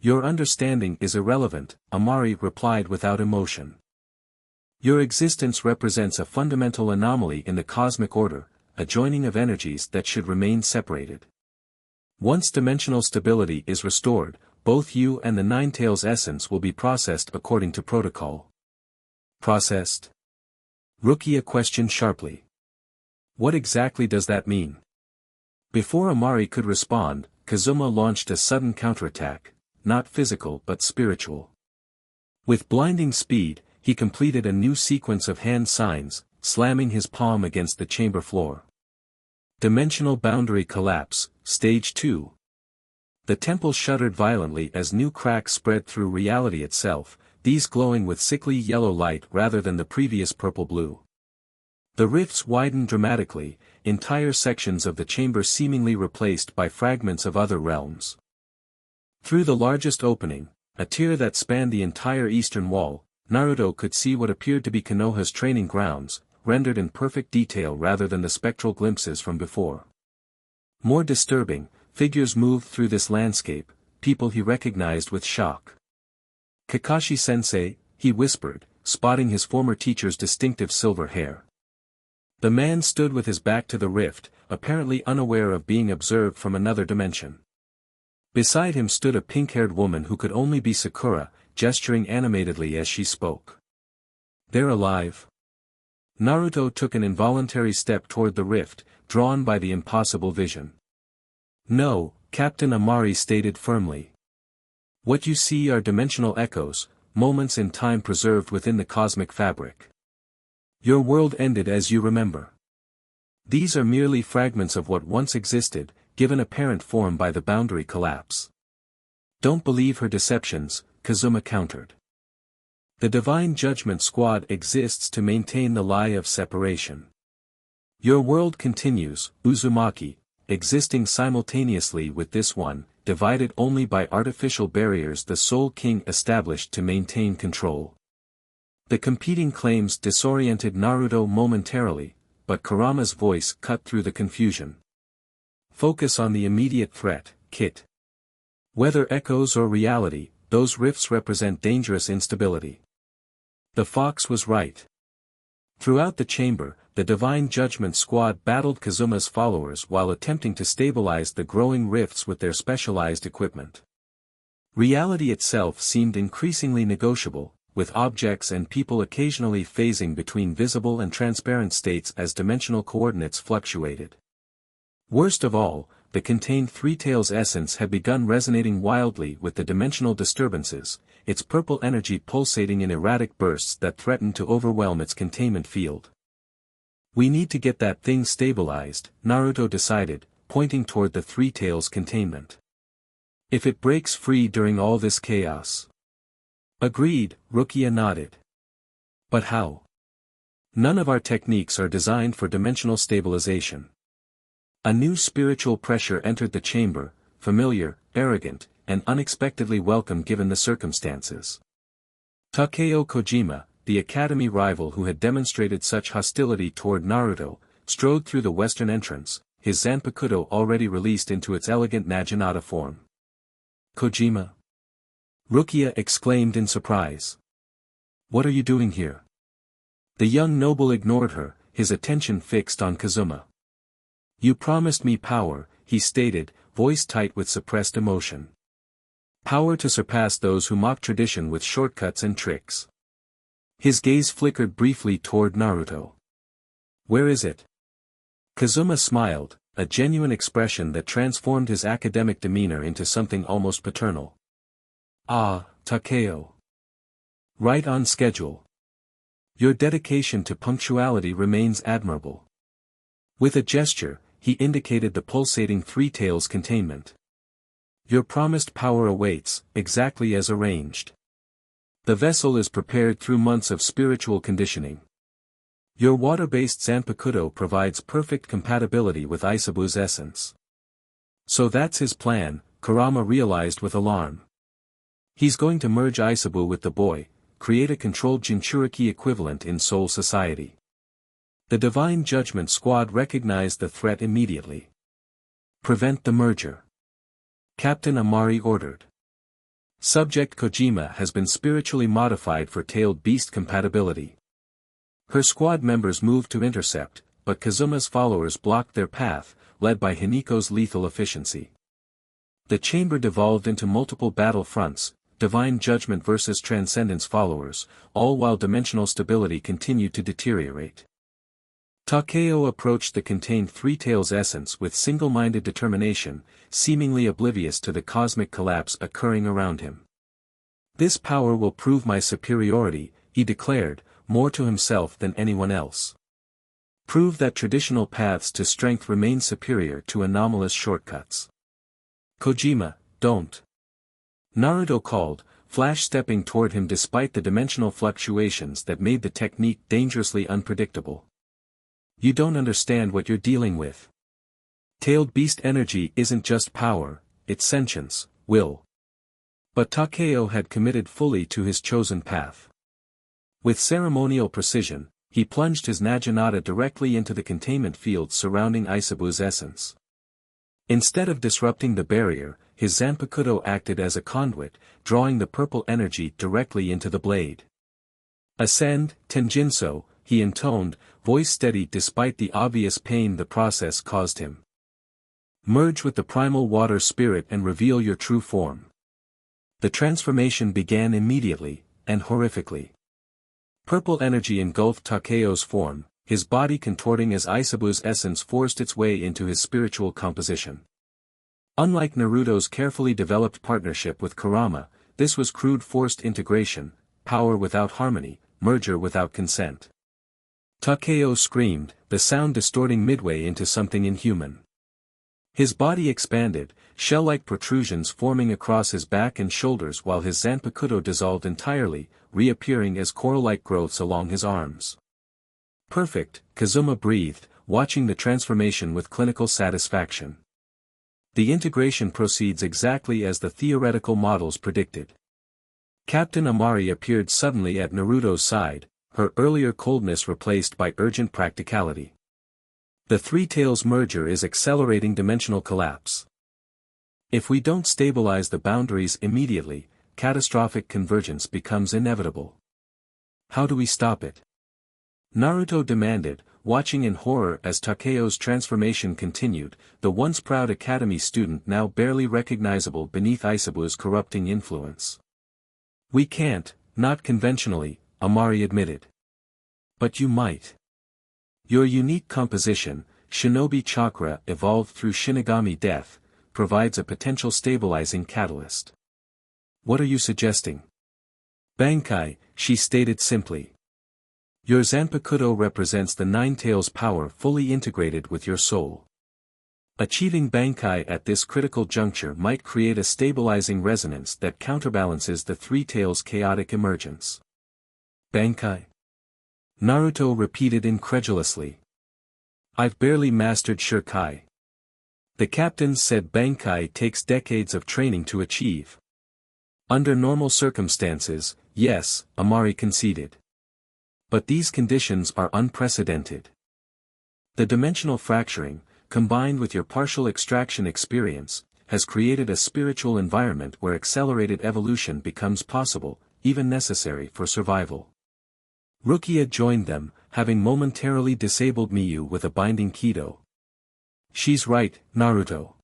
"Your understanding is irrelevant," Amari replied without emotion. "Your existence represents a fundamental anomaly in the cosmic order, a joining of energies that should remain separated. Once dimensional stability is restored, both you and the Ninetails' essence will be processed according to protocol." "Processed?" Rukia questioned sharply. "What exactly does that mean?" Before Amari could respond, Kazuma launched a sudden counterattack, not physical but spiritual. With blinding speed, he completed a new sequence of hand signs, slamming his palm against the chamber floor. Dimensional boundary collapse, stage 2. The temple shuddered violently as new cracks spread through reality itself, these glowing with sickly yellow light rather than the previous purple-blue. The rifts widened dramatically, entire sections of the chamber seemingly replaced by fragments of other realms. Through the largest opening, a tier that spanned the entire eastern wall, Naruto could see what appeared to be Konoha's training grounds, rendered in perfect detail rather than the spectral glimpses from before. More disturbing, figures moved through this landscape, people he recognized with shock. "Kakashi-sensei," he whispered, spotting his former teacher's distinctive silver hair. The man stood with his back to the rift, apparently unaware of being observed from another dimension. Beside him stood a pink-haired woman who could only be Sakura, gesturing animatedly as she spoke. "They're alive." Naruto took an involuntary step toward the rift, drawn by the impossible vision. "No," Captain Amari stated firmly. "What you see are dimensional echoes, moments in time preserved within the cosmic fabric. Your world ended as you remember. These are merely fragments of what once existed, given apparent form by the boundary collapse." "Don't believe her deceptions," Kazuma countered. "The Divine Judgment Squad exists to maintain the lie of separation. Your world continues, Uzumaki, existing simultaneously with this one, divided only by artificial barriers the Soul King established to maintain control." The competing claims disoriented Naruto momentarily, but Kurama's voice cut through the confusion. "Focus on the immediate threat, Kit. Whether echoes or reality, those rifts represent dangerous instability." The fox was right. Throughout the chamber, the Divine Judgment Squad battled Kazuma's followers while attempting to stabilize the growing rifts with their specialized equipment. Reality itself seemed increasingly negotiable, with objects and people occasionally phasing between visible and transparent states as dimensional coordinates fluctuated. Worst of all, the contained Three-Tails essence had begun resonating wildly with the dimensional disturbances, its purple energy pulsating in erratic bursts that threatened to overwhelm its containment field. "We need to get that thing stabilized," Naruto decided, pointing toward the Three-Tails containment. "If it breaks free during all this chaos." "Agreed," Rukia nodded. "But how? None of our techniques are designed for dimensional stabilization." A new spiritual pressure entered the chamber, familiar, arrogant, and unexpectedly welcome given the circumstances. Takeo Kojima, the academy rival who had demonstrated such hostility toward Naruto, strode through the western entrance, his Zanpakuto already released into its elegant Naginata form. "Kojima?" Rukia exclaimed in surprise. "What are you doing here?" The young noble ignored her, his attention fixed on Kazuma. You promised me power, he stated, voice tight with suppressed emotion. Power to surpass those who mock tradition with shortcuts and tricks. His gaze flickered briefly toward Naruto. Where is it? Kazuma smiled, a genuine expression that transformed his academic demeanor into something almost paternal. Ah, Takeo. Right on schedule. Your dedication to punctuality remains admirable. With a gesture, he indicated the pulsating Three Tails containment. Your promised power awaits, exactly as arranged. The vessel is prepared through months of spiritual conditioning. Your water-based Zanpakuto provides perfect compatibility with Aisabu's essence. So that's his plan, Kurama realized with alarm. He's going to merge Aisabu with the boy, create a controlled Jinchuriki equivalent in Soul Society. The Divine Judgment Squad recognized the threat immediately. Prevent the merger. Captain Amari ordered. Subject Kojima has been spiritually modified for tailed beast compatibility. Her squad members moved to intercept, but Kazuma's followers blocked their path, led by Hiniko's lethal efficiency. The chamber devolved into multiple battle fronts, Divine Judgment versus Transcendence followers, all while dimensional stability continued to deteriorate. Takeo approached the contained Three Tails essence with single-minded determination, seemingly oblivious to the cosmic collapse occurring around him. This power will prove my superiority, he declared, more to himself than anyone else. Prove that traditional paths to strength remain superior to anomalous shortcuts. Kojima, don't. Naruto called, Flash stepping toward him despite the dimensional fluctuations that made the technique dangerously unpredictable. You don't understand what you're dealing with. Tailed beast energy isn't just power, it's sentience, will. But Takeo had committed fully to his chosen path. With ceremonial precision, he plunged his Naginata directly into the containment field surrounding Aisabu's essence. Instead of disrupting the barrier, his Zanpakuto acted as a conduit, drawing the purple energy directly into the blade. Ascend, Tenjinso, he intoned, voice steady despite the obvious pain the process caused him. Merge with the primal water spirit and reveal your true form. The transformation began immediately, and horrifically. Purple energy engulfed Takeo's form, his body contorting as Aisabu's essence forced its way into his spiritual composition. Unlike Naruto's carefully developed partnership with Kurama, this was crude forced integration, power without harmony, merger without consent. Takeo screamed, the sound distorting midway into something inhuman. His body expanded, shell-like protrusions forming across his back and shoulders while his Zanpakuto dissolved entirely, reappearing as coral-like growths along his arms. Perfect, Kazuma breathed, watching the transformation with clinical satisfaction. The integration proceeds exactly as the theoretical models predicted. Captain Amari appeared suddenly at Naruto's side, her earlier coldness replaced by urgent practicality. The Three Tails merger is accelerating dimensional collapse. If we don't stabilize the boundaries immediately, catastrophic convergence becomes inevitable. How do we stop it? Naruto demanded, watching in horror as Takeo's transformation continued, the once proud academy student now barely recognizable beneath Aisabu's corrupting influence. We can't, not conventionally, Amari admitted. But you might. Your unique composition, Shinobi Chakra evolved through Shinigami death, provides a potential stabilizing catalyst. What are you suggesting? Bankai, she stated simply. Your Zanpakuto represents the Nine Tails power fully integrated with your soul. Achieving Bankai at this critical juncture might create a stabilizing resonance that counterbalances the Three Tails' chaotic emergence. Bankai? Naruto repeated incredulously. I've barely mastered Shikai. The captain said Bankai takes decades of training to achieve. Under normal circumstances, yes, Amari conceded. But these conditions are unprecedented. The dimensional fracturing, combined with your partial extraction experience, has created a spiritual environment where accelerated evolution becomes possible, even necessary for survival. Rukia joined them, having momentarily disabled Miyu with a binding Kido. She's right, Naruto.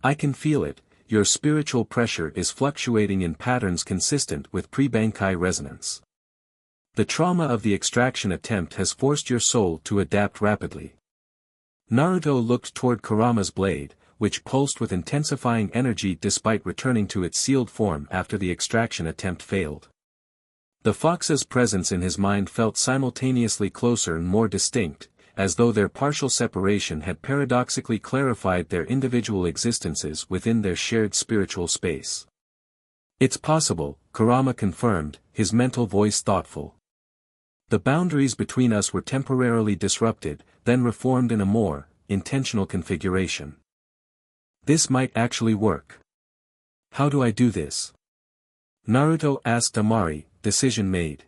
I can feel it, your spiritual pressure is fluctuating in patterns consistent with pre-Bankai resonance. The trauma of the extraction attempt has forced your soul to adapt rapidly. Naruto looked toward Kurama's blade, which pulsed with intensifying energy despite returning to its sealed form after the extraction attempt failed. The fox's presence in his mind felt simultaneously closer and more distinct, as though their partial separation had paradoxically clarified their individual existences within their shared spiritual space. It's possible, Kurama confirmed, his mental voice thoughtful. The boundaries between us were temporarily disrupted, then reformed in a more intentional configuration. This might actually work. How do I do this? Naruto asked Amari, decision made.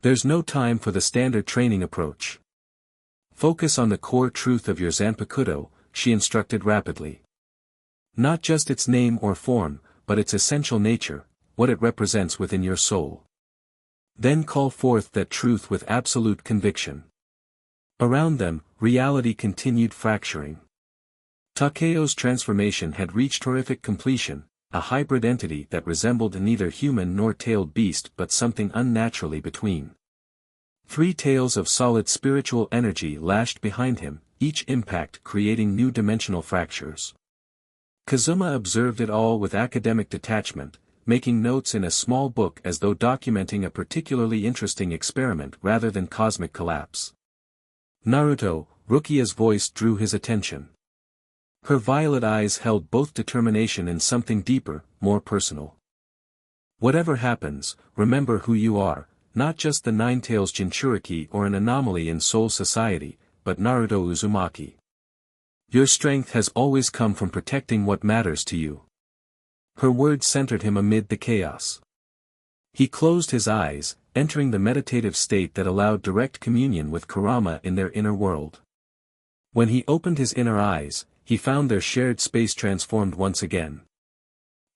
There's no time for the standard training approach. Focus on the core truth of your Zanpakuto, she instructed rapidly. Not just its name or form, but its essential nature, what it represents within your soul. Then call forth that truth with absolute conviction. Around them, reality continued fracturing. Takeo's transformation had reached horrific completion, a hybrid entity that resembled neither human nor tailed beast but something unnaturally between. 3 tails of solid spiritual energy lashed behind him, each impact creating new dimensional fractures. Kazuma observed it all with academic detachment, making notes in a small book as though documenting a particularly interesting experiment rather than cosmic collapse. Naruto, Rukia's voice drew his attention. Her violet eyes held both determination and something deeper, more personal. Whatever happens, remember who you are, not just the Nine-Tails Jinchuriki or an anomaly in Soul Society, but Naruto Uzumaki. Your strength has always come from protecting what matters to you. Her words centered him amid the chaos. He closed his eyes, entering the meditative state that allowed direct communion with Kurama in their inner world. When he opened his inner eyes, he found their shared space transformed once again.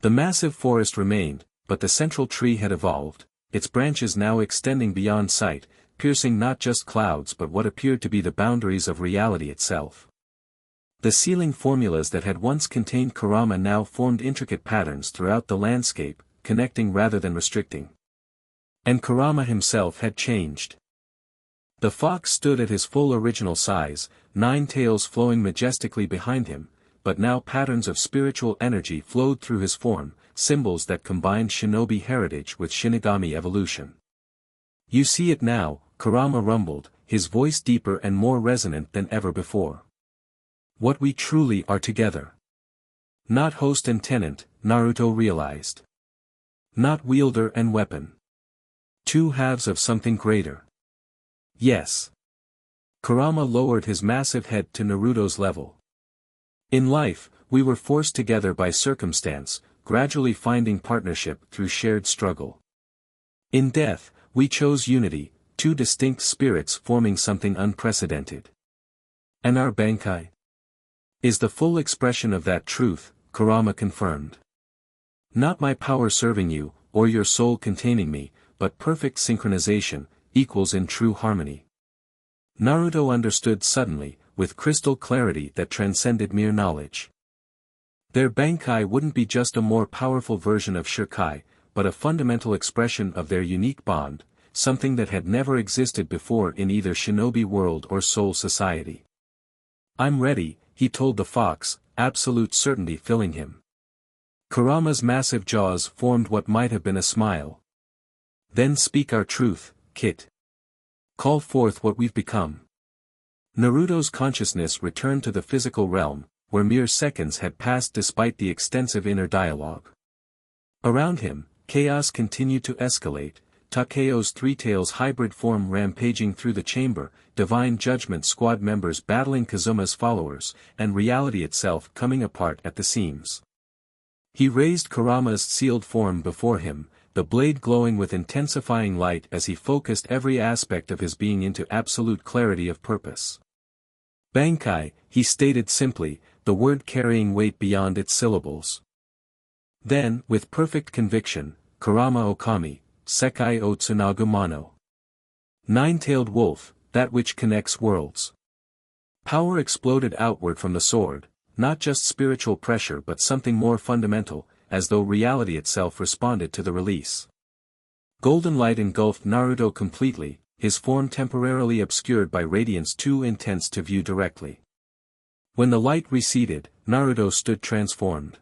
The massive forest remained, but the central tree had evolved, its branches now extending beyond sight, piercing not just clouds but what appeared to be the boundaries of reality itself. The sealing formulas that had once contained Kurama now formed intricate patterns throughout the landscape, connecting rather than restricting. And Kurama himself had changed. The fox stood at his full original size, 9 tails flowing majestically behind him, but now patterns of spiritual energy flowed through his form, symbols that combined shinobi heritage with Shinigami evolution. You see it now, Kurama rumbled, his voice deeper and more resonant than ever before. What we truly are together. Not host and tenant, Naruto realized. Not wielder and weapon. 2 halves of something greater. Yes. Kurama lowered his massive head to Naruto's level. In life, we were forced together by circumstance, gradually finding partnership through shared struggle. In death, we chose unity, 2 distinct spirits forming something unprecedented. And our Bankai is the full expression of that truth, Kurama confirmed. Not my power serving you, or your soul containing me, but perfect synchronization, equals in true harmony. Naruto understood suddenly, with crystal clarity that transcended mere knowledge. Their Bankai wouldn't be just a more powerful version of Shikai, but a fundamental expression of their unique bond, something that had never existed before in either shinobi world or soul society. I'm ready, he told the fox, absolute certainty filling him. Kurama's massive jaws formed what might have been a smile. Then speak our truth, Kit. Call forth what we've become. Naruto's consciousness returned to the physical realm, where mere seconds had passed despite the extensive inner dialogue. Around him, chaos continued to escalate, Takeo's 3 tails hybrid form rampaging through the chamber, Divine Judgment Squad members battling Kazuma's followers, and reality itself coming apart at the seams. He raised Kurama's sealed form before him, the blade glowing with intensifying light as he focused every aspect of his being into absolute clarity of purpose. Bankai, he stated simply, the word carrying weight beyond its syllables. Then, with perfect conviction, Kurama Okami, Sekai o Tsunagu Mano. 9-tailed wolf, that which connects worlds. Power exploded outward from the sword, not just spiritual pressure but something more fundamental, as though reality itself responded to the release. Golden light engulfed Naruto completely, his form temporarily obscured by radiance too intense to view directly. When the light receded, Naruto stood transformed.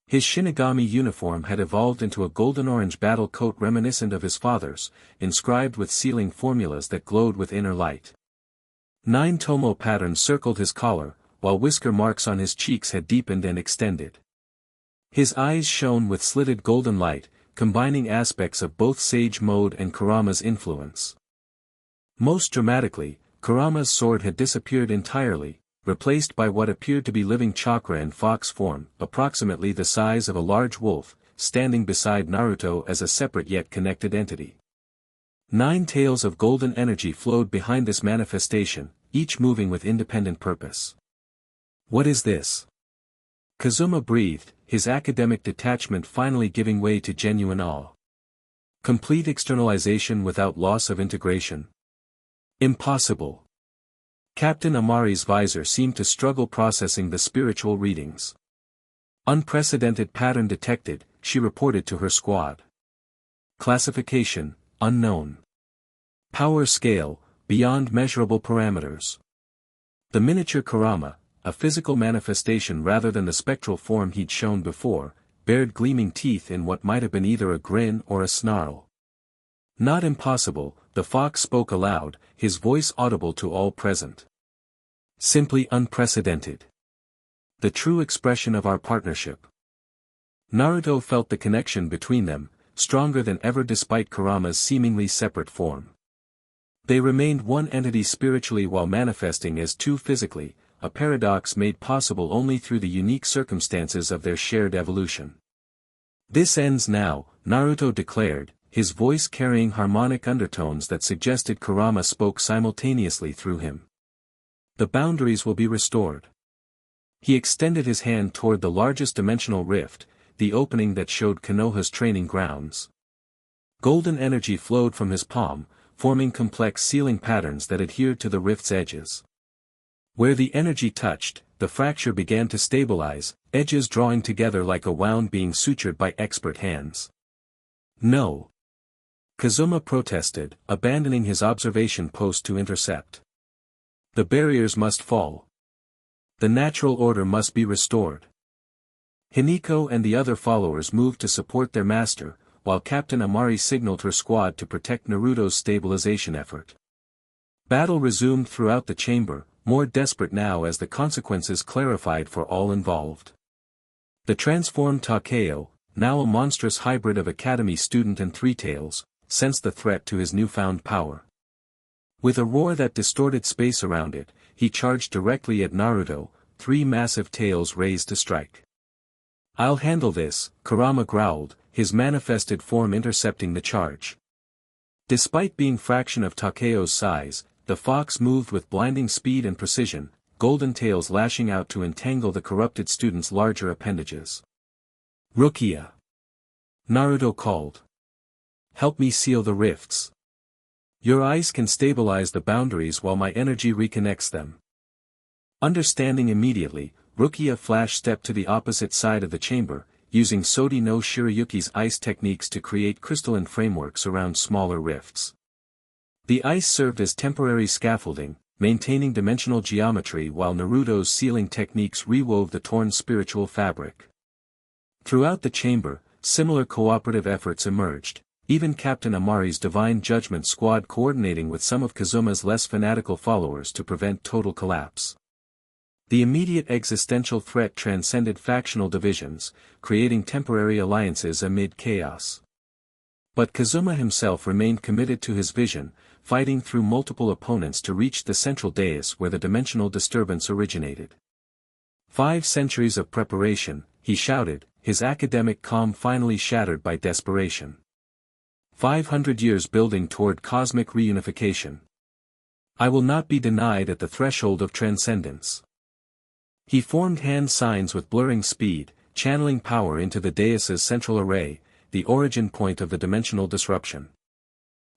His Shinigami uniform had evolved into a golden-orange battle coat reminiscent of his father's, inscribed with sealing formulas that glowed with inner light. 9 tomo patterns circled his collar, while whisker marks on his cheeks had deepened and extended. His eyes shone with slitted golden light, combining aspects of both Sage Mode and Kurama's influence. Most dramatically, Kurama's sword had disappeared entirely, replaced by what appeared to be living chakra in fox form, approximately the size of a large wolf, standing beside Naruto as a separate yet connected entity. 9 tails of golden energy flowed behind this manifestation, each moving with independent purpose. What is this? Kazuma breathed, his academic detachment finally giving way to genuine awe. Complete externalization without loss of integration. Impossible. Captain Amari's visor seemed to struggle processing the spiritual readings. Unprecedented pattern detected, she reported to her squad. Classification, unknown. Power scale, beyond measurable parameters. The miniature Kurama, a physical manifestation rather than the spectral form he'd shown before, bared gleaming teeth in what might have been either a grin or a snarl. Not impossible, the fox spoke aloud, his voice audible to all present. Simply unprecedented. The true expression of our partnership. Naruto felt the connection between them, stronger than ever despite Kurama's seemingly separate form. They remained one entity spiritually while manifesting as two physically, a paradox made possible only through the unique circumstances of their shared evolution. This ends now, Naruto declared, his voice carrying harmonic undertones that suggested Kurama spoke simultaneously through him. The boundaries will be restored. He extended his hand toward the largest dimensional rift, the opening that showed Konoha's training grounds. Golden energy flowed from his palm, forming complex sealing patterns that adhered to the rift's edges. Where the energy touched, the fracture began to stabilize, edges drawing together like a wound being sutured by expert hands. No. Kazuma protested, abandoning his observation post to intercept. The barriers must fall. The natural order must be restored. Hiniko and the other followers moved to support their master, while Captain Amari signaled her squad to protect Naruto's stabilization effort. Battle resumed throughout the chamber, more desperate now as the consequences clarified for all involved. The transformed Takeo, now a monstrous hybrid of academy student and Three Tails, sensed the threat to his newfound power. With a roar that distorted space around it, he charged directly at Naruto, 3 massive tails raised to strike. "I'll handle this," Kurama growled, his manifested form intercepting the charge. Despite being fraction of Takeo's size, the fox moved with blinding speed and precision, golden tails lashing out to entangle the corrupted student's larger appendages. "Rukia!" Naruto called. "Help me seal the rifts. Your eyes can stabilize the boundaries while my energy reconnects them." Understanding immediately, Rukia flash stepped to the opposite side of the chamber, using Sodi no Shirayuki's ice techniques to create crystalline frameworks around smaller rifts. The ice served as temporary scaffolding, maintaining dimensional geometry while Naruto's sealing techniques rewove the torn spiritual fabric. Throughout the chamber, similar cooperative efforts emerged, even Captain Amari's Divine Judgment squad coordinating with some of Kazuma's less fanatical followers to prevent total collapse. The immediate existential threat transcended factional divisions, creating temporary alliances amid chaos. But Kazuma himself remained committed to his vision, fighting through multiple opponents to reach the central dais where the dimensional disturbance originated. 5 centuries of preparation, he shouted, his academic calm finally shattered by desperation. 500 years building toward cosmic reunification. I will not be denied at the threshold of transcendence. He formed hand signs with blurring speed, channeling power into the dais's central array, the origin point of the dimensional disruption.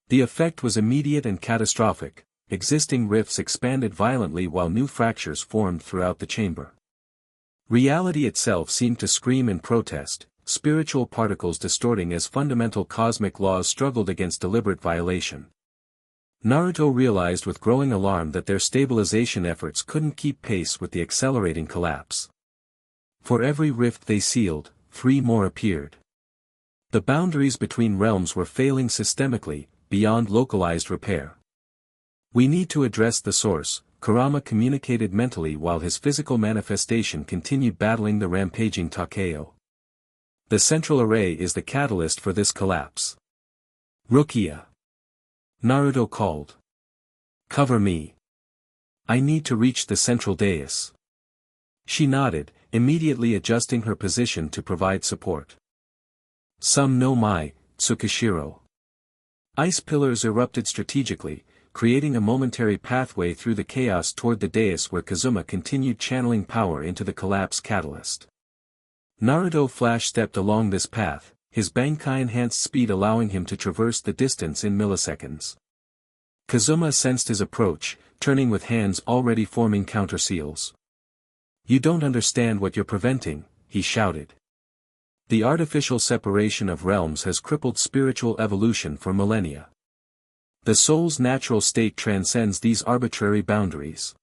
The effect was immediate and catastrophic, existing rifts expanded violently while new fractures formed throughout the chamber. Reality itself seemed to scream in protest, spiritual particles distorting as fundamental cosmic laws struggled against deliberate violation. Naruto realized with growing alarm that their stabilization efforts couldn't keep pace with the accelerating collapse. For every rift they sealed, 3 more appeared. The boundaries between realms were failing systemically, beyond localized repair. We need to address the source, Kurama communicated mentally while his physical manifestation continued battling the rampaging Takeo. The central array is the catalyst for this collapse. Rukia. Naruto called. Cover me. I need to reach the central dais. She nodded, immediately adjusting her position to provide support. Some no mai, Tsukishiro. Ice pillars erupted strategically, creating a momentary pathway through the chaos toward the dais where Kazuma continued channeling power into the collapse catalyst. Naruto flash-stepped along this path, his Bankai enhanced speed allowing him to traverse the distance in milliseconds. Kazuma sensed his approach, turning with hands already forming counter-seals. You don't understand what you're preventing, he shouted. The artificial separation of realms has crippled spiritual evolution for millennia. The soul's natural state transcends these arbitrary boundaries.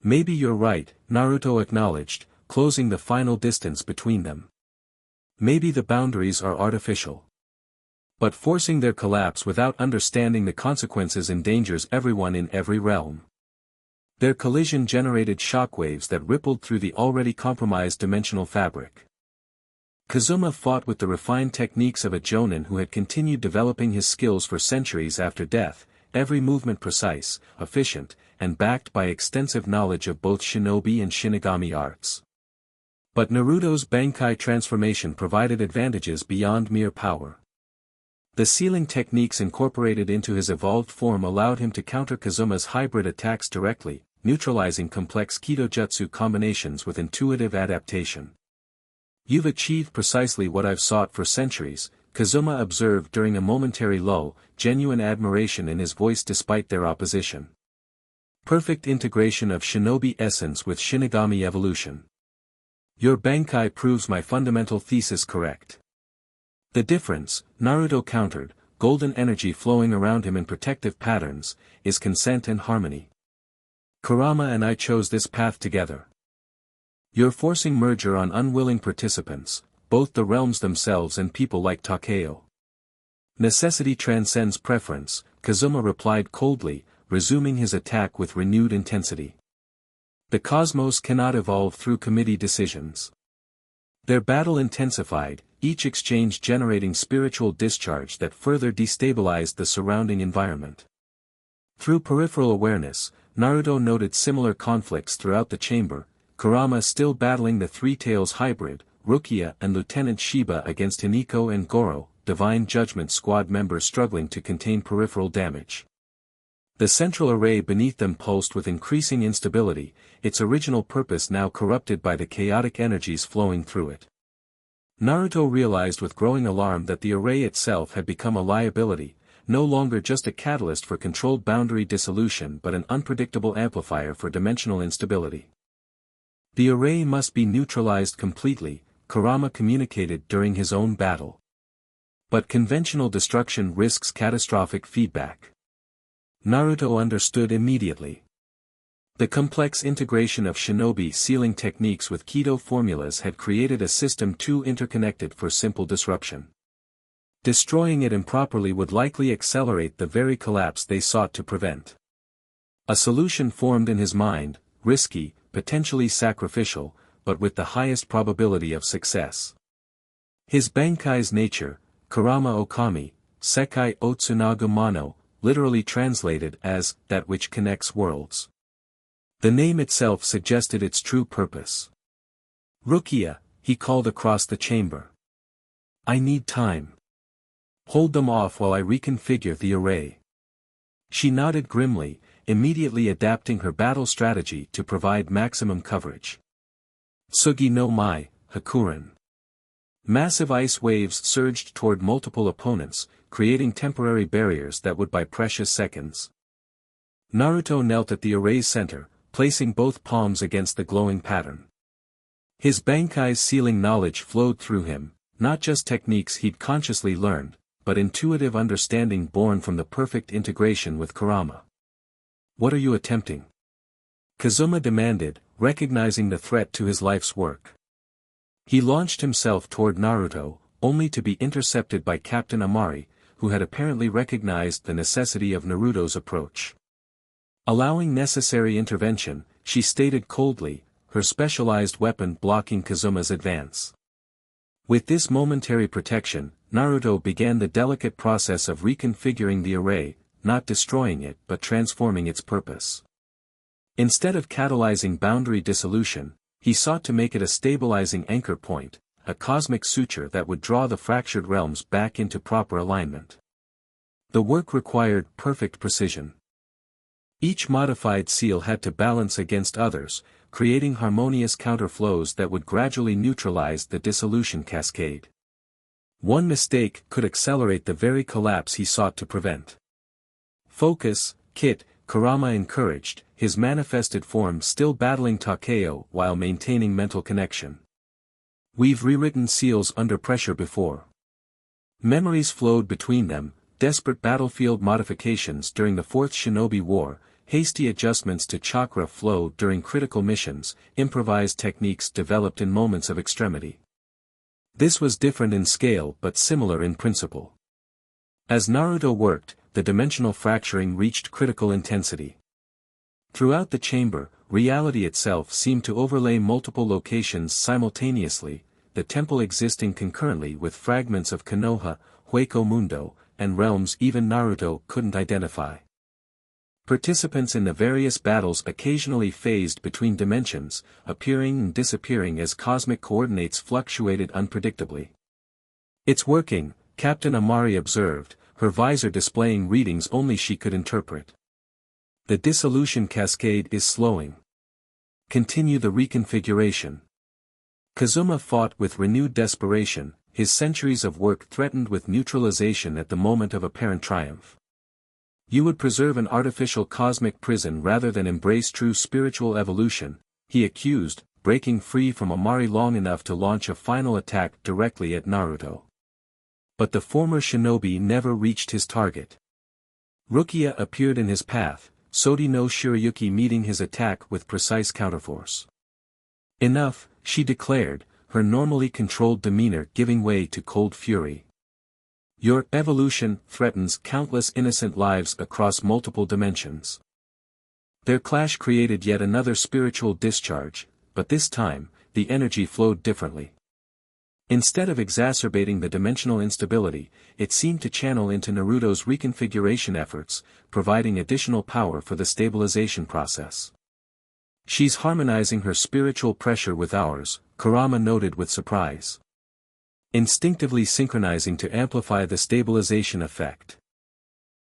Maybe you're right, Naruto acknowledged, closing the final distance between them. Maybe the boundaries are artificial. But forcing their collapse without understanding the consequences endangers everyone in every realm. Their collision generated shockwaves that rippled through the already compromised dimensional fabric. Kazuma fought with the refined techniques of a jonin who had continued developing his skills for centuries after death, every movement precise, efficient, and backed by extensive knowledge of both shinobi and shinigami arts. But Naruto's Bankai transformation provided advantages beyond mere power. The sealing techniques incorporated into his evolved form allowed him to counter Kazuma's hybrid attacks directly, neutralizing complex Kitojutsu combinations with intuitive adaptation. You've achieved precisely what I've sought for centuries, Kazuma observed during a momentary lull, genuine admiration in his voice despite their opposition. Perfect integration of shinobi essence with Shinigami evolution. Your Bankai proves my fundamental thesis correct. The difference, Naruto countered, golden energy flowing around him in protective patterns, is consent and harmony. Kurama and I chose this path together. You're forcing merger on unwilling participants, both the realms themselves and people like Takeo. Necessity transcends preference, Kazuma replied coldly, resuming his attack with renewed intensity. The cosmos cannot evolve through committee decisions. Their battle intensified, each exchange generating spiritual discharge that further destabilized the surrounding environment. Through peripheral awareness, Naruto noted similar conflicts throughout the chamber, Kurama still battling the Three Tails hybrid, Rukia and Lieutenant Shiba against Hiniko and Goro, Divine Judgment Squad members struggling to contain peripheral damage. The central array beneath them pulsed with increasing instability, its original purpose now corrupted by the chaotic energies flowing through it. Naruto realized with growing alarm that the array itself had become a liability, no longer just a catalyst for controlled boundary dissolution but an unpredictable amplifier for dimensional instability. The array must be neutralized completely, Kurama communicated during his own battle. But conventional destruction risks catastrophic feedback. Naruto understood immediately. The complex integration of shinobi sealing techniques with Kido formulas had created a system too interconnected for simple disruption. Destroying it improperly would likely accelerate the very collapse they sought to prevent. A solution formed in his mind, risky, potentially sacrificial, but with the highest probability of success. His Bankai's nature, Kurama Okami, Sekai o Tsunagu Mano, literally translated as, that which connects worlds. The name itself suggested its true purpose. Rukia, he called across the chamber. I need time. Hold them off while I reconfigure the array. She nodded grimly, immediately adapting her battle strategy to provide maximum coverage. Tsugi no Mai, Hakuren. Massive ice waves surged toward multiple opponents, creating temporary barriers that would buy precious seconds. Naruto knelt at the array's center, placing both palms against the glowing pattern. His Bankai's sealing knowledge flowed through him, not just techniques he'd consciously learned, but intuitive understanding born from the perfect integration with Kurama. "What are you attempting?" Kazuma demanded, recognizing the threat to his life's work. He launched himself toward Naruto, only to be intercepted by Captain Amari, who had apparently recognized the necessity of Naruto's approach. Allowing necessary intervention, she stated coldly, her specialized weapon blocking Kazuma's advance. With this momentary protection, Naruto began the delicate process of reconfiguring the array, not destroying it but transforming its purpose. Instead of catalyzing boundary dissolution, he sought to make it a stabilizing anchor point, a cosmic suture that would draw the fractured realms back into proper alignment. The work required perfect precision. Each modified seal had to balance against others, creating harmonious counterflows that would gradually neutralize the dissolution cascade. One mistake could accelerate the very collapse he sought to prevent. "Focus, Kit," Kurama encouraged, his manifested form still battling Takeo while maintaining mental connection. "We've rewritten seals under pressure before." Memories flowed between them, desperate battlefield modifications during the Fourth Shinobi War, hasty adjustments to chakra flow during critical missions, improvised techniques developed in moments of extremity. This was different in scale but similar in principle. As Naruto worked, the dimensional fracturing reached critical intensity. Throughout the chamber, reality itself seemed to overlay multiple locations simultaneously, the temple existing concurrently with fragments of Konoha, Hueco Mundo, and realms even Naruto couldn't identify. Participants in the various battles occasionally phased between dimensions, appearing and disappearing as cosmic coordinates fluctuated unpredictably. "It's working," Captain Amari observed, her visor displaying readings only she could interpret. "The dissolution cascade is slowing. Continue the reconfiguration." Kazuma fought with renewed desperation, his centuries of work threatened with neutralization at the moment of apparent triumph. "You would preserve an artificial cosmic prison rather than embrace true spiritual evolution," he accused, breaking free from Amari long enough to launch a final attack directly at Naruto. But the former shinobi never reached his target. Rukia appeared in his path, Sodi no Shirayuki meeting his attack with precise counterforce. "Enough," she declared, her normally controlled demeanor giving way to cold fury. "Your evolution threatens countless innocent lives across multiple dimensions." Their clash created yet another spiritual discharge, but this time, the energy flowed differently. Instead of exacerbating the dimensional instability, it seemed to channel into Naruto's reconfiguration efforts, providing additional power for the stabilization process. "She's harmonizing her spiritual pressure with ours," Kurama noted with surprise. "Instinctively synchronizing to amplify the stabilization effect."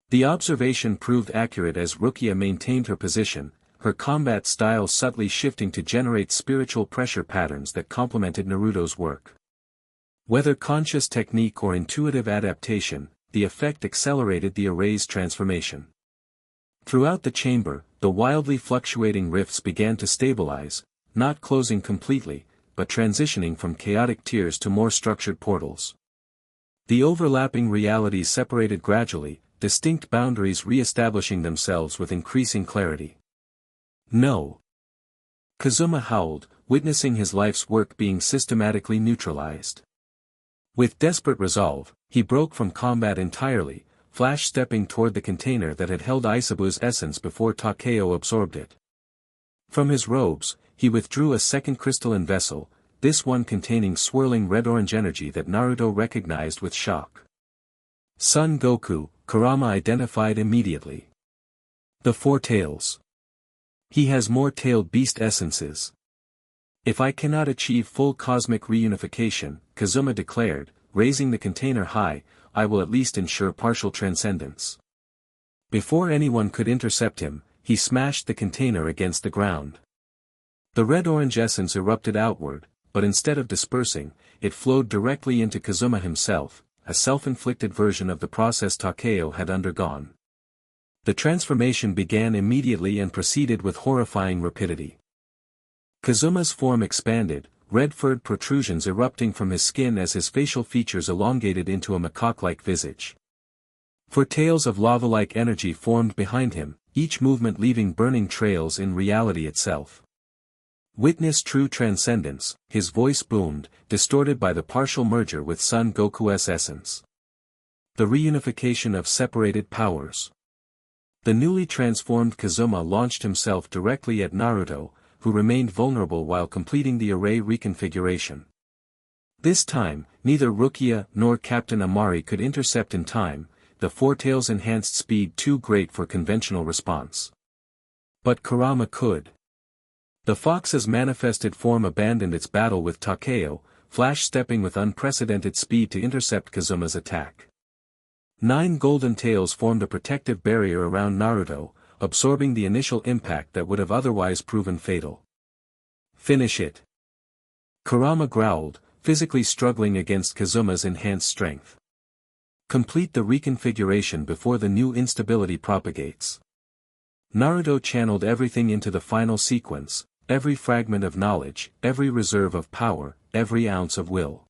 The observation proved accurate as Rukia maintained her position, her combat style subtly shifting to generate spiritual pressure patterns that complemented Naruto's work. Whether conscious technique or intuitive adaptation, the effect accelerated the array's transformation. Throughout the chamber, the wildly fluctuating rifts began to stabilize, not closing completely, but transitioning from chaotic tiers to more structured portals. The overlapping realities separated gradually, distinct boundaries re-establishing themselves with increasing clarity. "No!" Kazuma howled, witnessing his life's work being systematically neutralized. With desperate resolve, he broke from combat entirely, flash-stepping toward the container that had held Isabu's essence before Takeo absorbed it. From his robes, he withdrew a second crystalline vessel, this one containing swirling red-orange energy that Naruto recognized with shock. Son Goku, Kurama identified immediately. "The Four Tails. He has more tailed beast essences." "If I cannot achieve full cosmic reunification," Kazuma declared, raising the container high, "I will at least ensure partial transcendence." Before anyone could intercept him, he smashed the container against the ground. The red-orange essence erupted outward, but instead of dispersing, it flowed directly into Kazuma himself, a self-inflicted version of the process Takeo had undergone. The transformation began immediately and proceeded with horrifying rapidity. Kazuma's form expanded, red-furred protrusions erupting from his skin as his facial features elongated into a macaque-like visage. Four tails of lava-like energy formed behind him, each movement leaving burning trails in reality itself. Witness true transcendence, his voice boomed, distorted by the partial merger with Son Goku's essence. The reunification of separated powers. The newly transformed Kazuma launched himself directly at Naruto, who remained vulnerable while completing the array reconfiguration. This time, neither Rukia nor Captain Amari could intercept in time, the Four Tails' enhanced speed too great for conventional response. But Kurama could. The fox's manifested form abandoned its battle with Takeo, flash-stepping with unprecedented speed to intercept Kazuma's attack. 9 golden tails formed a protective barrier around Naruto, absorbing the initial impact that would have otherwise proven fatal. Finish it. Kurama growled, physically struggling against Kazuma's enhanced strength. Complete the reconfiguration before the new instability propagates. Naruto channeled everything into the final sequence, every fragment of knowledge, every reserve of power, every ounce of will.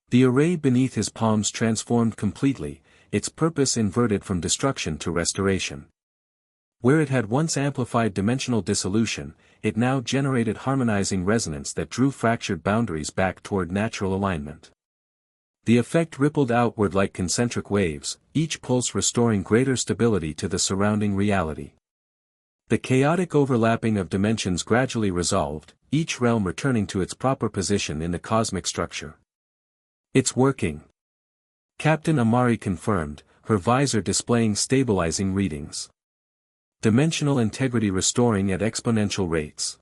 The array beneath his palms transformed completely, its purpose inverted from destruction to restoration. Where it had once amplified dimensional dissolution, it now generated harmonizing resonance that drew fractured boundaries back toward natural alignment. The effect rippled outward like concentric waves, each pulse restoring greater stability to the surrounding reality. The chaotic overlapping of dimensions gradually resolved, each realm returning to its proper position in the cosmic structure. It's working. Captain Amari confirmed, her visor displaying stabilizing readings. Dimensional integrity restoring at exponential rates.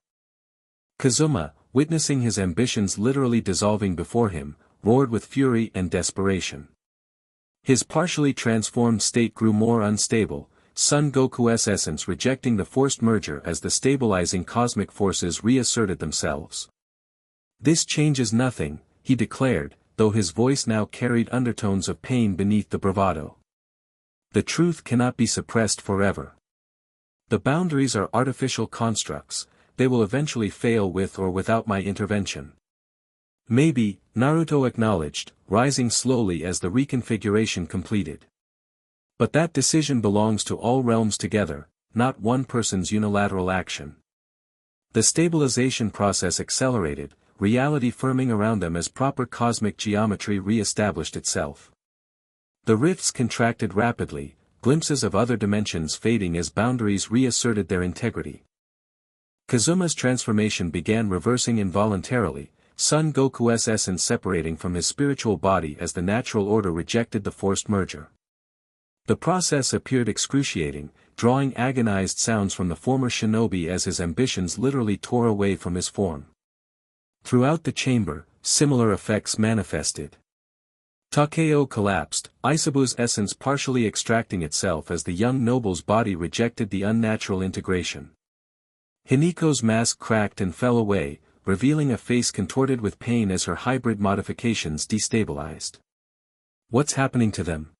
Kazuma, witnessing his ambitions literally dissolving before him, roared with fury and desperation. His partially transformed state grew more unstable, Son Goku's essence rejecting the forced merger as the stabilizing cosmic forces reasserted themselves. This changes nothing, he declared, though his voice now carried undertones of pain beneath the bravado. The truth cannot be suppressed forever. The boundaries are artificial constructs, they will eventually fail with or without my intervention. Maybe, Naruto acknowledged, rising slowly as the reconfiguration completed. But that decision belongs to all realms together, not one person's unilateral action. The stabilization process accelerated, reality firming around them as proper cosmic geometry re-established itself. The rifts contracted rapidly, glimpses of other dimensions fading as boundaries reasserted their integrity. Kazuma's transformation began reversing involuntarily, Son Goku's essence separating from his spiritual body as the natural order rejected the forced merger. The process appeared excruciating, drawing agonized sounds from the former shinobi as his ambitions literally tore away from his form. Throughout the chamber, similar effects manifested. Takeo collapsed, Isabu's essence partially extracting itself as the young noble's body rejected the unnatural integration. Hiniko's mask cracked and fell away, revealing a face contorted with pain as her hybrid modifications destabilized. What's happening to them?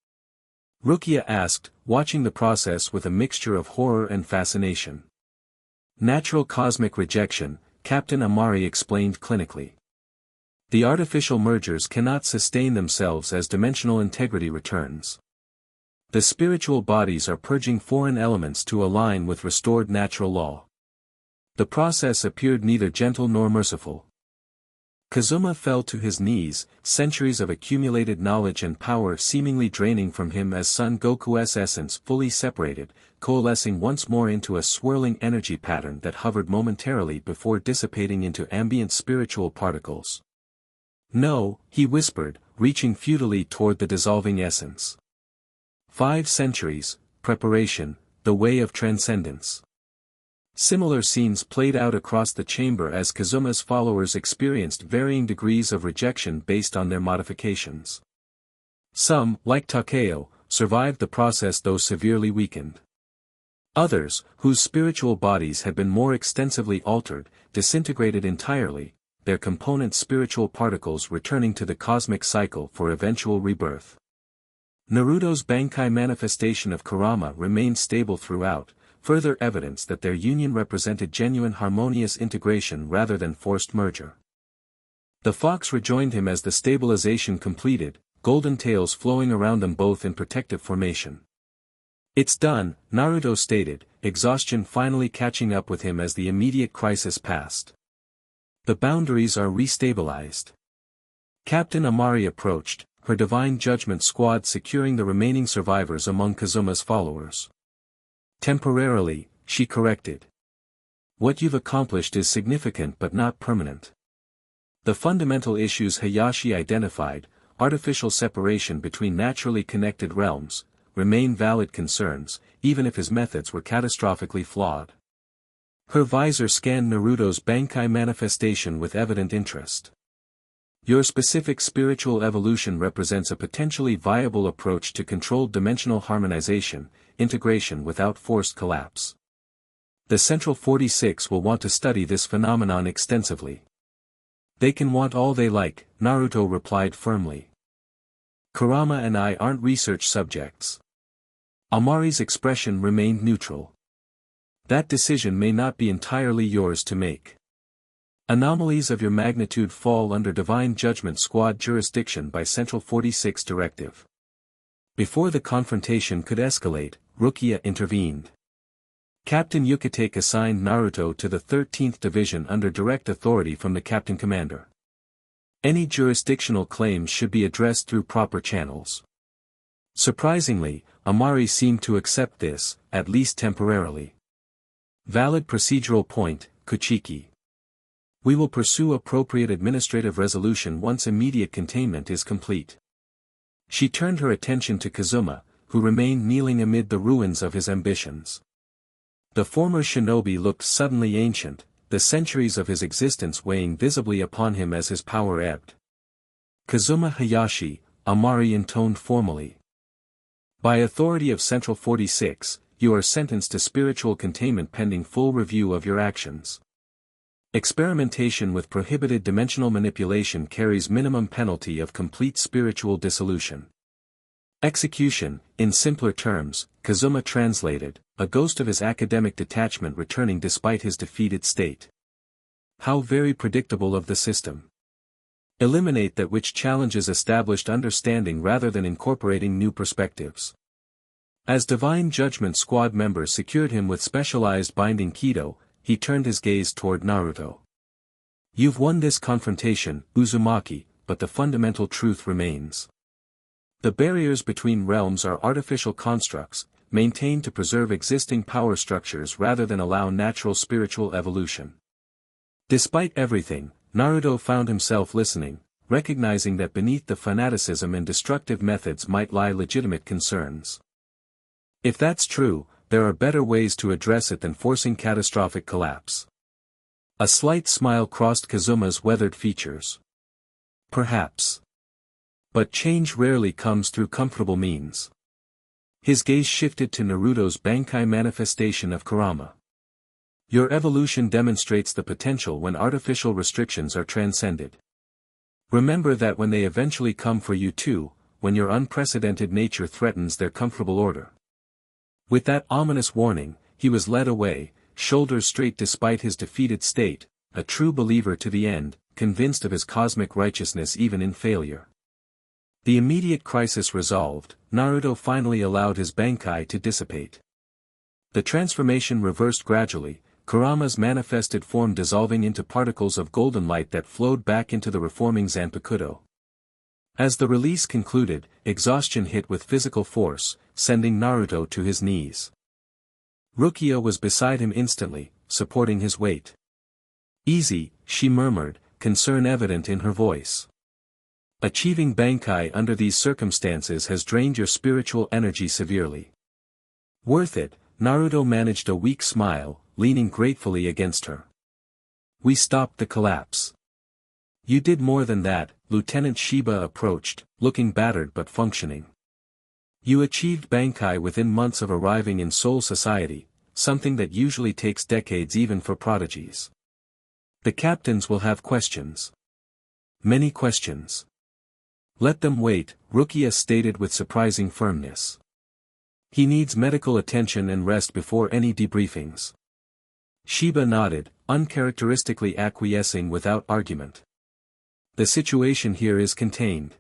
Rukia asked, watching the process with a mixture of horror and fascination. Natural cosmic rejection, Captain Amari explained clinically. The artificial mergers cannot sustain themselves as dimensional integrity returns. The spiritual bodies are purging foreign elements to align with restored natural law. The process appeared neither gentle nor merciful. Kazuma fell to his knees, centuries of accumulated knowledge and power seemingly draining from him as Son Goku's essence fully separated, coalescing once more into a swirling energy pattern that hovered momentarily before dissipating into ambient spiritual particles. No, he whispered, reaching futilely toward the dissolving essence. 5 centuries, preparation, the way of transcendence. Similar scenes played out across the chamber as Kazuma's followers experienced varying degrees of rejection based on their modifications. Some, like Takeo, survived the process though severely weakened. Others, whose spiritual bodies had been more extensively altered, disintegrated entirely, their component spiritual particles returning to the cosmic cycle for eventual rebirth. Naruto's Bankai manifestation of Kurama remained stable throughout, further evidence that their union represented genuine harmonious integration rather than forced merger. The fox rejoined him as the stabilization completed, golden tails flowing around them both in protective formation. "It's done," Naruto stated, exhaustion finally catching up with him as the immediate crisis passed. "The boundaries are restabilized." Captain Amari approached, her divine judgment squad securing the remaining survivors among Kazuma's followers. "Temporarily," she corrected. "What you've accomplished is significant but not permanent." The fundamental issues Hayashi identified, artificial separation between naturally connected realms, remain valid concerns, even if his methods were catastrophically flawed. Her visor scanned Naruto's Bankai manifestation with evident interest. "Your specific spiritual evolution represents a potentially viable approach to controlled dimensional harmonization, integration without forced collapse. The Central 46 will want to study this phenomenon extensively." "They can want all they like," Naruto replied firmly. "Kurama and I aren't research subjects." Amari's expression remained neutral. "That decision may not be entirely yours to make. Anomalies of your magnitude fall under Divine Judgment Squad jurisdiction by Central 46 directive." Before the confrontation could escalate, Rukia intervened. Captain Yukitake assigned Naruto to the 13th Division under direct authority from the Captain Commander. Any jurisdictional claims should be addressed through proper channels. Surprisingly, Amari seemed to accept this, at least temporarily. "Valid procedural point, Kuchiki. We will pursue appropriate administrative resolution once immediate containment is complete." She turned her attention to Kazuma, who remained kneeling amid the ruins of his ambitions. The former shinobi looked suddenly ancient, the centuries of his existence weighing visibly upon him as his power ebbed. "Kazuma Hayashi," Amari intoned formally. "By authority of Central 46, you are sentenced to spiritual containment pending full review of your actions. Experimentation with prohibited dimensional manipulation carries minimum penalty of complete spiritual dissolution. Execution," in simpler terms, Kazuma translated, a ghost of his academic detachment returning despite his defeated state. How very predictable of the system. Eliminate that which challenges established understanding rather than incorporating new perspectives. As Divine Judgment Squad members secured him with specialized binding Kido, he turned his gaze toward Naruto. "You've won this confrontation, Uzumaki, but the fundamental truth remains. The barriers between realms are artificial constructs, maintained to preserve existing power structures rather than allow natural spiritual evolution." Despite everything, Naruto found himself listening, recognizing that beneath the fanaticism and destructive methods might lie legitimate concerns. If that's true, there are better ways to address it than forcing catastrophic collapse. A slight smile crossed Kazuma's weathered features. "Perhaps. But change rarely comes through comfortable means." His gaze shifted to Naruto's Bankai manifestation of Kurama. "Your evolution demonstrates the potential when artificial restrictions are transcended. Remember that when they eventually come for you too, when your unprecedented nature threatens their comfortable order." With that ominous warning, he was led away, shoulders straight despite his defeated state, a true believer to the end, convinced of his cosmic righteousness even in failure. The immediate crisis resolved, Naruto finally allowed his Bankai to dissipate. The transformation reversed gradually, Kurama's manifested form dissolving into particles of golden light that flowed back into the reforming Zanpakuto. As the release concluded, exhaustion hit with physical force, sending Naruto to his knees. Rukia was beside him instantly, supporting his weight. "Easy," she murmured, concern evident in her voice. "Achieving Bankai under these circumstances has drained your spiritual energy severely." "Worth it," Naruto managed a weak smile, leaning gratefully against her. "We stopped the collapse." "You did more than that," Lieutenant Shiba approached, looking battered but functioning. "You achieved Bankai within months of arriving in Soul Society, something that usually takes decades even for prodigies. The captains will have questions. Many questions." Let them wait, Rukia stated with surprising firmness. He needs medical attention and rest before any debriefings. Shiba nodded, uncharacteristically acquiescing without argument. The situation here is contained.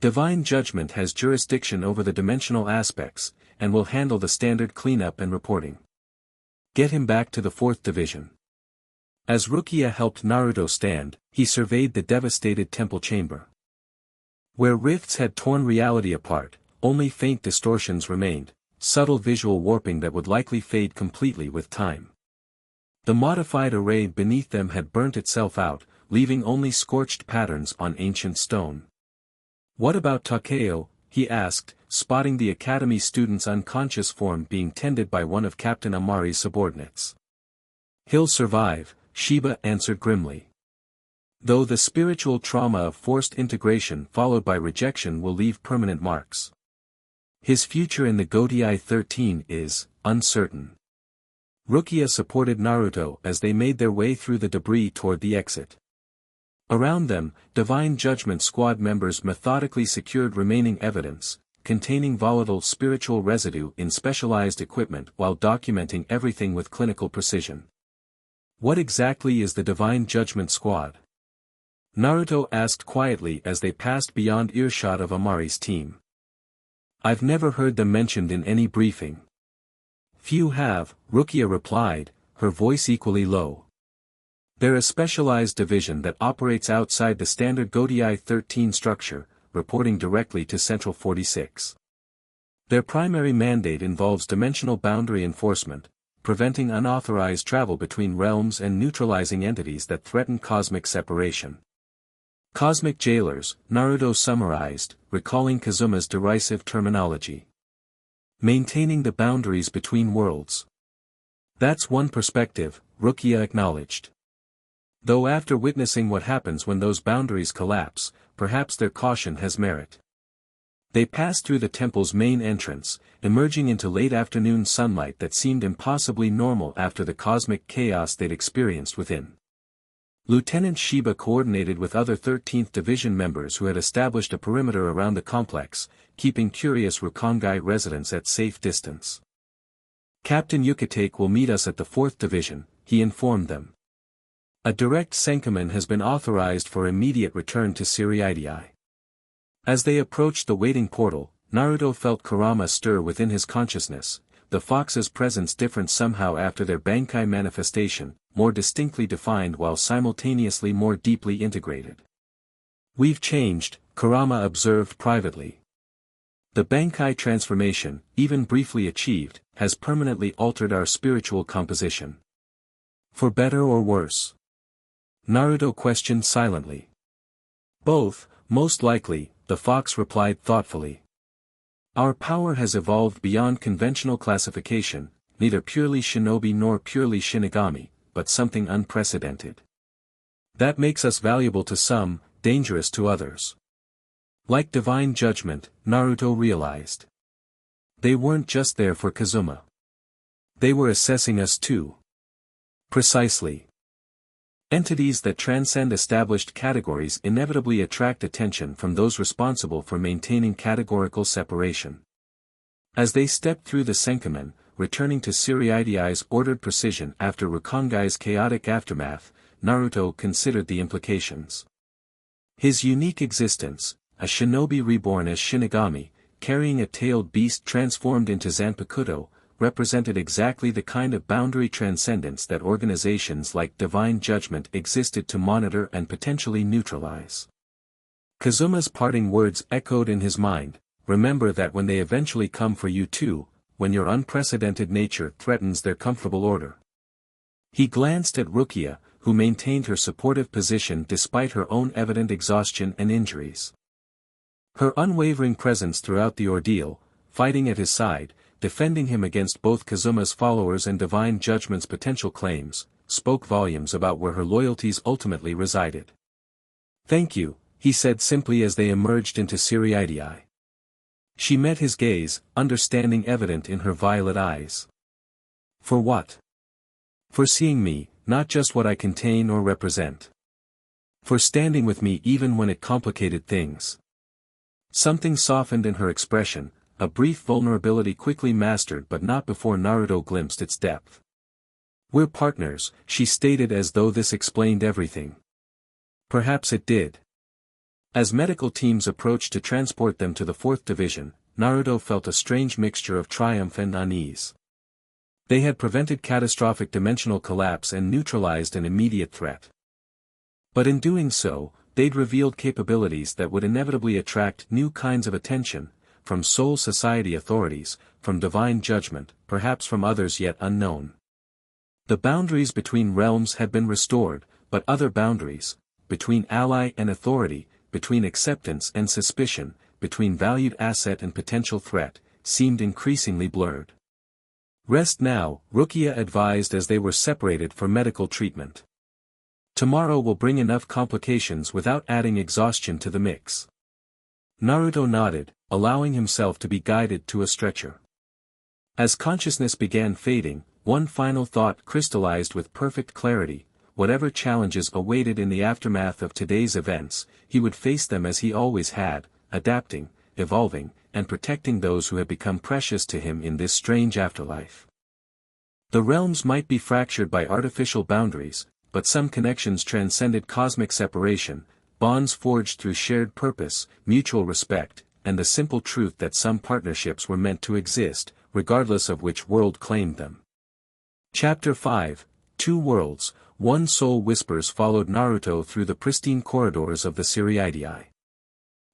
Divine Judgment has jurisdiction over the dimensional aspects, and will handle the standard cleanup and reporting. Get him back to the 4th division. As Rukia helped Naruto stand, he surveyed the devastated temple chamber. Where rifts had torn reality apart, only faint distortions remained, subtle visual warping that would likely fade completely with time. The modified array beneath them had burnt itself out, leaving only scorched patterns on ancient stone. What about Takeo? He asked, spotting the academy student's unconscious form being tended by one of Captain Amari's subordinates. He'll survive, Shiba answered grimly. Though the spiritual trauma of forced integration followed by rejection will leave permanent marks. His future in the Gotei 13 is uncertain. Rukia supported Naruto as they made their way through the debris toward the exit. Around them, Divine Judgment Squad members methodically secured remaining evidence, containing volatile spiritual residue in specialized equipment while documenting everything with clinical precision. What exactly is the Divine Judgment Squad? Naruto asked quietly as they passed beyond earshot of Amari's team. I've never heard them mentioned in any briefing. Few have, Rukia replied, her voice equally low. They're a specialized division that operates outside the standard Gotei 13 structure, reporting directly to Central 46. Their primary mandate involves dimensional boundary enforcement, preventing unauthorized travel between realms and neutralizing entities that threaten cosmic separation. Cosmic jailers, Naruto summarized, recalling Kazuma's derisive terminology. Maintaining the boundaries between worlds. That's one perspective, Rukia acknowledged. Though after witnessing what happens when those boundaries collapse, perhaps their caution has merit. They passed through the temple's main entrance, emerging into late afternoon sunlight that seemed impossibly normal after the cosmic chaos they'd experienced within. Lieutenant Shiba coordinated with other 13th Division members who had established a perimeter around the complex, keeping curious Rukongai residents at safe distance. Captain Yukitake will meet us at the 4th Division, he informed them. A direct Senkaman has been authorized for immediate return to Siriidii. As they approached the waiting portal, Naruto felt Kurama stir within his consciousness, the fox's presence different somehow after their Bankai manifestation, more distinctly defined while simultaneously more deeply integrated. We've changed, Kurama observed privately. The Bankai transformation, even briefly achieved, has permanently altered our spiritual composition. For better or worse? Naruto questioned silently. Both, most likely, the fox replied thoughtfully. Our power has evolved beyond conventional classification, neither purely shinobi nor purely Shinigami, but something unprecedented. That makes us valuable to some, dangerous to others. Like Divine Judgment, Naruto realized. They weren't just there for Kazuma. They were assessing us too. Precisely. Entities that transcend established categories inevitably attract attention from those responsible for maintaining categorical separation. As they stepped through the Senkamen, returning to Siriidi's ordered precision after Rukongai's chaotic aftermath, Naruto considered the implications. His unique existence, a shinobi reborn as Shinigami, carrying a tailed beast transformed into Zanpakuto, represented exactly the kind of boundary transcendence that organizations like Divine Judgment existed to monitor and potentially neutralize. Kazuma's parting words echoed in his mind, remember that when they eventually come for you too, when your unprecedented nature threatens their comfortable order. He glanced at Rukia, who maintained her supportive position despite her own evident exhaustion and injuries. Her unwavering presence throughout the ordeal, fighting at his side, defending him against both Kazuma's followers and Divine Judgment's potential claims, spoke volumes about where her loyalties ultimately resided. Thank you, he said simply as they emerged into Siriidii. She met his gaze, understanding evident in her violet eyes. For what? For seeing me, not just what I contain or represent. For standing with me even when it complicated things. Something softened in her expression, a brief vulnerability quickly mastered but not before Naruto glimpsed its depth. "We're partners," she stated as though this explained everything. Perhaps it did. As medical teams approached to transport them to the 4th Division, Naruto felt a strange mixture of triumph and unease. They had prevented catastrophic dimensional collapse and neutralized an immediate threat. But in doing so, they'd revealed capabilities that would inevitably attract new kinds of attention, from Soul Society authorities, from divine judgment, perhaps from others yet unknown. The boundaries between realms had been restored, but other boundaries, between ally and authority, between acceptance and suspicion, between valued asset and potential threat, seemed increasingly blurred. "Rest now," Rukia advised as they were separated for medical treatment. "Tomorrow will bring enough complications without adding exhaustion to the mix." Naruto nodded, allowing himself to be guided to a stretcher. As consciousness began fading, one final thought crystallized with perfect clarity: whatever challenges awaited in the aftermath of today's events, he would face them as he always had, adapting, evolving, and protecting those who had become precious to him in this strange afterlife. The realms might be fractured by artificial boundaries, but some connections transcended cosmic separation, bonds forged through shared purpose, mutual respect, and the simple truth that some partnerships were meant to exist, regardless of which world claimed them. Chapter 5, Two Worlds, One Soul whispers followed Naruto through the pristine corridors of the Siriidii.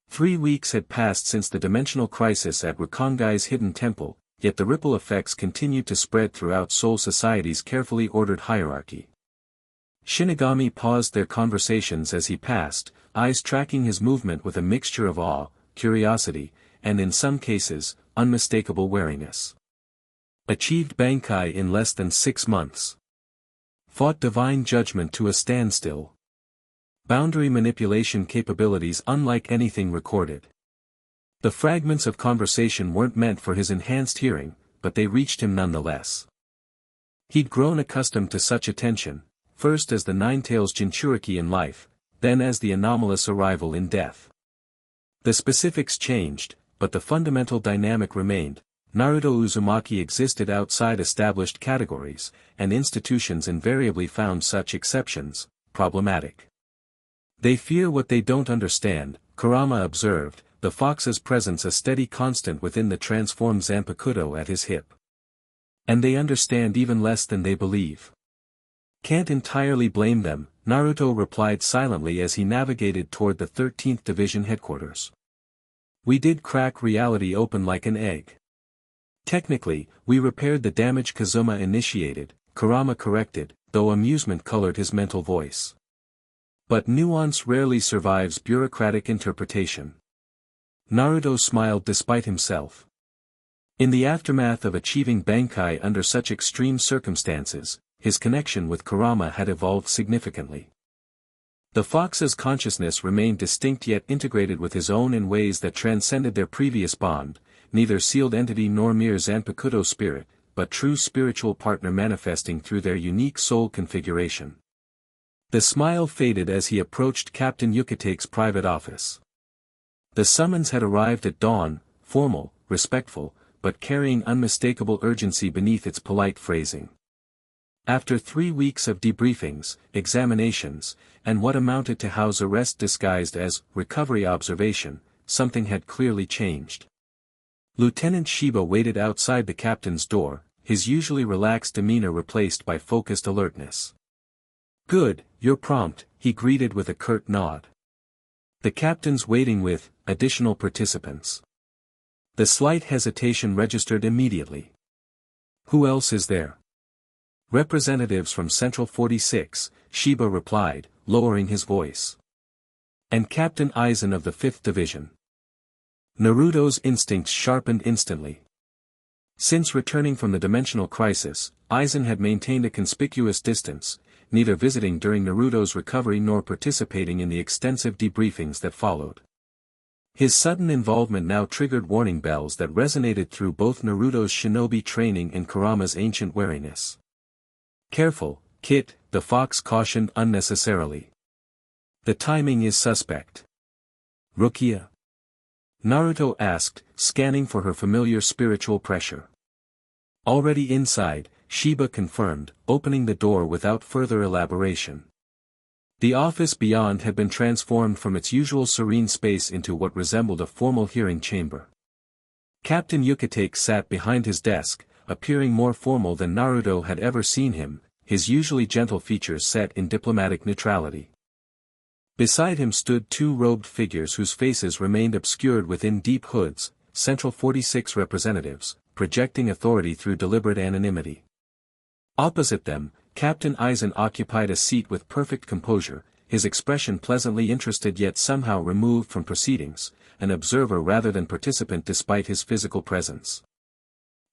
3 weeks had passed since the dimensional crisis at Rukongai's hidden temple, yet the ripple effects continued to spread throughout Soul Society's carefully ordered hierarchy. Shinigami paused their conversations as he passed, eyes tracking his movement with a mixture of awe, curiosity, and in some cases, unmistakable wariness. Achieved Bankai in less than 6 months. Fought divine judgment to a standstill. Boundary manipulation capabilities unlike anything recorded. The fragments of conversation weren't meant for his enhanced hearing, but they reached him nonetheless. He'd grown accustomed to such attention, first as the Ninetales Jinchuriki in life, then as the anomalous arrival in death. The specifics changed, but the fundamental dynamic remained. Naruto Uzumaki existed outside established categories, and institutions invariably found such exceptions problematic. "They fear what they don't understand," Kurama observed, the fox's presence a steady constant within the transformed Zanpakuto at his hip. "And they understand even less than they believe." "Can't entirely blame them," Naruto replied silently as he navigated toward the 13th Division headquarters. "We did crack reality open like an egg. Technically, we repaired the damage Kazuma initiated," Kurama corrected, though amusement colored his mental voice. "But nuance rarely survives bureaucratic interpretation." Naruto smiled despite himself. In the aftermath of achieving Bankai under such extreme circumstances, his connection with Kurama had evolved significantly. The fox's consciousness remained distinct yet integrated with his own in ways that transcended their previous bond, neither sealed entity nor mere Zanpakuto spirit, but true spiritual partner manifesting through their unique soul configuration. The smile faded as he approached Captain Yukate's private office. The summons had arrived at dawn, formal, respectful, but carrying unmistakable urgency beneath its polite phrasing. After 3 weeks of debriefings, examinations, and what amounted to house arrest disguised as recovery observation, something had clearly changed. Lieutenant Shiba waited outside the captain's door, his usually relaxed demeanor replaced by focused alertness. "Good, you're prompt," he greeted with a curt nod. "The captain's waiting with additional participants." The slight hesitation registered immediately. "Who else is there?" "Representatives from Central 46, Shiba replied, lowering his voice. "And Captain Aizen of the 5th Division." Naruto's instincts sharpened instantly. Since returning from the dimensional crisis, Aizen had maintained a conspicuous distance, neither visiting during Naruto's recovery nor participating in the extensive debriefings that followed. His sudden involvement now triggered warning bells that resonated through both Naruto's shinobi training and Kurama's ancient wariness. "Careful, Kit," the fox cautioned unnecessarily. "The timing is suspect." "Rukia?" Naruto asked, scanning for her familiar spiritual pressure. Already inside, Shiba confirmed, opening the door without further elaboration. The office beyond had been transformed from its usual serene space into what resembled a formal hearing chamber. Captain Yucatake sat behind his desk, appearing more formal than Naruto had ever seen him, his usually gentle features set in diplomatic neutrality. Beside him stood two robed figures whose faces remained obscured within deep hoods, Central 46 representatives, projecting authority through deliberate anonymity. Opposite them, Captain Aizen occupied a seat with perfect composure, his expression pleasantly interested yet somehow removed from proceedings, an observer rather than participant despite his physical presence.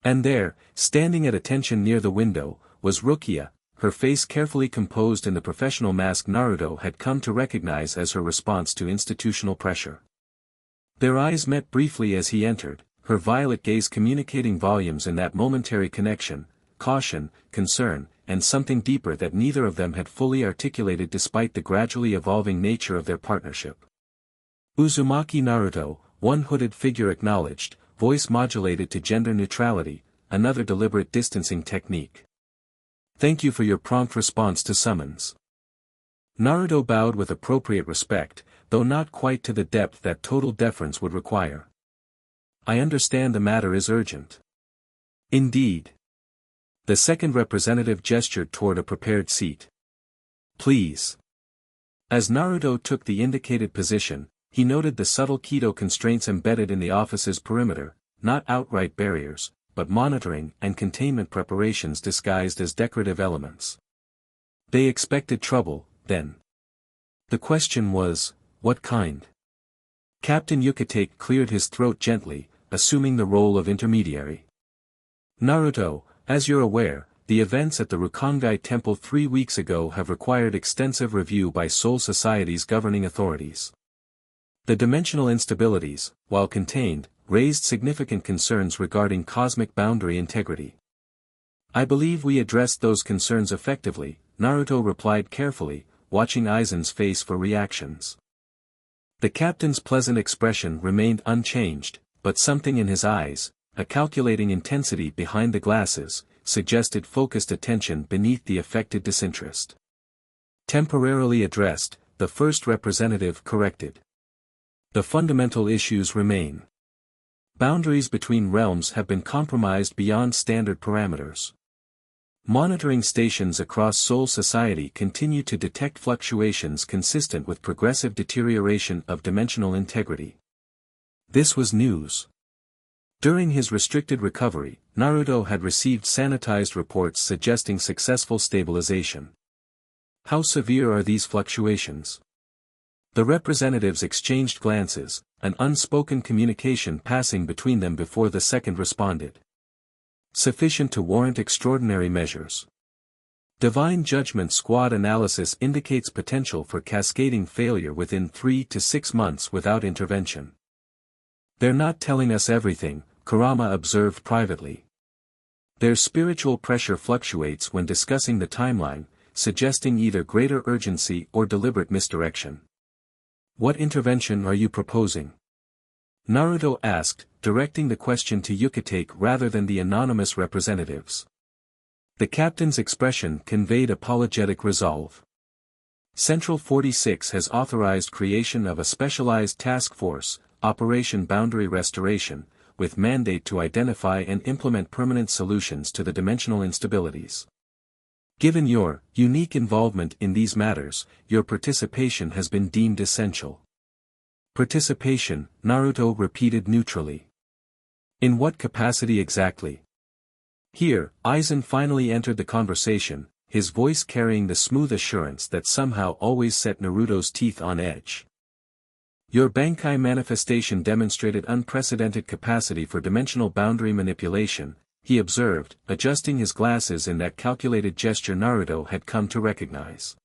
And there, standing at attention near the window, was Rukia, her face carefully composed in the professional mask Naruto had come to recognize as her response to institutional pressure. Their eyes met briefly as he entered, her violet gaze communicating volumes in that momentary connection, caution, concern, and something deeper that neither of them had fully articulated despite the gradually evolving nature of their partnership. Uzumaki Naruto, one hooded figure acknowledged, voice modulated to gender neutrality, another deliberate distancing technique. Thank you for your prompt response to summons. Naruto bowed with appropriate respect, though not quite to the depth that total deference would require. I understand the matter is urgent. Indeed. The second representative gestured toward a prepared seat. Please. As Naruto took the indicated position, he noted the subtle Kido constraints embedded in the office's perimeter, not outright barriers, but monitoring and containment preparations disguised as decorative elements. They expected trouble, then. The question was, what kind? Captain Yucatake cleared his throat gently, assuming the role of intermediary. Naruto, as you're aware, the events at the Rukongai temple 3 weeks ago have required extensive review by Soul Society's governing authorities. The dimensional instabilities, while contained, raised significant concerns regarding cosmic boundary integrity. I believe we addressed those concerns effectively, Naruto replied carefully, watching Aizen's face for reactions. The captain's pleasant expression remained unchanged, but something in his eyes, a calculating intensity behind the glasses, suggested focused attention beneath the affected disinterest. Temporarily addressed, the first representative corrected. The fundamental issues remain. Boundaries between realms have been compromised beyond standard parameters. Monitoring stations across Soul Society continue to detect fluctuations consistent with progressive deterioration of dimensional integrity. This was news. During his restricted recovery, Naruto had received sanitized reports suggesting successful stabilization. How severe are these fluctuations? The representatives exchanged glances, an unspoken communication passing between them before the second responded. Sufficient to warrant extraordinary measures. Divine Judgment Squad analysis indicates potential for cascading failure within 3 to 6 months without intervention. They're not telling us everything, Kurama observed privately. Their spiritual pressure fluctuates when discussing the timeline, suggesting either greater urgency or deliberate misdirection. What intervention are you proposing? Naruto asked, directing the question to Yucatake rather than the anonymous representatives. The captain's expression conveyed apologetic resolve. Central 46 has authorized creation of a specialized task force, Operation Boundary Restoration, with mandate to identify and implement permanent solutions to the dimensional instabilities. Given your unique involvement in these matters, your participation has been deemed essential. Participation, Naruto repeated neutrally. In what capacity exactly? Here, Aizen finally entered the conversation, his voice carrying the smooth assurance that somehow always set Naruto's teeth on edge. Your Bankai manifestation demonstrated unprecedented capacity for dimensional boundary manipulation, he observed, adjusting his glasses in that calculated gesture Naruto had come to recognize.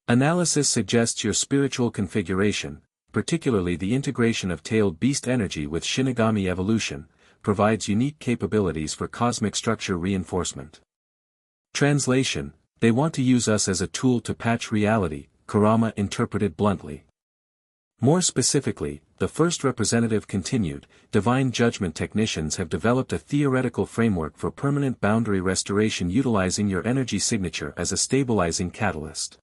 Analysis suggests your spiritual configuration, particularly the integration of tailed beast energy with Shinigami evolution, provides unique capabilities for cosmic structure reinforcement. Translation: they want to use us as a tool to patch reality, Kurama interpreted bluntly. More specifically, the first representative continued, divine judgment technicians have developed a theoretical framework for permanent boundary restoration utilizing your energy signature as a stabilizing catalyst.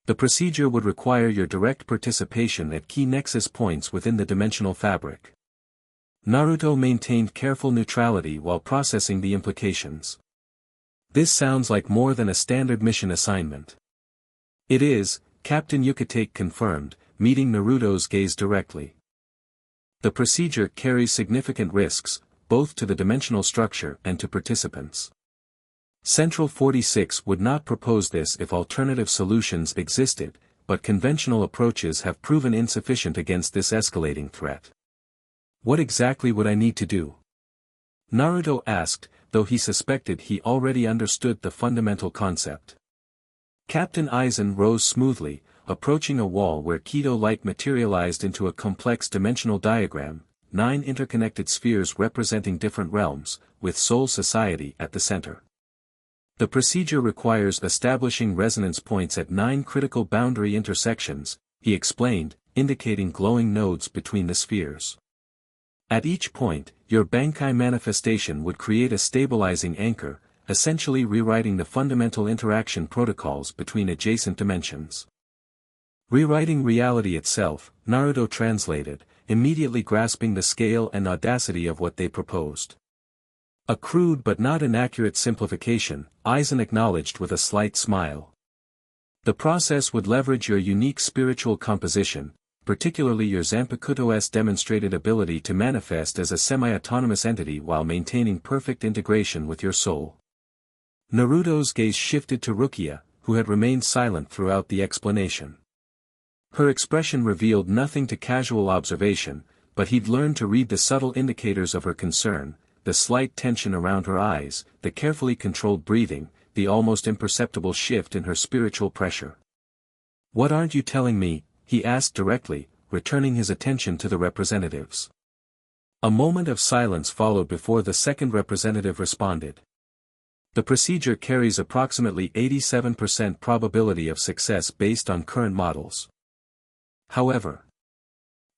The procedure would require your direct participation at key nexus points within the dimensional fabric. Naruto maintained careful neutrality while processing the implications. This sounds like more than a standard mission assignment. It is, Captain Yukitake confirmed, meeting Naruto's gaze directly. The procedure carries significant risks, both to the dimensional structure and to participants. Central 46 would not propose this if alternative solutions existed, but conventional approaches have proven insufficient against this escalating threat. What exactly would I need to do? Naruto asked, though he suspected he already understood the fundamental concept. Captain Aizen rose smoothly, approaching a wall where Kido light materialized into a complex dimensional diagram, 9 interconnected spheres representing different realms, with Soul Society at the center. The procedure requires establishing resonance points at 9 critical boundary intersections, he explained, indicating glowing nodes between the spheres. At each point, your Bankai manifestation would create a stabilizing anchor, essentially rewriting the fundamental interaction protocols between adjacent dimensions. Rewriting reality itself, Naruto translated, immediately grasping the scale and audacity of what they proposed. A crude but not inaccurate simplification, Aizen acknowledged with a slight smile. The process would leverage your unique spiritual composition, particularly your Zanpakuto's demonstrated ability to manifest as a semi-autonomous entity while maintaining perfect integration with your soul. Naruto's gaze shifted to Rukia, who had remained silent throughout the explanation. Her expression revealed nothing to casual observation, but he'd learned to read the subtle indicators of her concern, the slight tension around her eyes, the carefully controlled breathing, the almost imperceptible shift in her spiritual pressure. "What aren't you telling me?" he asked directly, returning his attention to the representatives. A moment of silence followed before the second representative responded. The procedure carries approximately 87% probability of success based on current models. However,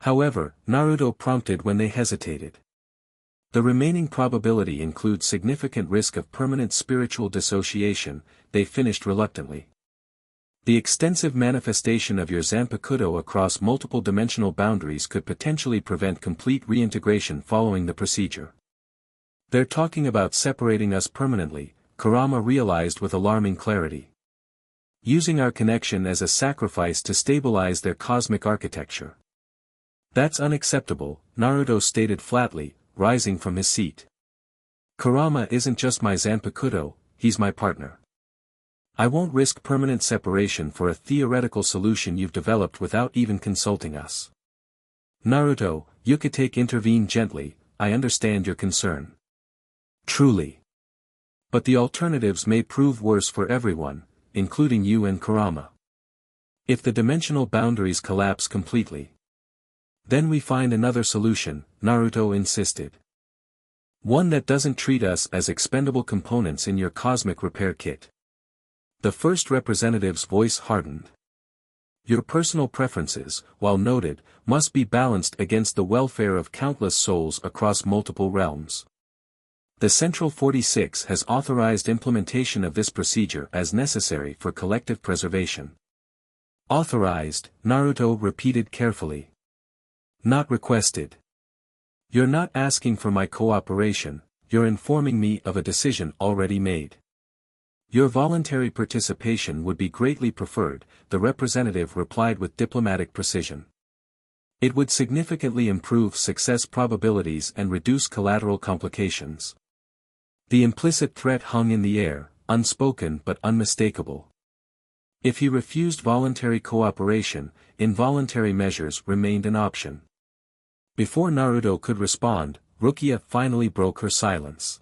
Naruto prompted when they hesitated. The remaining probability includes significant risk of permanent spiritual dissociation, they finished reluctantly. The extensive manifestation of your Zanpakuto across multiple dimensional boundaries could potentially prevent complete reintegration following the procedure. They're talking about separating us permanently, Kurama realized with alarming clarity. Using our connection as a sacrifice to stabilize their cosmic architecture. That's unacceptable, Naruto stated flatly, rising from his seat. Kurama isn't just my Zanpakuto, he's my partner. I won't risk permanent separation for a theoretical solution you've developed without even consulting us. Naruto, Yukitake intervened gently, I understand your concern. Truly. But the alternatives may prove worse for everyone, including you and Kurama. If the dimensional boundaries collapse completely, then we find another solution, Naruto insisted. One that doesn't treat us as expendable components in your cosmic repair kit. The first representative's voice hardened. Your personal preferences, while noted, must be balanced against the welfare of countless souls across multiple realms. The Central 46 has authorized implementation of this procedure as necessary for collective preservation. Authorized, Naruto repeated carefully. Not requested. You're not asking for my cooperation, you're informing me of a decision already made. Your voluntary participation would be greatly preferred, the representative replied with diplomatic precision. It would significantly improve success probabilities and reduce collateral complications. The implicit threat hung in the air, unspoken but unmistakable. If he refused voluntary cooperation, involuntary measures remained an option. Before Naruto could respond, Rukia finally broke her silence.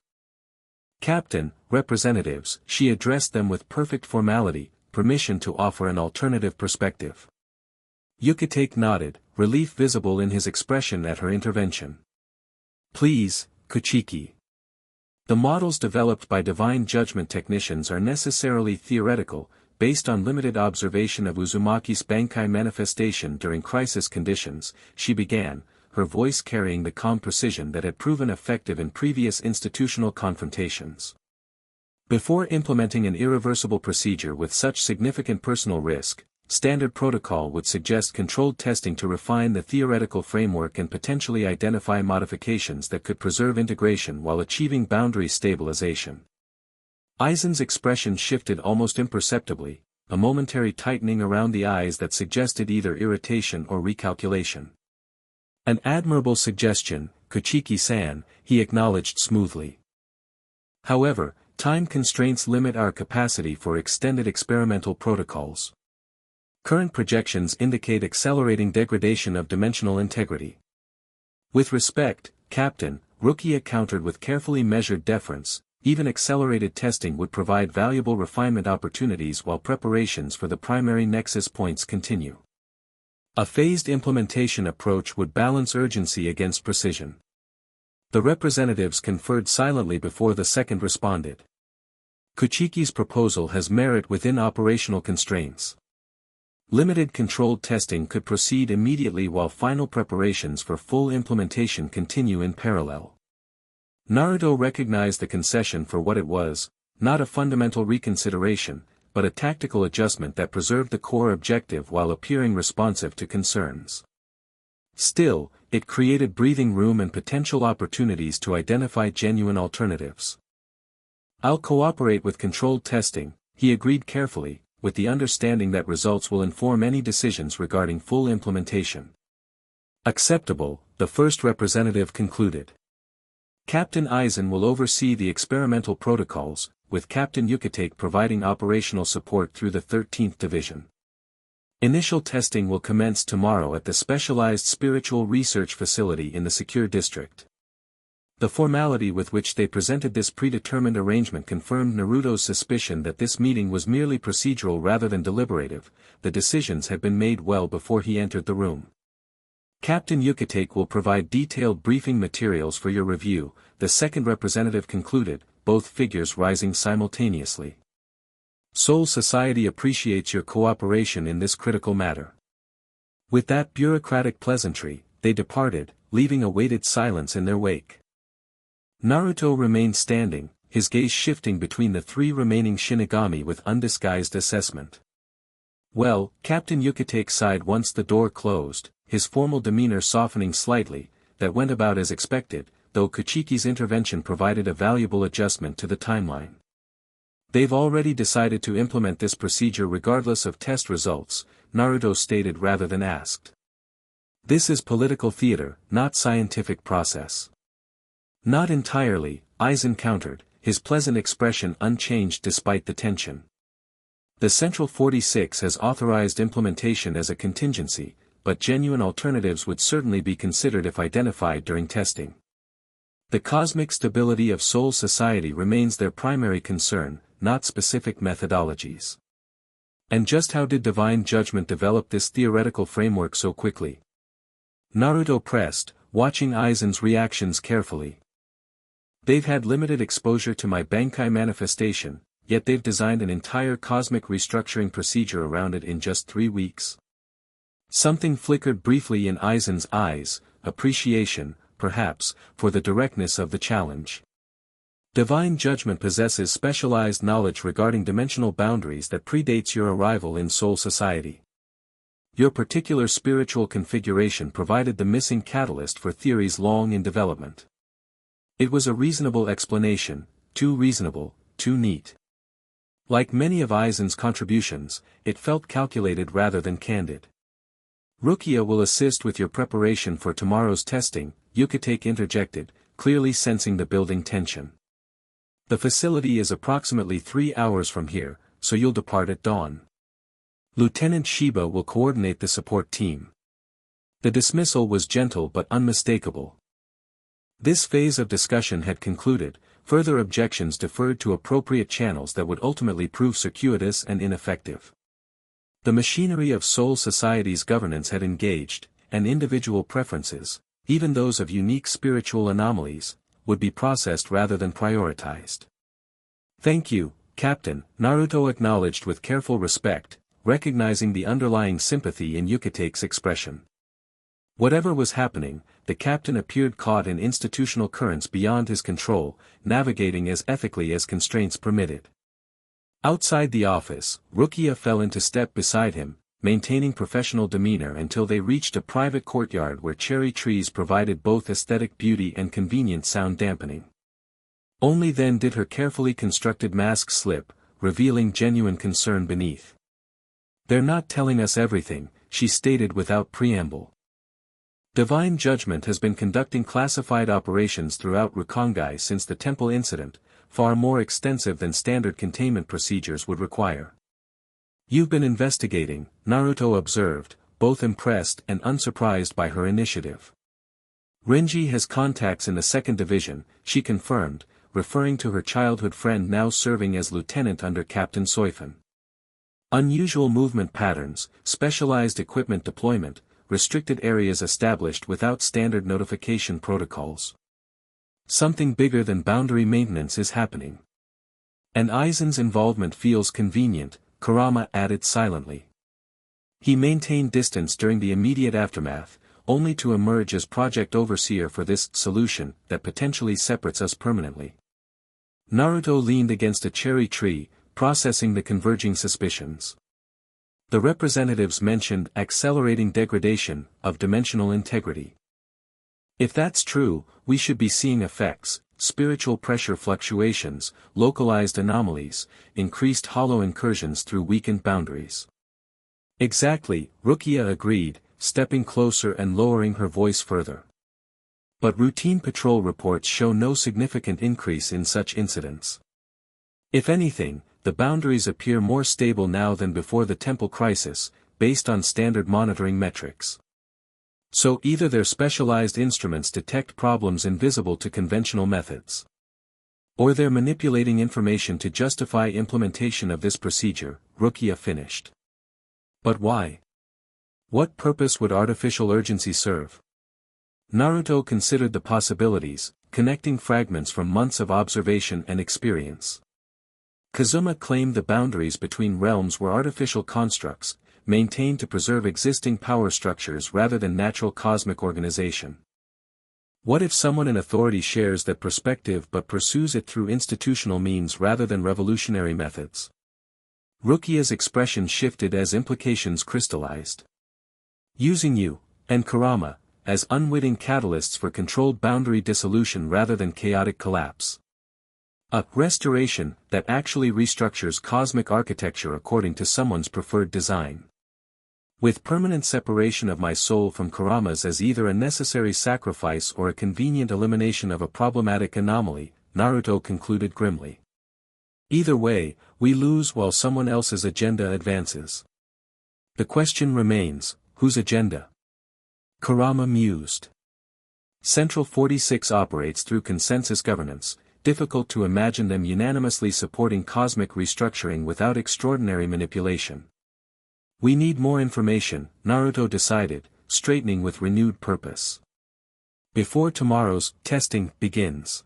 Captain, representatives, she addressed them with perfect formality, permission to offer an alternative perspective. Yukitake nodded, relief visible in his expression at her intervention. Please, Kuchiki. The models developed by divine judgment technicians are necessarily theoretical, based on limited observation of Uzumaki's Bankai manifestation during crisis conditions, she began, her voice carrying the calm precision that had proven effective in previous institutional confrontations. Before implementing an irreversible procedure with such significant personal risk, standard protocol would suggest controlled testing to refine the theoretical framework and potentially identify modifications that could preserve integration while achieving boundary stabilization. Aizen's expression shifted almost imperceptibly, a momentary tightening around the eyes that suggested either irritation or recalculation. An admirable suggestion, Kuchiki-san, he acknowledged smoothly. However, time constraints limit our capacity for extended experimental protocols. Current projections indicate accelerating degradation of dimensional integrity. With respect, Captain, Rukia countered with carefully measured deference, even accelerated testing would provide valuable refinement opportunities while preparations for the primary nexus points continue. A phased implementation approach would balance urgency against precision. The representatives conferred silently before the second responded. Kuchiki's proposal has merit within operational constraints. Limited controlled testing could proceed immediately while final preparations for full implementation continue in parallel. Naruto recognized the concession for what it was, not a fundamental reconsideration, but a tactical adjustment that preserved the core objective while appearing responsive to concerns. Still, it created breathing room and potential opportunities to identify genuine alternatives. "I'll cooperate with controlled testing," he agreed carefully, with the understanding that results will inform any decisions regarding full implementation. "Acceptable," the first representative concluded. "Captain Aizen will oversee the experimental protocols, with Captain Yukitake providing operational support through the 13th Division. Initial testing will commence tomorrow at the specialized spiritual research facility in the secure district." The formality with which they presented this predetermined arrangement confirmed Naruto's suspicion that this meeting was merely procedural rather than deliberative. The decisions had been made well before he entered the room. "Captain Yukitake will provide detailed briefing materials for your review," the second representative concluded, both figures rising simultaneously. "Soul Society appreciates your cooperation in this critical matter." With that bureaucratic pleasantry, they departed, leaving a weighted silence in their wake. Naruto remained standing, his gaze shifting between the three remaining Shinigami with undisguised assessment. "Well," Captain Yukitake sighed once the door closed, his formal demeanor softening slightly, "that went about as expected, though Kuchiki's intervention provided a valuable adjustment to the timeline. They've already decided to implement this procedure regardless of test results," Naruto stated rather than asked. "This is political theater, not scientific process." "Not entirely," Aizen countered, his pleasant expression unchanged despite the tension. "The Central 46 has authorized implementation as a contingency, but genuine alternatives would certainly be considered if identified during testing. The cosmic stability of Soul Society remains their primary concern, not specific methodologies." "And just how did divine judgment develop this theoretical framework so quickly?" Naruto pressed, watching Aizen's reactions carefully. "They've had limited exposure to my Bankai manifestation, yet they've designed an entire cosmic restructuring procedure around it in just 3 weeks." Something flickered briefly in Aizen's eyes, appreciation, perhaps, for the directness of the challenge. "Divine judgment possesses specialized knowledge regarding dimensional boundaries that predates your arrival in Soul Society. Your particular spiritual configuration provided the missing catalyst for theories long in development." It was a reasonable explanation, too reasonable, too neat. Like many of Aizen's contributions, it felt calculated rather than candid. "Rukia will assist with your preparation for tomorrow's testing," Yukitake interjected, clearly sensing the building tension. "The facility is approximately 3 hours from here, so you'll depart at dawn. Lieutenant Shiba will coordinate the support team." The dismissal was gentle but unmistakable. This phase of discussion had concluded, further objections deferred to appropriate channels that would ultimately prove circuitous and ineffective. The machinery of Soul Society's governance had engaged, and individual preferences, even those of unique spiritual anomalies, would be processed rather than prioritized. "Thank you, Captain, Naruto acknowledged with careful respect, recognizing the underlying sympathy in Yukate's expression. Whatever was happening, the captain appeared caught in institutional currents beyond his control, navigating as ethically as constraints permitted. Outside the office, Rukia fell into step beside him, maintaining professional demeanor until they reached a private courtyard where cherry trees provided both aesthetic beauty and convenient sound dampening. Only then did her carefully constructed mask slip, revealing genuine concern beneath. "They're not telling us everything," she stated without preamble. Divine Judgment has been conducting classified operations throughout Rukongai since the temple incident, far more extensive than standard containment procedures would require. "You've been investigating," Naruto observed, both impressed and unsurprised by her initiative. "Renji has contacts in the 2nd Division," she confirmed, referring to her childhood friend now serving as lieutenant under Captain Soifun. "Unusual movement patterns, specialized equipment deployment, restricted areas established without standard notification protocols. Something bigger than boundary maintenance is happening. And Aizen's involvement feels convenient," Kurama added silently. He maintained distance during the immediate aftermath, only to emerge as project overseer for this solution that potentially separates us permanently. Naruto leaned against a cherry tree, processing the converging suspicions. The representatives mentioned accelerating degradation of dimensional integrity. If that's true, we should be seeing effects, spiritual pressure fluctuations, localized anomalies, increased hollow incursions through weakened boundaries. Exactly, Rukia agreed, stepping closer and lowering her voice further. But routine patrol reports show no significant increase in such incidents. If anything, the boundaries appear more stable now than before the temple crisis, based on standard monitoring metrics. So either their specialized instruments detect problems invisible to conventional methods, or they're manipulating information to justify implementation of this procedure, Rukia finished. But why? What purpose would artificial urgency serve? Naruto considered the possibilities, connecting fragments from months of observation and experience. Kazuma claimed the boundaries between realms were artificial constructs, maintained to preserve existing power structures rather than natural cosmic organization. What if someone in authority shares that perspective but pursues it through institutional means rather than revolutionary methods? Rukia's expression shifted as implications crystallized. Using you, and Kurama, as unwitting catalysts for controlled boundary dissolution rather than chaotic collapse. A restoration that actually restructures cosmic architecture according to someone's preferred design. With permanent separation of my soul from Kurama's as either a necessary sacrifice or a convenient elimination of a problematic anomaly, Naruto concluded grimly. Either way, we lose while someone else's agenda advances. The question remains, whose agenda? Kurama mused. Central 46 operates through consensus governance. Difficult to imagine them unanimously supporting cosmic restructuring without extraordinary manipulation. We need more information, Naruto decided, straightening with renewed purpose. Before tomorrow's testing begins.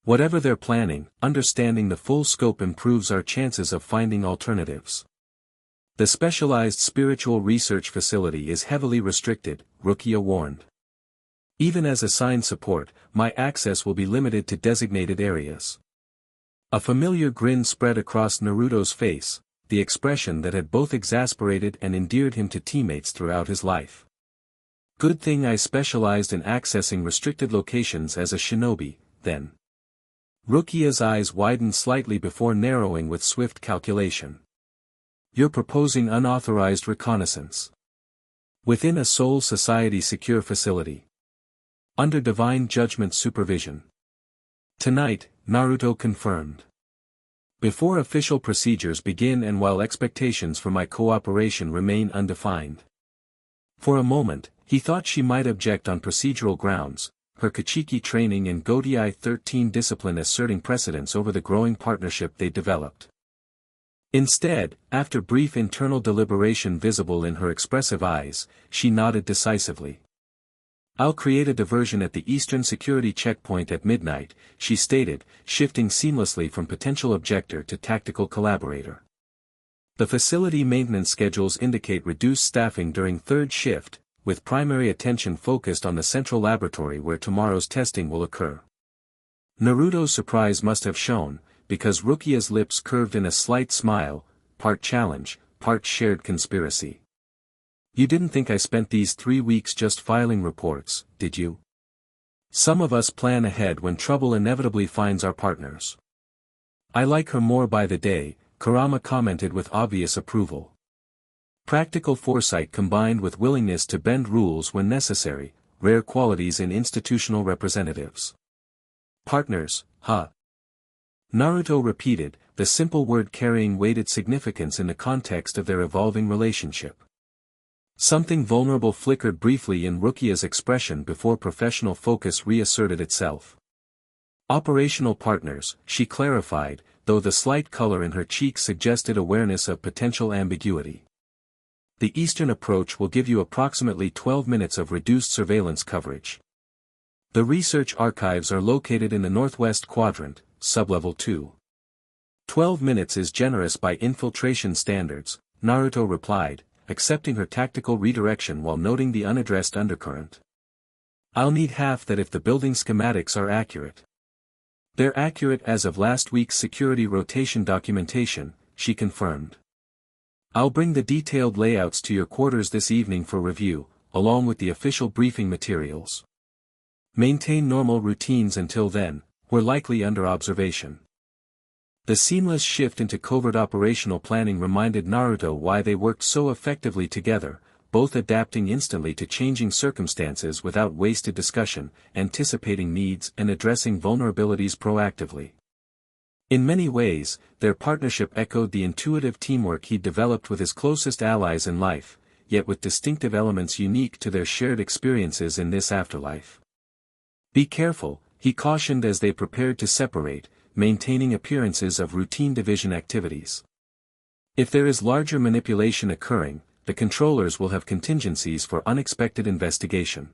Whatever they're planning, understanding the full scope improves our chances of finding alternatives. The specialized spiritual research facility is heavily restricted, Rukia warned. Even as assigned support, my access will be limited to designated areas. A familiar grin spread across Naruto's face, the expression that had both exasperated and endeared him to teammates throughout his life. Good thing I specialized in accessing restricted locations as a shinobi, then. Rukia's eyes widened slightly before narrowing with swift calculation. You're proposing unauthorized reconnaissance. Within a Soul Society secure facility. Under Divine Judgment supervision. Tonight, Naruto confirmed. Before official procedures begin and while expectations for my cooperation remain undefined. For a moment, he thought she might object on procedural grounds, her Kachiki training and Godiai 13 discipline asserting precedence over the growing partnership they developed. Instead, after brief internal deliberation visible in her expressive eyes, she nodded decisively. "I'll create a diversion at the Eastern Security Checkpoint at midnight," she stated, shifting seamlessly from potential objector to tactical collaborator. The facility maintenance schedules indicate reduced staffing during third shift, with primary attention focused on the central laboratory where tomorrow's testing will occur. Naruto's surprise must have shown, because Rukia's lips curved in a slight smile, part challenge, part shared conspiracy. "You didn't think I spent these 3 weeks just filing reports, did you? Some of us plan ahead when trouble inevitably finds our partners." "I like her more by the day," Kurama commented with obvious approval. Practical foresight combined with willingness to bend rules when necessary, rare qualities in institutional representatives. "Partners, huh?" Naruto repeated, the simple word carrying weighted significance in the context of their evolving relationship. Something vulnerable flickered briefly in Rukia's expression before professional focus reasserted itself. "Operational partners," she clarified, though the slight color in her cheeks suggested awareness of potential ambiguity. "The Eastern approach will give you approximately 12 minutes of reduced surveillance coverage. The research archives are located in the northwest quadrant, sublevel 2. 12 minutes is generous by infiltration standards," Naruto replied, accepting her tactical redirection while noting the unaddressed undercurrent. "I'll need half that if the building schematics are accurate." "They're accurate as of last week's security rotation documentation," she confirmed. "I'll bring the detailed layouts to your quarters this evening for review, along with the official briefing materials. Maintain normal routines until then, we're likely under observation." The seamless shift into covert operational planning reminded Naruto why they worked so effectively together, both adapting instantly to changing circumstances without wasted discussion, anticipating needs and addressing vulnerabilities proactively. In many ways, their partnership echoed the intuitive teamwork he'd developed with his closest allies in life, yet with distinctive elements unique to their shared experiences in this afterlife. "Be careful," he cautioned as they prepared to separate, maintaining appearances of routine division activities. "If there is larger manipulation occurring, the controllers will have contingencies for unexpected investigation.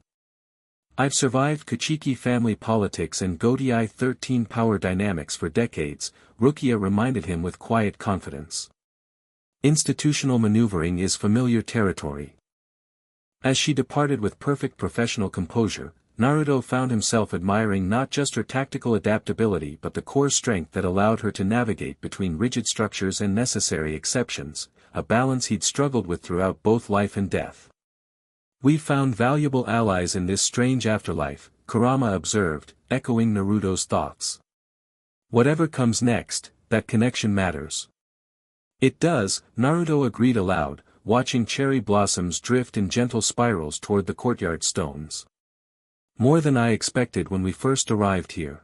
I've survived Kuchiki family politics and Godiai 13 power dynamics for decades," Rukia reminded him with quiet confidence. "Institutional maneuvering is familiar territory." As she departed with perfect professional composure, Naruto found himself admiring not just her tactical adaptability but the core strength that allowed her to navigate between rigid structures and necessary exceptions, a balance he'd struggled with throughout both life and death. "We've found valuable allies in this strange afterlife," Kurama observed, echoing Naruto's thoughts. "Whatever comes next, that connection matters." "It does," Naruto agreed aloud, watching cherry blossoms drift in gentle spirals toward the courtyard stones. "More than I expected when we first arrived here."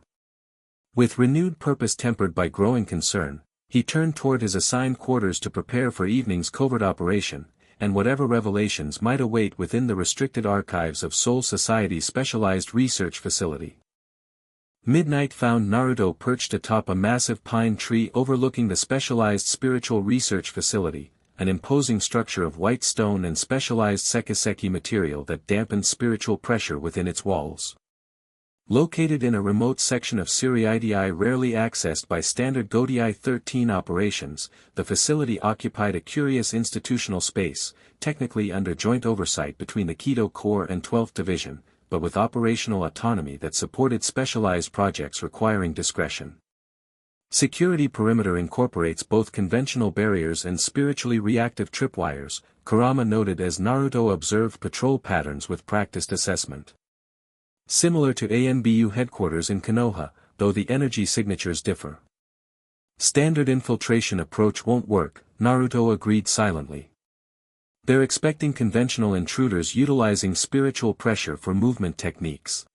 With renewed purpose tempered by growing concern, he turned toward his assigned quarters to prepare for evening's covert operation, and whatever revelations might await within the restricted archives of Soul Society's specialized research facility. Midnight found Naruto perched atop a massive pine tree overlooking the specialized spiritual research facility, an imposing structure of white stone and specialized sekiseki material that dampened spiritual pressure within its walls. Located in a remote section of Siriidii rarely accessed by standard Godiai 13 operations, the facility occupied a curious institutional space, technically under joint oversight between the Kido Corps and 12th Division, but with operational autonomy that supported specialized projects requiring discretion. Security perimeter incorporates both conventional barriers and spiritually reactive tripwires, Kurama noted as Naruto observed patrol patterns with practiced assessment. Similar to ANBU headquarters in Konoha, though the energy signatures differ. Standard infiltration approach won't work, Naruto agreed silently. They're expecting conventional intruders utilizing spiritual pressure for movement techniques.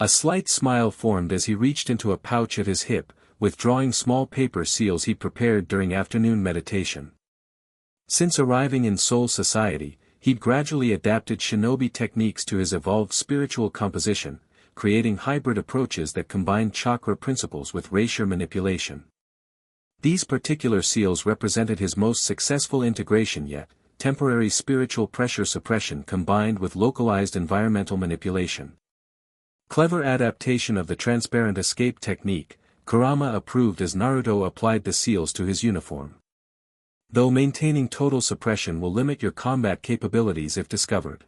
A slight smile formed as he reached into a pouch at his hip, withdrawing small paper seals he prepared during afternoon meditation. Since arriving in Soul Society, he'd gradually adapted shinobi techniques to his evolved spiritual composition, creating hybrid approaches that combined chakra principles with racial manipulation. These particular seals represented his most successful integration yet, temporary spiritual pressure suppression combined with localized environmental manipulation. Clever adaptation of the transparent escape technique, Kurama approved as Naruto applied the seals to his uniform. Though maintaining total suppression will limit your combat capabilities if discovered.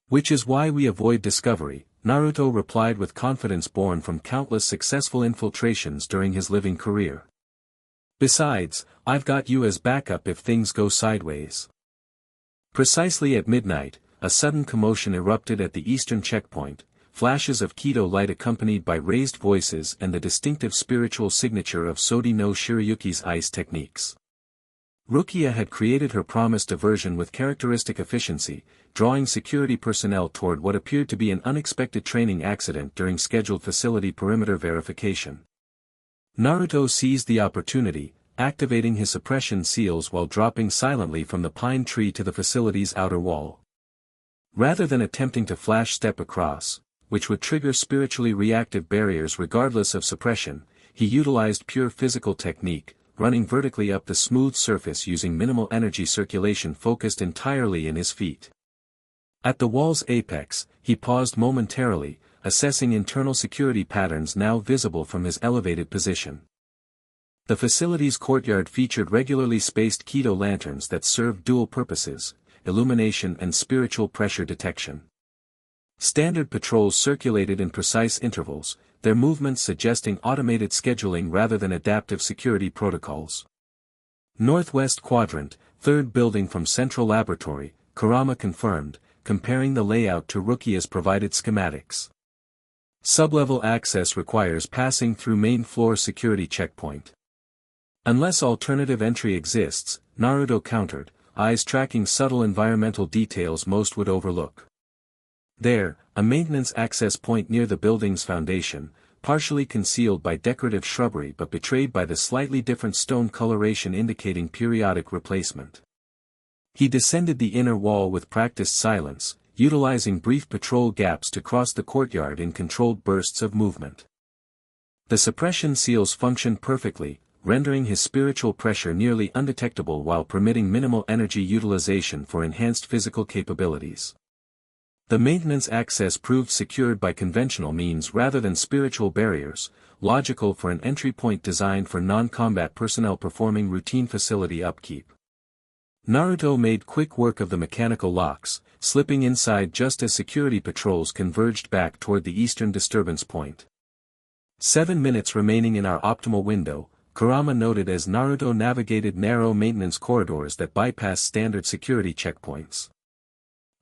Which is why we avoid discovery, Naruto replied with confidence born from countless successful infiltrations during his living career. Besides, I've got you as backup if things go sideways. Precisely at midnight, a sudden commotion erupted at the eastern checkpoint, flashes of Kido light accompanied by raised voices and the distinctive spiritual signature of Sodi no Shirayuki's ice techniques. Rukia had created her promised diversion with characteristic efficiency, drawing security personnel toward what appeared to be an unexpected training accident during scheduled facility perimeter verification. Naruto seized the opportunity, activating his suppression seals while dropping silently from the pine tree to the facility's outer wall. Rather than attempting to flash step across, which would trigger spiritually reactive barriers regardless of suppression, he utilized pure physical technique, running vertically up the smooth surface using minimal energy circulation focused entirely in his feet. At the wall's apex, he paused momentarily, assessing internal security patterns now visible from his elevated position. The facility's courtyard featured regularly spaced Kido lanterns that served dual purposes, illumination and spiritual pressure detection. Standard patrols circulated in precise intervals, their movements suggesting automated scheduling rather than adaptive security protocols. Northwest Quadrant, third building from Central Laboratory, Kurama confirmed, comparing the layout to Rukia's provided schematics. Sublevel access requires passing through main floor security checkpoint. Unless alternative entry exists, Naruto countered, eyes tracking subtle environmental details most would overlook. There, a maintenance access point near the building's foundation, partially concealed by decorative shrubbery but betrayed by the slightly different stone coloration indicating periodic replacement. He descended the inner wall with practiced silence, utilizing brief patrol gaps to cross the courtyard in controlled bursts of movement. The suppression seals functioned perfectly, rendering his spiritual pressure nearly undetectable while permitting minimal energy utilization for enhanced physical capabilities. The maintenance access proved secured by conventional means rather than spiritual barriers, logical for an entry point designed for non-combat personnel performing routine facility upkeep. Naruto made quick work of the mechanical locks, slipping inside just as security patrols converged back toward the eastern disturbance point. 7 minutes remaining in our optimal window, Kurama noted as Naruto navigated narrow maintenance corridors that bypass standard security checkpoints.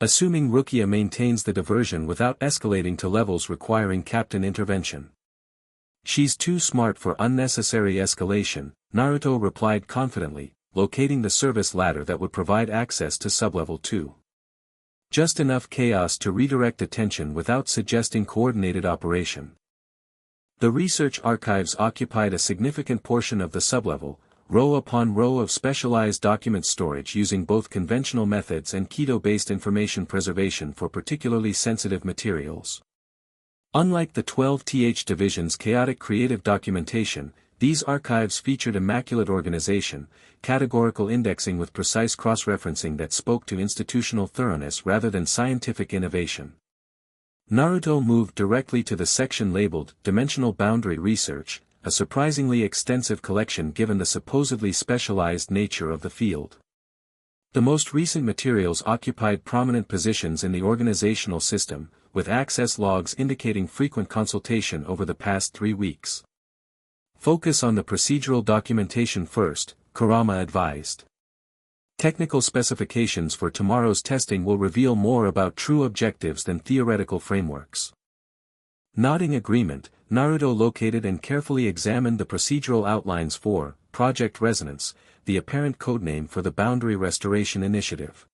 Assuming Rukia maintains the diversion without escalating to levels requiring captain intervention. She's too smart for unnecessary escalation, Naruto replied confidently, locating the service ladder that would provide access to sublevel 2. Just enough chaos to redirect attention without suggesting coordinated operation. The research archives occupied a significant portion of the sublevel, row upon row of specialized document storage using both conventional methods and Kido-based information preservation for particularly sensitive materials. Unlike the 12th division's chaotic creative documentation, these archives featured immaculate organization, categorical indexing with precise cross-referencing that spoke to institutional thoroughness rather than scientific innovation. Naruto moved directly to the section labeled Dimensional Boundary Research, a surprisingly extensive collection given the supposedly specialized nature of the field. The most recent materials occupied prominent positions in the organizational system, with access logs indicating frequent consultation over the past 3 weeks. Focus on the procedural documentation first, Kurama advised. Technical specifications for tomorrow's testing will reveal more about true objectives than theoretical frameworks. Nodding agreement, Naruto located and carefully examined the procedural outlines for Project Resonance, the apparent codename for the Boundary Restoration Initiative.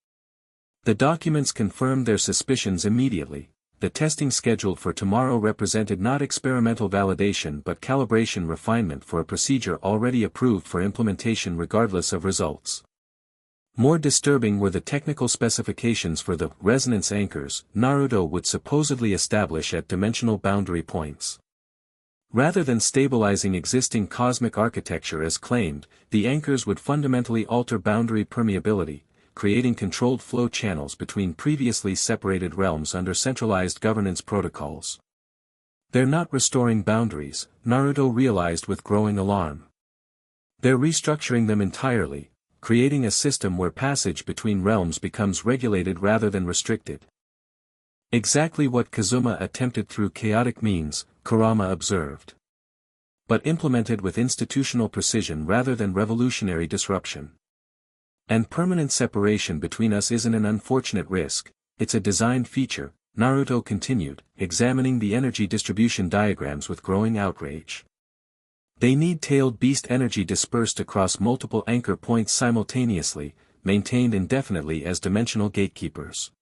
The documents confirmed their suspicions immediately. The testing scheduled for tomorrow represented not experimental validation but calibration refinement for a procedure already approved for implementation regardless of results. More disturbing were the technical specifications for the resonance anchors Naruto would supposedly establish at dimensional boundary points. Rather than stabilizing existing cosmic architecture as claimed, the anchors would fundamentally alter boundary permeability, creating controlled flow channels between previously separated realms under centralized governance protocols. They're not restoring boundaries, Naruto realized with growing alarm. They're restructuring them entirely, creating a system where passage between realms becomes regulated rather than restricted. Exactly what Kazuma attempted through chaotic means, Kurama observed. But implemented with institutional precision rather than revolutionary disruption. And permanent separation between us isn't an unfortunate risk, it's a design feature, Naruto continued, examining the energy distribution diagrams with growing outrage. They need tailed beast energy dispersed across multiple anchor points simultaneously, maintained indefinitely as dimensional gatekeepers.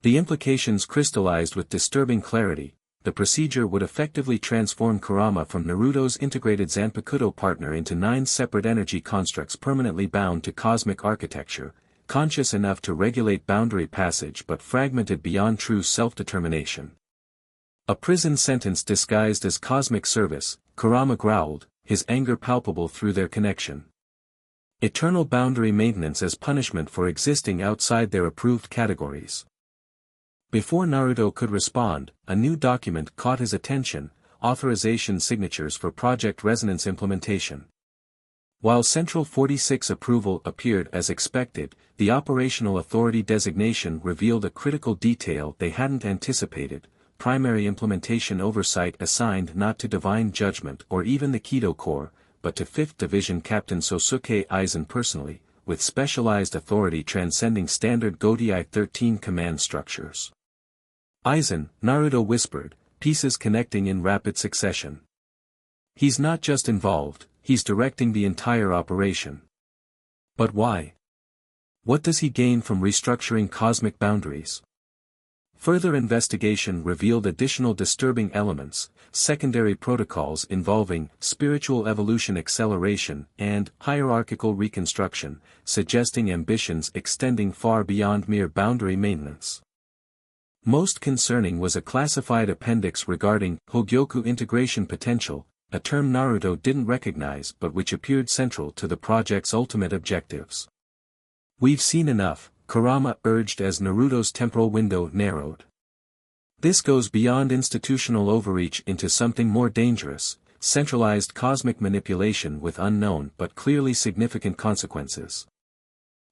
The implications crystallized with disturbing clarity. The procedure would effectively transform Kurama from Naruto's integrated Zanpakuto partner into 9 separate energy constructs permanently bound to cosmic architecture, conscious enough to regulate boundary passage but fragmented beyond true self-determination. A prison sentence disguised as cosmic service, Kurama growled, his anger palpable through their connection. Eternal boundary maintenance as punishment for existing outside their approved categories. Before Naruto could respond, a new document caught his attention, authorization signatures for Project Resonance implementation. While Central 46 approval appeared as expected, the operational authority designation revealed a critical detail they hadn't anticipated: primary implementation oversight assigned not to Divine Judgment or even the Kido Corps, but to 5th Division Captain Sosuke Aizen personally, with specialized authority transcending standard Gotei 13 command structures. Aizen, Naruto whispered, pieces connecting in rapid succession. He's not just involved, he's directing the entire operation. But why? What does he gain from restructuring cosmic boundaries? Further investigation revealed additional disturbing elements, secondary protocols involving spiritual evolution acceleration and hierarchical reconstruction, suggesting ambitions extending far beyond mere boundary maintenance. Most concerning was a classified appendix regarding Hogyoku integration potential, a term Naruto didn't recognize but which appeared central to the project's ultimate objectives. We've seen enough, Kurama urged as Naruto's temporal window narrowed. This goes beyond institutional overreach into something more dangerous, centralized cosmic manipulation with unknown but clearly significant consequences.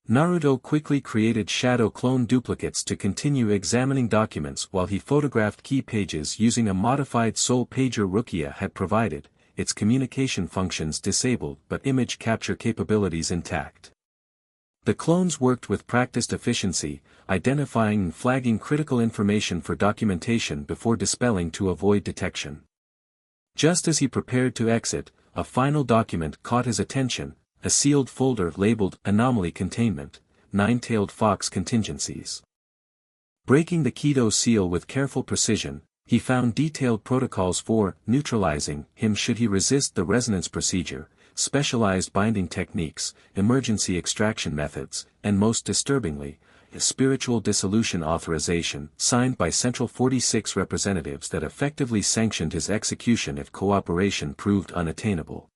Naruto quickly created shadow clone duplicates to continue examining documents while he photographed key pages using a modified soul pager Rukia had provided, its communication functions disabled but image capture capabilities intact. The clones worked with practiced efficiency, identifying and flagging critical information for documentation before dispelling to avoid detection. Just as he prepared to exit, a final document caught his attention, a sealed folder labeled Anomaly Containment, Nine-Tailed Fox Contingencies. Breaking the Kido seal with careful precision, he found detailed protocols for neutralizing him should he resist the resonance procedure, specialized binding techniques, emergency extraction methods, and most disturbingly, a spiritual dissolution authorization signed by Central 46 representatives that effectively sanctioned his execution if cooperation proved unattainable.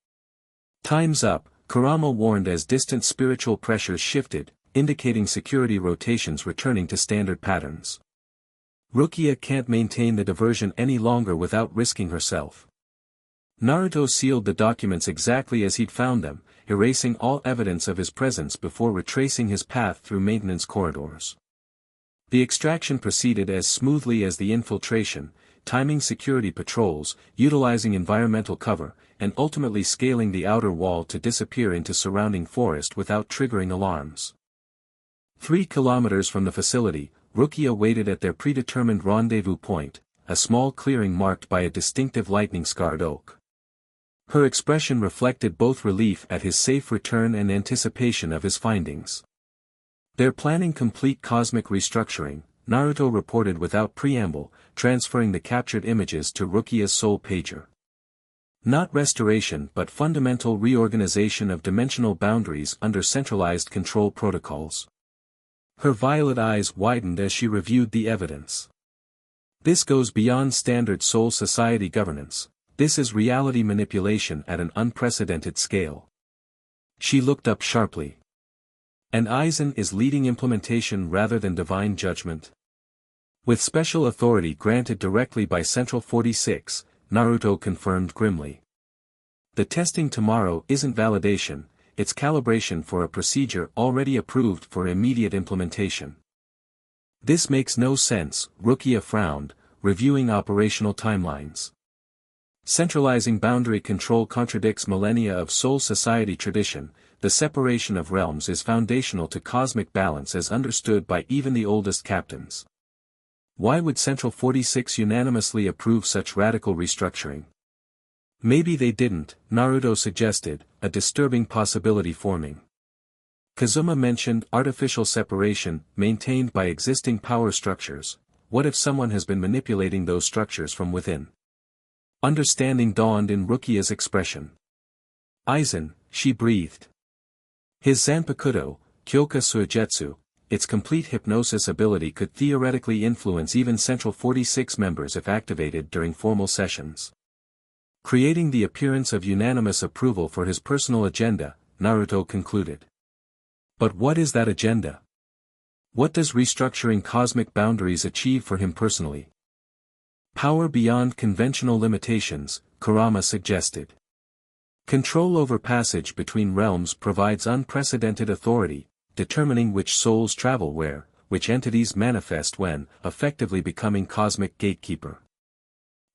Time's up, Kurama warned as distant spiritual pressures shifted, indicating security rotations returning to standard patterns. Rukia can't maintain the diversion any longer without risking herself. Naruto sealed the documents exactly as he'd found them, erasing all evidence of his presence before retracing his path through maintenance corridors. The extraction proceeded as smoothly as the infiltration, timing security patrols, utilizing environmental cover, and ultimately scaling the outer wall to disappear into surrounding forest without triggering alarms. 3 kilometers from the facility, Rukia waited at their predetermined rendezvous point, a small clearing marked by a distinctive lightning-scarred oak. Her expression reflected both relief at his safe return and anticipation of his findings. They're planning complete cosmic restructuring, Naruto reported without preamble, transferring the captured images to Rukia's soul pager. Not restoration but fundamental reorganization of dimensional boundaries under centralized control protocols. Her violet eyes widened as she reviewed the evidence. This goes beyond standard Soul Society governance, this is reality manipulation at an unprecedented scale. She looked up sharply. And Aizen is leading implementation rather than divine judgment. With special authority granted directly by Central 46, Naruto confirmed grimly. The testing tomorrow isn't validation, it's calibration for a procedure already approved for immediate implementation. This makes no sense, Rukia frowned, reviewing operational timelines. Centralizing boundary control contradicts millennia of Soul Society tradition. The separation of realms is foundational to cosmic balance as understood by even the oldest captains. Why would Central 46 unanimously approve such radical restructuring? Maybe they didn't, Naruto suggested, a disturbing possibility forming. Kazuma mentioned artificial separation, maintained by existing power structures. What if someone has been manipulating those structures from within? Understanding dawned in Rukia's expression. Aizen, she breathed. His Zanpakuto, Kyoka Suigetsu, its complete hypnosis ability could theoretically influence even Central 46 members if activated during formal sessions. Creating the appearance of unanimous approval for his personal agenda, Naruto concluded. But what is that agenda? What does restructuring cosmic boundaries achieve for him personally? Power beyond conventional limitations, Kurama suggested. Control over passage between realms provides unprecedented authority, determining which souls travel where, which entities manifest when, effectively becoming cosmic gatekeeper.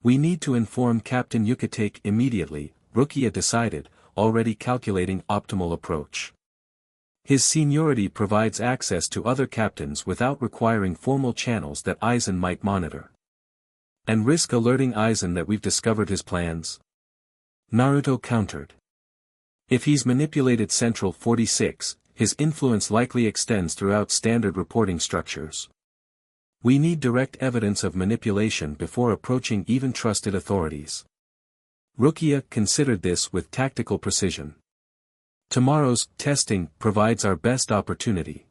We need to inform Captain Yukatake immediately, Rukia decided, already calculating optimal approach. His seniority provides access to other captains without requiring formal channels that Aizen might monitor. And risk alerting Aizen that we've discovered his plans? Naruto countered. If he's manipulated Central 46, his influence likely extends throughout standard reporting structures. We need direct evidence of manipulation before approaching even trusted authorities. Rukia considered this with tactical precision. Tomorrow's testing provides our best opportunity.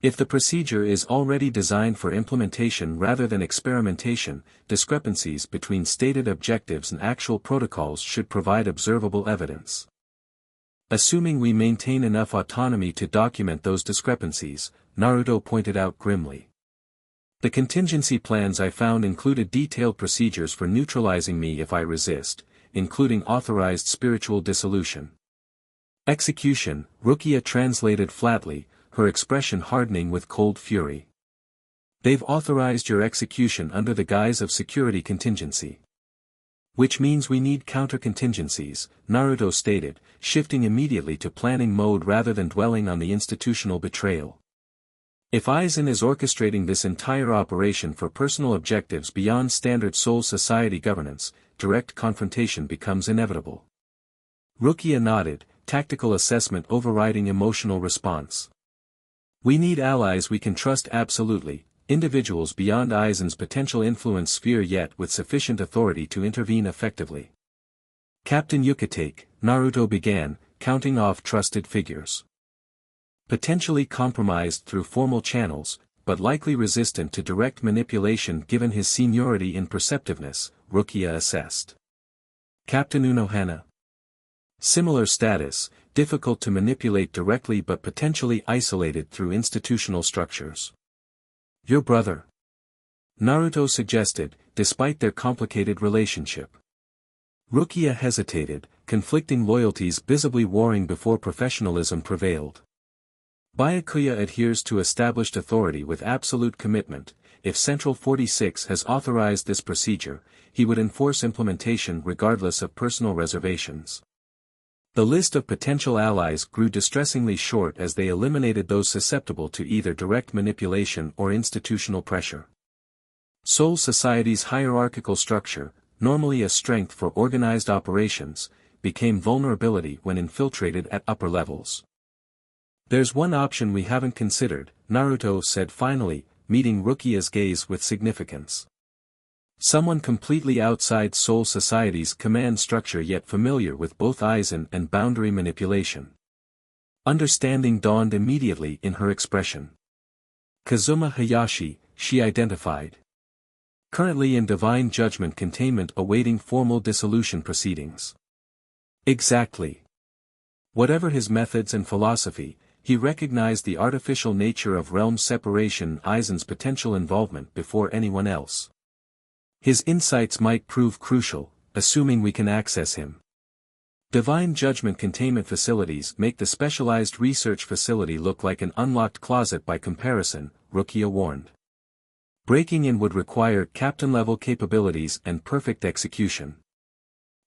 If the procedure is already designed for implementation rather than experimentation, discrepancies between stated objectives and actual protocols should provide observable evidence. Assuming we maintain enough autonomy to document those discrepancies, Naruto pointed out grimly. The contingency plans I found included detailed procedures for neutralizing me if I resist, including authorized spiritual dissolution. Execution, Rukia translated flatly, her expression hardening with cold fury. They've authorized your execution under the guise of security contingency. Which means we need counter-contingencies, Naruto stated, shifting immediately to planning mode rather than dwelling on the institutional betrayal. If Aizen is orchestrating this entire operation for personal objectives beyond standard Soul Society governance, direct confrontation becomes inevitable. Rukia nodded, tactical assessment overriding emotional response. We need allies we can trust absolutely, individuals beyond Aizen's potential influence sphere yet with sufficient authority to intervene effectively. Captain Yukatake, Naruto began, counting off trusted figures. Potentially compromised through formal channels, but likely resistant to direct manipulation given his seniority in perceptiveness, Rukia assessed. Captain Unohana. Similar status, difficult to manipulate directly but potentially isolated through institutional structures. Your brother? Naruto suggested, despite their complicated relationship. Rukia hesitated, conflicting loyalties visibly warring before professionalism prevailed. Byakuya adheres to established authority with absolute commitment. If Central 46 has authorized this procedure, he would enforce implementation regardless of personal reservations. The list of potential allies grew distressingly short as they eliminated those susceptible to either direct manipulation or institutional pressure. Soul Society's hierarchical structure, normally a strength for organized operations, became vulnerability when infiltrated at upper levels. There's one option we haven't considered, Naruto said finally, meeting Rukia's gaze with significance. Someone completely outside Soul Society's command structure yet familiar with both Aizen and boundary manipulation. Understanding dawned immediately in her expression. Kazuma Hayashi, she identified. Currently in divine judgment containment awaiting formal dissolution proceedings. Exactly. Whatever his methods and philosophy, he recognized the artificial nature of realm separation and Aizen's potential involvement before anyone else. His insights might prove crucial, assuming we can access him. Divine Judgment containment facilities make the specialized research facility look like an unlocked closet by comparison, Rukia warned. Breaking in would require captain-level capabilities and perfect execution.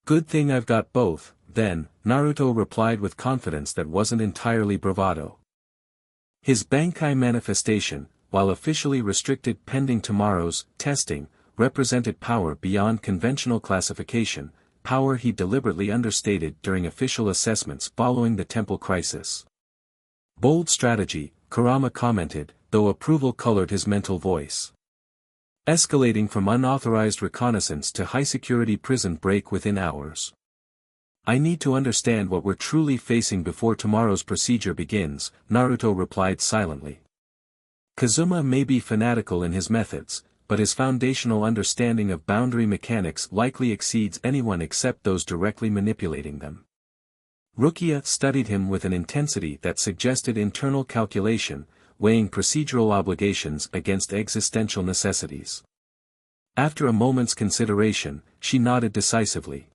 Good thing I've got both, then, Naruto replied with confidence that wasn't entirely bravado. His Bankai manifestation, while officially restricted pending tomorrow's testing, represented power beyond conventional classification, power he deliberately understated during official assessments following the temple crisis. Bold strategy, Kurama commented, though approval colored his mental voice. Escalating from unauthorized reconnaissance to high-security prison break within hours. I need to understand what we're truly facing before tomorrow's procedure begins, Naruto replied silently. Kazuma may be fanatical in his methods, but his foundational understanding of boundary mechanics likely exceeds anyone except those directly manipulating them. Rukia studied him with an intensity that suggested internal calculation, weighing procedural obligations against existential necessities. After a moment's consideration, she nodded decisively.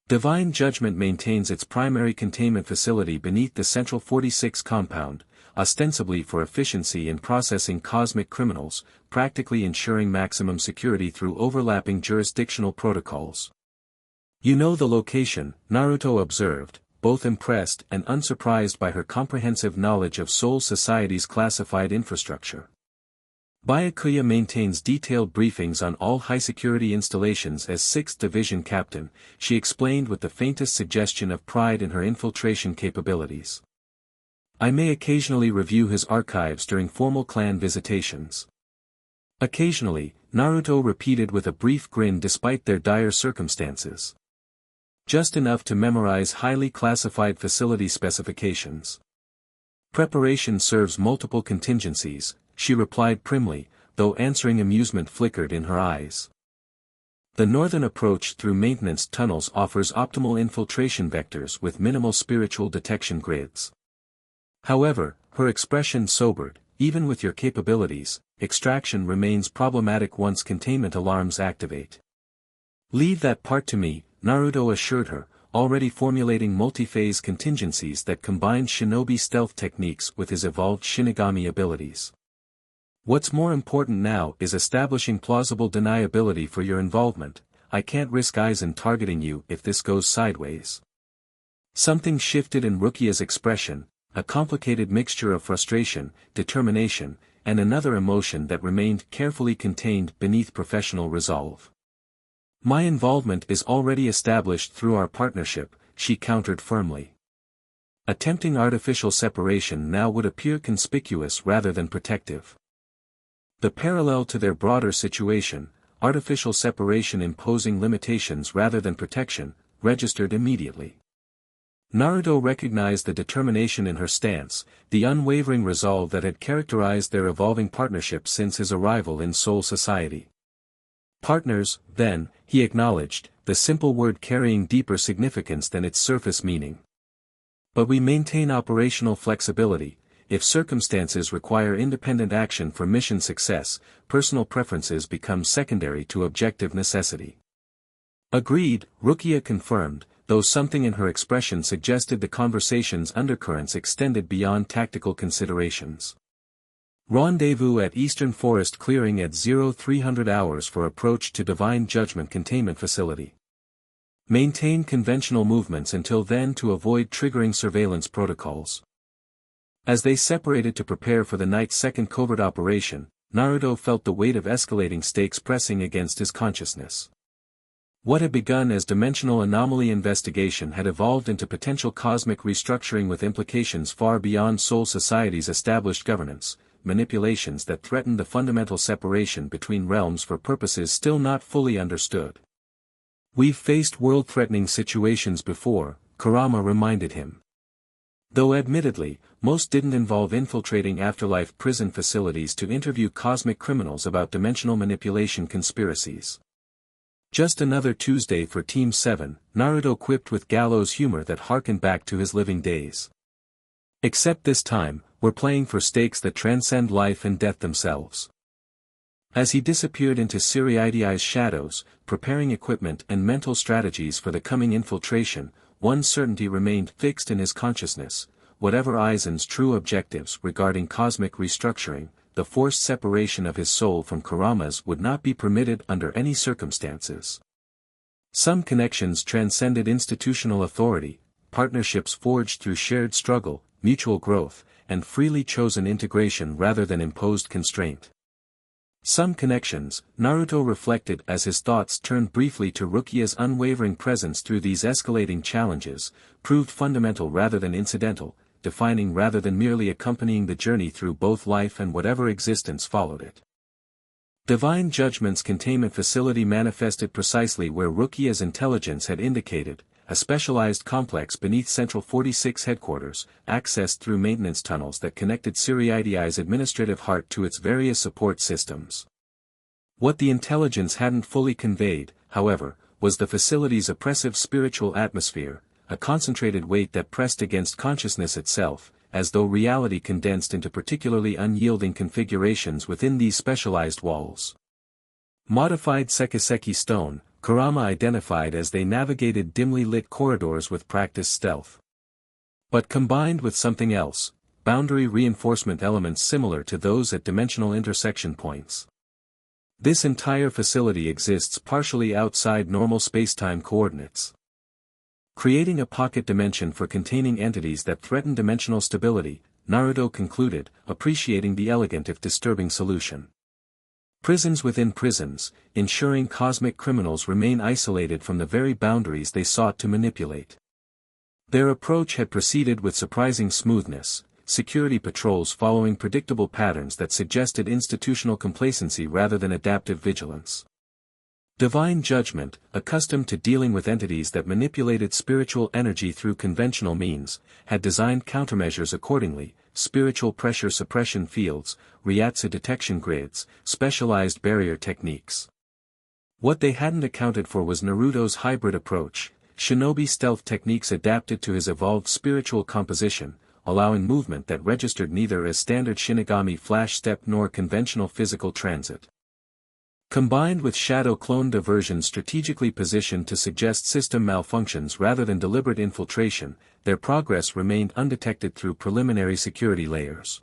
Divine Judgment maintains its primary containment facility beneath the Central 46 compound, ostensibly for efficiency in processing cosmic criminals, practically ensuring maximum security through overlapping jurisdictional protocols. You know the location, Naruto observed, both impressed and unsurprised by her comprehensive knowledge of Soul Society's classified infrastructure. Byakuya maintains detailed briefings on all high-security installations as 6th Division Captain, she explained with the faintest suggestion of pride in her infiltration capabilities. I may occasionally review his archives during formal clan visitations. Occasionally, Naruto repeated with a brief grin despite their dire circumstances. Just enough to memorize highly classified facility specifications. Preparation serves multiple contingencies, she replied primly, though answering amusement flickered in her eyes. The northern approach through maintenance tunnels offers optimal infiltration vectors with minimal spiritual detection grids. However, her expression sobered, even with your capabilities, extraction remains problematic once containment alarms activate. Leave that part to me, Naruto assured her, already formulating multi-phase contingencies that combine shinobi stealth techniques with his evolved Shinigami abilities. What's more important now is establishing plausible deniability for your involvement. I can't risk Aizen targeting you if this goes sideways. Something shifted in Rukia's expression, a complicated mixture of frustration, determination, and another emotion that remained carefully contained beneath professional resolve. My involvement is already established through our partnership, she countered firmly. Attempting artificial separation now would appear conspicuous rather than protective. The parallel to their broader situation, artificial separation imposing limitations rather than protection, registered immediately. Naruto recognized the determination in her stance, the unwavering resolve that had characterized their evolving partnership since his arrival in Soul Society. Partners, then, he acknowledged, the simple word carrying deeper significance than its surface meaning. But we maintain operational flexibility. If circumstances require independent action for mission success, personal preferences become secondary to objective necessity. Agreed, Rukia confirmed, though something in her expression suggested the conversation's undercurrents extended beyond tactical considerations. Rendezvous at Eastern Forest Clearing at 0300 hours for approach to Divine Judgment Containment Facility. Maintain conventional movements until then to avoid triggering surveillance protocols. As they separated to prepare for the night's second covert operation, Naruto felt the weight of escalating stakes pressing against his consciousness. What had begun as dimensional anomaly investigation had evolved into potential cosmic restructuring with implications far beyond Soul Society's established governance, manipulations that threatened the fundamental separation between realms for purposes still not fully understood. We've faced world-threatening situations before, Kurama reminded him. Though admittedly, most didn't involve infiltrating afterlife prison facilities to interview cosmic criminals about dimensional manipulation conspiracies. Just another Tuesday for Team 7, Naruto quipped with gallows humor that harkened back to his living days. Except this time, we're playing for stakes that transcend life and death themselves. As he disappeared into Siriidi's shadows, preparing equipment and mental strategies for the coming infiltration, one certainty remained fixed in his consciousness: whatever Aizen's true objectives regarding cosmic restructuring, the forced separation of his soul from Kurama's would not be permitted under any circumstances. Some connections transcended institutional authority, partnerships forged through shared struggle, mutual growth, and freely chosen integration rather than imposed constraint. Some connections, Naruto reflected as his thoughts turned briefly to Rukia's unwavering presence through these escalating challenges, proved fundamental rather than incidental, defining rather than merely accompanying the journey through both life and whatever existence followed it. Divine Judgment's containment facility manifested precisely where Rukia's intelligence had indicated, a specialized complex beneath Central 46 headquarters, accessed through maintenance tunnels that connected Siriidi's administrative heart to its various support systems. What the intelligence hadn't fully conveyed, however, was the facility's oppressive spiritual atmosphere, a concentrated weight that pressed against consciousness itself, as though reality condensed into particularly unyielding configurations within these specialized walls. Modified Sekiseki stone, Kurama identified as they navigated dimly lit corridors with practiced stealth. But combined with something else, boundary reinforcement elements similar to those at dimensional intersection points. This entire facility exists partially outside normal spacetime coordinates, creating a pocket dimension for containing entities that threaten dimensional stability, Naruto concluded, appreciating the elegant if disturbing solution. Prisons within prisons, ensuring cosmic criminals remain isolated from the very boundaries they sought to manipulate. Their approach had proceeded with surprising smoothness, security patrols following predictable patterns that suggested institutional complacency rather than adaptive vigilance. Divine Judgment, accustomed to dealing with entities that manipulated spiritual energy through conventional means, had designed countermeasures accordingly: spiritual pressure suppression fields, Ryatsu detection grids, specialized barrier techniques. What they hadn't accounted for was Naruto's hybrid approach, shinobi stealth techniques adapted to his evolved spiritual composition, allowing movement that registered neither as standard Shinigami flash step nor conventional physical transit. Combined with shadow clone diversion strategically positioned to suggest system malfunctions rather than deliberate infiltration, their progress remained undetected through preliminary security layers.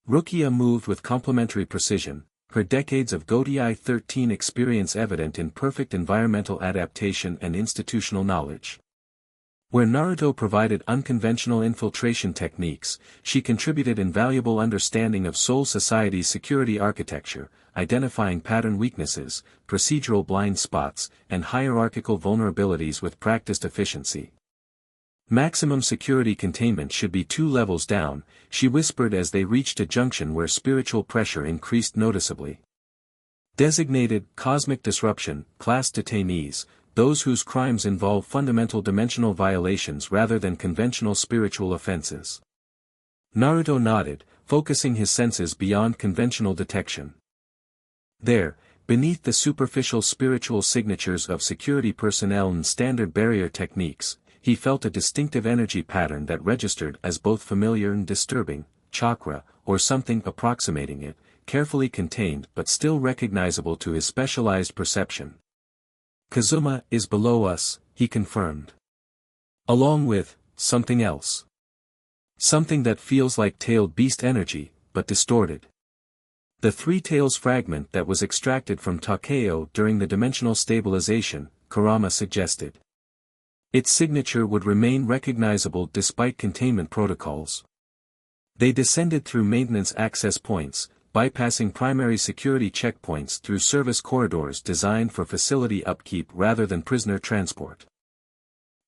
Rukia moved with complementary precision, her decades of Gotei 13 experience evident in perfect environmental adaptation and institutional knowledge. Where Naruto provided unconventional infiltration techniques, she contributed invaluable understanding of Soul Society's security architecture, identifying pattern weaknesses, procedural blind spots, and hierarchical vulnerabilities with practiced efficiency. Maximum security containment should be 2 levels down, she whispered as they reached a junction where spiritual pressure increased noticeably. Designated Cosmic Disruption, class detainees, those whose crimes involve fundamental dimensional violations rather than conventional spiritual offenses. Naruto nodded, focusing his senses beyond conventional detection. There, beneath the superficial spiritual signatures of security personnel and standard barrier techniques, he felt a distinctive energy pattern that registered as both familiar and disturbing: chakra, or something approximating it, carefully contained but still recognizable to his specialized perception. Kazuma is below us, he confirmed. Along with something else. Something that feels like tailed beast energy, but distorted. The Three Tails fragment that was extracted from Takeo during the dimensional stabilization, Kurama suggested. Its signature would remain recognizable despite containment protocols. They descended through maintenance access points, bypassing primary security checkpoints through service corridors designed for facility upkeep rather than prisoner transport.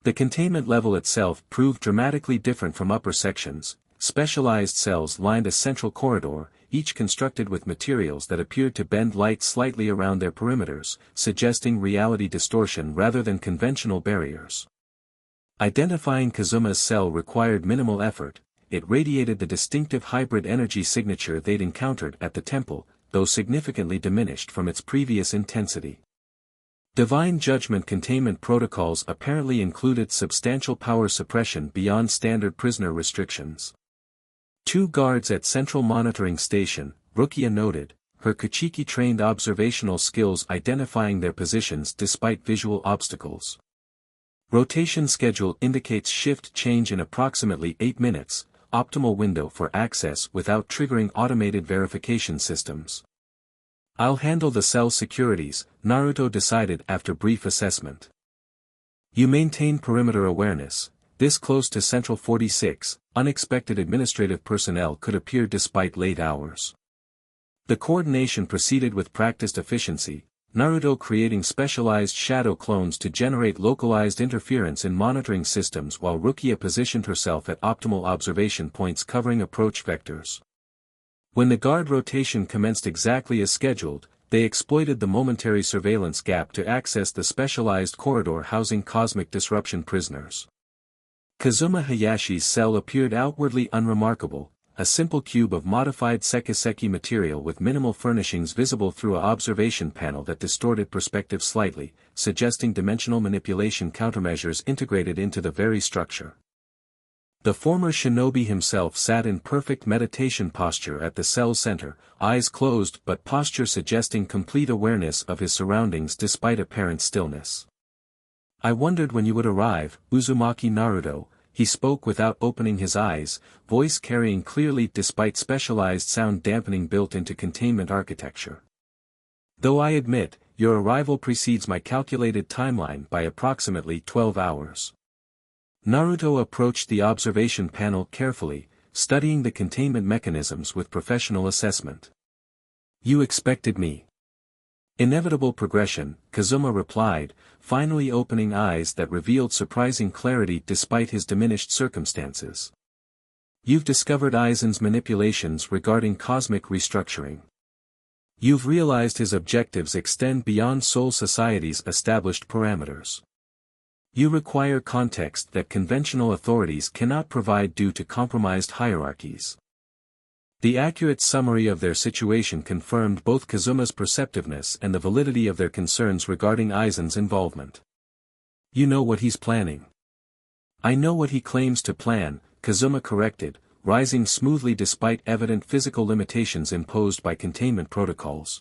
The containment level itself proved dramatically different from upper sections. Specialized cells lined a central corridor, each constructed with materials that appeared to bend light slightly around their perimeters, suggesting reality distortion rather than conventional barriers. Identifying Kazuma's cell required minimal effort. It radiated the distinctive hybrid energy signature they'd encountered at the temple, though significantly diminished from its previous intensity. Divine Judgment containment protocols apparently included substantial power suppression beyond standard prisoner restrictions. Two guards at Central Monitoring Station, Rukia noted, her Kuchiki-trained observational skills identifying their positions despite visual obstacles. Rotation schedule indicates shift change in approximately 8 minutes, optimal window for access without triggering automated verification systems. I'll handle the cell securities, Naruto decided after brief assessment. You maintain perimeter awareness. This close to Central 46, unexpected administrative personnel could appear despite late hours. The coordination proceeded with practiced efficiency, Naruto creating specialized shadow clones to generate localized interference in monitoring systems while Rukia positioned herself at optimal observation points covering approach vectors. When the guard rotation commenced exactly as scheduled, they exploited the momentary surveillance gap to access the specialized corridor housing cosmic disruption prisoners. Kazuma Hayashi's cell appeared outwardly unremarkable, a simple cube of modified sekiseki material with minimal furnishings visible through an observation panel that distorted perspective slightly, suggesting dimensional manipulation countermeasures integrated into the very structure. The former shinobi himself sat in perfect meditation posture at the cell's center, eyes closed but posture suggesting complete awareness of his surroundings despite apparent stillness. I wondered when you would arrive, Uzumaki Naruto, he spoke without opening his eyes, voice carrying clearly despite specialized sound dampening built into containment architecture. Though I admit, your arrival precedes my calculated timeline by approximately 12 hours. Naruto approached the observation panel carefully, studying the containment mechanisms with professional assessment. You expected me. Inevitable progression, Kazuma replied, finally opening eyes that revealed surprising clarity despite his diminished circumstances. You've discovered Aizen's manipulations regarding cosmic restructuring. You've realized his objectives extend beyond Soul Society's established parameters. You require context that conventional authorities cannot provide due to compromised hierarchies. The accurate summary of their situation confirmed both Kazuma's perceptiveness and the validity of their concerns regarding Aizen's involvement. You know what he's planning. I know what he claims to plan, Kazuma corrected, rising smoothly despite evident physical limitations imposed by containment protocols.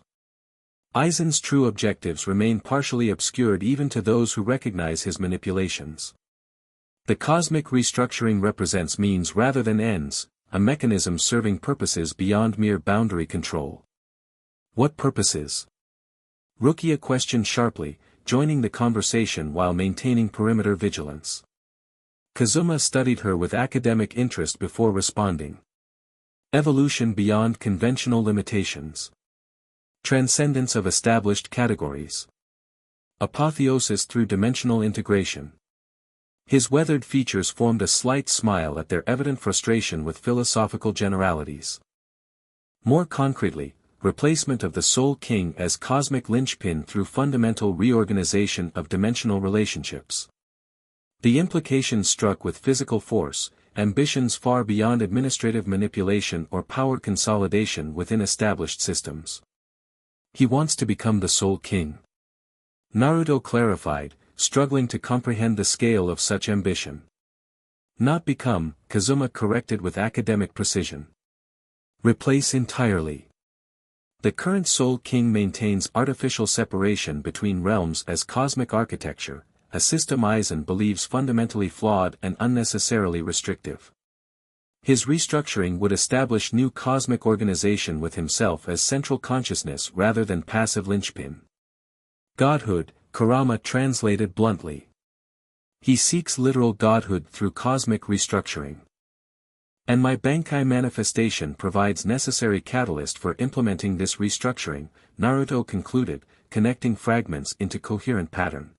Aizen's true objectives remain partially obscured even to those who recognize his manipulations. The cosmic restructuring represents means rather than ends, a mechanism serving purposes beyond mere boundary control. What purposes? Rukia questioned sharply, joining the conversation while maintaining perimeter vigilance. Kazuma studied her with academic interest before responding. Evolution beyond conventional limitations. Transcendence of established categories. Apotheosis through dimensional integration. His weathered features formed a slight smile at their evident frustration with philosophical generalities. More concretely, replacement of the Soul King as cosmic linchpin through fundamental reorganization of dimensional relationships. The implications struck with physical force, ambitions far beyond administrative manipulation or power consolidation within established systems. He wants to become the Soul King. Naruto clarified, struggling to comprehend the scale of such ambition. Not become, Kazuma corrected with academic precision. Replace entirely. The current Soul King maintains artificial separation between realms as cosmic architecture, a system Aizen believes fundamentally flawed and unnecessarily restrictive. His restructuring would establish new cosmic organization with himself as central consciousness rather than passive linchpin. Godhood, Kurama translated bluntly. He seeks literal godhood through cosmic restructuring. And my Bankai manifestation provides necessary catalyst for implementing this restructuring, Naruto concluded, connecting fragments into coherent pattern.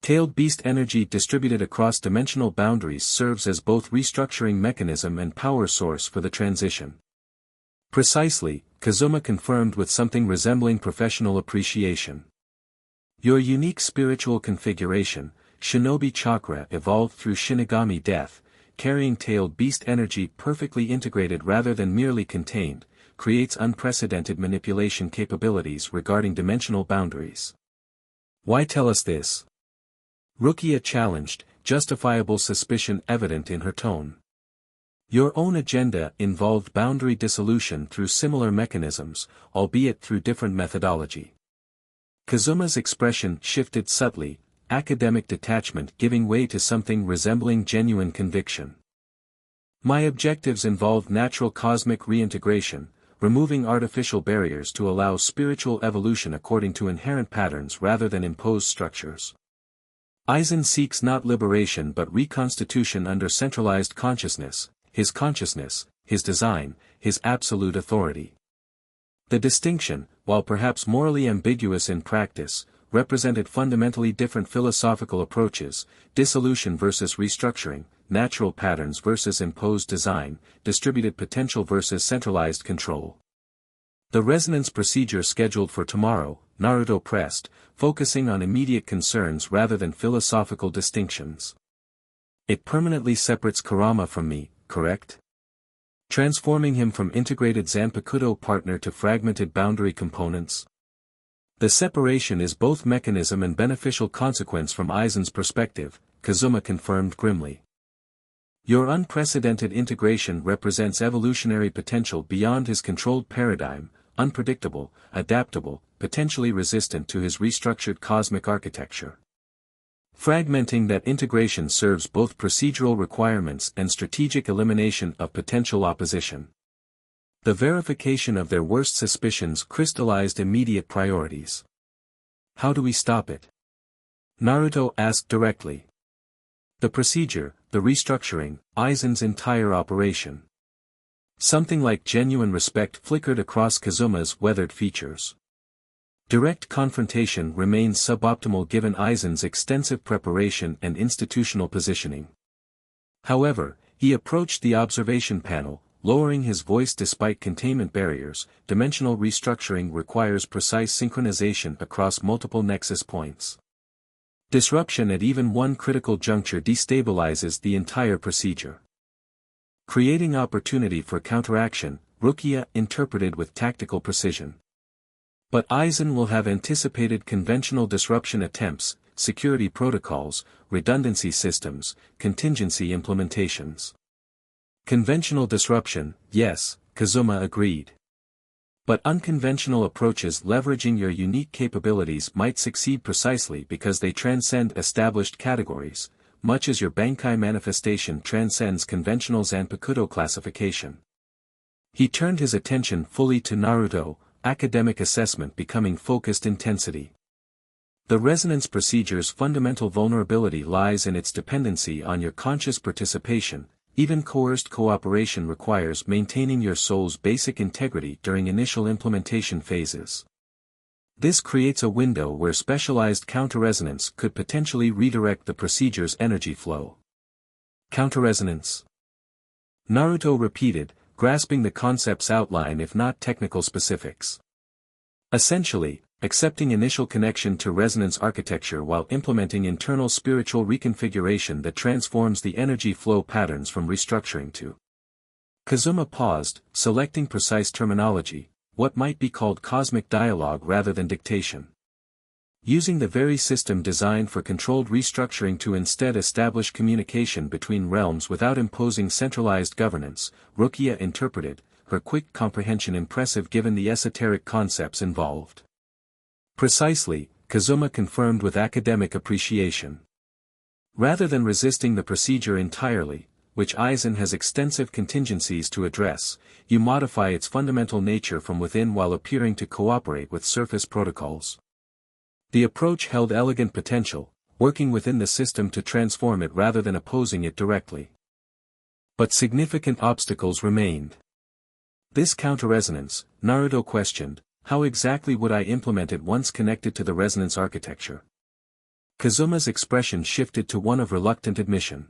Tailed beast energy distributed across dimensional boundaries serves as both restructuring mechanism and power source for the transition. Precisely, Kazuma confirmed with something resembling professional appreciation. Your unique spiritual configuration, Shinobi Chakra evolved through Shinigami death, carrying tailed beast energy perfectly integrated rather than merely contained, creates unprecedented manipulation capabilities regarding dimensional boundaries. Why tell us this? Rukia challenged, justifiable suspicion evident in her tone. Your own agenda involved boundary dissolution through similar mechanisms, albeit through different methodology. Kazuma's expression shifted subtly, academic detachment giving way to something resembling genuine conviction. My objectives involved natural cosmic reintegration, removing artificial barriers to allow spiritual evolution according to inherent patterns rather than imposed structures. Aizen seeks not liberation but reconstitution under centralized consciousness, his design, his absolute authority. The distinction, while perhaps morally ambiguous in practice, represented fundamentally different philosophical approaches: dissolution versus restructuring, natural patterns versus imposed design, distributed potential versus centralized control. The resonance procedure scheduled for tomorrow, Naruto pressed, focusing on immediate concerns rather than philosophical distinctions. It permanently separates Kurama from me, correct? Transforming him from integrated Zanpakuto partner to fragmented boundary components. The separation is both mechanism and beneficial consequence from Aizen's perspective, Kazuma confirmed grimly. Your unprecedented integration represents evolutionary potential beyond his controlled paradigm, unpredictable, adaptable, potentially resistant to his restructured cosmic architecture. Fragmenting that integration serves both procedural requirements and strategic elimination of potential opposition. The verification of their worst suspicions crystallized immediate priorities. How do we stop it? Naruto asked directly. The procedure, the restructuring, Aizen's entire operation. Something like genuine respect flickered across Kazuma's weathered features. Direct confrontation remains suboptimal given Aizen's extensive preparation and institutional positioning. However, he approached the observation panel, lowering his voice despite containment barriers. Dimensional restructuring requires precise synchronization across multiple nexus points. Disruption at even one critical juncture destabilizes the entire procedure. Creating opportunity for counteraction, Rukia interpreted with tactical precision. But Aizen will have anticipated conventional disruption attempts, security protocols, redundancy systems, contingency implementations. Conventional disruption, yes, Kazuma agreed. But unconventional approaches leveraging your unique capabilities might succeed precisely because they transcend established categories, much as your Bankai manifestation transcends conventional Zanpakuto classification. He turned his attention fully to Naruto, academic assessment becoming focused intensity. The resonance procedure's fundamental vulnerability lies in its dependency on your conscious participation. Even coerced cooperation requires maintaining your soul's basic integrity during initial implementation phases. This creates a window where specialized counterresonance could potentially redirect the procedure's energy flow. Counterresonance. Naruto repeated, grasping the concept's outline if not technical specifics. Essentially, accepting initial connection to resonance architecture while implementing internal spiritual reconfiguration that transforms the energy flow patterns from restructuring to. Kazuma paused, selecting precise terminology, what might be called cosmic dialogue rather than dictation. Using the very system designed for controlled restructuring to instead establish communication between realms without imposing centralized governance, Rukia interpreted, her quick comprehension impressive given the esoteric concepts involved. Precisely, Kazuma confirmed with academic appreciation. Rather than resisting the procedure entirely, which Aizen has extensive contingencies to address, you modify its fundamental nature from within while appearing to cooperate with surface protocols. The approach held elegant potential, working within the system to transform it rather than opposing it directly. But significant obstacles remained. This counterresonance, Naruto questioned, how exactly would I implement it once connected to the resonance architecture? Kazuma's expression shifted to one of reluctant admission.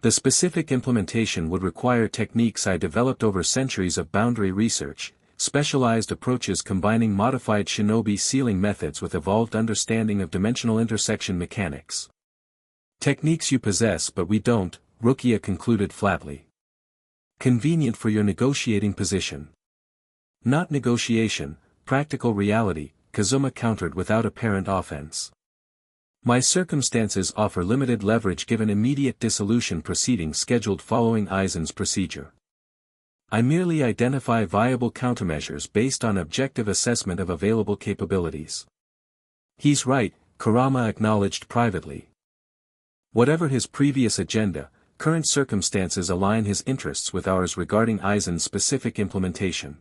The specific implementation would require techniques I developed over centuries of boundary research, specialized approaches combining modified shinobi sealing methods with evolved understanding of dimensional intersection mechanics. Techniques you possess but we don't, Rukia concluded flatly. Convenient for your negotiating position. Not negotiation, practical reality, Kazuma countered without apparent offense. My circumstances offer limited leverage given immediate dissolution proceedings scheduled following Aizen's procedure. I merely identify viable countermeasures based on objective assessment of available capabilities. He's right, Kurama acknowledged privately. Whatever his previous agenda, current circumstances align his interests with ours regarding Aizen's specific implementation.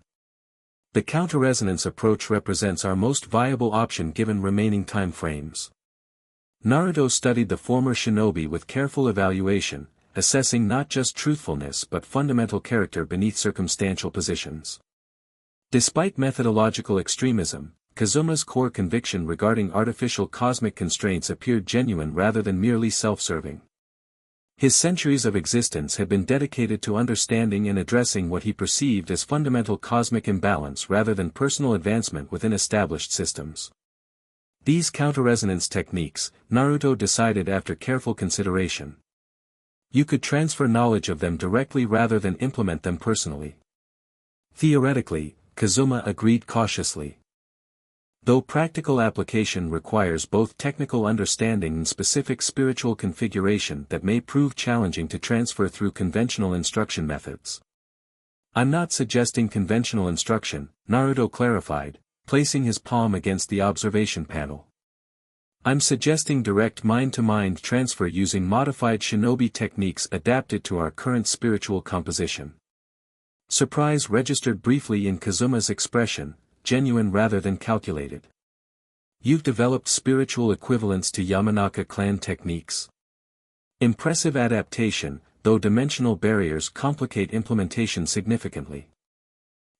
The counter-resonance approach represents our most viable option given remaining time frames. Naruto studied the former shinobi with careful evaluation, assessing not just truthfulness but fundamental character beneath circumstantial positions. Despite methodological extremism, Kazuma's core conviction regarding artificial cosmic constraints appeared genuine rather than merely self-serving. His centuries of existence had been dedicated to understanding and addressing what he perceived as fundamental cosmic imbalance rather than personal advancement within established systems. These counter-resonance techniques, Naruto decided after careful consideration. You could transfer knowledge of them directly rather than implement them personally. Theoretically, Kazuma agreed cautiously. Though practical application requires both technical understanding and specific spiritual configuration that may prove challenging to transfer through conventional instruction methods. I'm not suggesting conventional instruction, Naruto clarified, placing his palm against the observation panel. I'm suggesting direct mind-to-mind transfer using modified shinobi techniques adapted to our current spiritual composition. Surprise registered briefly in Kazuma's expression, genuine rather than calculated. You've developed spiritual equivalents to Yamanaka clan techniques. Impressive adaptation, though dimensional barriers complicate implementation significantly.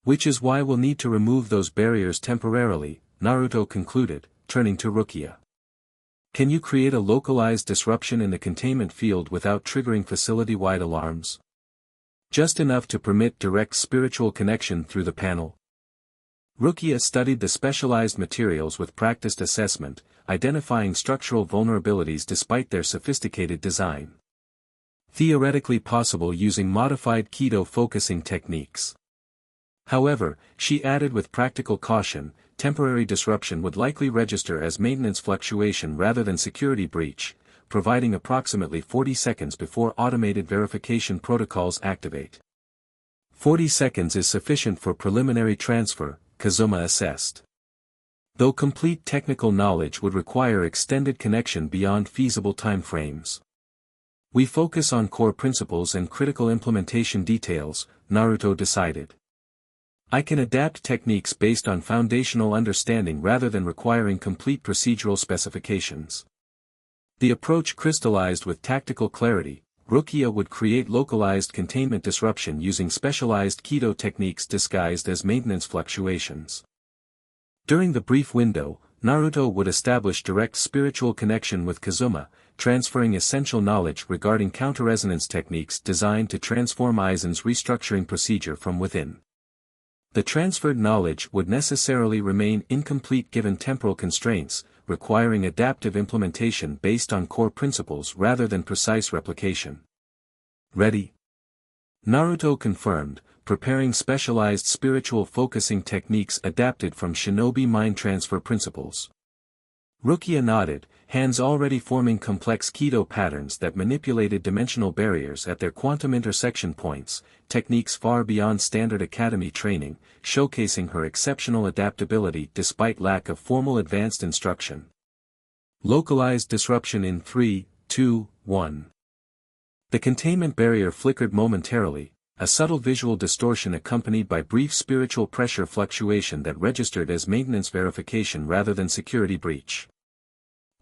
Which is why we'll need to remove those barriers temporarily, Naruto concluded, turning to Rukia. Can you create a localized disruption in the containment field without triggering facility-wide alarms? Just enough to permit direct spiritual connection through the panel. Rukia studied the specialized materials with practiced assessment, identifying structural vulnerabilities despite their sophisticated design. Theoretically possible using modified Kido focusing techniques. However, she added with practical caution, temporary disruption would likely register as maintenance fluctuation rather than security breach, providing approximately 40 seconds before automated verification protocols activate. 40 seconds is sufficient for preliminary transfer, Kazuma assessed. Though complete technical knowledge would require extended connection beyond feasible timeframes. We focus on core principles and critical implementation details, Naruto decided. I can adapt techniques based on foundational understanding rather than requiring complete procedural specifications. The approach crystallized with tactical clarity. Rukia would create localized containment disruption using specialized Kido techniques disguised as maintenance fluctuations. During the brief window, Naruto would establish direct spiritual connection with Kazuma, transferring essential knowledge regarding counter-resonance techniques designed to transform Aizen's restructuring procedure from within. The transferred knowledge would necessarily remain incomplete given temporal constraints, requiring adaptive implementation based on core principles rather than precise replication. Ready? Naruto confirmed, preparing specialized spiritual focusing techniques adapted from shinobi mind transfer principles. Rukia nodded, hands already forming complex Kido patterns that manipulated dimensional barriers at their quantum intersection points, techniques far beyond standard academy training, showcasing her exceptional adaptability despite lack of formal advanced instruction. Localized disruption in 3, 2, 1. The containment barrier flickered momentarily, a subtle visual distortion accompanied by brief spiritual pressure fluctuation that registered as maintenance verification rather than security breach.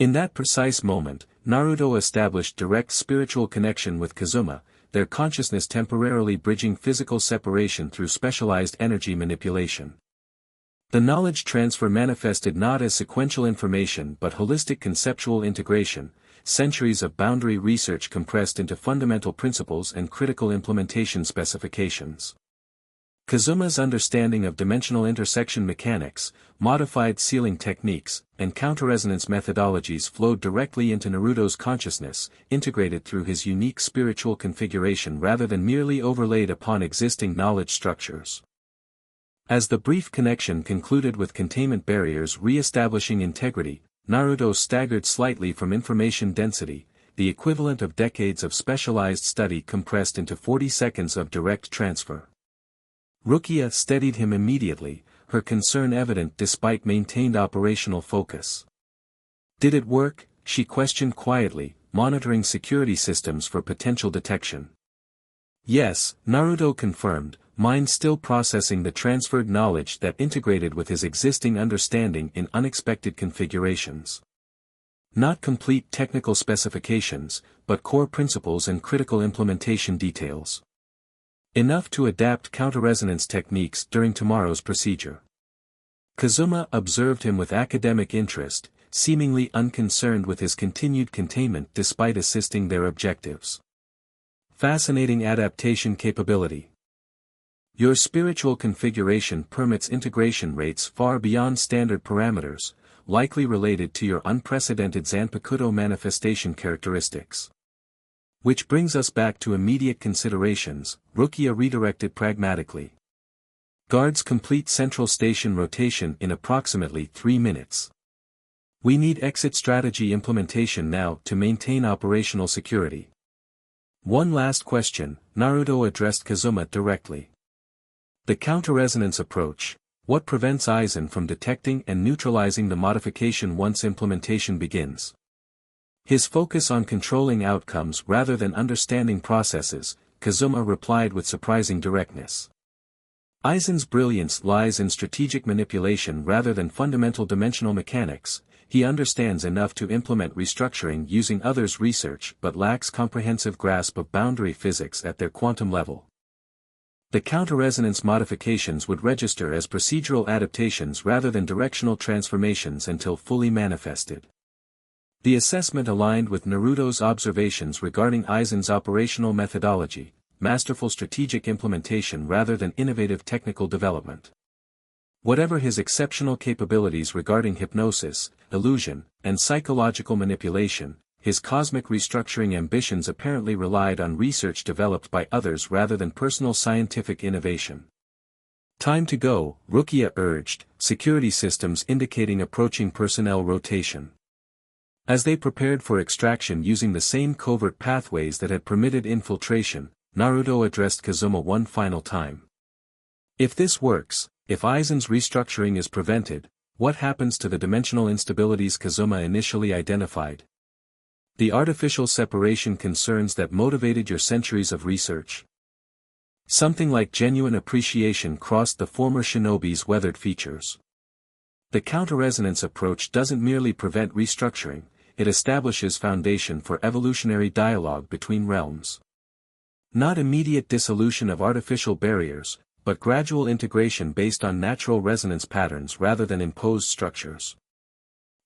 In that precise moment, Naruto established direct spiritual connection with Kazuma, their consciousness temporarily bridging physical separation through specialized energy manipulation. The knowledge transfer manifested not as sequential information but holistic conceptual integration, centuries of boundary research compressed into fundamental principles and critical implementation specifications. Kazuma's understanding of dimensional intersection mechanics, modified sealing techniques, and counter-resonance methodologies flowed directly into Naruto's consciousness, integrated through his unique spiritual configuration rather than merely overlaid upon existing knowledge structures. As the brief connection concluded with containment barriers re-establishing integrity, Naruto staggered slightly from information density, the equivalent of decades of specialized study compressed into 40 seconds of direct transfer. Rukia steadied him immediately, her concern evident despite maintained operational focus. Did it work? She questioned quietly, monitoring security systems for potential detection. Yes, Naruto confirmed, mind still processing the transferred knowledge that integrated with his existing understanding in unexpected configurations. Not complete technical specifications, but core principles and critical implementation details. Enough to adapt counter-resonance techniques during tomorrow's procedure. Kazuma observed him with academic interest, seemingly unconcerned with his continued containment despite assisting their objectives. Fascinating adaptation capability. Your spiritual configuration permits integration rates far beyond standard parameters, likely related to your unprecedented Zanpakuto manifestation characteristics. Which brings us back to immediate considerations, Rukia redirected pragmatically. Guards complete central station rotation in approximately 3 minutes. We need exit strategy implementation now to maintain operational security. One last question, Naruto addressed Kazuma directly. The counter-resonance approach, what prevents Aizen from detecting and neutralizing the modification once implementation begins? His focus on controlling outcomes rather than understanding processes, Kazuma replied with surprising directness. Aizen's brilliance lies in strategic manipulation rather than fundamental dimensional mechanics. He understands enough to implement restructuring using others' research but lacks comprehensive grasp of boundary physics at their quantum level. The counter-resonance modifications would register as procedural adaptations rather than directional transformations until fully manifested. The assessment aligned with Naruto's observations regarding Aizen's operational methodology, masterful strategic implementation rather than innovative technical development. Whatever his exceptional capabilities regarding hypnosis, illusion, and psychological manipulation, his cosmic restructuring ambitions apparently relied on research developed by others rather than personal scientific innovation. Time to go, Rukia urged, security systems indicating approaching personnel rotation. As they prepared for extraction using the same covert pathways that had permitted infiltration, Naruto addressed Kazuma one final time. If this works, if Aizen's restructuring is prevented, what happens to the dimensional instabilities Kazuma initially identified? The artificial separation concerns that motivated your centuries of research. Something like genuine appreciation crossed the former shinobi's weathered features. The counter-resonance approach doesn't merely prevent restructuring, it establishes foundation for evolutionary dialogue between realms. Not immediate dissolution of artificial barriers, but gradual integration based on natural resonance patterns rather than imposed structures.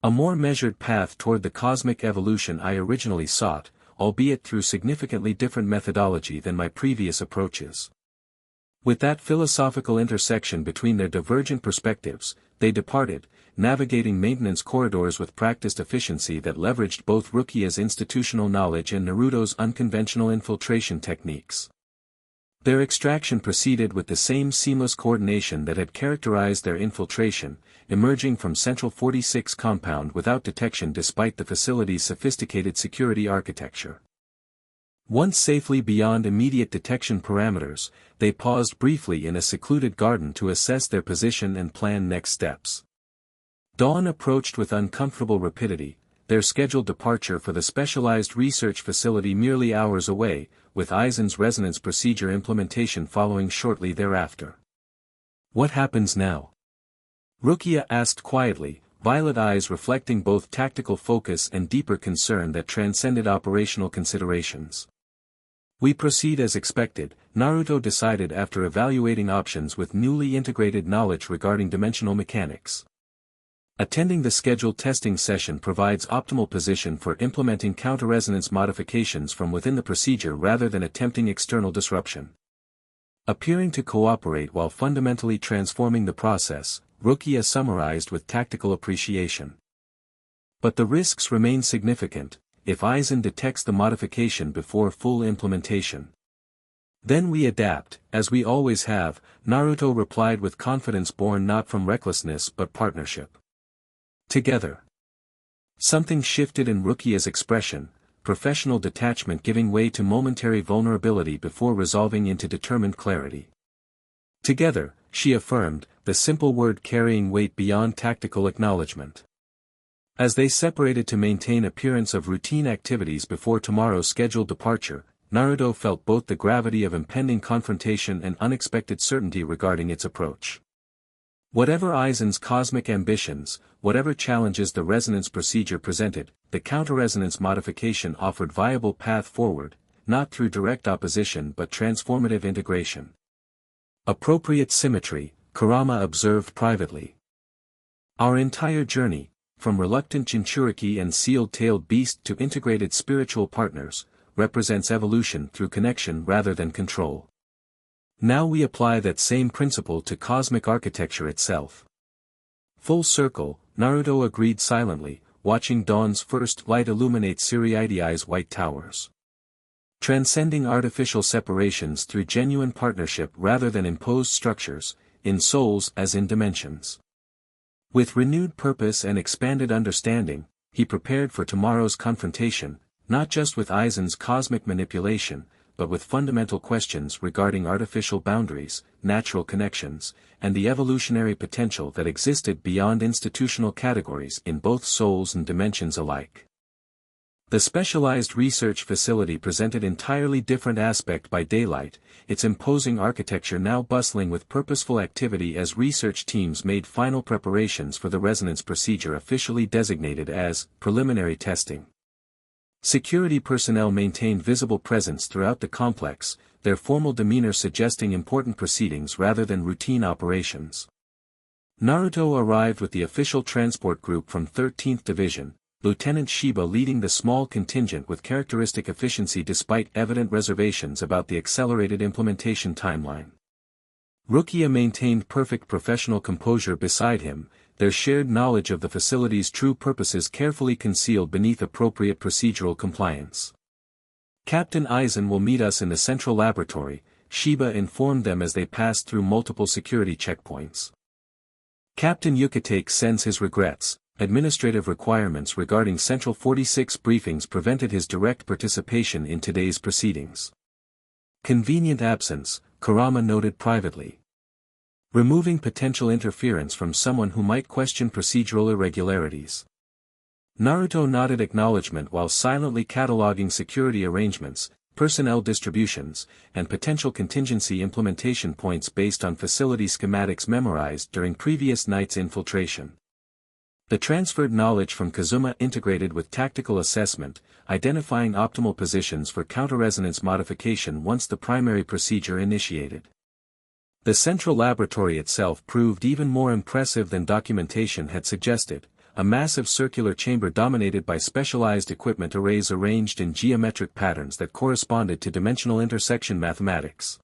A more measured path toward the cosmic evolution I originally sought, albeit through significantly different methodology than my previous approaches. With that philosophical intersection between their divergent perspectives, they departed, navigating maintenance corridors with practiced efficiency that leveraged both Rukia's institutional knowledge and Naruto's unconventional infiltration techniques. Their extraction proceeded with the same seamless coordination that had characterized their infiltration, emerging from Central 46 compound without detection despite the facility's sophisticated security architecture. Once safely beyond immediate detection parameters, they paused briefly in a secluded garden to assess their position and plan next steps. Dawn approached with uncomfortable rapidity, their scheduled departure for the specialized research facility merely hours away, with Aizen's resonance procedure implementation following shortly thereafter. What happens now? Rukia asked quietly, violet eyes reflecting both tactical focus and deeper concern that transcended operational considerations. We proceed as expected, Naruto decided after evaluating options with newly integrated knowledge regarding dimensional mechanics. Attending the scheduled testing session provides optimal position for implementing counter-resonance modifications from within the procedure rather than attempting external disruption. Appearing to cooperate while fundamentally transforming the process, Rukia summarized with tactical appreciation. But the risks remain significant, if Aizen detects the modification before full implementation. Then we adapt, as we always have, Naruto replied with confidence born not from recklessness but partnership. Together. Something shifted in Rukia's expression, professional detachment giving way to momentary vulnerability before resolving into determined clarity. Together, she affirmed, the simple word carrying weight beyond tactical acknowledgement. As they separated to maintain appearance of routine activities before tomorrow's scheduled departure, Naruto felt both the gravity of impending confrontation and unexpected certainty regarding its approach. Whatever Aizen's cosmic ambitions, whatever challenges the resonance procedure presented, the counter-resonance modification offered viable path forward, not through direct opposition but transformative integration. Appropriate symmetry, Kurama observed privately. Our entire journey, from reluctant Jinchuriki and sealed-tailed beast to integrated spiritual partners, represents evolution through connection rather than control. Now we apply that same principle to cosmic architecture itself. Full circle, Naruto agreed silently, watching dawn's first light illuminate Siriidi's white towers. Transcending artificial separations through genuine partnership rather than imposed structures, in souls as in dimensions. With renewed purpose and expanded understanding, he prepared for tomorrow's confrontation, not just with Aizen's cosmic manipulation, but with fundamental questions regarding artificial boundaries, natural connections, and the evolutionary potential that existed beyond institutional categories in both souls and dimensions alike. The specialized research facility presented entirely different aspect by daylight, its imposing architecture now bustling with purposeful activity as research teams made final preparations for the resonance procedure officially designated as preliminary testing. Security personnel maintained visible presence throughout the complex, their formal demeanor suggesting important proceedings rather than routine operations. Naruto arrived with the official transport group from 13th Division, Lieutenant Shiba leading the small contingent with characteristic efficiency despite evident reservations about the accelerated implementation timeline. Rukia maintained perfect professional composure beside him, their shared knowledge of the facility's true purposes carefully concealed beneath appropriate procedural compliance. Captain Aizen will meet us in the central laboratory, Shiba informed them as they passed through multiple security checkpoints. Captain Yukitake sends his regrets. Administrative requirements regarding Central 46 briefings prevented his direct participation in today's proceedings. Convenient absence, Kurama noted privately. Removing potential interference from someone who might question procedural irregularities. Naruto nodded acknowledgement while silently cataloging security arrangements, personnel distributions, and potential contingency implementation points based on facility schematics memorized during previous night's infiltration. The transferred knowledge from Kazuma integrated with tactical assessment, identifying optimal positions for counter-resonance modification once the primary procedure initiated. The central laboratory itself proved even more impressive than documentation had suggested, a massive circular chamber dominated by specialized equipment arrays arranged in geometric patterns that corresponded to dimensional intersection mathematics.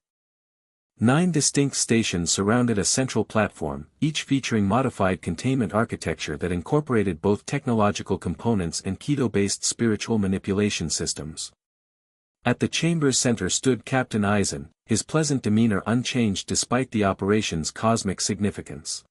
9 distinct stations surrounded a central platform, each featuring modified containment architecture that incorporated both technological components and Kido-based spiritual manipulation systems. At the chamber's center stood Captain Aizen, his pleasant demeanor unchanged despite the operation's cosmic significance.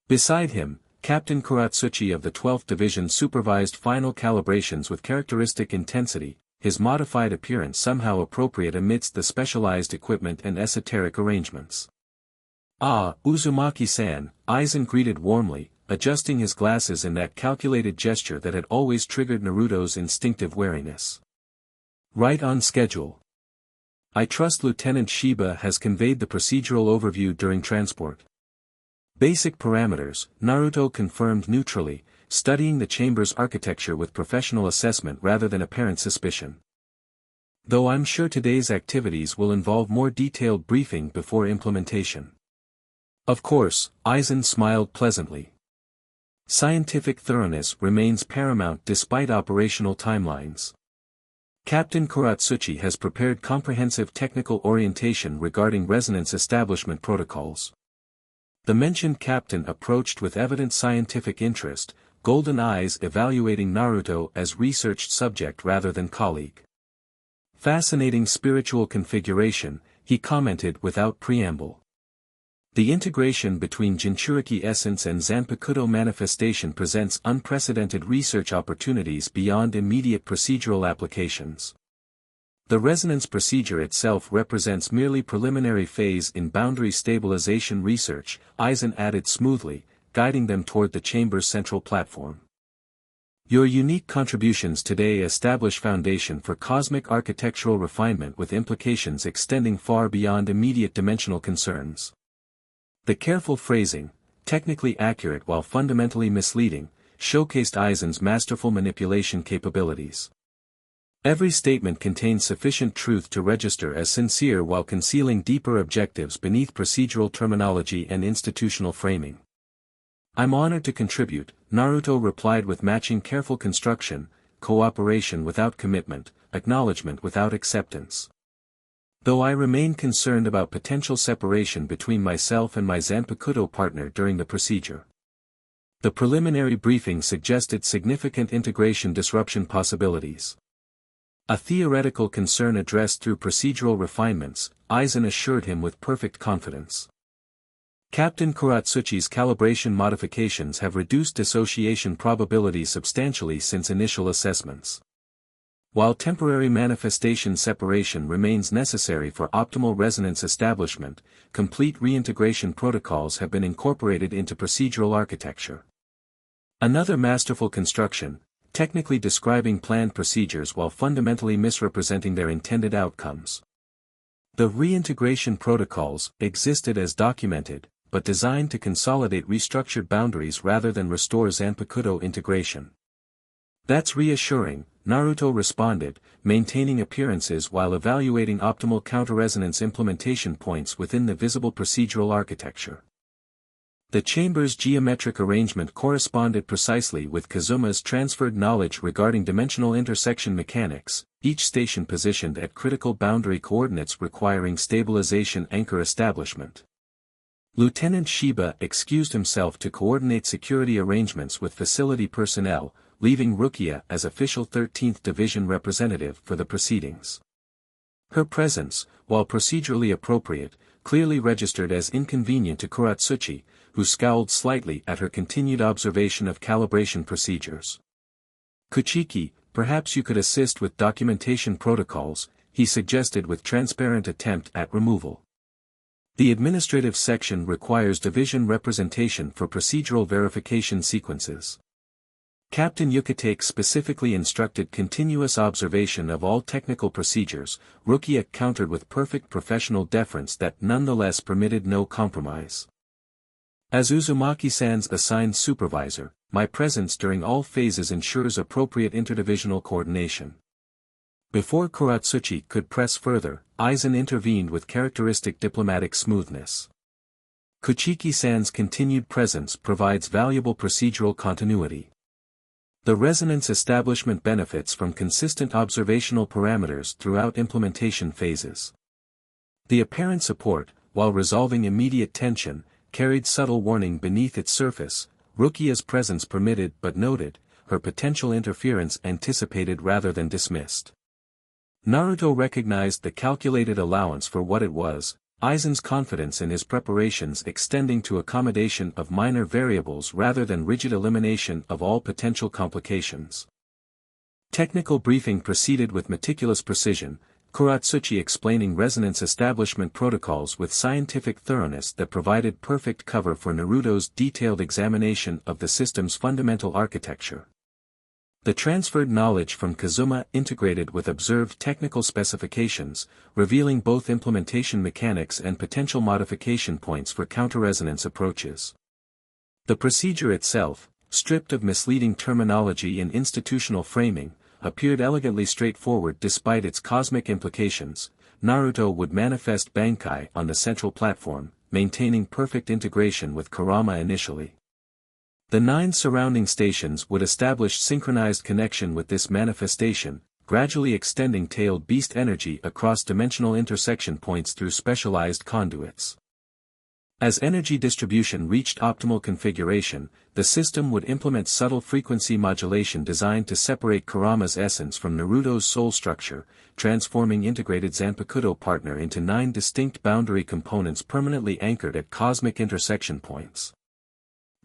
Beside him, Captain Kuratsuchi of the 12th Division supervised final calibrations with characteristic intensity, his modified appearance somehow appropriate amidst the specialized equipment and esoteric arrangements. "Ah, Uzumaki-san," Aizen greeted warmly, adjusting his glasses in that calculated gesture that had always triggered Naruto's instinctive wariness. "Right on schedule. I trust Lieutenant Shiba has conveyed the procedural overview during transport." Basic parameters, Naruto confirmed neutrally, studying the chamber's architecture with professional assessment rather than apparent suspicion. "Though I'm sure today's activities will involve more detailed briefing before implementation." "Of course," Aizen smiled pleasantly. Scientific thoroughness remains paramount despite operational timelines. Captain Kuratsuchi has prepared comprehensive technical orientation regarding resonance establishment protocols. The mentioned captain approached with evident scientific interest, golden eyes evaluating Naruto as researched subject rather than colleague. "Fascinating spiritual configuration," he commented without preamble. The integration between Jinchuriki essence and Zanpakuto manifestation presents unprecedented research opportunities beyond immediate procedural applications. The resonance procedure itself represents merely preliminary phase in boundary stabilization research, Aizen added smoothly, guiding them toward the chamber's central platform. Your unique contributions today establish foundation for cosmic architectural refinement with implications extending far beyond immediate dimensional concerns. The careful phrasing, technically accurate while fundamentally misleading, showcased Aizen's masterful manipulation capabilities. Every statement contains sufficient truth to register as sincere while concealing deeper objectives beneath procedural terminology and institutional framing. I'm honored to contribute, Naruto replied with matching careful construction, cooperation without commitment, acknowledgement without acceptance. Though I remain concerned about potential separation between myself and my Zanpakuto partner during the procedure. The preliminary briefing suggested significant integration disruption possibilities. A theoretical concern addressed through procedural refinements, Aizen assured him with perfect confidence. Captain Kuratsuchi's calibration modifications have reduced dissociation probability substantially since initial assessments. While temporary manifestation separation remains necessary for optimal resonance establishment, complete reintegration protocols have been incorporated into procedural architecture. Another masterful construction, technically describing planned procedures while fundamentally misrepresenting their intended outcomes. The reintegration protocols existed as documented, but designed to consolidate restructured boundaries rather than restore Zanpakuto integration. That's reassuring, Naruto responded, maintaining appearances while evaluating optimal counter-resonance implementation points within the visible procedural architecture. The chamber's geometric arrangement corresponded precisely with Kazuma's transferred knowledge regarding dimensional intersection mechanics, each station positioned at critical boundary coordinates requiring stabilization anchor establishment. Lieutenant Shiba excused himself to coordinate security arrangements with facility personnel, leaving Rukia as official 13th Division representative for the proceedings. Her presence, while procedurally appropriate, clearly registered as inconvenient to Kuratsuchi, who scowled slightly at her continued observation of calibration procedures. Kuchiki, perhaps you could assist with documentation protocols, he suggested with transparent attempt at removal. The administrative section requires division representation for procedural verification sequences. Captain Yukitake specifically instructed continuous observation of all technical procedures, Rukia countered with perfect professional deference that nonetheless permitted no compromise. As Uzumaki-san's assigned supervisor, my presence during all phases ensures appropriate interdivisional coordination. Before Kuratsuchi could press further, Aizen intervened with characteristic diplomatic smoothness. Kuchiki-san's continued presence provides valuable procedural continuity. The resonance establishment benefits from consistent observational parameters throughout implementation phases. The apparent support, while resolving immediate tension, carried subtle warning beneath its surface. Rukia's presence permitted but noted, her potential interference anticipated rather than dismissed. Naruto recognized the calculated allowance for what it was, Aizen's confidence in his preparations extending to accommodation of minor variables rather than rigid elimination of all potential complications. Technical briefing proceeded with meticulous precision, Kuratsuchi explaining resonance establishment protocols with scientific thoroughness that provided perfect cover for Naruto's detailed examination of the system's fundamental architecture. The transferred knowledge from Kazuma integrated with observed technical specifications, revealing both implementation mechanics and potential modification points for counter-resonance approaches. The procedure itself, stripped of misleading terminology and institutional framing, appeared elegantly straightforward despite its cosmic implications. Naruto would manifest Bankai on the central platform, maintaining perfect integration with Kurama initially. The 9 surrounding stations would establish synchronized connection with this manifestation, gradually extending tailed beast energy across dimensional intersection points through specialized conduits. As energy distribution reached optimal configuration, the system would implement subtle frequency modulation designed to separate Kurama's essence from Naruto's soul structure, transforming integrated Zanpakuto partner into 9 distinct boundary components permanently anchored at cosmic intersection points.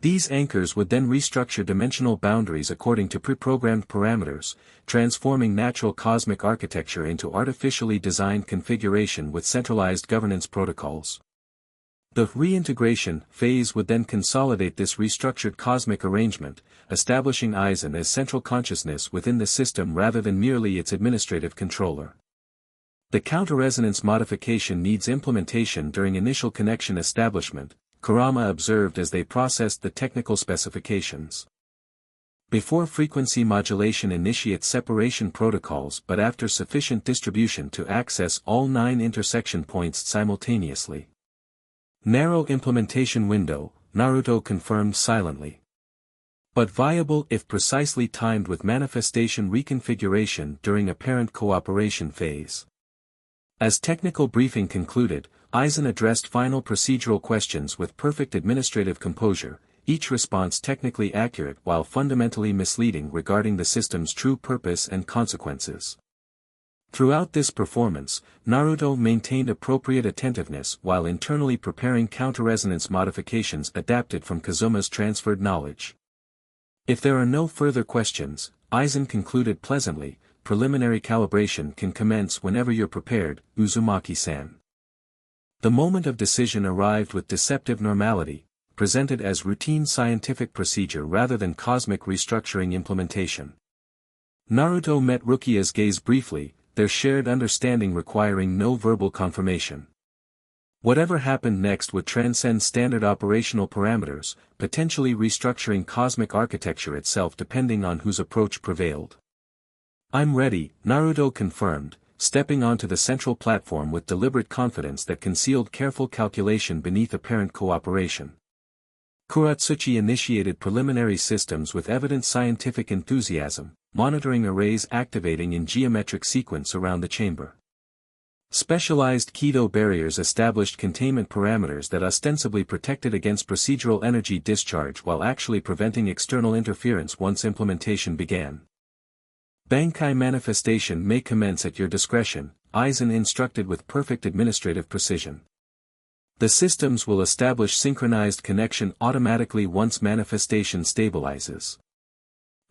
These anchors would then restructure dimensional boundaries according to pre-programmed parameters, transforming natural cosmic architecture into artificially designed configuration with centralized governance protocols. The reintegration phase would then consolidate this restructured cosmic arrangement, establishing Aizen as central consciousness within the system rather than merely its administrative controller. The counter-resonance modification needs implementation during initial connection establishment, Kurama observed as they processed the technical specifications. Before frequency modulation initiates separation protocols but after sufficient distribution to access all 9 intersection points simultaneously. Narrow implementation window, Naruto confirmed silently. But viable if precisely timed with manifestation reconfiguration during apparent cooperation phase. As technical briefing concluded, Aizen addressed final procedural questions with perfect administrative composure, each response technically accurate while fundamentally misleading regarding the system's true purpose and consequences. Throughout this performance, Naruto maintained appropriate attentiveness while internally preparing counter-resonance modifications adapted from Kazuma's transferred knowledge. If there are no further questions, Aizen concluded pleasantly, preliminary calibration can commence whenever you're prepared, Uzumaki-san. The moment of decision arrived with deceptive normality, presented as routine scientific procedure rather than cosmic restructuring implementation. Naruto met Rukia's gaze briefly, their shared understanding requiring no verbal confirmation. Whatever happened next would transcend standard operational parameters, potentially restructuring cosmic architecture itself depending on whose approach prevailed. "I'm ready," Naruto confirmed, stepping onto the central platform with deliberate confidence that concealed careful calculation beneath apparent cooperation. Kuratsuchi initiated preliminary systems with evident scientific enthusiasm, monitoring arrays activating in geometric sequence around the chamber. Specialized Kido barriers established containment parameters that ostensibly protected against procedural energy discharge while actually preventing external interference once implementation began. Bankai manifestation may commence at your discretion, Aizen instructed with perfect administrative precision. The systems will establish synchronized connection automatically once manifestation stabilizes.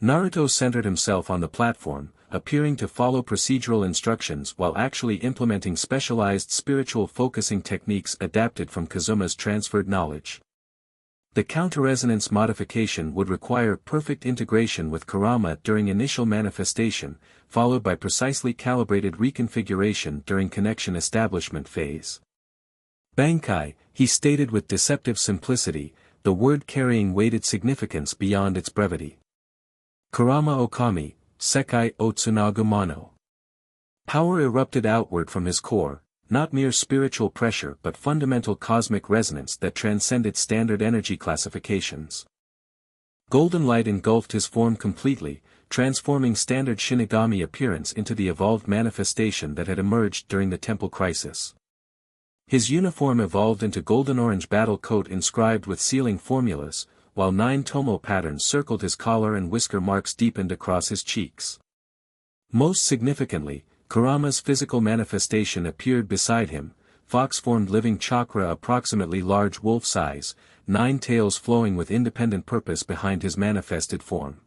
Naruto centered himself on the platform, appearing to follow procedural instructions while actually implementing specialized spiritual focusing techniques adapted from Kazuma's transferred knowledge. The counter-resonance modification would require perfect integration with Kurama during initial manifestation, followed by precisely calibrated reconfiguration during connection establishment phase. Bankai, he stated with deceptive simplicity, the word carrying weighted significance beyond its brevity. Kurama Okami, Sekai o Tsunagu Mano. Power erupted outward from his core, not mere spiritual pressure but fundamental cosmic resonance that transcended standard energy classifications. Golden light engulfed his form completely, transforming standard Shinigami appearance into the evolved manifestation that had emerged during the temple crisis. His uniform evolved into golden-orange battle coat inscribed with sealing formulas, while 9 tomo patterns circled his collar and whisker marks deepened across his cheeks. Most significantly, Kurama's physical manifestation appeared beside him, fox-formed living chakra approximately large wolf size, 9 tails flowing with independent purpose behind his manifested form.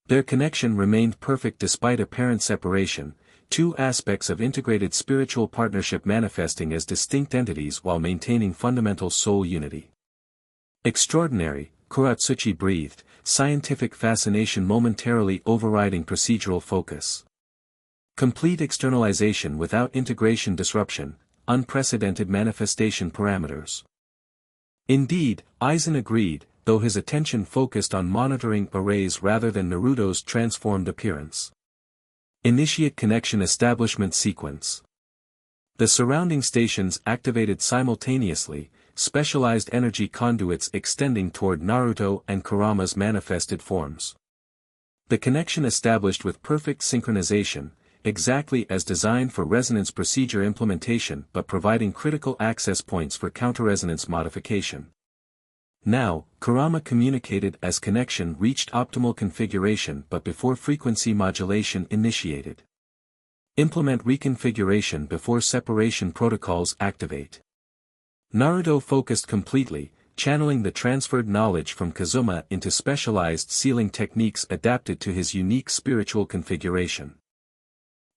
Their connection remained perfect despite apparent separation, 2 aspects of integrated spiritual partnership manifesting as distinct entities while maintaining fundamental soul unity. Extraordinary, Kuratsuchi breathed, scientific fascination momentarily overriding procedural focus. Complete externalization without integration disruption, unprecedented manifestation parameters. Indeed, Aizen agreed, though his attention focused on monitoring arrays rather than Naruto's transformed appearance. Initiate connection establishment sequence. The surrounding stations activated simultaneously, specialized energy conduits extending toward Naruto and Kurama's manifested forms. The connection established with perfect synchronization, exactly as designed for resonance procedure implementation but providing critical access points for counter-resonance modification. Now, Kurama communicated as connection reached optimal configuration but before frequency modulation initiated. Implement reconfiguration before separation protocols activate. Naruto focused completely, channeling the transferred knowledge from Kazuma into specialized sealing techniques adapted to his unique spiritual configuration.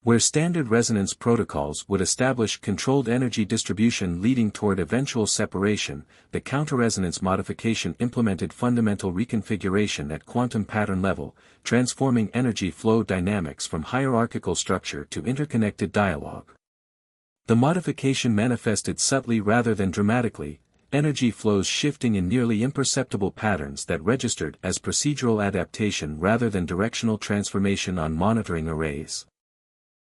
Where standard resonance protocols would establish controlled energy distribution leading toward eventual separation, the counter-resonance modification implemented fundamental reconfiguration at quantum pattern level, transforming energy flow dynamics from hierarchical structure to interconnected dialogue. The modification manifested subtly rather than dramatically, energy flows shifting in nearly imperceptible patterns that registered as procedural adaptation rather than directional transformation on monitoring arrays.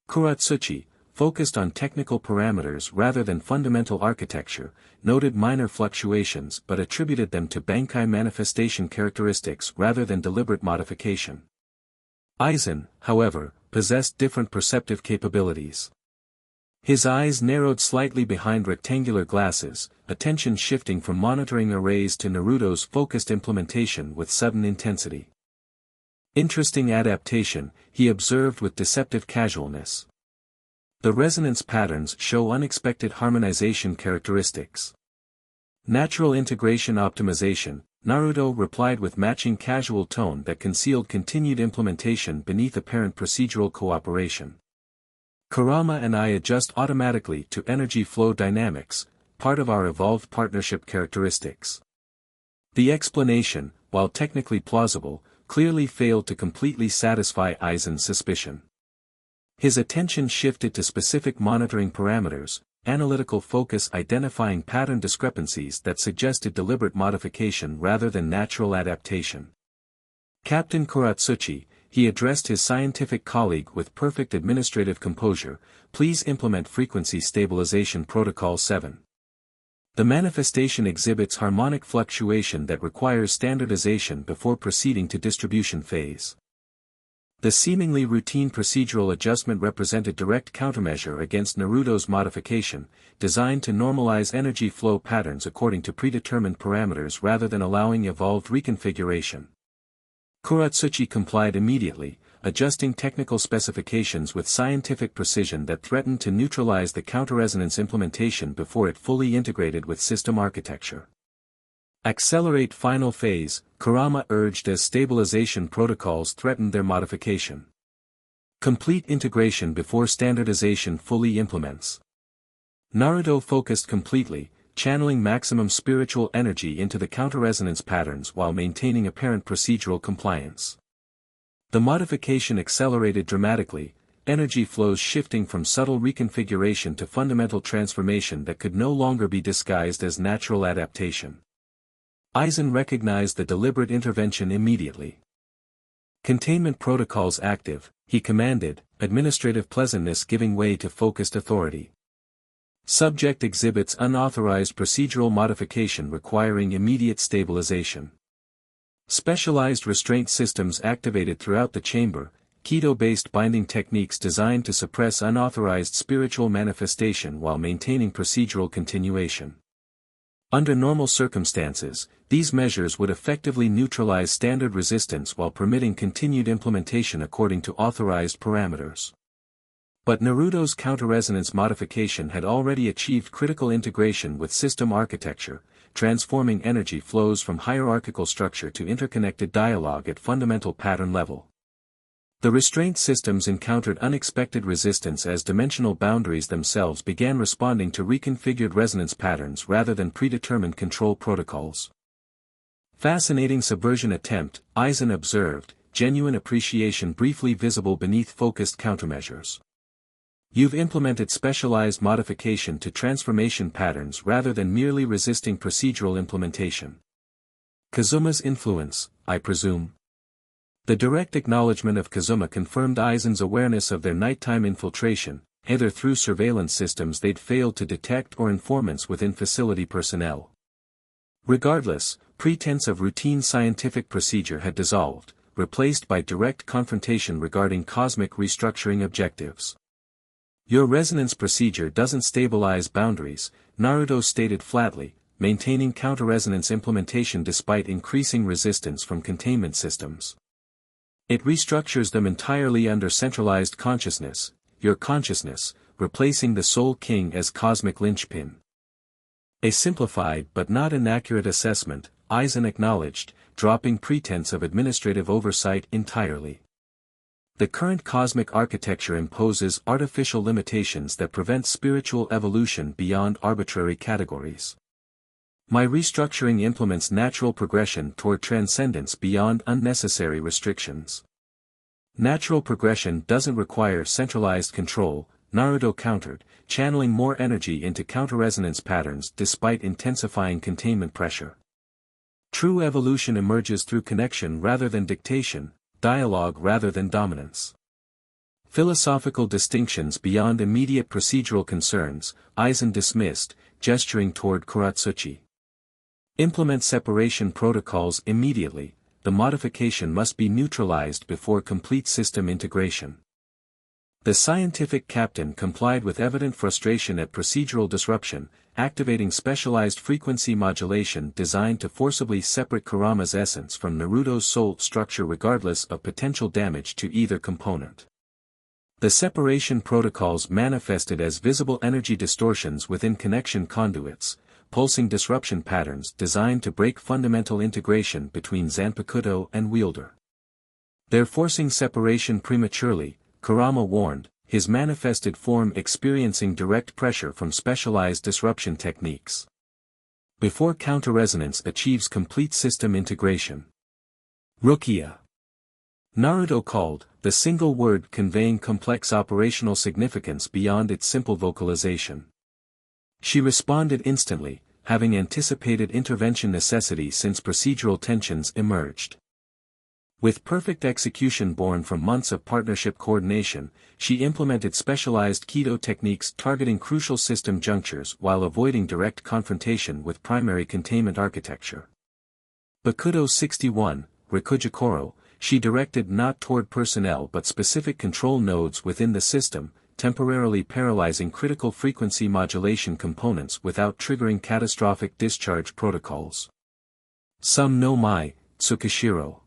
Kuratsuchi, focused on technical parameters rather than fundamental architecture, noted minor fluctuations but attributed them to Bankai manifestation characteristics rather than deliberate modification. Aizen, however, possessed different perceptive capabilities. His eyes narrowed slightly behind rectangular glasses, attention shifting from monitoring arrays to Naruto's focused implementation with sudden intensity. Interesting adaptation, he observed with deceptive casualness. The resonance patterns show unexpected harmonization characteristics. Natural integration optimization, Naruto replied with matching casual tone that concealed continued implementation beneath apparent procedural cooperation. Kurama and I adjust automatically to energy flow dynamics, part of our evolved partnership characteristics. The explanation, while technically plausible, clearly failed to completely satisfy Aizen's suspicion. His attention shifted to specific monitoring parameters, analytical focus identifying pattern discrepancies that suggested deliberate modification rather than natural adaptation. Captain Kuratsuchi, he addressed his scientific colleague with perfect administrative composure, please implement frequency stabilization protocol 7. The manifestation exhibits harmonic fluctuation that requires standardization before proceeding to distribution phase. The seemingly routine procedural adjustment represented direct countermeasure against Naruto's modification, designed to normalize energy flow patterns according to predetermined parameters rather than allowing evolved reconfiguration. Kuratsuchi complied immediately, adjusting technical specifications with scientific precision that threatened to neutralize the counter-resonance implementation before it fully integrated with system architecture. Accelerate final phase, Kurama urged as stabilization protocols threatened their modification. Complete integration before standardization fully implements. Naruto focused completely, channeling maximum spiritual energy into the counter-resonance patterns while maintaining apparent procedural compliance. The modification accelerated dramatically, energy flows shifting from subtle reconfiguration to fundamental transformation that could no longer be disguised as natural adaptation. Aizen recognized the deliberate intervention immediately. Containment protocols active, he commanded, administrative pleasantness giving way to focused authority. Subject exhibits unauthorized procedural modification requiring immediate stabilization. Specialized restraint systems activated throughout the chamber, Keto-based binding techniques designed to suppress unauthorized spiritual manifestation while maintaining procedural continuation. Under normal circumstances, these measures would effectively neutralize standard resistance while permitting continued implementation according to authorized parameters. But Naruto's counter-resonance modification had already achieved critical integration with system architecture, transforming energy flows from hierarchical structure to interconnected dialogue at fundamental pattern level. The restraint systems encountered unexpected resistance as dimensional boundaries themselves began responding to reconfigured resonance patterns rather than predetermined control protocols. Fascinating subversion attempt, Aizen observed, genuine appreciation briefly visible beneath focused countermeasures. You've implemented specialized modification to transformation patterns rather than merely resisting procedural implementation. Kazuma's influence, I presume. The direct acknowledgement of Kazuma confirmed Aizen's awareness of their nighttime infiltration, either through surveillance systems they'd failed to detect or informants within facility personnel. Regardless, pretense of routine scientific procedure had dissolved, replaced by direct confrontation regarding cosmic restructuring objectives. Your resonance procedure doesn't stabilize boundaries, Naruto stated flatly, maintaining counter-resonance implementation despite increasing resistance from containment systems. It restructures them entirely under centralized consciousness, your consciousness, replacing the Soul King as cosmic linchpin. A simplified but not inaccurate assessment, Aizen acknowledged, dropping pretense of administrative oversight entirely. The current cosmic architecture imposes artificial limitations that prevent spiritual evolution beyond arbitrary categories. My restructuring implements natural progression toward transcendence beyond unnecessary restrictions. Natural progression doesn't require centralized control, Naruto countered, channeling more energy into counter-resonance patterns despite intensifying containment pressure. True evolution emerges through connection rather than dictation, dialogue rather than dominance. Philosophical distinctions beyond immediate procedural concerns, Aizen dismissed, gesturing toward Kuratsuchi. Implement separation protocols immediately, the modification must be neutralized before complete system integration. The scientific captain complied with evident frustration at procedural disruption, activating specialized frequency modulation designed to forcibly separate Kurama's essence from Naruto's soul structure regardless of potential damage to either component. The separation protocols manifested as visible energy distortions within connection conduits, pulsing disruption patterns designed to break fundamental integration between Zanpakuto and wielder. They're forcing separation prematurely, Kurama warned, his manifested form experiencing direct pressure from specialized disruption techniques. Before counter-resonance achieves complete system integration. Rukia. Naruto called, the single word conveying complex operational significance beyond its simple vocalization. She responded instantly, having anticipated intervention necessity since procedural tensions emerged. With perfect execution born from months of partnership coordination, she implemented specialized Kido techniques targeting crucial system junctures while avoiding direct confrontation with primary containment architecture. Bakudo 61, Rikujikoro, she directed not toward personnel but specific control nodes within the system, temporarily paralyzing critical frequency modulation components without triggering catastrophic discharge protocols. Some no mai, Tsukishiro.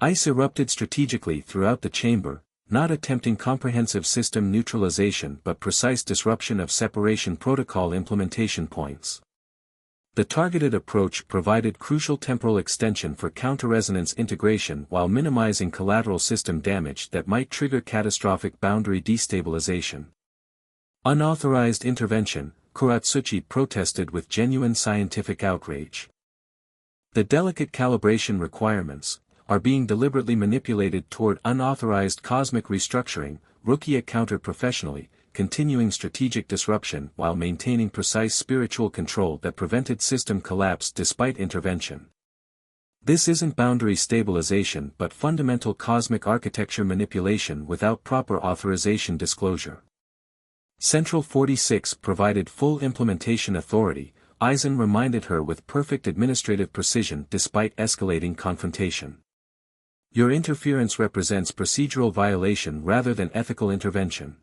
Ice erupted strategically throughout the chamber, not attempting comprehensive system neutralization but precise disruption of separation protocol implementation points. The targeted approach provided crucial temporal extension for counter-resonance integration while minimizing collateral system damage that might trigger catastrophic boundary destabilization. Unauthorized intervention, Kuratsuchi protested with genuine scientific outrage. The delicate calibration requirements are being deliberately manipulated toward unauthorized cosmic restructuring, Rukia countered professionally, continuing strategic disruption while maintaining precise spiritual control that prevented system collapse despite intervention. This isn't boundary stabilization but fundamental cosmic architecture manipulation without proper authorization disclosure. Central 46 provided full implementation authority, Aizen reminded her with perfect administrative precision despite escalating confrontation. Your interference represents procedural violation rather than ethical intervention.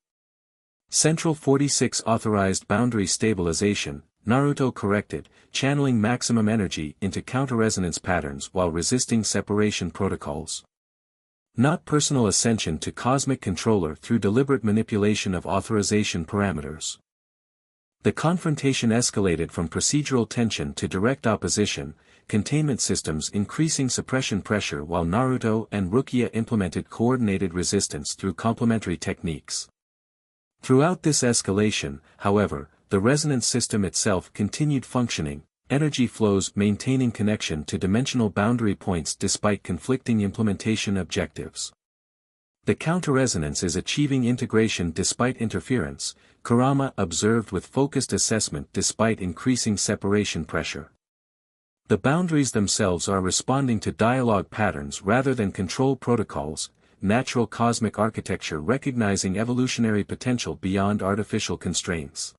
Central 46 authorized boundary stabilization, Naruto corrected, channeling maximum energy into counter-resonance patterns while resisting separation protocols. Not personal ascension to cosmic controller through deliberate manipulation of authorization parameters. The confrontation escalated from procedural tension to direct opposition, containment systems increasing suppression pressure while Naruto and Rukia implemented coordinated resistance through complementary techniques. Throughout this escalation, however, the resonance system itself continued functioning, energy flows maintaining connection to dimensional boundary points despite conflicting implementation objectives. The counter-resonance is achieving integration despite interference, Kurama observed with focused assessment despite increasing separation pressure. The boundaries themselves are responding to dialogue patterns rather than control protocols, natural cosmic architecture recognizing evolutionary potential beyond artificial constraints.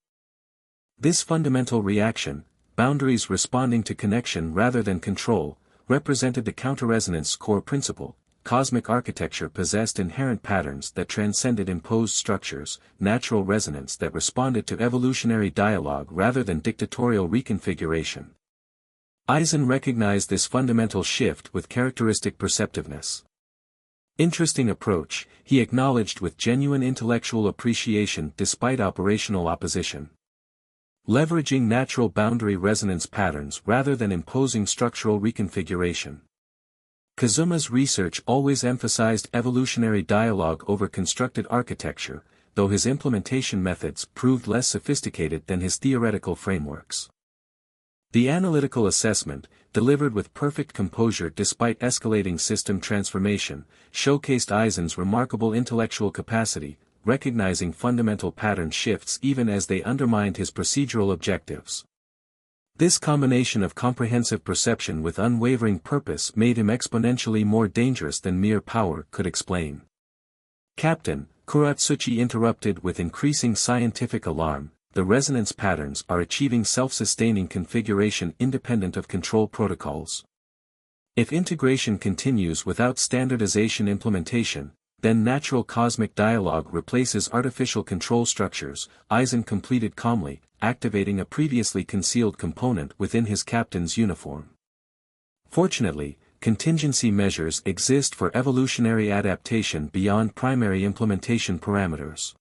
This fundamental reaction, boundaries responding to connection rather than control, represented the counter-resonance core principle, cosmic architecture possessed inherent patterns that transcended imposed structures, natural resonance that responded to evolutionary dialogue rather than dictatorial reconfiguration. Eisen recognized this fundamental shift with characteristic perceptiveness. Interesting approach, he acknowledged with genuine intellectual appreciation despite operational opposition. Leveraging natural boundary resonance patterns rather than imposing structural reconfiguration. Kazuma's research always emphasized evolutionary dialogue over constructed architecture, though his implementation methods proved less sophisticated than his theoretical frameworks. The analytical assessment, delivered with perfect composure despite escalating system transformation, showcased Eisen's remarkable intellectual capacity, recognizing fundamental pattern shifts even as they undermined his procedural objectives. This combination of comprehensive perception with unwavering purpose made him exponentially more dangerous than mere power could explain. Captain, Kuratsuchi interrupted with increasing scientific alarm. The resonance patterns are achieving self-sustaining configuration independent of control protocols. If integration continues without standardization implementation, then natural cosmic dialogue replaces artificial control structures, Eisen completed calmly, activating a previously concealed component within his captain's uniform. Fortunately, contingency measures exist for evolutionary adaptation beyond primary implementation parameters.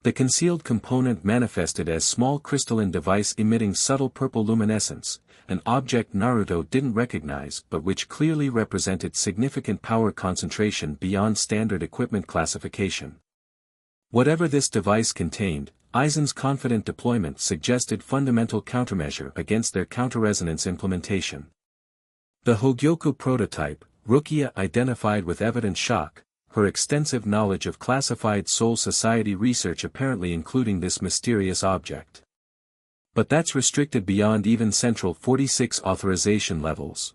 The concealed component manifested as small crystalline device emitting subtle purple luminescence, an object Naruto didn't recognize but which clearly represented significant power concentration beyond standard equipment classification. Whatever this device contained, Eisen's confident deployment suggested fundamental countermeasure against their counter-resonance implementation. The Hogyoku prototype, Rukia identified with evident shock, her extensive knowledge of classified soul society research apparently including this mysterious object. But that's restricted beyond even Central 46 authorization levels.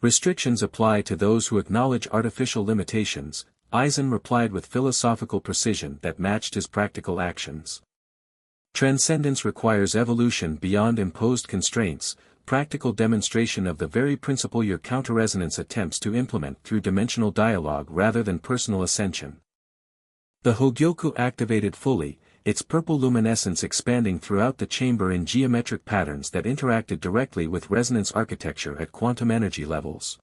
Restrictions apply to those who acknowledge artificial limitations, Eisen replied with philosophical precision that matched his practical actions. Transcendence requires evolution beyond imposed constraints, practical demonstration of the very principle your counter-resonance attempts to implement through dimensional dialogue rather than personal ascension. The Hogyoku activated fully, its purple luminescence expanding throughout the chamber in geometric patterns that interacted directly with resonance architecture at quantum energy levels.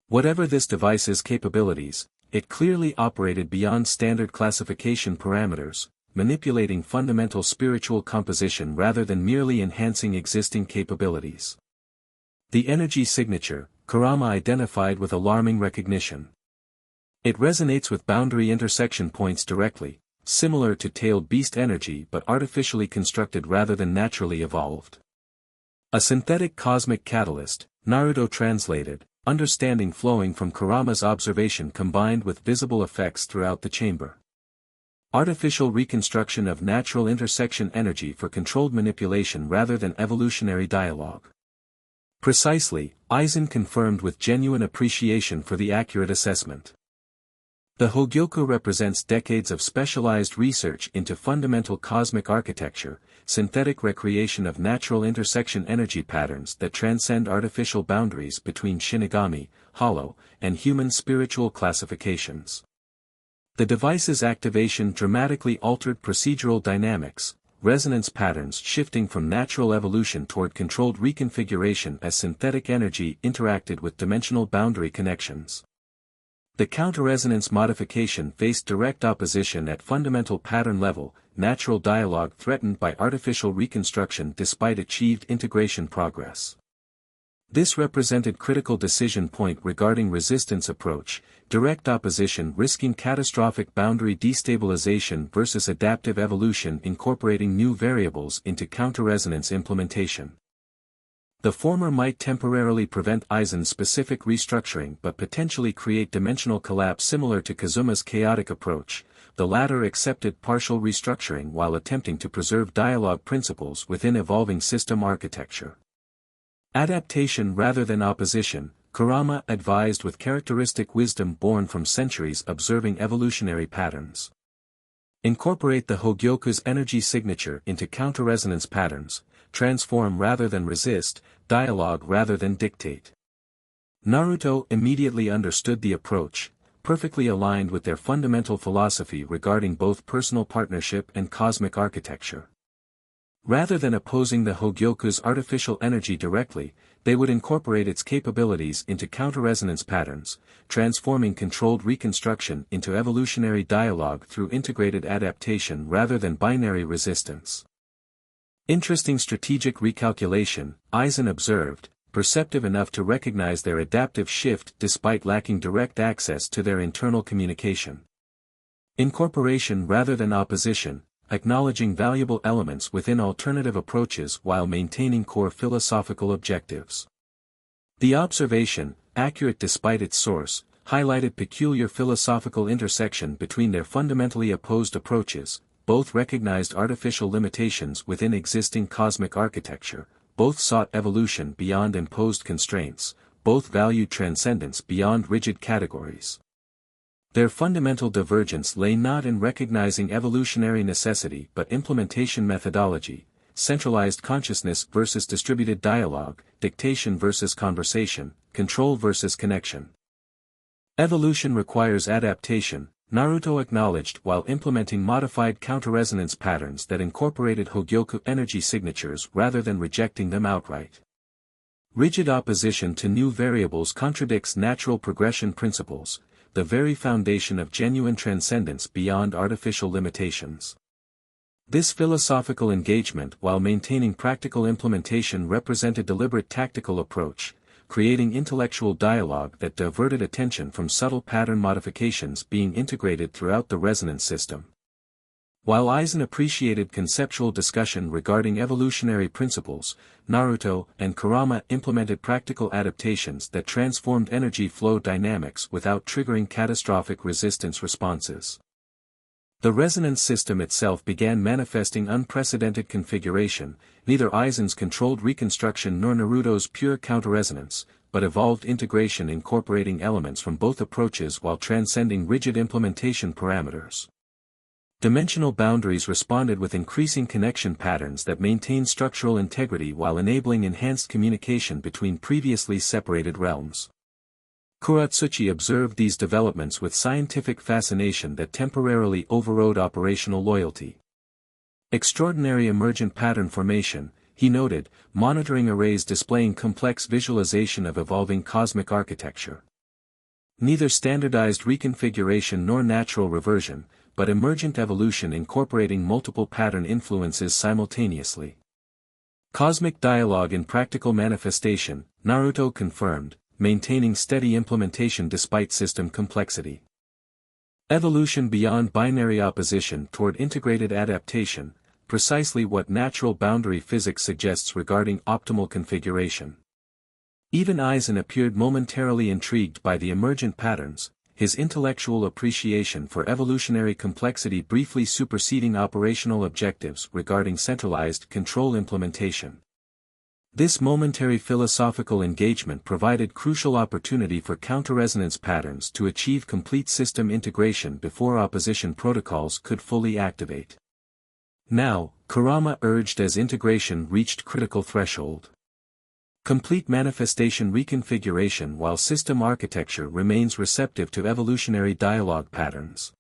Whatever this device's capabilities, it clearly operated beyond standard classification parameters, manipulating fundamental spiritual composition rather than merely enhancing existing capabilities. The energy signature, Kurama identified with alarming recognition. It resonates with boundary intersection points directly, similar to tailed beast energy but artificially constructed rather than naturally evolved. A synthetic cosmic catalyst, Naruto translated, understanding flowing from Kurama's observation combined with visible effects throughout the chamber. Artificial reconstruction of natural intersection energy for controlled manipulation rather than evolutionary dialogue. Precisely, Eisen confirmed with genuine appreciation for the accurate assessment. The Hogyoku represents decades of specialized research into fundamental cosmic architecture, synthetic recreation of natural intersection energy patterns that transcend artificial boundaries between Shinigami, hollow, and human spiritual classifications. The device's activation dramatically altered procedural dynamics, resonance patterns shifting from natural evolution toward controlled reconfiguration as synthetic energy interacted with dimensional boundary connections. The counter-resonance modification faced direct opposition at fundamental pattern level, natural dialogue threatened by artificial reconstruction despite achieved integration progress. This represented critical decision point regarding resistance approach, direct opposition risking catastrophic boundary destabilization versus adaptive evolution incorporating new variables into counter-resonance implementation. The former might temporarily prevent Eisen's specific restructuring but potentially create dimensional collapse similar to Kazuma's chaotic approach, the latter accepted partial restructuring while attempting to preserve dialogue principles within evolving system architecture. Adaptation rather than opposition, Kurama advised with characteristic wisdom born from centuries observing evolutionary patterns. Incorporate the Hogyoku's energy signature into counter-resonance patterns, transform rather than resist, dialogue rather than dictate. Naruto immediately understood the approach, perfectly aligned with their fundamental philosophy regarding both personal partnership and cosmic architecture. Rather than opposing the Hogyoku's artificial energy directly, they would incorporate its capabilities into counter-resonance patterns, transforming controlled reconstruction into evolutionary dialogue through integrated adaptation rather than binary resistance. Interesting strategic recalculation, Aizen observed, perceptive enough to recognize their adaptive shift despite lacking direct access to their internal communication. Incorporation rather than opposition, acknowledging valuable elements within alternative approaches while maintaining core philosophical objectives. The observation, accurate despite its source, highlighted peculiar philosophical intersection between their fundamentally opposed approaches. Both recognized artificial limitations within existing cosmic architecture, both sought evolution beyond imposed constraints, both valued transcendence beyond rigid categories. Their fundamental divergence lay not in recognizing evolutionary necessity but implementation methodology, centralized consciousness versus distributed dialogue, dictation versus conversation, control versus connection. Evolution requires adaptation, Naruto acknowledged while implementing modified counter-resonance patterns that incorporated Hogyoku energy signatures rather than rejecting them outright. Rigid opposition to new variables contradicts natural progression principles, the very foundation of genuine transcendence beyond artificial limitations. This philosophical engagement while maintaining practical implementation represented deliberate tactical approach, creating intellectual dialogue that diverted attention from subtle pattern modifications being integrated throughout the resonance system. While Aizen appreciated conceptual discussion regarding evolutionary principles, Naruto and Kurama implemented practical adaptations that transformed energy flow dynamics without triggering catastrophic resistance responses. The resonance system itself began manifesting unprecedented configuration, neither Aizen's controlled reconstruction nor Naruto's pure counterresonance, but evolved integration incorporating elements from both approaches while transcending rigid implementation parameters. Dimensional boundaries responded with increasing connection patterns that maintained structural integrity while enabling enhanced communication between previously separated realms. Kuratsuchi observed these developments with scientific fascination that temporarily overrode operational loyalty. Extraordinary emergent pattern formation, he noted, monitoring arrays displaying complex visualization of evolving cosmic architecture. Neither standardized reconfiguration nor natural reversion, but emergent evolution incorporating multiple pattern influences simultaneously. Cosmic dialogue in practical manifestation, Naruto confirmed, maintaining steady implementation despite system complexity. Evolution beyond binary opposition toward integrated adaptation, precisely what natural boundary physics suggests regarding optimal configuration. Even Aizen appeared momentarily intrigued by the emergent patterns, his intellectual appreciation for evolutionary complexity briefly superseding operational objectives regarding centralized control implementation. This momentary philosophical engagement provided crucial opportunity for counter-resonance patterns to achieve complete system integration before opposition protocols could fully activate. Now, Kurama urged as integration reached critical threshold. Complete manifestation reconfiguration while system architecture remains receptive to evolutionary dialogue patterns.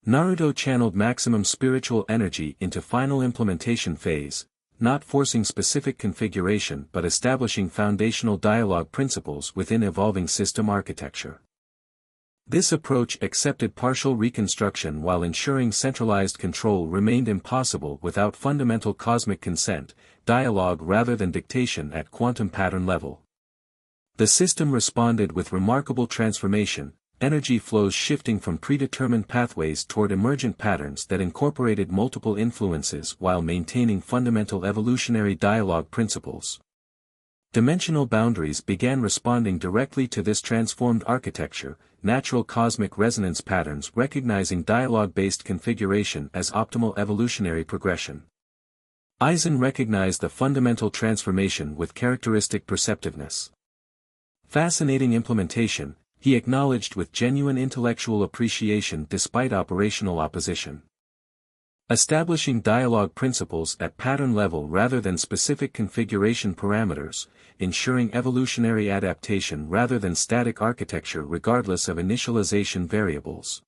Naruto channeled maximum spiritual energy into final implementation phase, not forcing specific configuration but establishing foundational dialogue principles within evolving system architecture. This approach accepted partial reconstruction while ensuring centralized control remained impossible without fundamental cosmic consent, dialogue rather than dictation at quantum pattern level. The system responded with remarkable transformation, energy flows shifting from predetermined pathways toward emergent patterns that incorporated multiple influences while maintaining fundamental evolutionary dialogue principles. Dimensional boundaries began responding directly to this transformed architecture, natural cosmic resonance patterns recognizing dialogue-based configuration as optimal evolutionary progression. Aizen recognized the fundamental transformation with characteristic perceptiveness. Fascinating implementation, he acknowledged with genuine intellectual appreciation despite operational opposition. Establishing dialogue principles at pattern level rather than specific configuration parameters, ensuring evolutionary adaptation rather than static architecture regardless of initialization variables.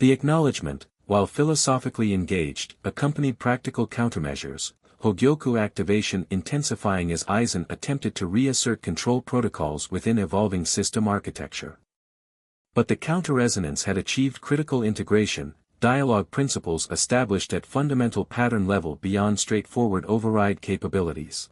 The acknowledgement, while philosophically engaged, accompanied practical countermeasures, Hogyoku activation intensifying as Aizen attempted to reassert control protocols within evolving system architecture. But the counter-resonance had achieved critical integration, dialogue principles established at fundamental pattern level beyond straightforward override capabilities.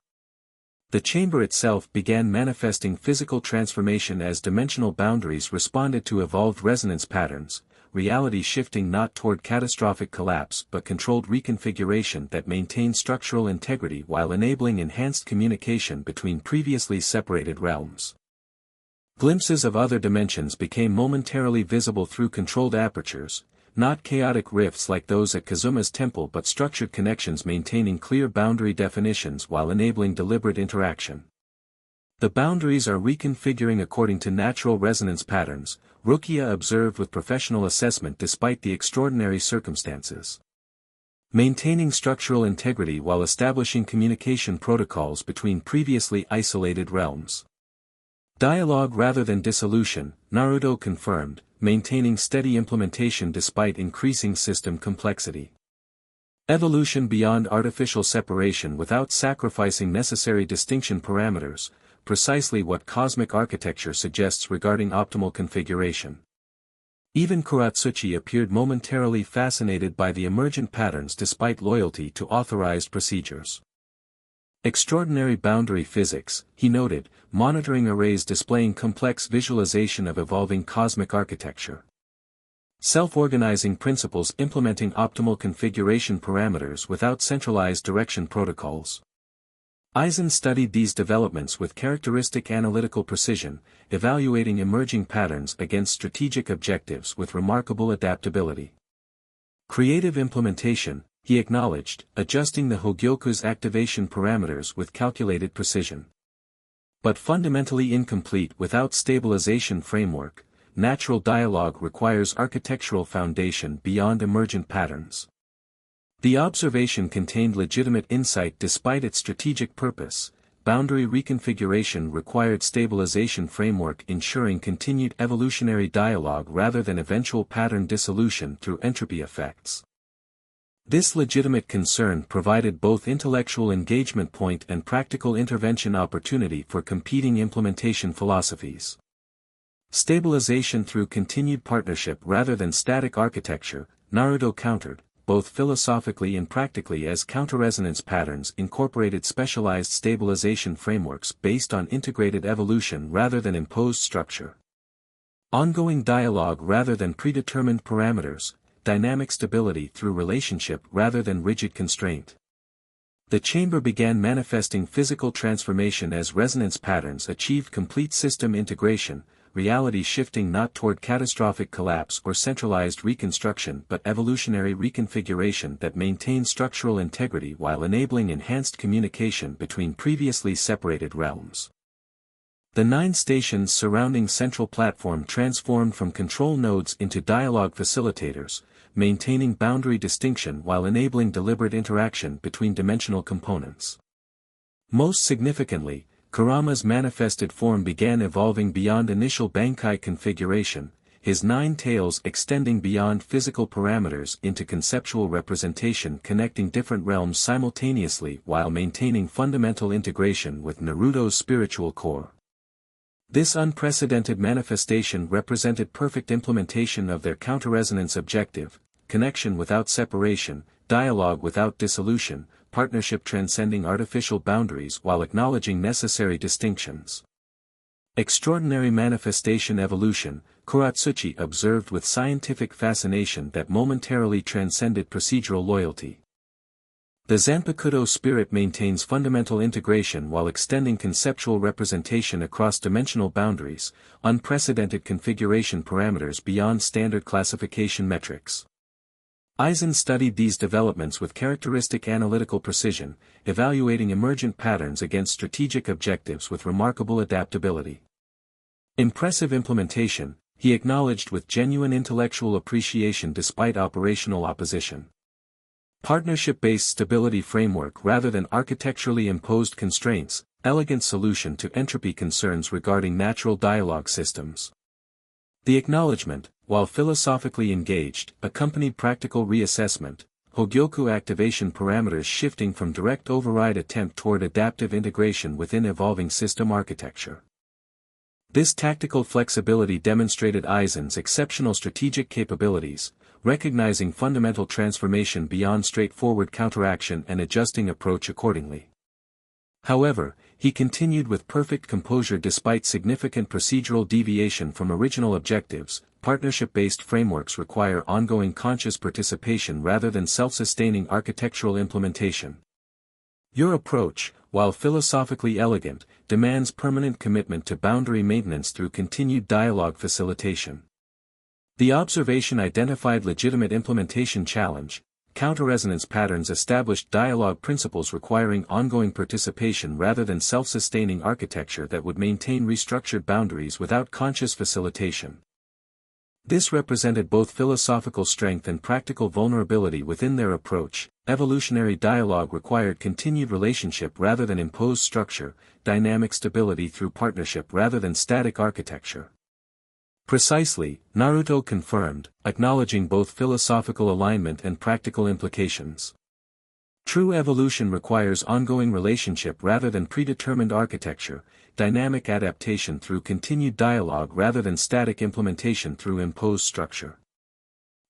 The chamber itself began manifesting physical transformation as dimensional boundaries responded to evolved resonance patterns, reality shifting not toward catastrophic collapse but controlled reconfiguration that maintained structural integrity while enabling enhanced communication between previously separated realms. Glimpses of other dimensions became momentarily visible through controlled apertures, not chaotic rifts like those at Kazuma's temple but structured connections maintaining clear boundary definitions while enabling deliberate interaction. The boundaries are reconfiguring according to natural resonance patterns, Rukia observed with professional assessment despite the extraordinary circumstances. Maintaining structural integrity while establishing communication protocols between previously isolated realms. Dialogue rather than dissolution, Naruto confirmed, maintaining steady implementation despite increasing system complexity. Evolution beyond artificial separation without sacrificing necessary distinction parameters, precisely what cosmic architecture suggests regarding optimal configuration. Even Kuratsuchi appeared momentarily fascinated by the emergent patterns despite loyalty to authorized procedures. Extraordinary boundary physics, he noted, monitoring arrays displaying complex visualization of evolving cosmic architecture. Self-organizing principles implementing optimal configuration parameters without centralized direction protocols. Aizen studied these developments with characteristic analytical precision, evaluating emerging patterns against strategic objectives with remarkable adaptability. Creative implementation, he acknowledged, adjusting the Hogyoku's activation parameters with calculated precision. But fundamentally incomplete without stabilization framework, natural dialogue requires architectural foundation beyond emergent patterns. The observation contained legitimate insight despite its strategic purpose. Boundary reconfiguration required stabilization framework ensuring continued evolutionary dialogue rather than eventual pattern dissolution through entropy effects. This legitimate concern provided both intellectual engagement point and practical intervention opportunity for competing implementation philosophies. Stabilization through continued partnership rather than static architecture, Naruto countered, both philosophically and practically as counter-resonance patterns incorporated specialized stabilization frameworks based on integrated evolution rather than imposed structure. Ongoing dialogue rather than predetermined parameters, dynamic stability through relationship rather than rigid constraint. The chamber began manifesting physical transformation as resonance patterns achieved complete system integration, reality shifting not toward catastrophic collapse or centralized reconstruction but evolutionary reconfiguration that maintained structural integrity while enabling enhanced communication between previously separated realms. The 9 stations surrounding central platform transformed from control nodes into dialogue facilitators, maintaining boundary distinction while enabling deliberate interaction between dimensional components. Most significantly, Kurama's manifested form began evolving beyond initial Bankai configuration, his 9 tails extending beyond physical parameters into conceptual representation connecting different realms simultaneously while maintaining fundamental integration with Naruto's spiritual core. This unprecedented manifestation represented perfect implementation of their counter-resonance objective, connection without separation, dialogue without dissolution, partnership transcending artificial boundaries while acknowledging necessary distinctions. Extraordinary manifestation evolution, Kuratsuchi observed with scientific fascination that momentarily transcended procedural loyalty. The Zanpakuto spirit maintains fundamental integration while extending conceptual representation across dimensional boundaries, unprecedented configuration parameters beyond standard classification metrics. Aizen studied these developments with characteristic analytical precision, evaluating emergent patterns against strategic objectives with remarkable adaptability. Impressive implementation, he acknowledged with genuine intellectual appreciation despite operational opposition. Partnership-based stability framework rather than architecturally imposed constraints, elegant solution to entropy concerns regarding natural dialogue systems. The acknowledgement, while philosophically engaged, accompanied practical reassessment, Hogyoku activation parameters shifting from direct override attempt toward adaptive integration within evolving system architecture. This tactical flexibility demonstrated Aizen's exceptional strategic capabilities, recognizing fundamental transformation beyond straightforward counteraction and adjusting approach accordingly. However, he continued with perfect composure despite significant procedural deviation from original objectives. Partnership-based frameworks require ongoing conscious participation rather than self-sustaining architectural implementation. Your approach, while philosophically elegant, demands permanent commitment to boundary maintenance through continued dialogue facilitation. The observation identified legitimate implementation challenge. Counter-resonance patterns established dialogue principles requiring ongoing participation rather than self-sustaining architecture that would maintain restructured boundaries without conscious facilitation. This represented both philosophical strength and practical vulnerability within their approach. Evolutionary dialogue required continued relationship rather than imposed structure, dynamic stability through partnership rather than static architecture. Precisely, Naruto confirmed, acknowledging both philosophical alignment and practical implications. True evolution requires ongoing relationship rather than predetermined architecture, dynamic adaptation through continued dialogue rather than static implementation through imposed structure.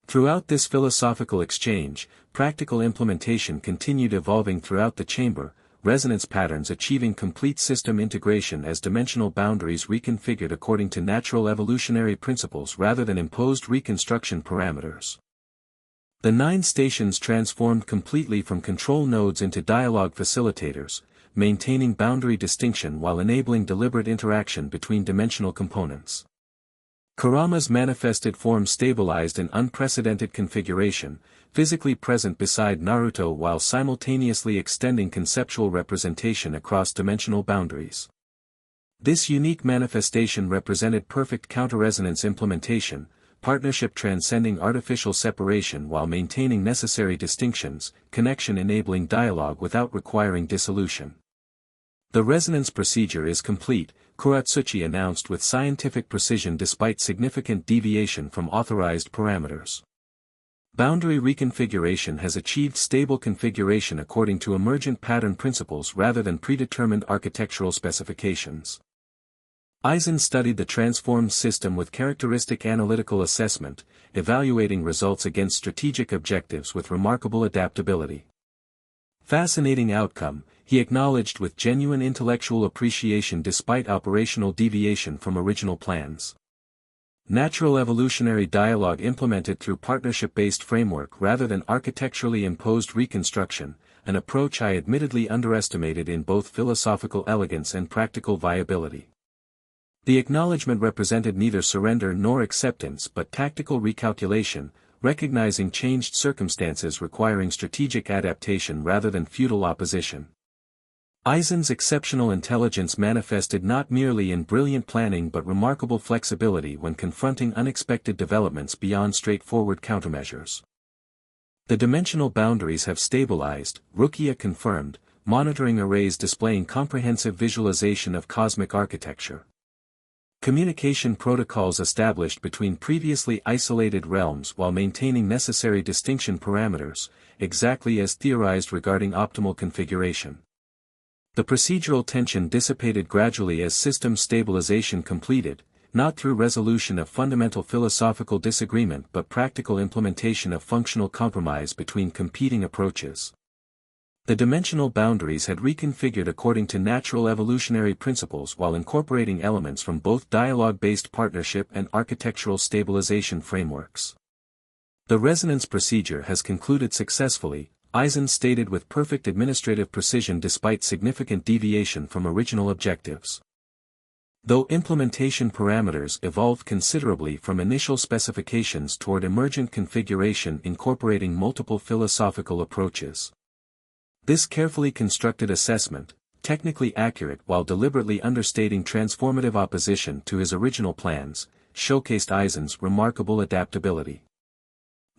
Throughout this philosophical exchange, practical implementation continued evolving throughout the chamber, resonance patterns achieving complete system integration as dimensional boundaries reconfigured according to natural evolutionary principles rather than imposed reconstruction parameters. The 9 stations transformed completely from control nodes into dialogue facilitators, maintaining boundary distinction while enabling deliberate interaction between dimensional components. Kurama's manifested form stabilized in unprecedented configuration, physically present beside Naruto while simultaneously extending conceptual representation across dimensional boundaries. This unique manifestation represented perfect counter-resonance implementation, partnership transcending artificial separation while maintaining necessary distinctions, connection enabling dialogue without requiring dissolution. The resonance procedure is complete, Kuratsuchi announced with scientific precision despite significant deviation from authorized parameters. Boundary reconfiguration has achieved stable configuration according to emergent pattern principles rather than predetermined architectural specifications. Aizen studied the transformed system with characteristic analytical assessment, evaluating results against strategic objectives with remarkable adaptability. Fascinating outcome, he acknowledged with genuine intellectual appreciation despite operational deviation from original plans. Natural evolutionary dialogue implemented through partnership-based framework rather than architecturally imposed reconstruction, an approach I admittedly underestimated in both philosophical elegance and practical viability. The acknowledgement represented neither surrender nor acceptance but tactical recalculation, recognizing changed circumstances requiring strategic adaptation rather than futile opposition. Aizen's exceptional intelligence manifested not merely in brilliant planning but remarkable flexibility when confronting unexpected developments beyond straightforward countermeasures. The dimensional boundaries have stabilized, Rukia confirmed, monitoring arrays displaying comprehensive visualization of cosmic architecture. Communication protocols established between previously isolated realms while maintaining necessary distinction parameters, exactly as theorized regarding optimal configuration. The procedural tension dissipated gradually as system stabilization completed, not through resolution of fundamental philosophical disagreement but practical implementation of functional compromise between competing approaches. The dimensional boundaries had reconfigured according to natural evolutionary principles while incorporating elements from both dialogue-based partnership and architectural stabilization frameworks. The resonance procedure has concluded successfully, Aizen stated with perfect administrative precision despite significant deviation from original objectives. Though implementation parameters evolved considerably from initial specifications toward emergent configuration incorporating multiple philosophical approaches. This carefully constructed assessment, technically accurate while deliberately understating transformative opposition to his original plans, showcased Aizen's remarkable adaptability.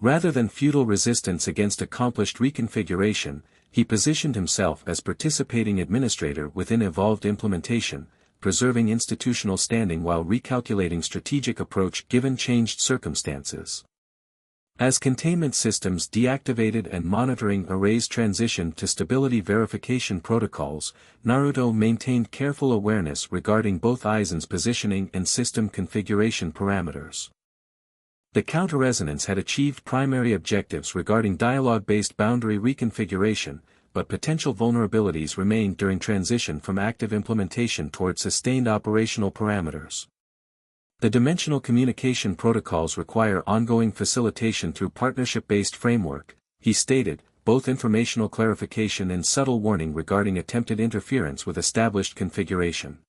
Rather than futile resistance against accomplished reconfiguration, he positioned himself as participating administrator within evolved implementation, preserving institutional standing while recalculating strategic approach given changed circumstances. As containment systems deactivated and monitoring arrays transitioned to stability verification protocols, Naruto maintained careful awareness regarding both Aizen's positioning and system configuration parameters. The counter-resonance had achieved primary objectives regarding dialogue-based boundary reconfiguration, but potential vulnerabilities remained during transition from active implementation toward sustained operational parameters. The dimensional communication protocols require ongoing facilitation through partnership-based framework, he stated, both informational clarification and subtle warning regarding attempted interference with established configuration.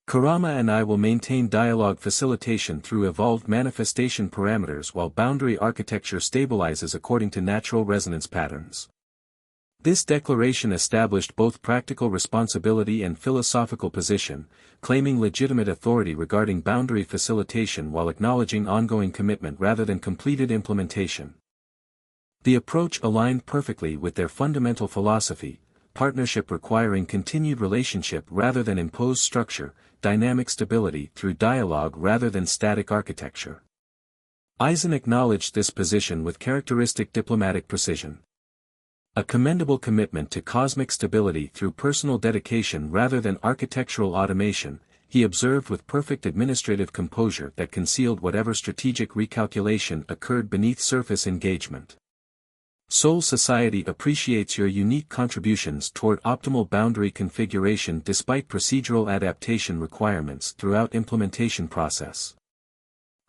Kurama and I will maintain dialogue facilitation through evolved manifestation parameters while boundary architecture stabilizes according to natural resonance patterns. This declaration established both practical responsibility and philosophical position, claiming legitimate authority regarding boundary facilitation while acknowledging ongoing commitment rather than completed implementation. The approach aligned perfectly with their fundamental philosophy, partnership requiring continued relationship rather than imposed structure, dynamic stability through dialogue rather than static architecture. Aizen acknowledged this position with characteristic diplomatic precision. A commendable commitment to cosmic stability through personal dedication rather than architectural automation, he observed with perfect administrative composure that concealed whatever strategic recalculation occurred beneath surface engagement. Soul Society appreciates your unique contributions toward optimal boundary configuration despite procedural adaptation requirements throughout implementation process.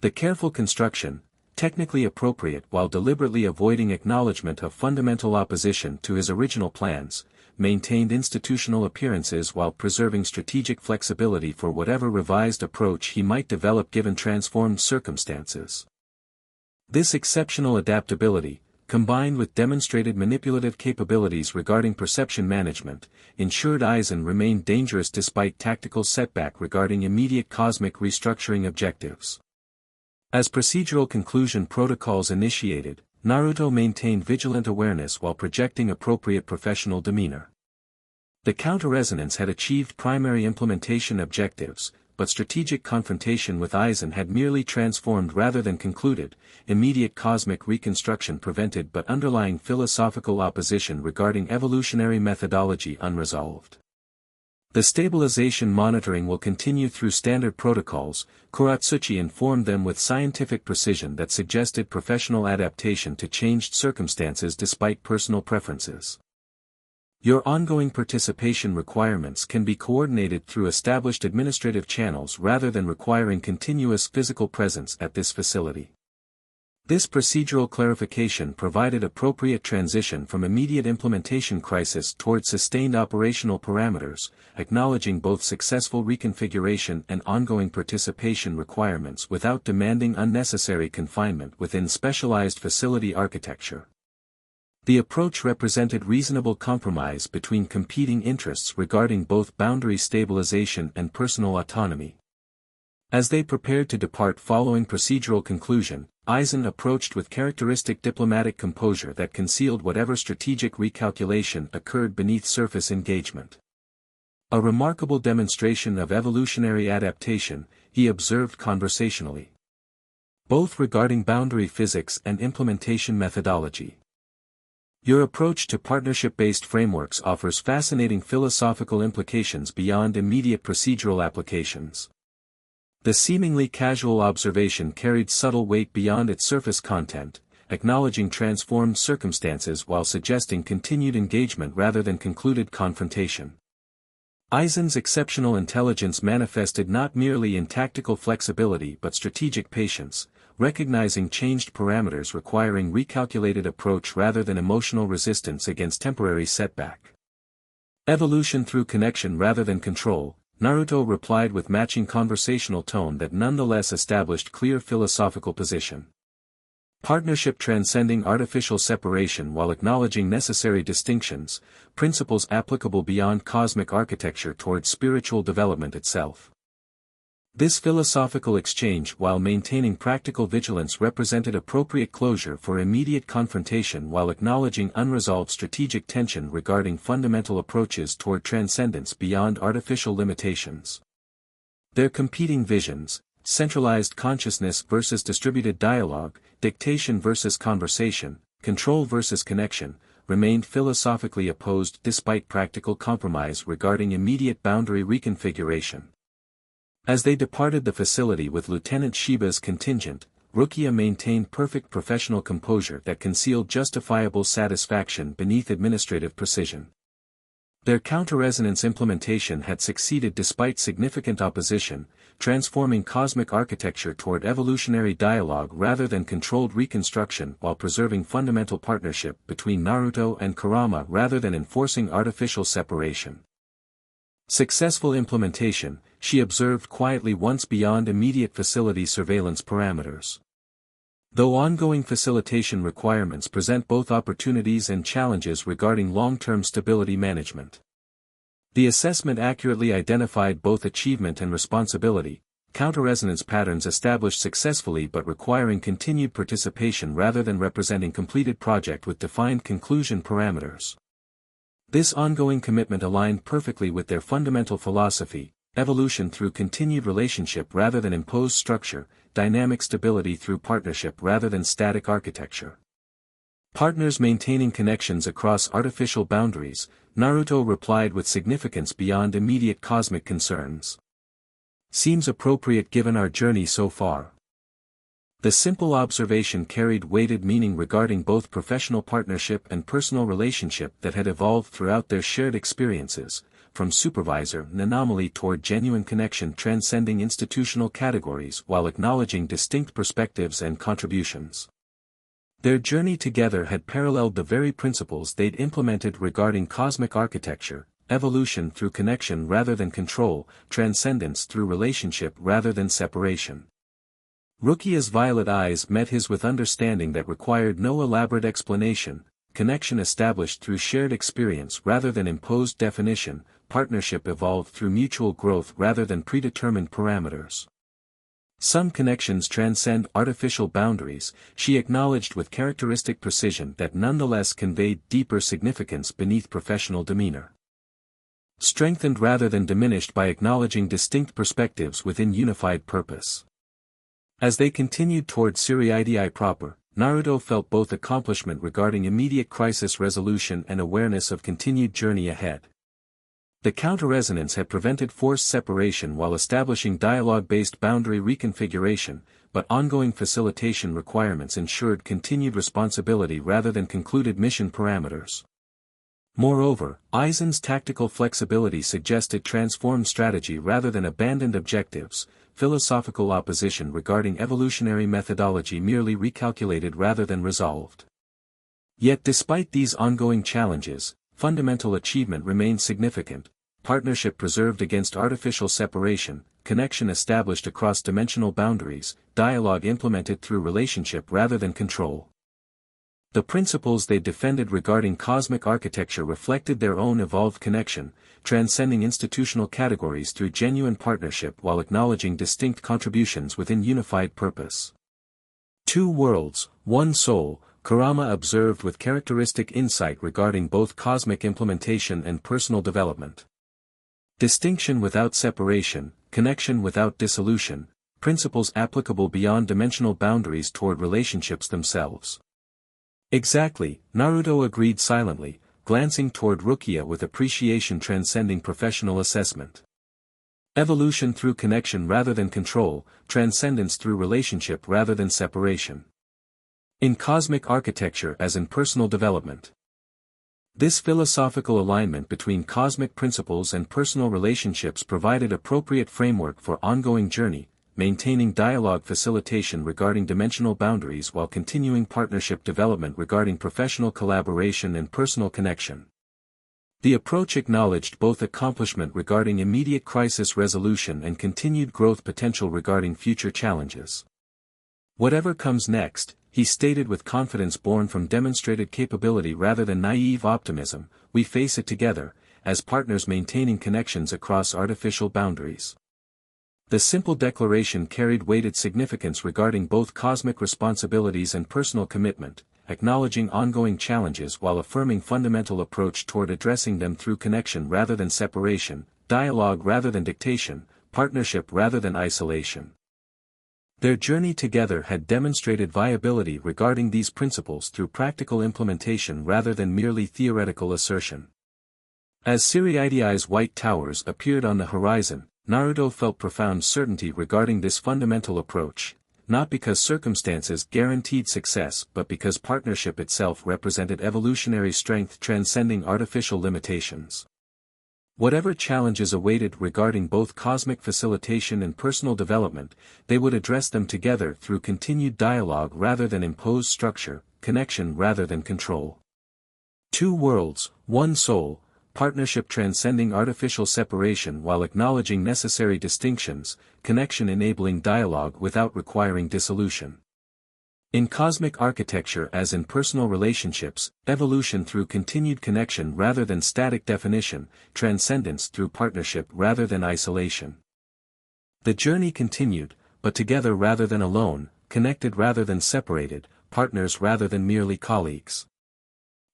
The careful construction, technically appropriate while deliberately avoiding acknowledgement of fundamental opposition to his original plans, maintained institutional appearances while preserving strategic flexibility for whatever revised approach he might develop given transformed circumstances. This exceptional adaptability, combined with demonstrated manipulative capabilities regarding perception management, ensured Aizen remained dangerous despite tactical setback regarding immediate cosmic restructuring objectives. As procedural conclusion protocols initiated, Naruto maintained vigilant awareness while projecting appropriate professional demeanor. The counter-resonance had achieved primary implementation objectives, but strategic confrontation with Aizen had merely transformed rather than concluded, immediate cosmic reconstruction prevented but underlying philosophical opposition regarding evolutionary methodology unresolved. The stabilization monitoring will continue through standard protocols, Kuratsuchi informed them with scientific precision that suggested professional adaptation to changed circumstances despite personal preferences. Your ongoing participation requirements can be coordinated through established administrative channels rather than requiring continuous physical presence at this facility. This procedural clarification provided appropriate transition from immediate implementation crisis toward sustained operational parameters, acknowledging both successful reconfiguration and ongoing participation requirements without demanding unnecessary confinement within specialized facility architecture. The approach represented reasonable compromise between competing interests regarding both boundary stabilization and personal autonomy. As they prepared to depart following procedural conclusion, Aizen approached with characteristic diplomatic composure that concealed whatever strategic recalculation occurred beneath surface engagement. A remarkable demonstration of evolutionary adaptation, he observed conversationally. Both regarding boundary physics and implementation methodology. Your approach to partnership-based frameworks offers fascinating philosophical implications beyond immediate procedural applications. The seemingly casual observation carried subtle weight beyond its surface content, acknowledging transformed circumstances while suggesting continued engagement rather than concluded confrontation. Aizen's exceptional intelligence manifested not merely in tactical flexibility but strategic patience, recognizing changed parameters requiring recalculated approach rather than emotional resistance against temporary setback. Evolution through connection rather than control, Naruto replied with matching conversational tone that nonetheless established clear philosophical position. Partnership transcending artificial separation while acknowledging necessary distinctions, principles applicable beyond cosmic architecture towards spiritual development itself. This philosophical exchange while maintaining practical vigilance represented appropriate closure for immediate confrontation while acknowledging unresolved strategic tension regarding fundamental approaches toward transcendence beyond artificial limitations. Their competing visions, centralized consciousness versus distributed dialogue, dictation versus conversation, control versus connection, remained philosophically opposed despite practical compromise regarding immediate boundary reconfiguration. As they departed the facility with Lieutenant Shiba's contingent, Rukia maintained perfect professional composure that concealed justifiable satisfaction beneath administrative precision. Their counter-resonance implementation had succeeded despite significant opposition, transforming cosmic architecture toward evolutionary dialogue rather than controlled reconstruction while preserving fundamental partnership between Naruto and Kurama rather than enforcing artificial separation. Successful implementation, she observed quietly once beyond immediate facility surveillance parameters. Though ongoing facilitation requirements present both opportunities and challenges regarding long-term stability management. The assessment accurately identified both achievement and responsibility, counter-resonance patterns established successfully but requiring continued participation rather than representing completed project with defined conclusion parameters. This ongoing commitment aligned perfectly with their fundamental philosophy, evolution through continued relationship rather than imposed structure, dynamic stability through partnership rather than static architecture. Partners maintaining connections across artificial boundaries, Naruto replied with significance beyond immediate cosmic concerns. Seems appropriate given our journey so far. The simple observation carried weighted meaning regarding both professional partnership and personal relationship that had evolved throughout their shared experiences, from supervisor and anomaly toward genuine connection transcending institutional categories while acknowledging distinct perspectives and contributions. Their journey together had paralleled the very principles they'd implemented regarding cosmic architecture, evolution through connection rather than control, transcendence through relationship rather than separation. Rukia's violet eyes met his with understanding that required no elaborate explanation, connection established through shared experience rather than imposed definition, partnership evolved through mutual growth rather than predetermined parameters. Some connections transcend artificial boundaries, she acknowledged with characteristic precision that nonetheless conveyed deeper significance beneath professional demeanor. Strengthened rather than diminished by acknowledging distinct perspectives within unified purpose. As they continued toward Siriidii proper, Naruto felt both accomplishment regarding immediate crisis resolution and awareness of continued journey ahead. The counter-resonance had prevented forced separation while establishing dialogue-based boundary reconfiguration, but ongoing facilitation requirements ensured continued responsibility rather than concluded mission parameters. Moreover, Aizen's tactical flexibility suggested transformed strategy rather than abandoned objectives, philosophical opposition regarding evolutionary methodology merely recalculated rather than resolved. Yet despite these ongoing challenges, fundamental achievement remained significant, partnership preserved against artificial separation, connection established across dimensional boundaries, dialogue implemented through relationship rather than control. The principles they defended regarding cosmic architecture reflected their own evolved connection, transcending institutional categories through genuine partnership while acknowledging distinct contributions within unified purpose. Two worlds, one soul, Kurama observed with characteristic insight regarding both cosmic implementation and personal development. Distinction without separation, connection without dissolution, principles applicable beyond dimensional boundaries toward relationships themselves. Exactly, Naruto agreed silently, glancing toward Rukia with appreciation transcending professional assessment. Evolution through connection rather than control, transcendence through relationship rather than separation. In cosmic architecture as in personal development. This philosophical alignment between cosmic principles and personal relationships provided appropriate framework for ongoing journey, maintaining dialogue facilitation regarding dimensional boundaries while continuing partnership development regarding professional collaboration and personal connection. The approach acknowledged both accomplishment regarding immediate crisis resolution and continued growth potential regarding future challenges. Whatever comes next, he stated with confidence born from demonstrated capability rather than naive optimism, we face it together, as partners maintaining connections across artificial boundaries. The simple declaration carried weighted significance regarding both cosmic responsibilities and personal commitment, acknowledging ongoing challenges while affirming fundamental approach toward addressing them through connection rather than separation, dialogue rather than dictation, partnership rather than isolation. Their journey together had demonstrated viability regarding these principles through practical implementation rather than merely theoretical assertion. As Siriidi's white towers appeared on the horizon, Naruto felt profound certainty regarding this fundamental approach, not because circumstances guaranteed success but because partnership itself represented evolutionary strength transcending artificial limitations. Whatever challenges awaited regarding both cosmic facilitation and personal development, they would address them together through continued dialogue rather than imposed structure, connection rather than control. Two worlds, one soul, partnership transcending artificial separation while acknowledging necessary distinctions, connection enabling dialogue without requiring dissolution. In cosmic architecture as in personal relationships, evolution through continued connection rather than static definition, transcendence through partnership rather than isolation. The journey continued, but together rather than alone, connected rather than separated, partners rather than merely colleagues.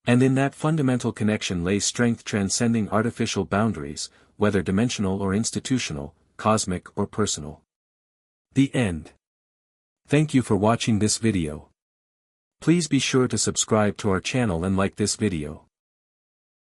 And in that fundamental connection lay strength transcending artificial boundaries, whether dimensional or institutional, cosmic or personal. The end. Thank you for watching this video. Please be sure to subscribe to our channel and like this video.